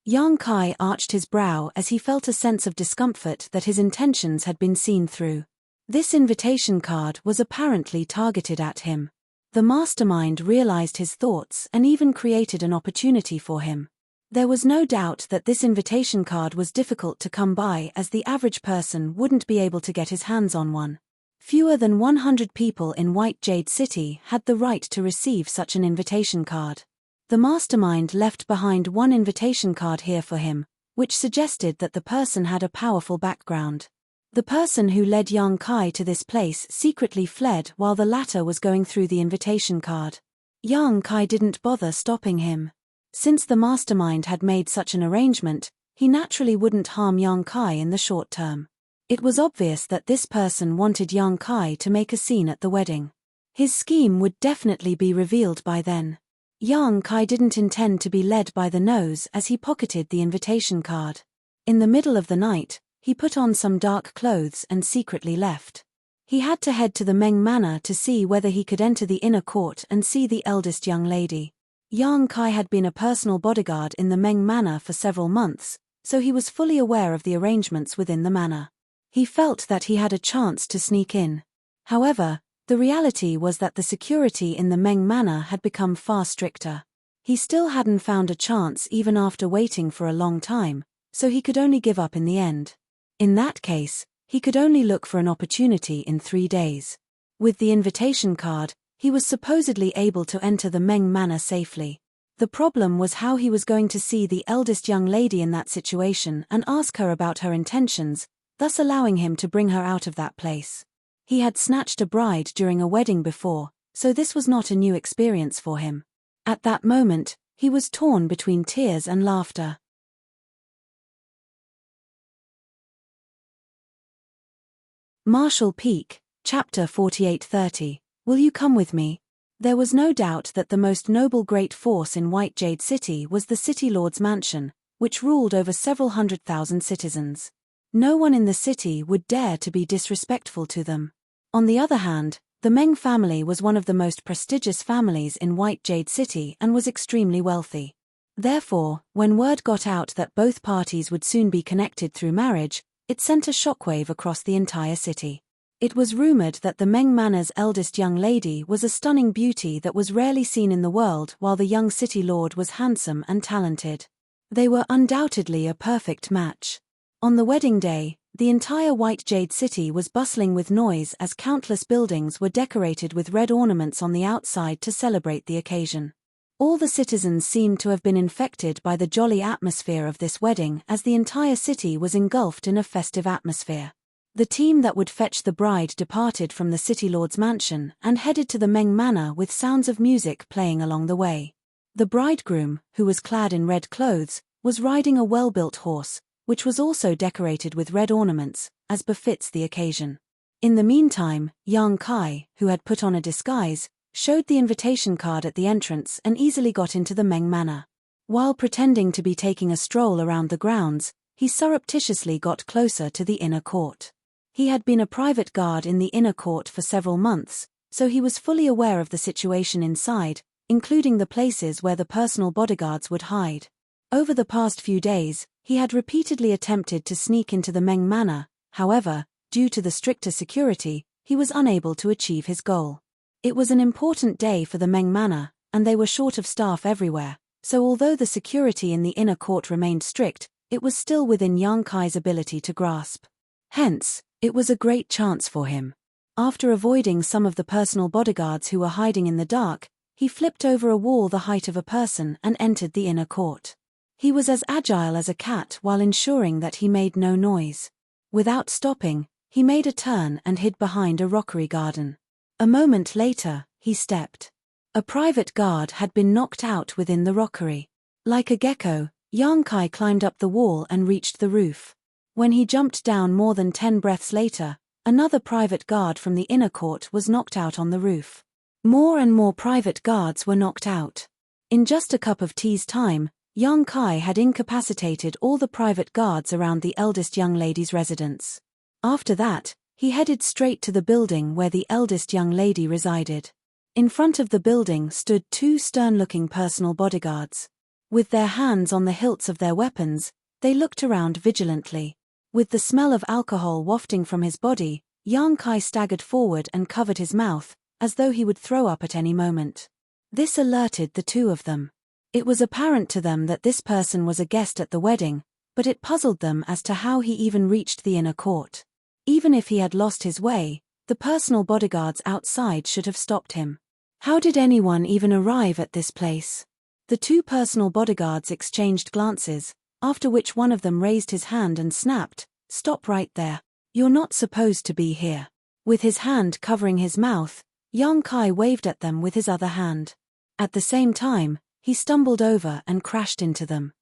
Speaker 1: Yang Kai arched his brow as he felt a sense of discomfort that his intentions had been seen through. This invitation card was apparently targeted at him. The mastermind realized his thoughts and even created an opportunity for him. There was no doubt that this invitation card was difficult to come by, as the average person wouldn't be able to get his hands on one. Fewer than 100 people in White Jade City had the right to receive such an invitation card. The mastermind left behind one invitation card here for him, which suggested that the person had a powerful background. The person who led Yang Kai to this place secretly fled while the latter was going through the invitation card. Yang Kai didn't bother stopping him. Since the mastermind had made such an arrangement, he naturally wouldn't harm Yang Kai in the short term. It was obvious that this person wanted Yang Kai to make a scene at the wedding. His scheme would definitely be revealed by then. Yang Kai didn't intend to be led by the nose as he pocketed the invitation card. In the middle of the night, he put on some dark clothes and secretly left. He had to head to the Meng Manor to see whether he could enter the inner court and see the eldest young lady. Yang Kai had been a personal bodyguard in the Meng Manor for several months, so he was fully aware of the arrangements within the manor. He felt that he had a chance to sneak in. However, the reality was that the security in the Meng Manor had become far stricter. He still hadn't found a chance even after waiting for a long time, so he could only give up in the end. In that case, he could only look for an opportunity in 3 days. With the invitation card, he was supposedly able to enter the Meng Manor safely. The problem was how he was going to see the eldest young lady in that situation and ask her about her intentions, thus allowing him to bring her out of that place. He had snatched a bride during a wedding before, so this was not a new experience for him. At that moment, he was torn between tears and laughter. Marshall Peak, Chapter 4830. Will you come with me? There was no doubt that the most noble great force in White Jade City was the City Lord's mansion, which ruled over several 100,000 citizens. No one in the city would dare to be disrespectful to them. On the other hand, the Meng family was one of the most prestigious families in White Jade City and was extremely wealthy. Therefore, when word got out that both parties would soon be connected through marriage, it sent a shockwave across the entire city. It was rumored that the Meng Manor's eldest young lady was a stunning beauty that was rarely seen in the world, while the young city lord was handsome and talented. They were undoubtedly a perfect match. On the wedding day, the entire White Jade City was bustling with noise as countless buildings were decorated with red ornaments on the outside to celebrate the occasion. All the citizens seemed to have been infected by the jolly atmosphere of this wedding, as the entire city was engulfed in a festive atmosphere. The team that would fetch the bride departed from the City Lord's mansion and headed to the Meng Manor with sounds of music playing along the way. The bridegroom, who was clad in red clothes, was riding a well-built horse, which was also decorated with red ornaments, as befits the occasion. In the meantime, Yang Kai, who had put on a disguise, showed the invitation card at the entrance and easily got into the Meng Manor. While pretending to be taking a stroll around the grounds, he surreptitiously got closer to the inner court. He had been a private guard in the inner court for several months, so he was fully aware of the situation inside, including the places where the personal bodyguards would hide. Over the past few days, He had repeatedly attempted to sneak into the Meng Manor, however, due to the stricter security, he was unable to achieve his goal. It was an important day for the Meng Manor, and they were short of staff everywhere, so although the security in the inner court remained strict, it was still within Yang Kai's ability to grasp. Hence, it was a great chance for him. After avoiding some of the personal bodyguards who were hiding in the dark, he flipped over a wall the height of a person and entered the inner court. He was as agile as a cat while ensuring that he made no noise. Without stopping, he made a turn and hid behind a rockery garden. A moment later, he stepped. A private guard had been knocked out within the rockery. Like a gecko, Yang Kai climbed up the wall and reached the roof. When he jumped down more than 10 breaths later, another private guard from the inner court was knocked out on the roof. More and more private guards were knocked out. In just a cup of tea's time, Yang Kai had incapacitated all the private guards around the eldest young lady's residence. After that, he headed straight to the building where the eldest young lady resided. In front of the building stood 2 stern-looking personal bodyguards. With their hands on the hilts of their weapons, they looked around vigilantly. With the smell of alcohol wafting from his body, Yang Kai staggered forward and covered his mouth, as though he would throw up at any moment. This alerted the 2 of them. It was apparent to them that this person was a guest at the wedding, but it puzzled them as to how he even reached the inner court. Even if he had lost his way, the personal bodyguards outside should have stopped him. How did anyone even arrive at this place? The 2 personal bodyguards exchanged glances, after which one of them raised his hand and snapped, "Stop right there. You're not supposed to be here." With his hand covering his mouth, Yang Kai waved at them with his other hand. At the same time, he stumbled over and crashed into them.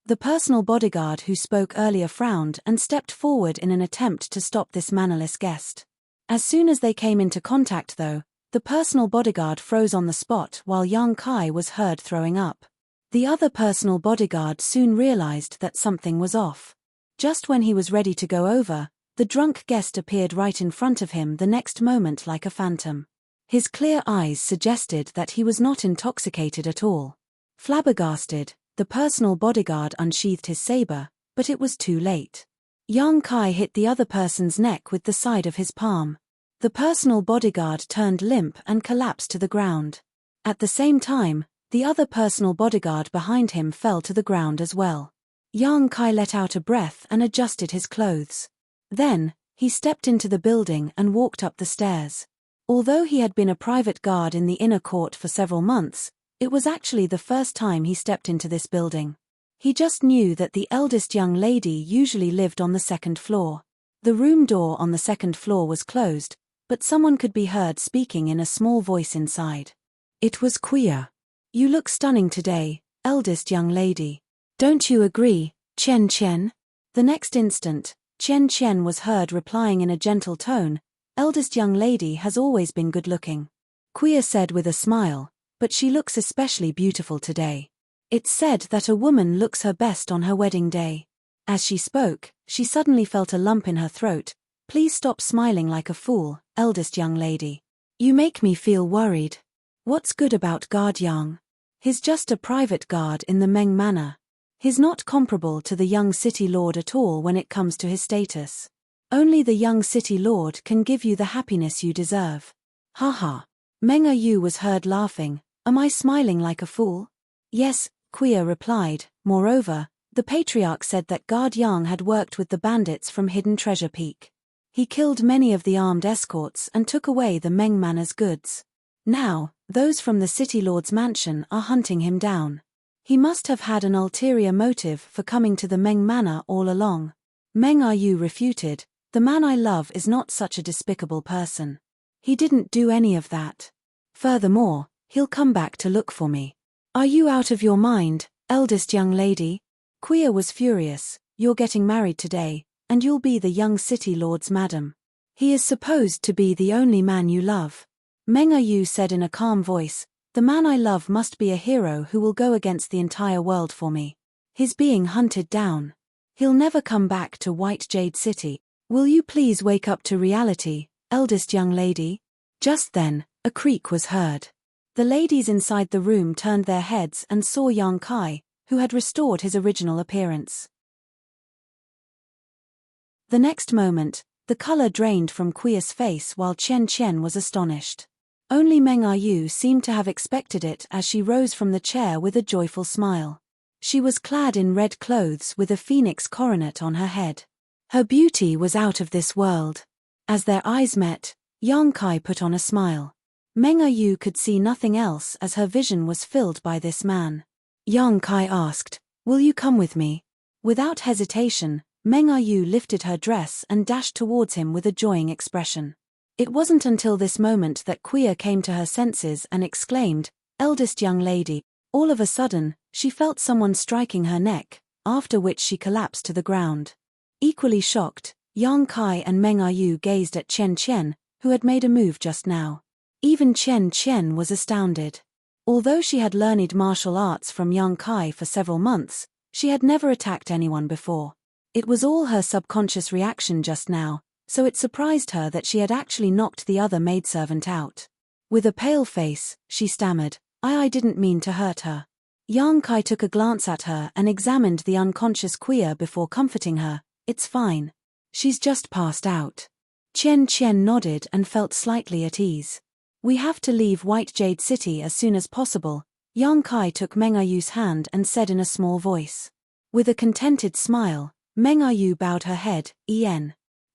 Speaker 1: The personal bodyguard who spoke earlier frowned and stepped forward in an attempt to stop this mannerless guest. As soon as they came into contact though, the personal bodyguard froze on the spot while Yang Kai was heard throwing up. The other personal bodyguard soon realized that something was off. Just when he was ready to go over, the drunk guest appeared right in front of him the next moment like a phantom. His clear eyes suggested that he was not intoxicated at all. Flabbergasted, the personal bodyguard unsheathed his saber, but it was too late. Yang Kai hit the other person's neck with the side of his palm. The personal bodyguard turned limp and collapsed to the ground. At the same time, the other personal bodyguard behind him fell to the ground as well. Yang Kai let out a breath and adjusted his clothes. Then, he stepped into the building and walked up the stairs. Although he had been a private guard in the inner court for several months, it was actually the first time he stepped into this building. He just knew that the eldest young lady usually lived on the 2nd floor. The room door on the 2nd floor was closed, but someone could be heard speaking in a small voice inside. It was Quia. "You look stunning today, eldest young lady. Don't you agree, Chen Chen?" The next instant, Chen Chen was heard replying in a gentle tone, "Eldest young lady has always been good-looking." Quia said with a smile, "But she looks especially beautiful today. It's said that a woman looks her best on her wedding day." As she spoke, she suddenly felt a lump in her throat. "Please stop smiling like a fool, eldest young lady. You make me feel worried. What's good about Guard Yang? He's just a private guard in the Meng Manor. He's not comparable to the young city lord at all when it comes to his status. Only the young city lord can give you the happiness you deserve." "Haha." Meng Yu was heard laughing. "Am I smiling like a fool?" "Yes," Quia replied. "Moreover, the patriarch said that Guard Yang had worked with the bandits from Hidden Treasure Peak. He killed many of the armed escorts and took away the Meng Manor's goods. Now, those from the city lord's mansion are hunting him down. He must have had an ulterior motive for coming to the Meng Manor all along." Meng Yu refuted, "The man I love is not such a despicable person. He didn't do any of that. Furthermore, he'll come back to look for me." "Are you out of your mind, eldest young lady?" Quia was furious. "You're getting married today, and you'll be the young city lord's madam. He is supposed to be the only man you love." Meng Yu said in a calm voice, "The man I love must be a hero who will go against the entire world for me. He's being hunted down. He'll never come back to White Jade City. Will you please wake up to reality, eldest young lady?" Just then, a creak was heard. The ladies inside the room turned their heads and saw Yang Kai, who had restored his original appearance. The next moment, the color drained from Kui's face while Chen Chen was astonished. Only Meng Yu seemed to have expected it as she rose from the chair with a joyful smile. She was clad in red clothes with a phoenix coronet on her head. Her beauty was out of this world. As their eyes met, Yang Kai put on a smile. Meng Yu could see nothing else as her vision was filled by this man. Yang Kai asked, "Will you come with me?" Without hesitation, Meng Yu lifted her dress and dashed towards him with a joying expression. It wasn't until this moment that Kui came to her senses and exclaimed, "Eldest young lady." All of a sudden, she felt someone striking her neck, after which she collapsed to the ground. Equally shocked, Yang Kai and Meng Yu gazed at Chen Chen, who had made a move just now. Even Chen Chen was astounded. Although she had learned martial arts from Yang Kai for several months, she had never attacked anyone before. It was all her subconscious reaction just now, so it surprised her that she had actually knocked the other maidservant out. With a pale face, she stammered, I didn't mean to hurt her." Yang Kai took a glance at her and examined the unconscious Kui before comforting her. "It's fine. She's just passed out." Chen Chen nodded and felt slightly at ease. "We have to leave White Jade City as soon as possible." Yang Kai took Meng Yu's hand and said in a small voice. With a contented smile, Meng Yu bowed her head.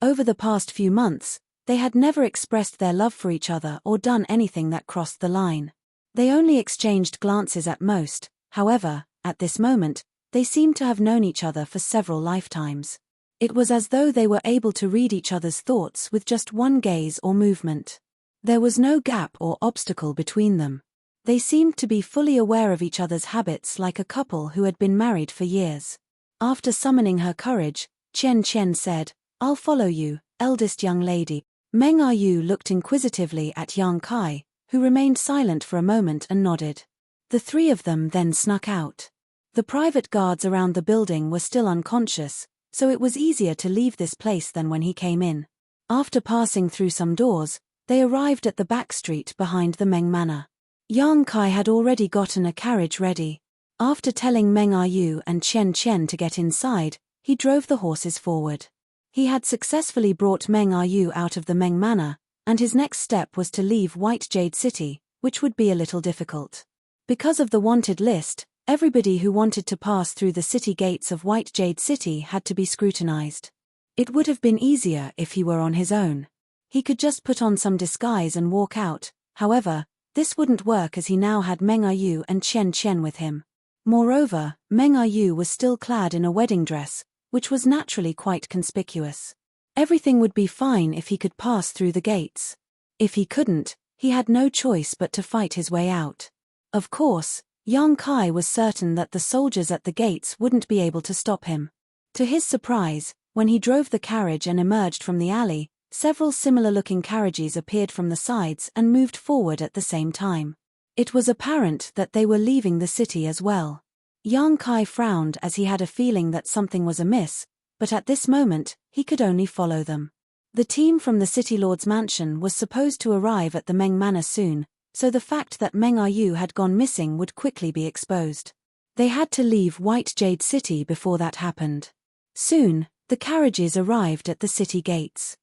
Speaker 1: Over the past few months, they had never expressed their love for each other or done anything that crossed the line. They only exchanged glances at most. However, at this moment, they seemed to have known each other for several lifetimes. It was as though they were able to read each other's thoughts with just one gaze or movement. There was no gap or obstacle between them. They seemed to be fully aware of each other's habits like a couple who had been married for years. After summoning her courage, Chen Chen said, "I'll follow you, eldest young lady." Meng Yu looked inquisitively at Yang Kai, who remained silent for a moment and nodded. The three of them then snuck out. The private guards around the building were still unconscious, so it was easier to leave this place than when he came in. After passing through some doors, they arrived at the back street behind the Meng Manor. Yang Kai had already gotten a carriage ready. After telling Meng Yu and Chen Chen to get inside, he drove the horses forward. He had successfully brought Meng Yu out of the Meng Manor, and his next step was to leave White Jade City, which would be a little difficult. Because of the wanted list, everybody who wanted to pass through the city gates of White Jade City had to be scrutinized. It would have been easier if he were on his own. He could just put on some disguise and walk out. However, this wouldn't work as he now had Meng Yu and Chen Chen with him. Moreover, Meng Yu was still clad in a wedding dress, which was naturally quite conspicuous. Everything would be fine if he could pass through the gates. If he couldn't, he had no choice but to fight his way out. Of course, Yang Kai was certain that the soldiers at the gates wouldn't be able to stop him. To his surprise, when he drove the carriage and emerged from the alley, several similar-looking carriages appeared from the sides and moved forward at the same time. It was apparent that they were leaving the city as well. Yang Kai frowned as he had a feeling that something was amiss, but at this moment, he could only follow them. The team from the City Lord's mansion was supposed to arrive at the Meng Manor soon, so the fact that Meng Yu had gone missing would quickly be exposed. They had to leave White Jade City before that happened. Soon, the carriages arrived at the city gates.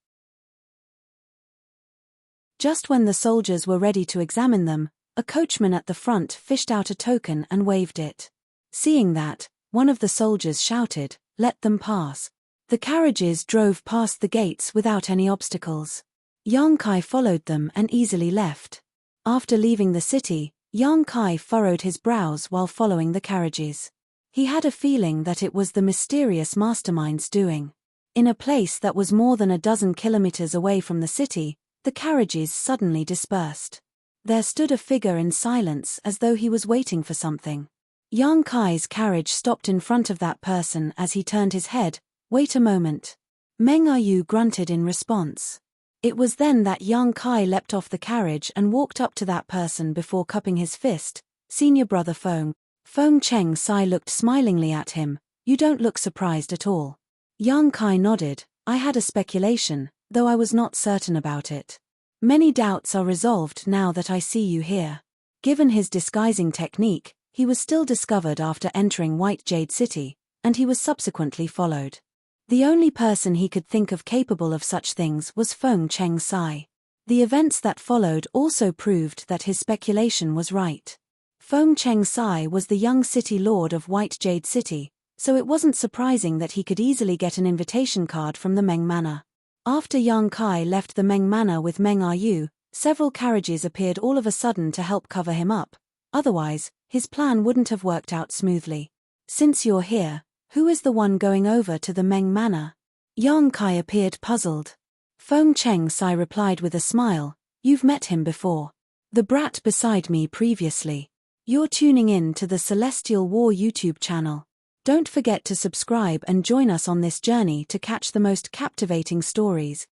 Speaker 1: Just when the soldiers were ready to examine them, a coachman at the front fished out a token and waved it. Seeing that, one of the soldiers shouted, "Let them pass." The carriages drove past the gates without any obstacles. Yang Kai followed them and easily left. After leaving the city, Yang Kai furrowed his brows while following the carriages. He had a feeling that it was the mysterious mastermind's doing. In a place that was more than a dozen kilometers away from the city, the carriages suddenly dispersed. There stood a figure in silence as though he was waiting for something. Yang Kai's carriage stopped in front of that person as he turned his head. "Wait a moment." Meng Yu grunted in response. It was then that Yang Kai leapt off the carriage and walked up to that person before cupping his fist. "Senior brother Feng." Feng Cheng Sai looked smilingly at him. "You don't look surprised at all." Yang Kai nodded. "I had a speculation, though I was not certain about it. Many doubts are resolved now that I see you here." Given his disguising technique, He was still discovered after entering White Jade City, and he was subsequently followed. The only person he could think of capable of such things was Feng Cheng Sai. The events that followed also proved that his speculation was right. Feng Cheng Sai was the young city lord of White Jade City, so it wasn't surprising that he could easily get an invitation card from the Meng Manor. After Yang Kai left the Meng Manor with Meng Yu, several carriages appeared all of a sudden to help cover him up. Otherwise, his plan wouldn't have worked out smoothly. Since you're here, who is the one going over to the Meng Manor? Yang Kai appeared puzzled. Feng Cheng Sai replied with a smile, you've met him before. The brat beside me previously. You're tuning in to the Celestial War YouTube channel. Don't forget to subscribe and join us on this journey to catch the most captivating stories.